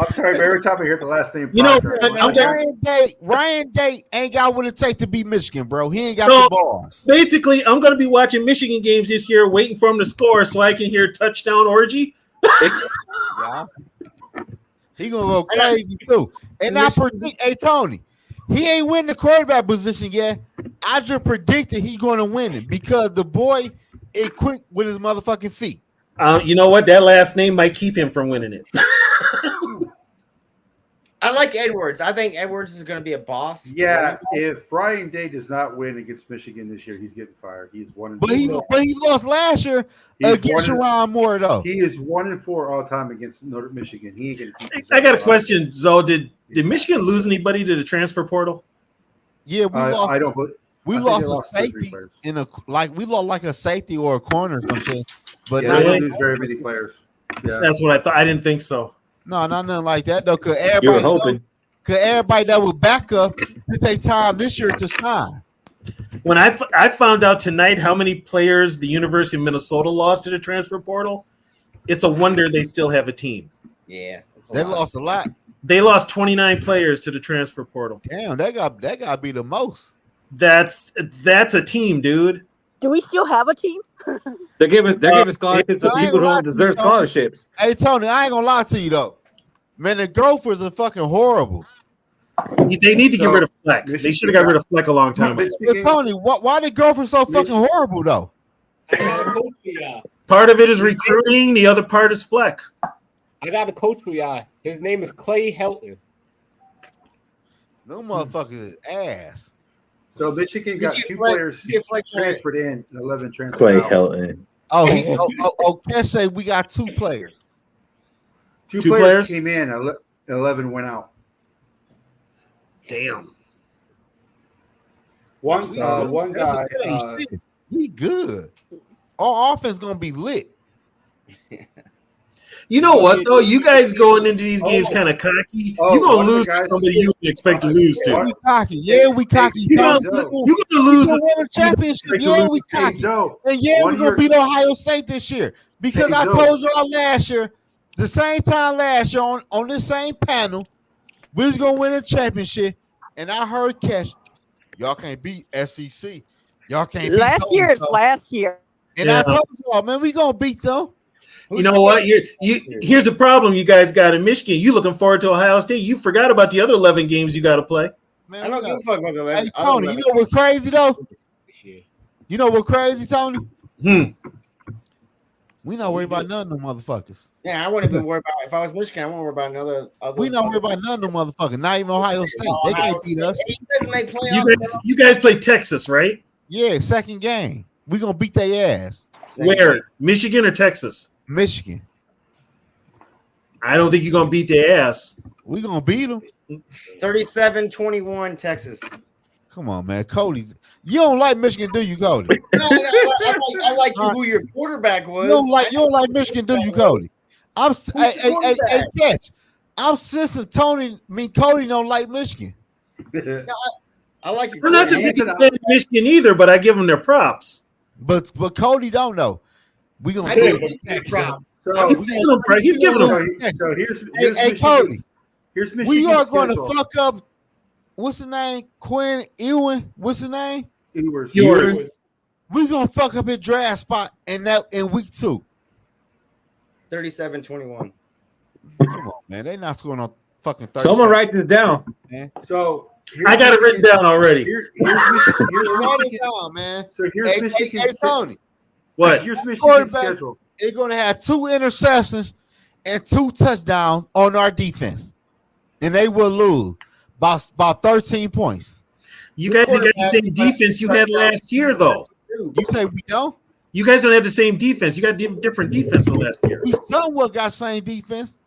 I'm sorry, but every time I hear the last name, You know, Proctor, Ryan Day ain't got what it takes to beat Michigan, bro. He ain't got So the balls. basically, I'm going to be watching Michigan games this year, waiting for him to score so I can hear touchdown orgy. Yeah. He gonna go crazy too. And I predict, hey Tony, he ain't win the quarterback position yet. I just predicted he gonna win it because the boy is quick with his motherfucking feet. You know what? That last name might keep him from winning it. I like Edwards. I think Edwards is going to be a boss. Yeah, if Brian Day does not win against Michigan this year, he's getting fired. He's 1-4. But he lost last year against Sharon Moore though. He is 1-4 all time against Michigan. He ain't gonna I got a question, Zoe. Did Michigan lose anybody to the transfer portal? Yeah, we lost. I don't. We I think they lost a 3 safety players. in a we lost like a safety or a corner or some shit. But Yeah, not they didn't lose very many players. Yeah. That's what I thought. I didn't think so. No, not nothing like that though. Cause You were everybody hoping. Cause everybody that was back up to take time this year to shine. When I found out tonight how many players the University of Minnesota lost to the transfer portal, it's a wonder they still have a team. Yeah. They lost a lot. They lost 29 players to the transfer portal. Damn, that got to be the most. That's a team, dude. Do we still have a team? They're giving scholarships to people who don't deserve scholarships. Hey Tony, I ain't gonna lie to you though. Man, the Gophers are fucking horrible. They need to get rid of Fleck. They should have got rid of Fleck a long time ago. Hey, Tony, why the Gophers so fucking horrible though? I got a coach for y'all. Part of it is recruiting. The other part is Fleck. I got a coach for y'all. His name is Clay Helton. No motherfuckers is ass. So Michigan got 2 players transferred in and 11 transferred Clay out. Helton. Oh, Cash say we got 2 players. Two Two players players? came in, 11 went out. Damn. One guy. We good. Our offense gonna be lit. You know what though? You guys going into these games kind of cocky. You're gonna lose to somebody you would expect to lose to. We cocky. Yeah, we cocky. You're gonna lose. We win a championship. Yeah, we cocky. And yeah, we're gonna beat Ohio State this year. Because I told y'all last year, the same time last year on this same panel, we was gonna win a championship. And I heard Cash, y'all can't beat SEC. Y'all can't beat Last year is last year. And I told y'all, man, we gonna beat them. You know what? Here's a problem you guys got in Michigan. You looking forward to Ohio State. You forgot about the other 11 games you got to play. Man, I don't give a fuck about the Hey, last. Tony, you know what's crazy though? You know what crazy, Tony? We not worried about none of them motherfuckers. Yeah, I wouldn't even worry about if I was Michigan. I wouldn't worry about another. We not worried about none of them motherfuckers. Not even Ohio State. They can't beat us. You guys play Texas, right? Yeah, second game. We gonna beat their ass. Where? Michigan or Texas? Michigan. I don't think you're gonna beat their ass. We gonna beat them. 37-21 Texas. Come on, man, Cody. You don't like Michigan, do you, Cody? No, I like who your quarterback was. You don't like Michigan, do you, Cody? Hey, catch. I'm sensing Tony. Cody don't like Michigan. I like your. I'm not the biggest fan of Michigan either, but I give them their props. But Cody don't know. We gonna give him props. He's giving them. So here's hey Cody. Here's Michigan's We are going to schedule. fuck up. What's the name? Quinn Ewan. What's the name? Ewers. We gonna fuck up his draft spot in week 2. 37-21. Come on, man. They not scoring on fucking 30. Someone write this down. Man. So I got it written down already. Here's Write it down, man. So here's Michigan's Hey, Tony. What? Here's Michigan's Quarterback, schedule. they're gonna have 2 interceptions and 2 touchdowns on our defense, and they will lose by 13 points. You guys ain't got the same defense you had last year, though. You say we don't? You guys don't have the same defense. You got different defense than last year. We somewhat got same defense.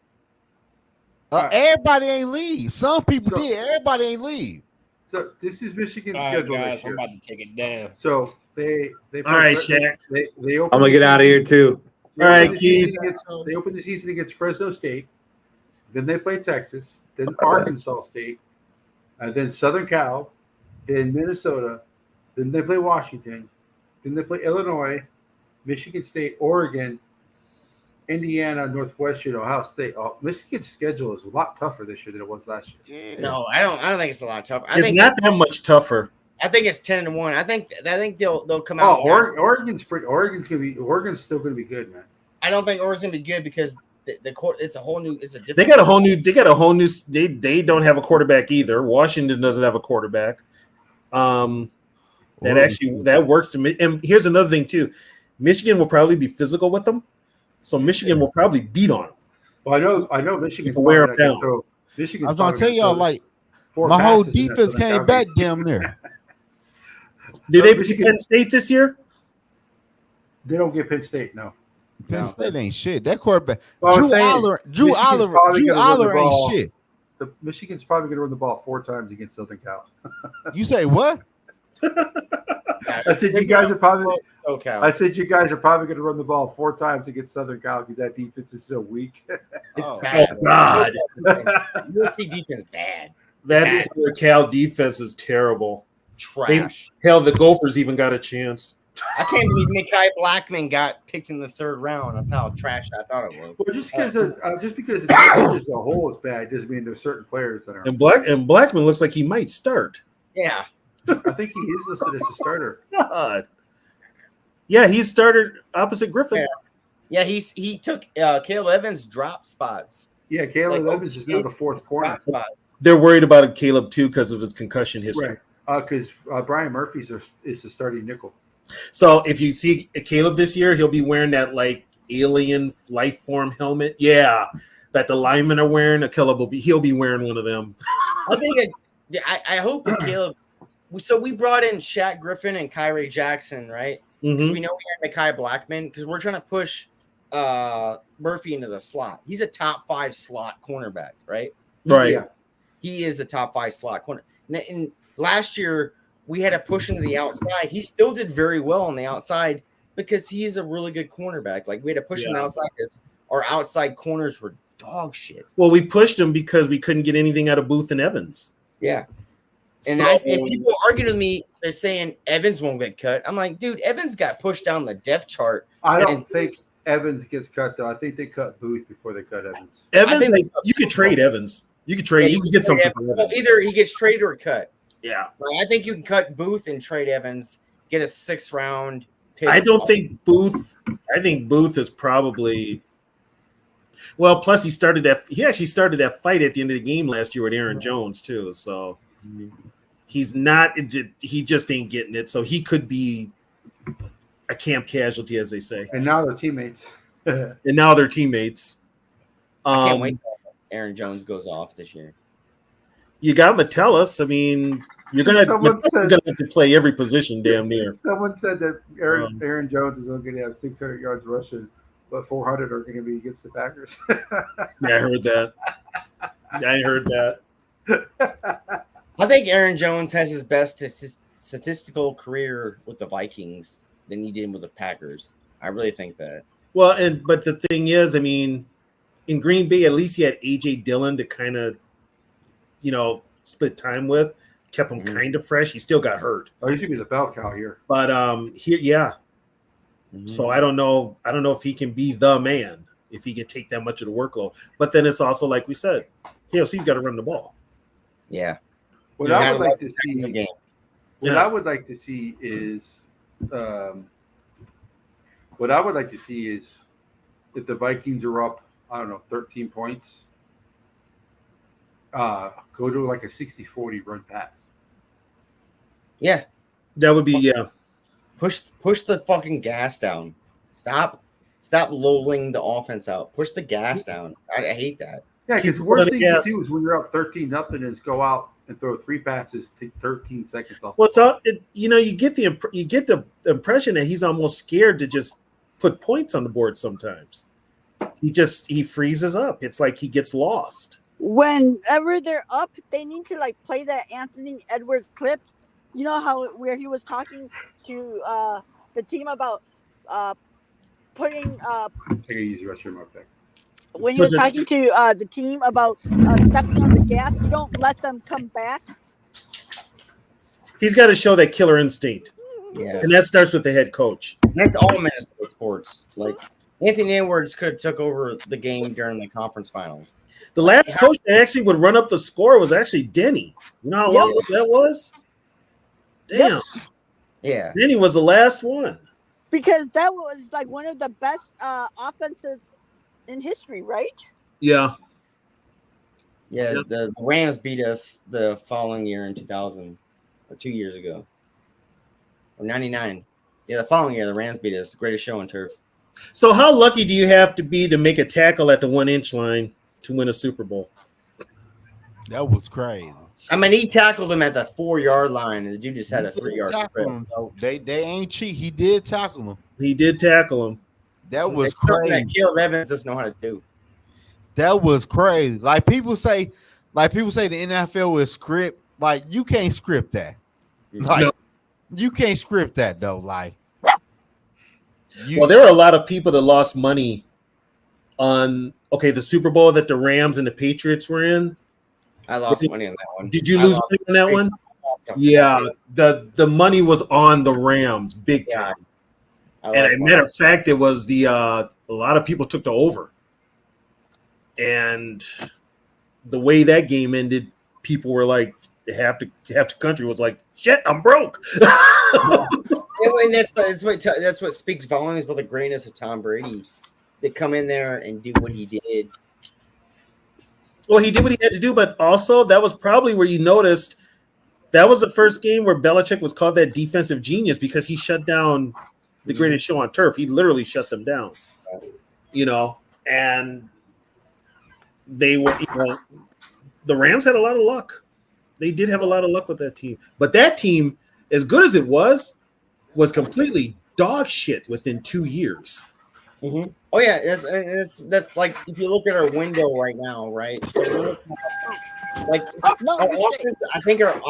Everybody ain't leave. Some people did. Everybody ain't leave. So this is Michigan's All right, schedule guys, next year. I'm about to take it down. So They All right, Shaq. They I'm gonna get out of here too. All right, Keith. They opened the season against Fresno State. Then they play Texas. Then Arkansas State. Then Southern Cal. Then Minnesota. Then they play Washington. Then they play Illinois, Michigan State, Oregon, Indiana, Northwestern, Ohio State. Michigan's schedule is a lot tougher this year than it was last year. No, I don't think it's a lot tougher. It's not that much tougher. I think it's 10-1. I think they'll come out. Oregon's still gonna be good, man. I don't think Oregon's gonna be good because the court. It's a different. They got a whole new. They don't have a quarterback either. Washington doesn't have a quarterback. That works to me. And here's another thing too. Michigan will probably be physical with them, so Michigan will probably beat on them. Well, I know Michigan's wear them down. I was gonna tell y'all, like, my whole defense came back damn near. Did they beat Penn State this year? They don't get Penn State, no. Penn State ain't shit. That quarterback, Well, Drew Aller ain't shit. Michigan's probably going to run the ball 4 times against Southern Cal. You say what? I said you guys are probably. I said you guys are probably going to run the ball 4 times against Southern Cal because that defense is so weak. It's bad. Oh God, USC defense bad. That Southern Cal defense is terrible. Trash. Hell, the Gophers even got a chance. I can't believe Mekhi Blackman got picked in the 3rd round. That's how trash I thought it was. Well, just because the defense as a whole is bad doesn't mean there's certain players that are. And Blackman looks like he might start. Yeah, I think he is listed as a starter. God. Yeah, he started opposite Griffin. Yeah, he took Caleb Evans' drop spots. Yeah, Caleb Evans is now the 4th corner. They're worried about Caleb too because of his concussion history. Right. Because Brian Murphy's is the starting nickel. So if you see Caleb this year, he'll be wearing that like alien life form helmet. Yeah, that the linemen are wearing. He'll be wearing one of them. I think I hope that Caleb. So we brought in Shaq Griffin and Kyrie Jackson, right? Because we know we had Mekhi Blackman because we're trying to push Murphy into the slot. He's a top 5 slot cornerback, right? He is a top 5 slot corner. And last year we had to push into the outside. He still did very well on the outside because he is a really good cornerback. Like we had to push him outside because our outside corners were dog shit. Well, we pushed him because we couldn't get anything out of Booth and Evans. Yeah. And people argue with me, they're saying Evans won't get cut. I'm like, dude, Evans got pushed down the depth chart. I don't think Evans gets cut, though. I think they cut Booth before they cut Evans. You could trade Evans. You could trade. You could get something from Evans. Either he gets traded or cut. Yeah. Like, I think you can cut Booth and trade Evans, get a 6th round pick. I think Booth is probably. Well, plus he actually started that fight at the end of the game last year with Aaron Jones too. So he's not. He just ain't getting it. So he could be a camp casualty, as they say. And now they're teammates. I can't wait till Aaron Jones goes off this year. You got Metellus. I mean, you're gonna have to play every position damn near. Someone said that Aaron Jones is only going to have 600 yards rushing, but 400 are going to be against the Packers. Yeah, I heard that. I think Aaron Jones has his best statistical career with the Vikings than he did with the Packers. I really think that. Well, but the thing is, I mean, in Green Bay, at least he had A.J. Dillon to kind of, split time with, kept him kind of fresh. He still got hurt. Oh, he's gonna be the bell cow here. But So I don't know if he can be the man, if he can take that much of the workload. But then it's also like we said, KLC's got to run the ball. Yeah. What I would like to see is if the Vikings are up, I don't know, 13 points, go to like a 60-40 run pass. Yeah. That would be, Push the fucking gas down. Stop lulling the offense out. Push the gas down. I hate that. Yeah, because the worst thing you do is when you're up 13-0 is go out and throw 3 passes, take 13 seconds off. Well, you get the impression that he's almost scared to just put points on the board sometimes. He freezes up. It's like he gets lost. Whenever they're up, they need to play that Anthony Edwards clip You know how where he was talking to the team about uh, putting Take it easy, rest your mouth back. when he was talking to the team about stepping on the gas. You don't let them come back. He's got to show that killer instinct. Yeah. And that starts with the head coach. That's all Minnesota sports. Like Anthony Edwards could have took over the game during the conference finals. The last coach that actually would run up the score was actually Denny. You know how long that was? Damn. Yeah. Denny was the last one. Because that was like one of the best offenses in history, right? Yeah. Yeah, the Rams beat us the following year in 2000, or 2 years ago, or 99. Yeah, the following year the Rams beat us. Greatest show on turf. So how lucky do you have to be to make a tackle at the 1-inch line to win a Super Bowl? That was crazy. I mean, he tackled him at the 4-yard line, and the dude just had a 3-yard strip. So they ain't cheat. He did tackle him. He did tackle him. That was it's something crazy. that Caleb Evans doesn't know how to do. That was crazy. Like people say the NFL is script. Like you can't script that. Like you can't script that though. Like well, there were a lot of people that lost money on the Super Bowl that the Rams and the Patriots were in. I lost money on that one. Did you lose money on that one? Yeah, the money was on the Rams big time. And as a matter of fact, it was a lot of people took the over. And the way that game ended, people were like, half the country was like, shit, I'm broke. And that's what speaks volumes about the greatness of Tom Brady. To come in there and do what he did. Well, he did what he had to do, but also that was probably where you noticed that was the first game where Belichick was called that defensive genius because he shut down the greatest show on turf. He literally shut them down, and they were, the Rams had a lot of luck. They did have a lot of luck with that team, but that team, as good as it was completely dog shit within 2 years. Mm-hmm. Oh yeah, that's like if you look at our window right now, right? So like our offense, I think our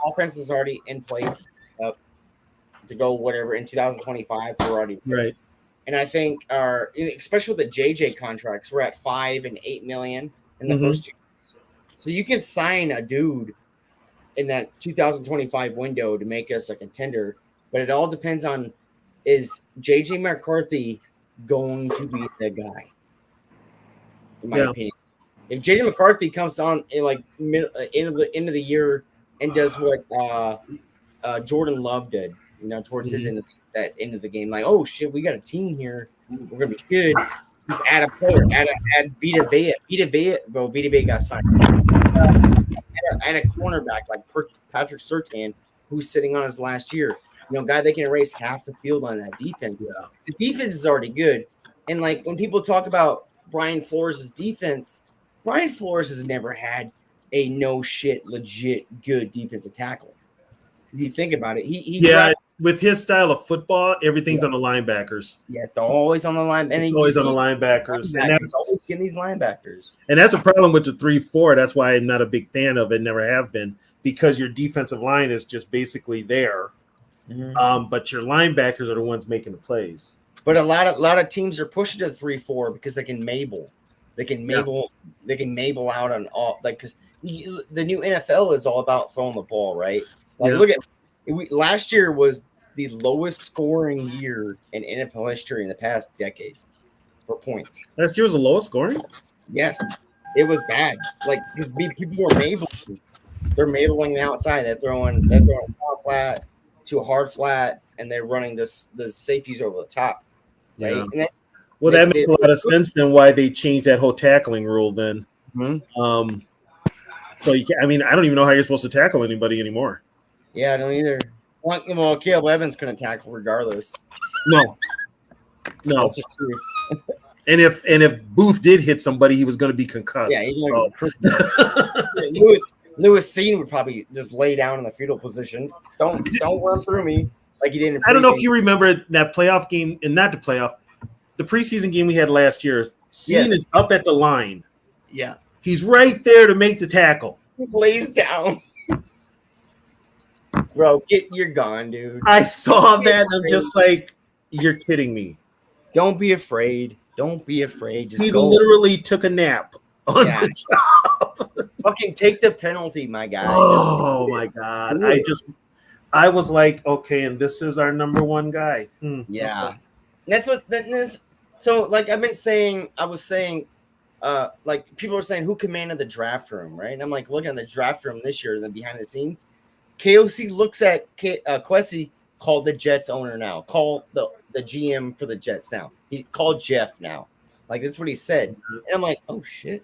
offense is already in place to go whatever in 2025. We're already right, and I think especially with the JJ contracts, we're at 5 and 8 million in the first 2 years. So you can sign a dude in that 2025 window to make us a contender, but it all depends on is JJ McCarthy going to be the guy, in my opinion. If JJ McCarthy comes on in like end of the year and does what Jordan Love did, towards his end of the game, like, oh shit, we got a team here, we're gonna be good. Add a player, add Vita Vea. Vita Vea got signed. Add a cornerback like Patrick Surtain, who's sitting on his last year. Guy that can erase half the field on that defense. Yeah. The defense is already good. And like when people talk about Brian Flores' defense, Brian Flores has never had a no shit, legit good defensive tackle. If you think about it, with his style of football, everything's on the linebackers. Yeah, it's always on the line. And it's always on the linebackers. And that's always getting these linebackers. And that's a problem with the 3-4. That's why I'm not a big fan of it, never have been, because your defensive line is just basically there. Mm-hmm. But your linebackers are the ones making the plays. But a lot of teams are pushing to the 3-4 because they can Mabel. They can Mabel out on all, like, because the new NFL is all about throwing the ball, right? Like, look at last year was the lowest scoring year in NFL history in the past decade for points. Last year was the lowest scoring? Yes, it was bad. Like, because people were Mabling. They're Mabling the outside. They're throwing flat to a hard flat, and they're running the safeties over the top. Right? Yeah. And that makes a lot of sense then why they changed that whole tackling rule then. Mm-hmm. So I don't even know how you're supposed to tackle anybody anymore. Yeah, I don't either. Well, Caleb Evans couldn't tackle regardless. No. That's the truth. And if Booth did hit somebody, he was going to be concussed. Yeah, Lewis Seen would probably just lay down in the fetal position. Don't run through me like he did. I don't know if you remember that playoff game, and not the playoff, the preseason game we had last year. Seen is up at the line. Yeah, he's right there to make the tackle. He lays down. Bro, you're gone, dude. I saw that. And I'm just like, you're kidding me. Don't be afraid. Don't be afraid. Just He go. literally took a nap on Yeah. the job. Fucking take the penalty, my guy. Oh my god! I was like, okay, and this is our number one guy. Yeah, Okay. that's so. Like I was saying, like people are saying who commanded the draft room, right? And I'm like looking at the draft room this year, then behind the scenes, KOC looks at Kwesi, called the Jets owner now, call the GM for the Jets now. He called Jeff now, like that's what he said. And I'm like, oh shit.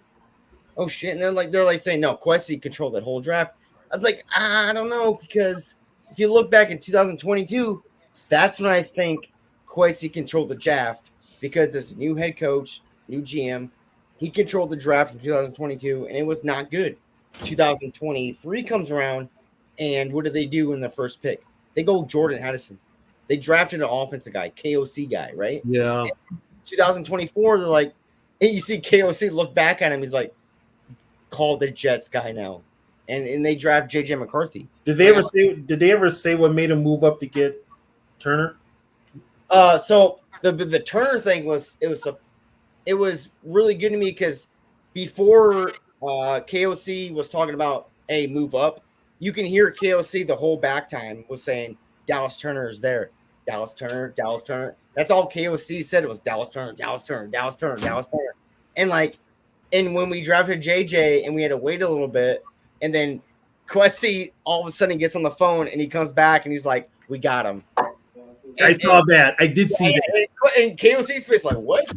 And they're like saying no, Kwesi controlled that whole draft. I was like, I don't know, because if you look back in 2022, that's when I think Kwesi controlled the draft, because there's a new head coach, new GM. He controlled the draft in 2022, and it was not good. 2023 comes around, and what do they do in the first pick? They go Jordan Addison. They drafted an offensive guy, KOC guy, right? Yeah. And 2024, they're like, and you see KOC look back at him, he's like, call the Jets guy now. And they draft JJ McCarthy. Did they ever say what made him move up to get Turner? So the Turner thing was really good to me, because before KOC was talking about move up, you can hear KOC the whole back time was saying Dallas Turner is there. Dallas Turner. That's all KOC said. It was Dallas Turner. And when we drafted JJ and we had to wait a little bit, and then Kwesi all of a sudden gets on the phone and he comes back and he's like, we got him. I saw that. I did see that. And KOC's face like, what?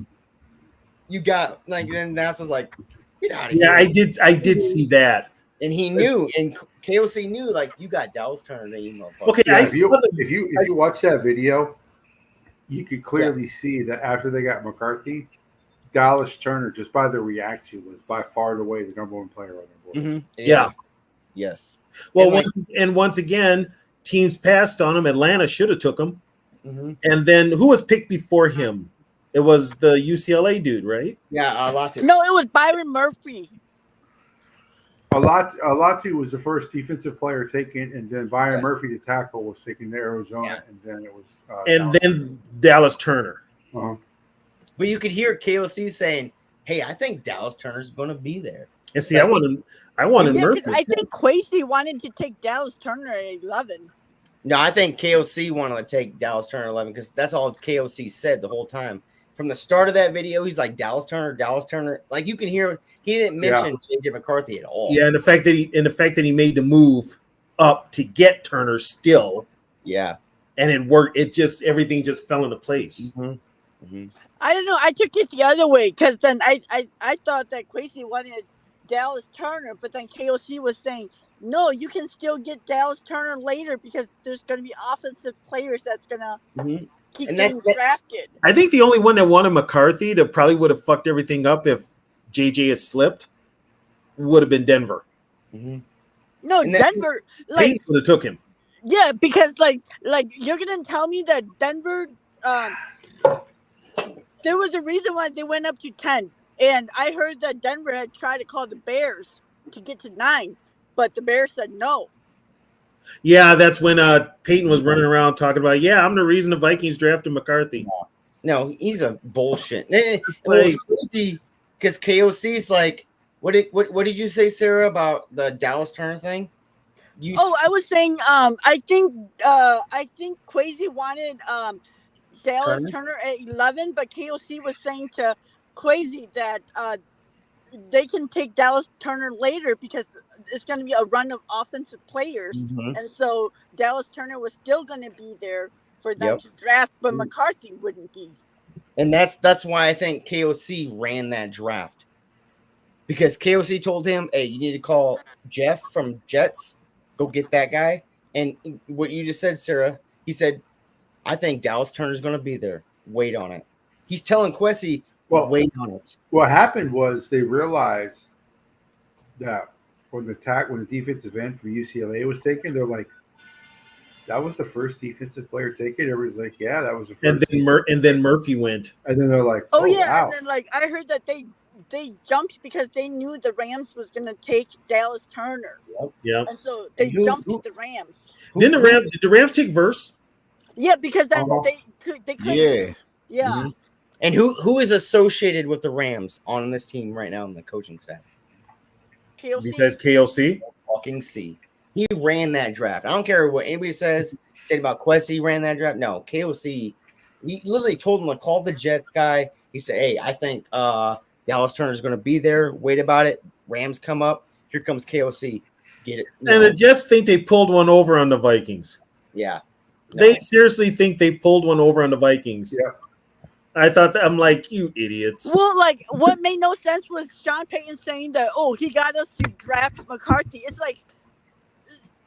You got, like, then NASA's like, get out of here. Yeah, I did see that. And he knew, and KOC knew, like, you got Dallas Turner. Okay, yeah, if you watch that video, you could clearly see that after they got McCarthy, Dallas Turner, just by the reaction, was by far and away the number one player on the board. Mm-hmm. Yeah. Yes. Well, once again, teams passed on him. Atlanta should have took him. Mm-hmm. And then who was picked before him? It was the UCLA dude, right? Yeah, Alatu. No, it was Byron Murphy. Alatu was the first defensive player taken, and then Byron Murphy, the tackle, was taken to Arizona, and then it was then Dallas Turner. Uh-huh. But you could hear KOC saying, hey, I think Dallas Turner's going to be there. And see, I wanted Murphy. I think Kwesi wanted to take Dallas Turner at 11. No, I think KOC wanted to take Dallas Turner 11, because that's all KOC said the whole time. From the start of that video, he's like, Dallas Turner. Like, you can hear he didn't mention JJ McCarthy at all. Yeah, and the fact that he made the move up to get Turner still. Yeah. And it worked. Everything just fell into place. Mm-hmm. Mm-hmm. I don't know. I took it the other way, because then I thought that Kwesi wanted Dallas Turner, but then KOC was saying, no, you can still get Dallas Turner later, because there's going to be offensive players that's going to keep getting drafted. I think the only one that wanted McCarthy that probably would have fucked everything up if JJ had slipped would have been Denver. Mm-hmm. No, Denver, Payton would have took him. Yeah, because like you're gonna tell me that Denver, there was a reason why they went up to 10, and I heard that Denver had tried to call the Bears to get to 9, but the Bears said no. Yeah, that's when Peyton was running around talking about, I'm the reason the Vikings drafted McCarthy. No, he's a bullshit. It was crazy because KOC's like, what did you say, Sarah, about the Dallas Turner thing? I was saying, I think Kwesi wanted Dallas Turner at 11, but KOC was saying to Kwesi that they can take Dallas Turner later because it's going to be a run of offensive players. Mm-hmm. And so Dallas Turner was still going to be there for them to draft, but McCarthy wouldn't be. And that's why I think KOC ran that draft. Because KOC told him, hey, you need to call Jeff from Jets, go get that guy. And what you just said, Sarah, he said, I think Dallas Turner's going to be there. Wait on it. He's telling Kwesi, wait on it. What happened was they realized that when the defensive end from UCLA was taken, they're like, that was the first defensive player taken. Everybody's like, yeah, that was the first. And then Murphy went. And then they're like, wow. And then like I heard that they they jumped because they knew the Rams was gonna take Dallas Turner, Yeah. and so they jumped the Rams. Did the Rams take Verse? Yeah, because then Uh-huh. they couldn't. Yeah. Yeah. Mm-hmm. And who is associated with the Rams on this team right now in the coaching staff? Besides KLC? Fucking C. He ran that draft. I don't care what anybody says about Quessy ran that draft. No, KOC. He literally told him to call the Jets guy. He said, "Hey, I think Dallas Turner is going to be there. Wait about it. Rams come up. Here comes KOC. Get it." And the Jets think they pulled one over on the Vikings. Yeah. They seriously think they pulled one over on the Vikings. Yeah. I thought that I'm like, you idiots. Well, like what made no sense was Sean Payton saying that, oh, he got us to draft McCarthy. It's like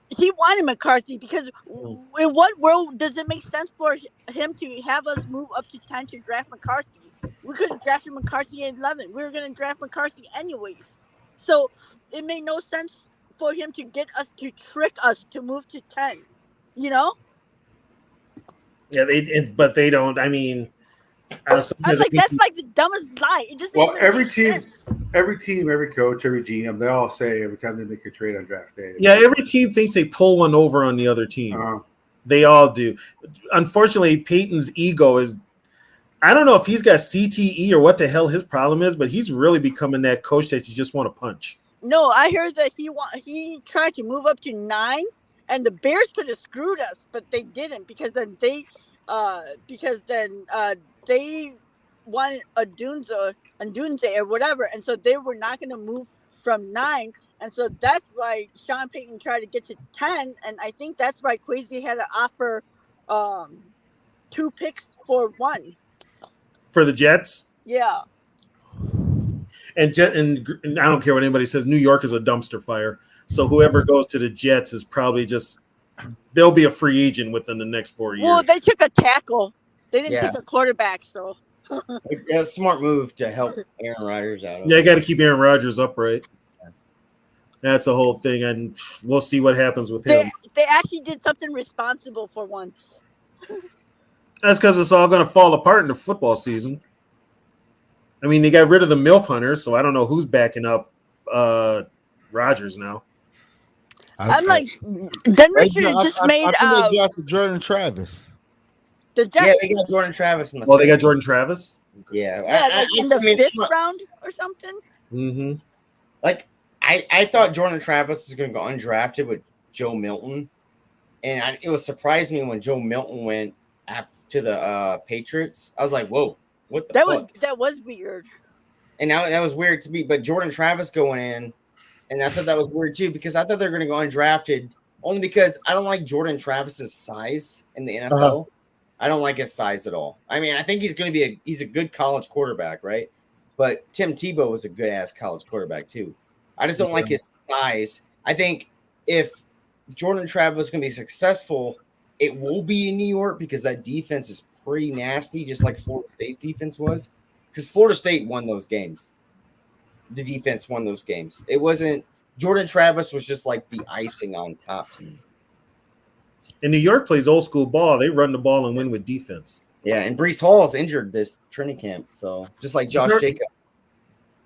he wanted McCarthy because in what world does it make sense for him to have us move up to 10 to draft McCarthy? We could have drafted McCarthy at 11. We were going to draft McCarthy anyways. So it made no sense for him to get us to trick us to move to 10. You know? Yeah, but they don't. I mean, I'm like, that's like the dumbest lie. It doesn't Well, even every make team, sense. every coach, every GM, they all say every time they make a trade on draft day. yeah, every team thinks they pull one over on the other team. Uh-huh. They all do. Unfortunately, Peyton's ego is. I don't know if he's got CTE or what the hell his problem is, but he's really becoming that coach that you just want to punch. No, I heard that he tried to move up to 9, and the Bears could have screwed us, but they didn't because then they wanted a Dunze or whatever, and so they were not going to move from 9, and so that's why Sean Payton tried to get to 10, and I think that's why Kwesi had to offer 2 picks for 1. For the Jets? Yeah. And I don't care what anybody says, New York is a dumpster fire. So whoever goes to the Jets is probably just they'll be a free agent within the next 4 years. Well, they took a tackle. They didn't Yeah. take a quarterback, so. Yeah, smart move to help Aaron Rodgers out. Yeah, I got to keep Aaron Rodgers upright. That's the whole thing, and we'll see what happens with him. They actually did something responsible for once. That's because it's all going to fall apart in the football season. I mean, they got rid of the MILF hunters, so I don't know who's backing up Rodgers now. I'm like, Denver They should have just made. I think they drafted Jordan Travis. The Jets. Yeah, they got Jordan Travis in the. Well, they got Jordan Travis. Yeah, like in the 5th round or something. Mm-hmm. Like I thought Jordan Travis was going to go undrafted with Joe Milton, and it was surprised me when Joe Milton went to the Patriots. I was like, whoa, what the fuck? That was weird. And now that was weird to me. But Jordan Travis going in, and I thought that was weird too because I thought they were going to go undrafted only because I don't like Jordan Travis's size in the NFL. Uh-huh. I don't like his size at all. I mean, I think he's going to be he's a good college quarterback, right? But Tim Tebow was a good ass college quarterback too. I just don't like his size. I think if Jordan Travis is going to be successful, it will be in New York because that defense is pretty nasty, just like Florida State's defense was. Because Florida State won those games. The defense won those games. It wasn't Jordan Travis was just like the icing on top to me. And New York plays old school ball. They run the ball and win with defense. Yeah, and Breece Hall is injured this training camp, so just like Josh Jacobs.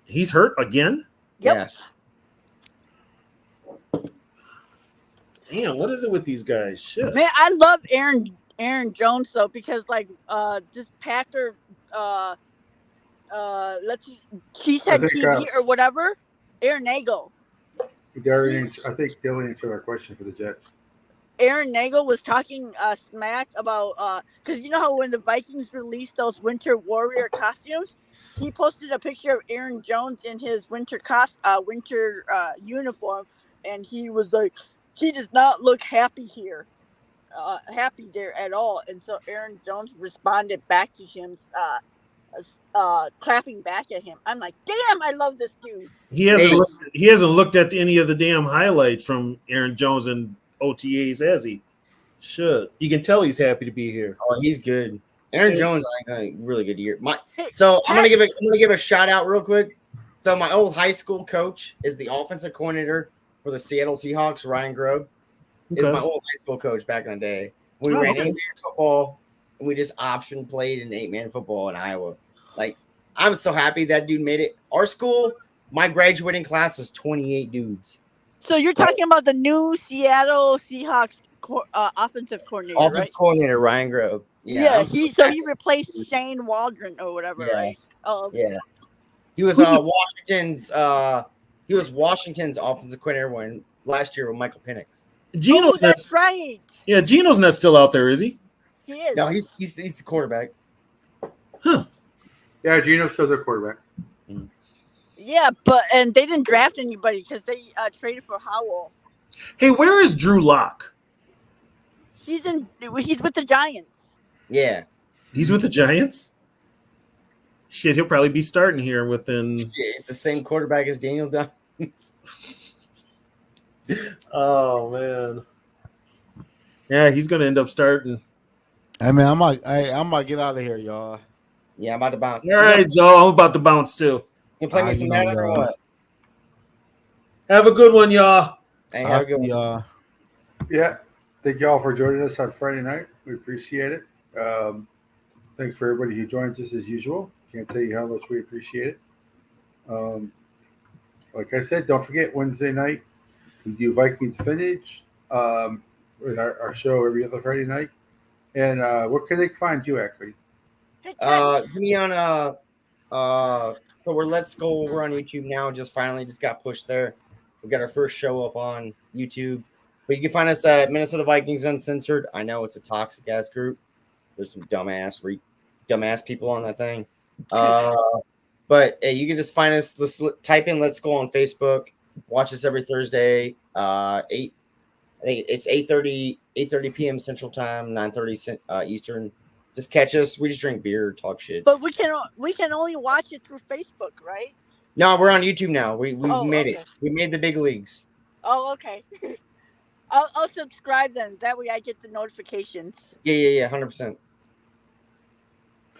He's hurt again? Yep. Yeah. Damn, what is it with these guys? Shit. Man, I love Aaron Jones though because like this Packer cheesehead TV or whatever, Aaron Nagel. I think Dylan answered our question for the Jets. Aaron Nagel was talking smack about because you know how when the Vikings released those Winter Warrior costumes, he posted a picture of Aaron Jones in his winter uniform, and he was like, he does not look happy here, happy there at all. And so Aaron Jones responded back to him, clapping back at him. I'm like, damn, I love this dude. He hasn't looked at any of the damn highlights from Aaron Jones and OTAs, has he? Should. You can tell he's happy to be here. Oh, he's good. Aaron Jones had a really good year. So I'm gonna give a shout out real quick. So my old high school coach is the offensive coordinator for the Seattle Seahawks. Ryan Grubb is my old high school coach back in the day. We ran 8-man football and we just option played in 8-man football in Iowa. Like I'm so happy that dude made it. Our school, my graduating class is 28 dudes. So you're talking about the new Seattle Seahawks offensive coordinator, Offense right? coordinator Ryan Grove. Yeah, I'm he happy. replaced Shane Waldron or whatever, Yeah. right? Oh, okay. Yeah. He was Washington's offensive coordinator when last year with Michael Penix. Geno's that's right. Yeah, Geno's not still out there, is he? He is. No, he's the quarterback. Yeah, Geno's still their quarterback. Yeah, and they didn't draft anybody because they traded for Howell. Hey, where is Drew Lock? He's with the Giants. Yeah. He's with the Giants? Shit, he'll probably be starting here within. Yeah, it's the same quarterback as Daniel Jones. Oh man. Yeah, he's gonna end up starting. Hey man, I might get out of here, y'all. Yeah, I'm about to bounce. All right, so I'm about to bounce too. You play me some Madden or what? Have a good one, y'all. Hey, have a good one. Y'all. Yeah. Thank you all for joining us on Friday night. We appreciate it. Thanks for everybody who joins us as usual. Can't tell you how much we appreciate it. Like I said, don't forget Wednesday night we do Vikings Vintage with our show every other Friday night. And where can they find you at, Cody? Give me on so Let's Go. We're on YouTube now. Just got pushed there. We got our first show up on YouTube. But you can find us at Minnesota Vikings Uncensored. I know it's a toxic ass group. There's some dumbass people on that thing. But hey, you can just find us. Type in Let's Go on Facebook. Watch us every Thursday. I think it's 8:30 p.m. Central Time, 9:30 Eastern. Just catch us. We just drink beer, talk shit. But we can only watch it through Facebook, right? No, we're on YouTube now. We made okay. it. We made the big leagues. Oh, okay. I'll subscribe then. That way I get the notifications. Yeah, 100%.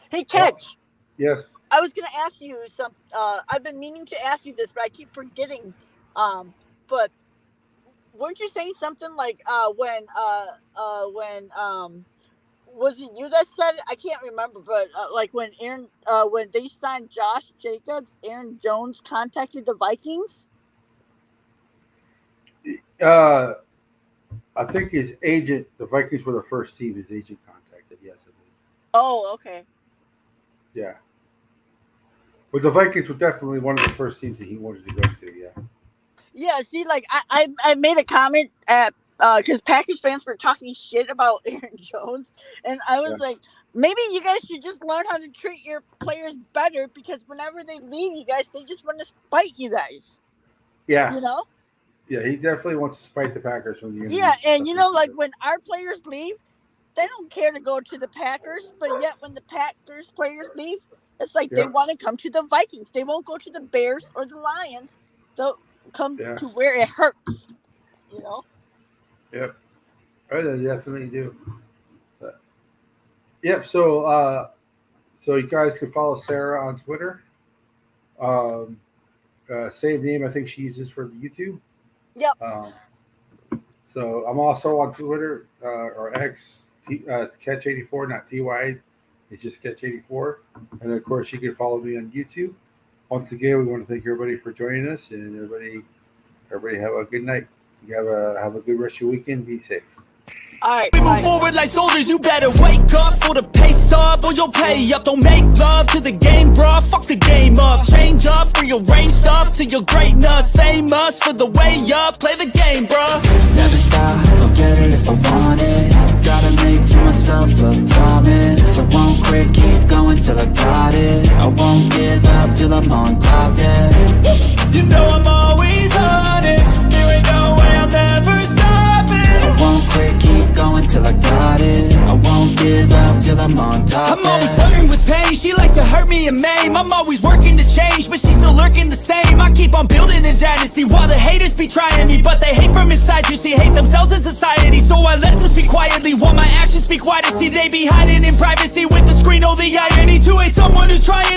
Hey, Catch. Yes. I was gonna ask you some. I've been meaning to ask you this, but I keep forgetting. But weren't you saying something like when was it you that said it? I can't remember, but like when when they signed Josh Jacobs, Aaron Jones contacted the Vikings. I think his agent, the Vikings were the first team his agent contacted. Yes, I believe. Oh, okay. Yeah. But the Vikings were definitely one of the first teams that he wanted to go to. Yeah. Yeah. See, like I made a comment at because Packers fans were talking shit about Aaron Jones, and I was like, maybe you guys should just learn how to treat your players better because whenever they leave you guys, they just want to spite you guys. Yeah. You know. Yeah, he definitely wants to spite the Packers from the. Yeah, and like when our players leave, they don't care to go to the Packers, but yet when the Packers players leave, it's like they want to come to the Vikings. They won't go to the Bears or the Lions. They'll come to where it hurts. You know. Yep. Oh, they definitely do. But, yep. So you guys can follow Sarah on Twitter. Same name I think she uses for the YouTube. Yep. So I'm also on Twitter or X, Catch84, not TY. It's just Catch84. And of course, you can follow me on YouTube. Once again, we want to thank everybody for joining us, and everybody have a good night. You have a good rest of your weekend. Be safe. All right. We move forward like soldiers, you better wake up for the pay stub or you'll pay up. Don't make love to the game, bruh. Fuck the game up. Change up, rearrange stuff to your greatness. Same us for the way up. Play the game, bruh. Never stop, I'll get it if I want it. Gotta make to myself a promise. I won't quit, keep going till I got it. I won't give up till I'm on top, yeah. You know I'm always honest. There ain't no way I'll never stop it. I won't quit, keep going till I got it. I won't give up till I'm on top. I'm always flirting with pain. She like to hurt me and maim. I'm always working to change, but she's still lurking the same. I keep on building a dynasty while the haters be trying me, but they hate from inside. You see, hate themselves in society, so I let them speak quietly while my actions speak wider. See, they be hiding in privacy with the screen. Oh, the irony to hate someone who's trying